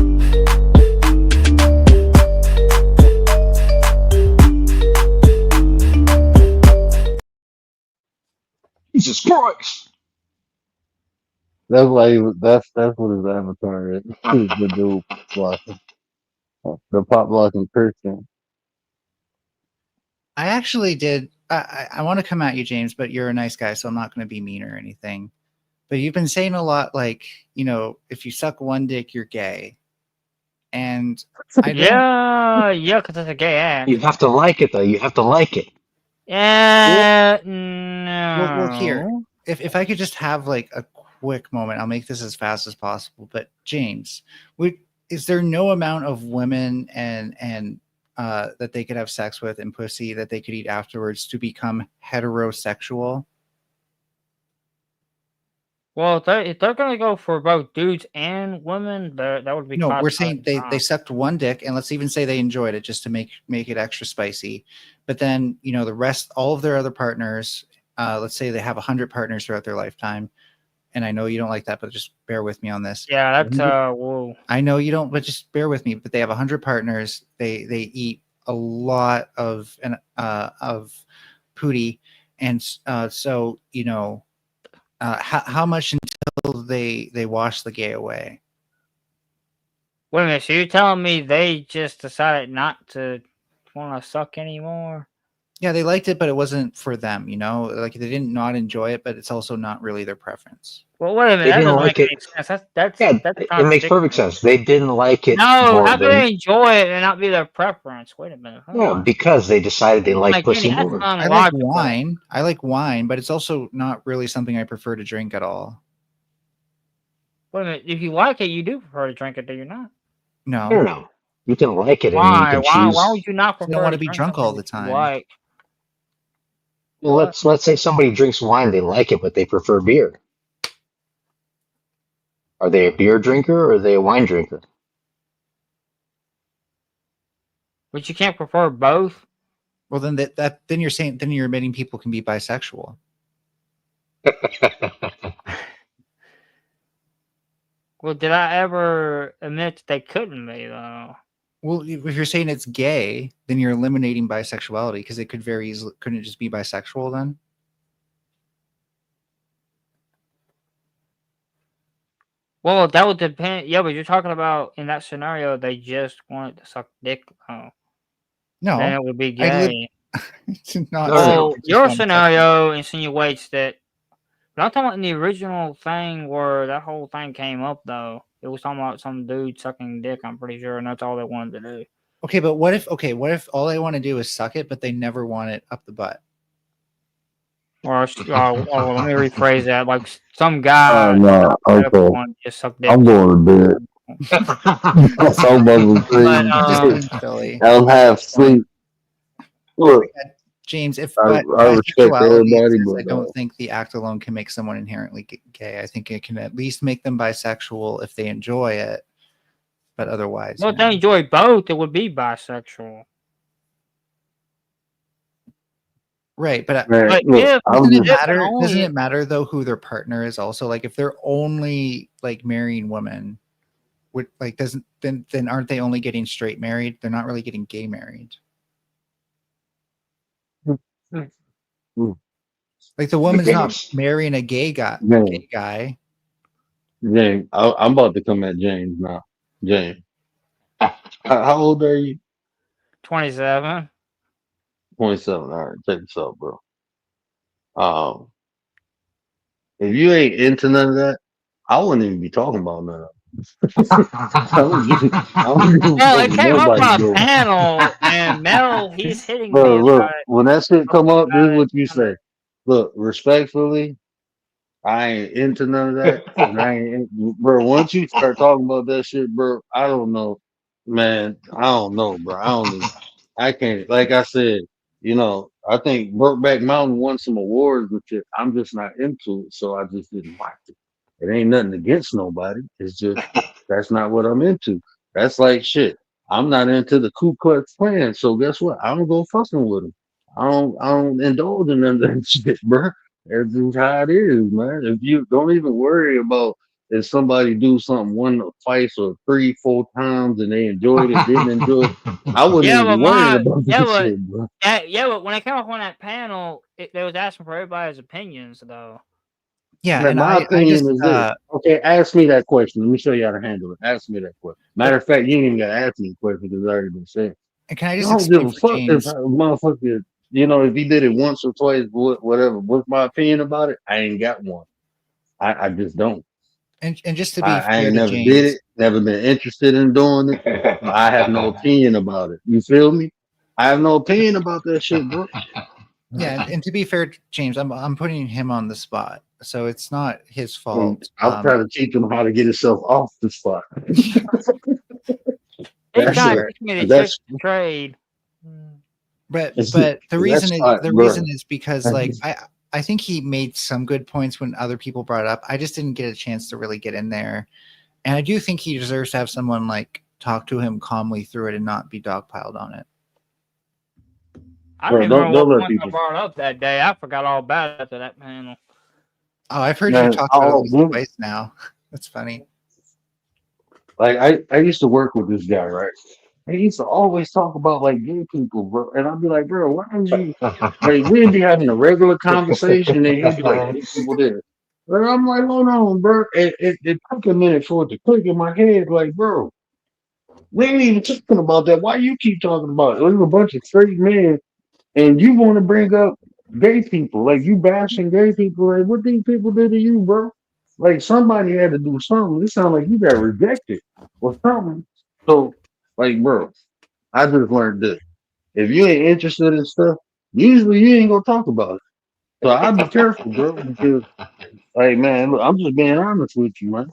Jesus Christ! That's why he was. That's what his avatar is. The dude blocking, the pop blocking Christian. I actually did. I want to come at you, James, but you're a nice guy, so I'm not going to be mean or anything. But you've been saying a lot, like, if you suck one dick, you're gay. And I don't. Yeah, because it's a gay act. You have to like it, though. You have to like it. Well, here, No. if I could just have like a quick moment, I'll make this as fast as possible. But James, is there no amount of women and that they could have sex with and pussy that they could eat afterwards to become heterosexual? Well, if they're gonna go for both dudes and women, that would be No, we're classified saying as they sucked one dick, and let's even say they enjoyed it just to make it extra spicy. But then the rest, all of their other partners, let's say they have 100 partners throughout their lifetime, and I know you don't like that, but just bear with me on this. Yeah, that's whoa. I know you don't, but just bear with me. But they have 100 partners. They eat a lot of pooty, and so how much until they wash the gay away? Wait a minute, so you're telling me they just decided not to want to suck anymore? Yeah, they liked it, but it wasn't for them. Like they didn't not enjoy it, but it's also not really their preference. Well, wait a minute, They that didn't doesn't like make it. any sense. That's Yeah, it makes perfect sense. They didn't like it No, more how can than they enjoy it and not be their preference? Wait a minute. Hold on. because they decided they liked Like pussy that's more. I like unlogical. wine. I like wine, but it's also not really something I prefer to drink at all. Wait a minute. If you like it, you do prefer to drink it, do you not? No. No. You can like it and you Why? can Why choose. would you not I prefer don't want to to be drink drunk all something the that you time. like? Well, let's say somebody drinks wine, they like it, but they prefer beer. Are they a beer drinker or are they a wine drinker? But you can't prefer both? Well, then then you're saying you're admitting people can be bisexual. Well, did I ever admit that they couldn't be though? Well, if you're saying it's gay, then you're eliminating bisexuality because it could very easily couldn't it just be bisexual then? Well, that would depend. Yeah, but you're talking about in that scenario, they just wanted to suck dick. Oh, No, then it would be I gay. not. Well, Just your want to suck scenario insinuates that. But I'm talking about in the original thing where that whole thing came up, though. It was talking about some dude sucking dick, I'm pretty sure, and that's all they wanted to do. Okay, but what if all they want to do is suck it, but they never want it up the butt? or let me rephrase that. Like some Oh guy no, okay. want to just suck dick. I'm going to bed. I'm bugging But He just crazy. been Philly. I don't have sleep. Look, James, if I by respect bisexuality everybody, exists, I but don't think the act alone can make someone inherently gay. I think it can at least make them bisexual if they enjoy it, but otherwise, well, if they enjoy both, it would be bisexual. right? But man, But look, if I'm doesn't it just and matter? Doesn't only it matter though who their partner is? Also, like if they're only like marrying women, would like doesn't then aren't they only getting straight married? They're not really getting gay married. Like the woman's not marrying a gay guy. James, I'm about to come at James now. James, how old are you? 27. 27. All right, check this out, bro. Um, if you ain't into none of that, I wouldn't even be talking about none of it. I don't give a Well, fuck it what came up nobody on a doing. panel, and Mel, he's hitting me Bro, about look, it. when that shit come up, this is what you say. Look, respectfully, I ain't into none of that. And bro, once you start talking about that shit, bro, I don't know. Man, I don't know, bro. I can't, like I said, I think Brokeback Mountain won some awards with it. I'm just not into it, so I just didn't watch it. It ain't nothing against nobody. It's just, that's not what I'm into. That's like shit. I'm not into the Ku Klux Klan, so guess what? I don't go fucking with them. I don't indulge in none of that shit, bro. That's just how it is, man. If you don't even worry about if somebody do something one or twice or three, 4 times and they enjoyed it, didn't enjoy it, I wouldn't Yeah, even be but worrying about that shit, bro. but when I came up on that panel, they was asking for everybody's opinions, though. Yeah, Man, and my I just opinion is this. Okay, ask me that question. Let me show you how to handle it. Ask me that question. Matter of fact, you ain't even got to ask me the question because it's already been said. and can I I just don't give explain a for fuck if James? a motherfucker, if he did it once or twice, whatever. What's my opinion about it? I ain't got one. I just don't. And just to be I fair ain't to never did James, it, never been interested in doing it. I have no opinion about it. You feel me? I have no opinion about that shit, bro. yeah, and to be fair to James, I'm putting him on the spot, so it's not his And fault. I'm trying to teach him how to get himself off the spot. He's That's trying it. to teach me the That's trade. But that's the reason bro. is because like I think he made some good points when other people brought it up. I just didn't get a chance to really get in there, and I do think he deserves to have someone like talk to him calmly through it and not be dogpiled on it. I don't even remember don't what let points I people. brought up that day. I forgot all about it after that panel. Oh, I've heard you Man, talk about it at least twice now. That's funny. like I used to work with this guy, right? He used to always talk about like gay people, bro. And I'd be like, bro, why don't you like we'd be having a regular conversation and he'd be like, gay people there. But I'm like, hold on, bro. It took a minute for it to click in my head, like, bro, we ain't even talking about that. Why you keep talking about it? There's a bunch of straight men and you want to bring up gay people, like you bashing gay people. Like, what these people did to you, bro? Like somebody had to do something. It sounds like you got rejected or something. So, like, bro, I just learned this. If you ain't interested in stuff, usually you ain't gonna talk about it. So I'd be careful, bro, because like man, look, I'm just being honest with you, man.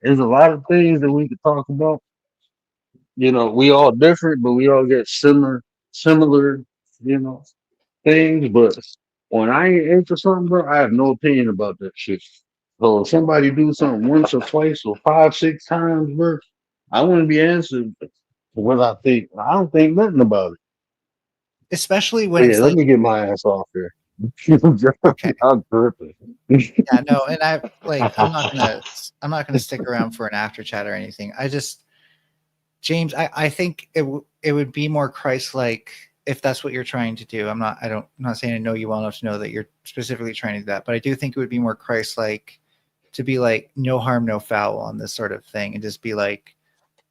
There's a lot of things that we could talk about. We all different, but we all get similar, you know, things. But when I ain't into something, bro, I have no opinion about that shit. So if somebody do something once or twice or 5, 6 times, bro, I wouldn't be answering what I think. I don't think nothing about it. Especially when But yeah, it's let like me get my ass off here. okay. I'm tripping. Yeah, no, and I'm not gonna stick around for an after chat or anything. James, I think it would be more Christ-like if that's what you're trying to do. I'm not saying I know you well enough to know that you're specifically trying to do that, but I do think it would be more Christ-like to be like no harm, no foul on this sort of thing, and just be like,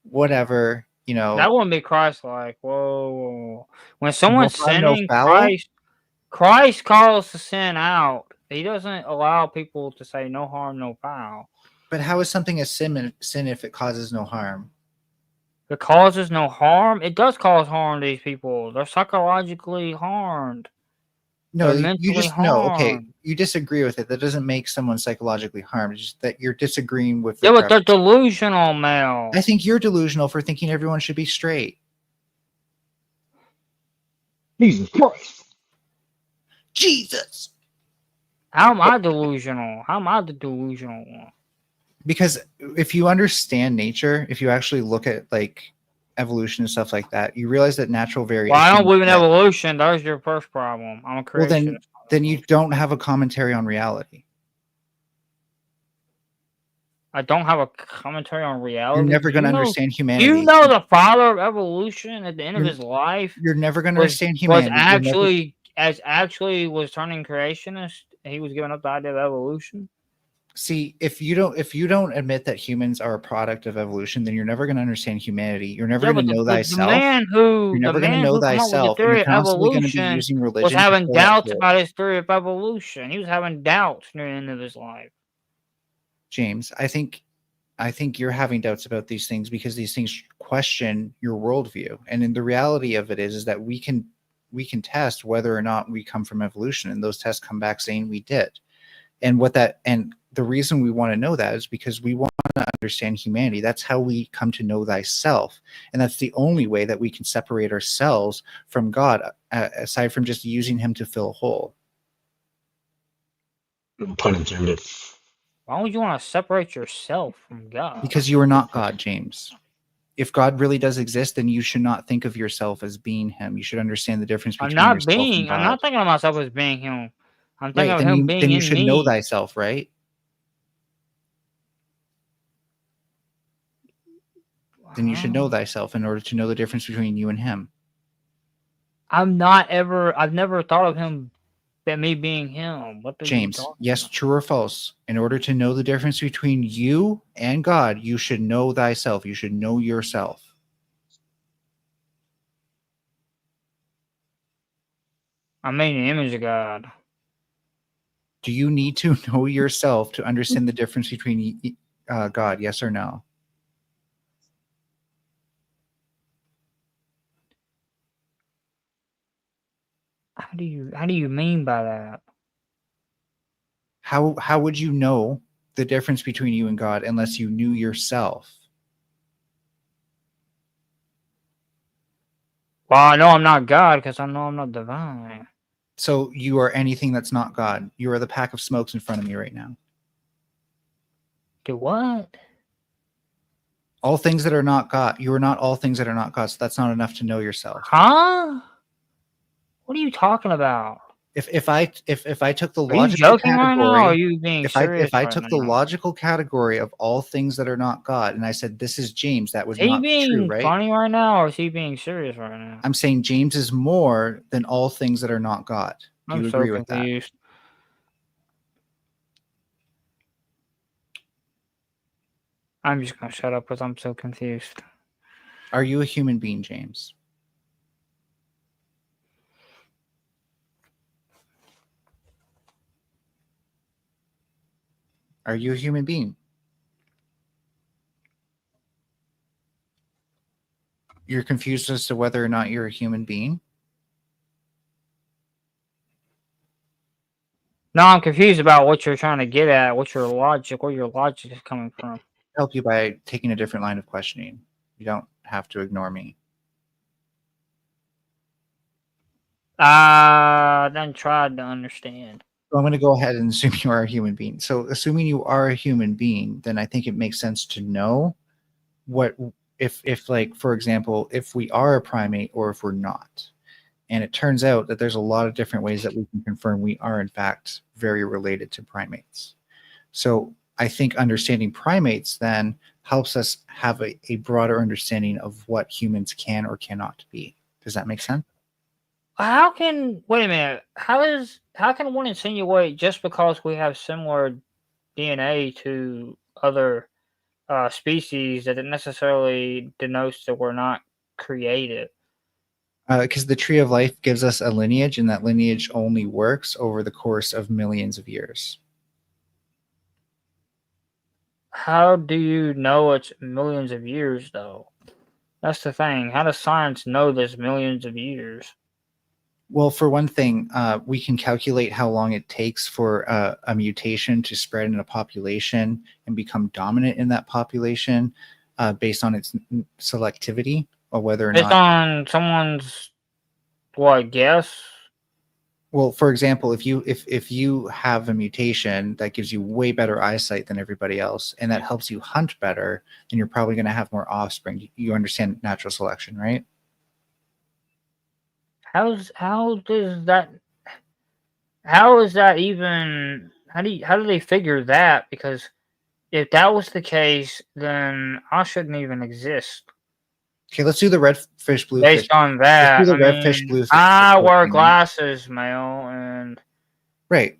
whatever, That wouldn't be Christ-like. Whoa. When no someone's harm, no sinning, foul. Christ calls the sin out. He doesn't allow people to say no harm, no foul. But how is something a sin if it causes no harm? It causes no harm? It does cause harm to these people. They're psychologically harmed. No, and you mentally just no. Okay, harmed. you disagree with it. That doesn't make someone psychologically harmed. It's just that you're disagreeing with the Yeah, but they're premise. delusional, Mel. I think you're delusional for thinking everyone should be straight. Jesus Christ. Jesus. How am I delusional? How am I the delusional one? Because if you understand nature, if you actually look at like evolution and stuff like that, you realize that natural variation. Well, I don't believe in evolution. There's your first problem. I'm a Well, creationist. then you don't have a commentary on reality. I don't have a commentary on reality. You're never going to understand humanity. You know the father of evolution at the end of his life. You're never going to understand humanity. Was turning creationist. He was giving up the idea of evolution. See, if you don't admit that humans are a product of evolution, then you're never going to understand humanity. You're never going to know thyself. You're never going to know thyself, and you're constantly going to be using religion. Was having doubts about his theory of evolution. He was having doubts near the end of his life. James, I think you're having doubts about these things because these things question your worldview. And in the reality of it is that we can test whether or not we come from evolution, and those tests come back saying we did. And the reason we want to know that is because we want to understand humanity. That's how we come to know thyself. And that's the only way that we can separate ourselves from God, aside from just using him to fill a hole. Pun intended. Why would you want to separate yourself from God? Because you are not God, James. If God really does exist, then you should not think of yourself as being him. You should understand the difference between yourself and God. I'm not thinking of myself as being him. I'm thinking of then him being in me. Then you should know thyself, right? Then you should know thyself in order to know the difference between you and him. I've never thought of him, me being him. James, yes, true or false? In order to know the difference between you and God, you should know thyself. You should know yourself. I'm made in the image of God. Do you need to know yourself to understand the difference between God? Yes or no? How do you mean by that? How would you know the difference between you and God unless you knew yourself? Well, I know I'm not God because I know I'm not divine. So you are anything that's not God. You are the pack of smokes in front of me right now. Do what? All things that are not God. You are not all things that are not God. So that's not enough to know yourself. Huh? What are you talking about? If I took the logical category, right now, or are you being serious? If I took the logical category of all things that are not God, and I said this is James, that would not be true, right? Is he being funny right now, or is he being serious right now? I'm saying James is more than all things that are not God. Do you agree with that? I'm just gonna shut up because I'm so confused. Are you a human being, James? Are you a human being? You're confused as to whether or not you're a human being? No, I'm confused about what you're trying to get at, where your logic is coming from. Help you by taking a different line of questioning. You don't have to ignore me. Then tried to understand. So I'm going to go ahead and assume you are a human being. So assuming you are a human being, then I think it makes sense to know what if like, for example, if we are a primate or if we're not. And it turns out that there's a lot of different ways that we can confirm we are in fact very related to primates. So I think understanding primates then helps us have a broader understanding of what humans can or cannot be. Does that make sense? Wait a minute. How can one insinuate just because we have similar DNA to other species that it necessarily denotes that we're not created? Because the tree of life gives us a lineage, and that lineage only works over the course of millions of years. How do you know it's millions of years, though? That's the thing. How does science know there's millions of years? Well, for one thing, we can calculate how long it takes for a mutation to spread in a population and become dominant in that population based on its selectivity, or whether or Based not. on someone's what guess? Well, for example, if you have a mutation that gives you way better eyesight than everybody else, and that helps you hunt better, then you're probably going to have more offspring. You understand natural selection, right? How does that? How is that even? How do they figure that? Because if that was the case, then I shouldn't even exist. Okay, let's do the redfish, bluefish. Based on Let's do that, the I redfish, mean, bluefish I wear thing, right? glasses, Mel, and Right.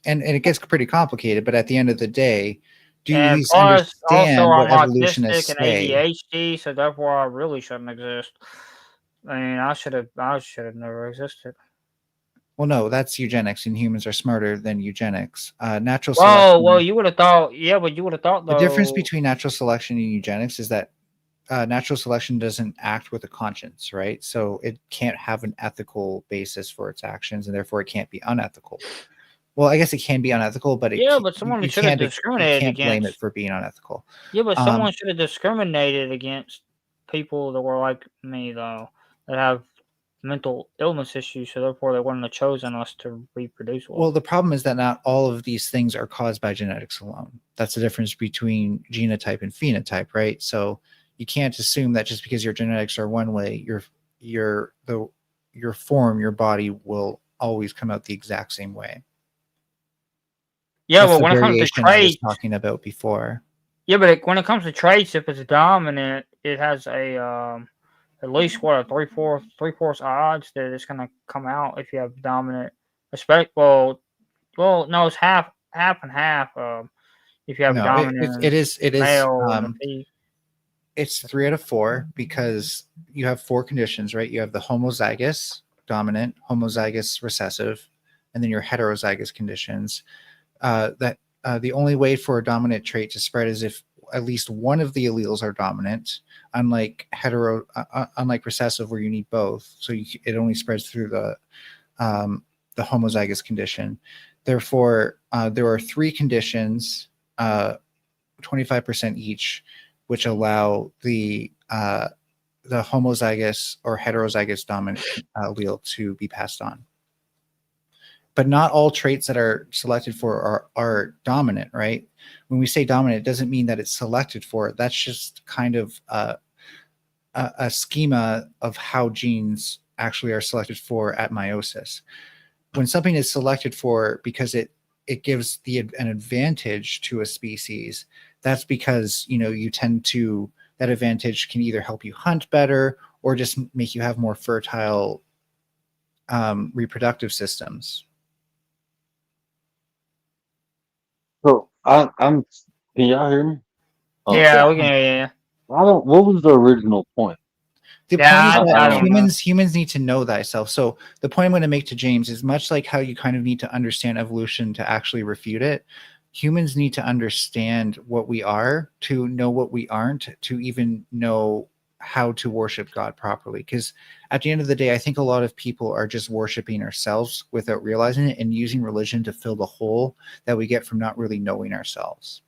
And it gets pretty complicated, but at the end of the day, do you at least plus also understand what I'm evolutionists autistic and say? ADHD, so therefore I really shouldn't exist. I mean, I should have never existed. Well, no, that's eugenics, and humans are smarter than eugenics. Natural Well, selection. you would have thought, yeah, but you would have thought The difference though, between natural selection and eugenics is that natural selection doesn't act with a conscience, right? So it can't have an ethical basis for its actions, and therefore it can't be unethical. Well, I guess it can be unethical, but yeah, but someone you should have can't you discriminated can't blame it against. for being unethical. Yeah, but Um, someone should have discriminated against people that were like me though, that have mental illness issues, so therefore they wouldn't have chosen us to reproduce with. Well, the problem is that not all of these things are caused by genetics alone. That's the difference between genotype and phenotype, right? So you can't assume that just because your genetics are one way, your form, your body will always come out the exact same way. Yeah, That's but the when it comes to variation I was traits, talking about before. yeah, but when it comes to traits, if it's dominant, it has a at least what a three fourths odds that it's gonna come out if you have dominant. Respect. No, it's half and half. If you have a No, dominant it is male and a female. it's 3 out of 4 because you have 4 conditions, right? You have the homozygous dominant, homozygous recessive, and then your heterozygous conditions. The only way for a dominant trait to spread is if at least one of the alleles are dominant, unlike recessive where you need both. So it only spreads through the homozygous condition. Therefore, there are 3 conditions, 25% each, which allow the homozygous or heterozygous dominant allele to be passed on. But not all traits that are selected for are dominant, right? When we say dominant, it doesn't mean that it's selected for. That's just kind of a schema of how genes actually are selected for at meiosis. When something is selected for because it gives an advantage to a species, that's because you tend to, that advantage can either help you hunt better or just make you have more fertile reproductive systems. So I'm. Can y'all hear me? Oh, Yeah, we can. Yeah. I don't. What was the original point? The Yeah, point is that I don't know. humans need to know thyself. So the point I'm going to make to James is much like how you kind of need to understand evolution to actually refute it. Humans need to understand what we are to know what we aren't, to even know how to worship God properly. Because at the end of the day, I think a lot of people are just worshiping ourselves without realizing it and using religion to fill the hole that we get from not really knowing ourselves.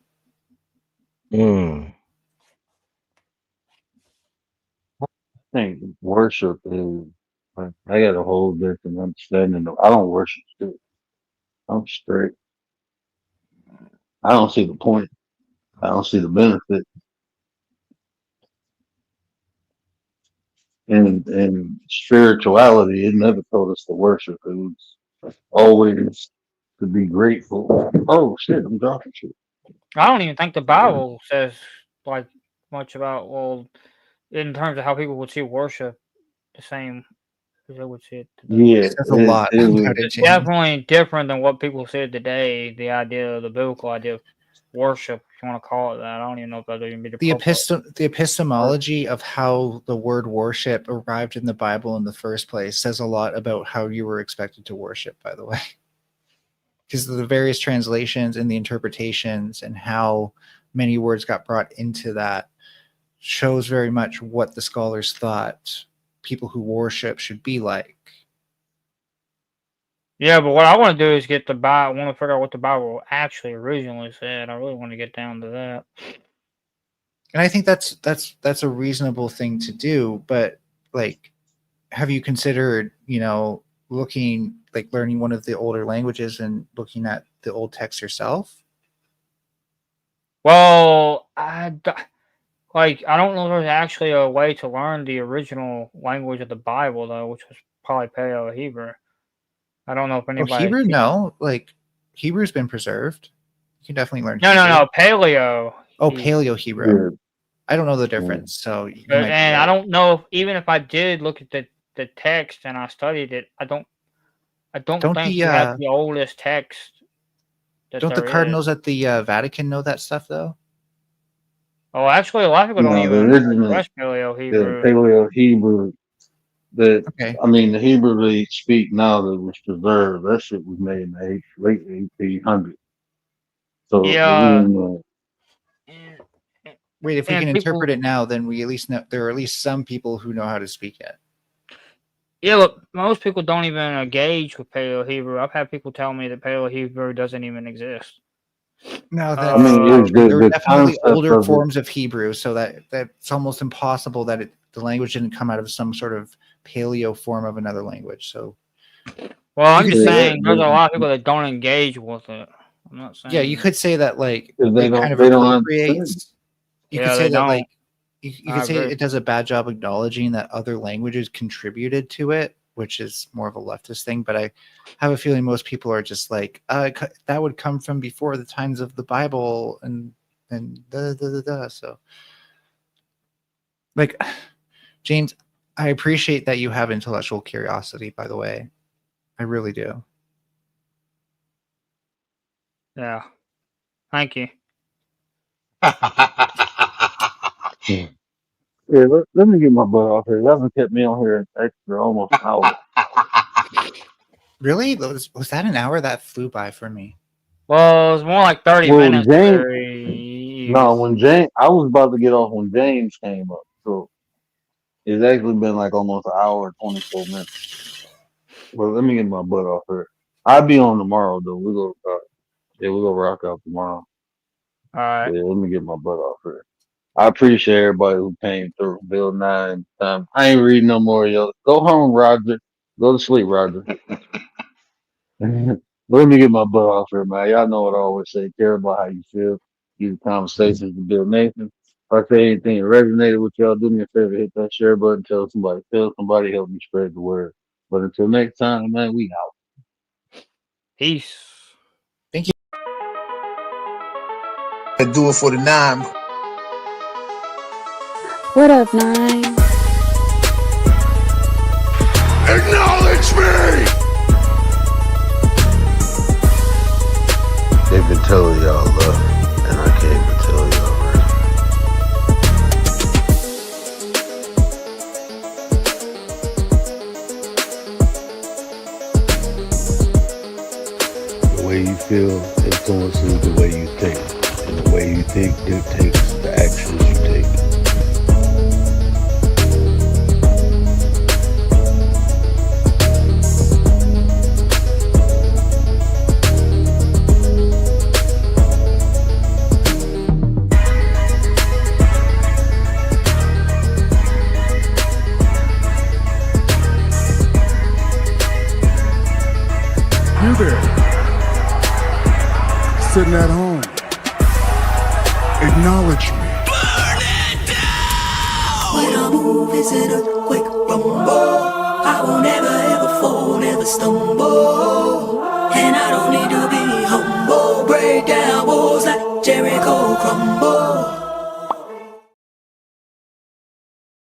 Mm. I think worship is. Like, I got a whole different understanding. I don't worship shit. I'm straight. I don't see the point. I don't see the benefit. And spirituality, it never told us to worship. It was always to be grateful. Oh shit, I'm dropping shit. I don't even think the Bible says like much about in terms of how people would see worship the same as they would see it today. Yeah, It says a lot it was. about it, It's James. definitely different than what people said today. The idea, the biblical idea of worship, if you want to call it that. I don't even know if that'd even be the proper. The epistemology of how the word worship arrived in the Bible in the first place says a lot about how you were expected to worship, by the way. Because of the various translations and the interpretations and how many words got brought into that shows very much what the scholars thought people who worship should be like. Yeah, but what I want to do is get the Bible. I want to figure out what the Bible actually originally said. I really want to get down to that. And I think that's a reasonable thing to do. But like, have you considered, looking like learning one of the older languages and looking at the old text yourself? Well, I don't know if there's actually a way to learn the original language of the Bible though, which was probably Paleo Hebrew. I don't know if Oh, anybody. Hebrew? No, like Hebrew's been preserved. You can definitely learn No, Hebrew. no, Paleo. Oh, Paleo Hebrew. Yeah. I don't know the difference, so you might be And I right. don't know even if I did look at the text and I studied it, I don't Don't think the we have the oldest text that don't the there is. cardinals at the Vatican know that stuff though? Oh, actually, a lot of people don't No, the even original, express Paleo the Hebrew. Paleo Hebrew that Okay. I mean, the Hebrew they speak now that was preserved. That shit was made in the late 1800s. So Yeah. Wait, if we And can people, interpret it now, then we at least know there are at least some people who know how to speak it. yeah, look, most people don't even engage with Paleo Hebrew. I've had people tell me that Paleo Hebrew doesn't even exist. No, I mean, it's there are the definitely concept older of it. forms of Hebrew, so that's almost impossible that the language didn't come out of some sort of paleo form of another language. So, well, I'm you just could say saying there's a lot of people that don't engage with it. I'm not saying. yeah, you could say that like If it kind of they don't understand. appropriates. You Yeah, could say they that don't. like you I could say agree. it does a bad job acknowledging that other languages contributed to it, which is more of a leftist thing. But I have a feeling most people are just like, that would come from before the times of the Bible and So, like, James, I appreciate that you have intellectual curiosity. By the way, I really do. Yeah. Thank you. Yeah, let me get my butt off here. That one kept me on here extra almost an hour. Really? Was that an hour? That flew by for me. Well, it was more like 30 Well, minutes. James, Where when James, I was about to get off when James came up. So it's actually been like almost an hour and 24 minutes. Well, let me get my butt off here. I'll be on tomorrow though. We'll go rock out tomorrow. All right. Yeah, let me get my butt off here. I appreciate everybody who came through. Bill 9 time. I ain't reading no more, yo. Go home, Roger. Go to sleep, Roger. Let me get my butt off here, man. Y'all know what I always say. Care about how you feel. Use conversations to build Nathan. If I say anything that resonated with y'all, do me a favor, hit that share button, tell somebody, help me spread the word. But until next time, man, we out. Peace. Thank you. And do it for the 9. What up, 9? Acknowledge me! They've been telling y'all love, and I came to tell y'all right. The way you feel influences the way you think, and the way you think dictates the actions you take. You there, sitting at home, acknowledge me. When I move, is it a quick rumble? I will never ever fall, never stumble. And I don't need to be humble. Break down walls like Jericho crumble.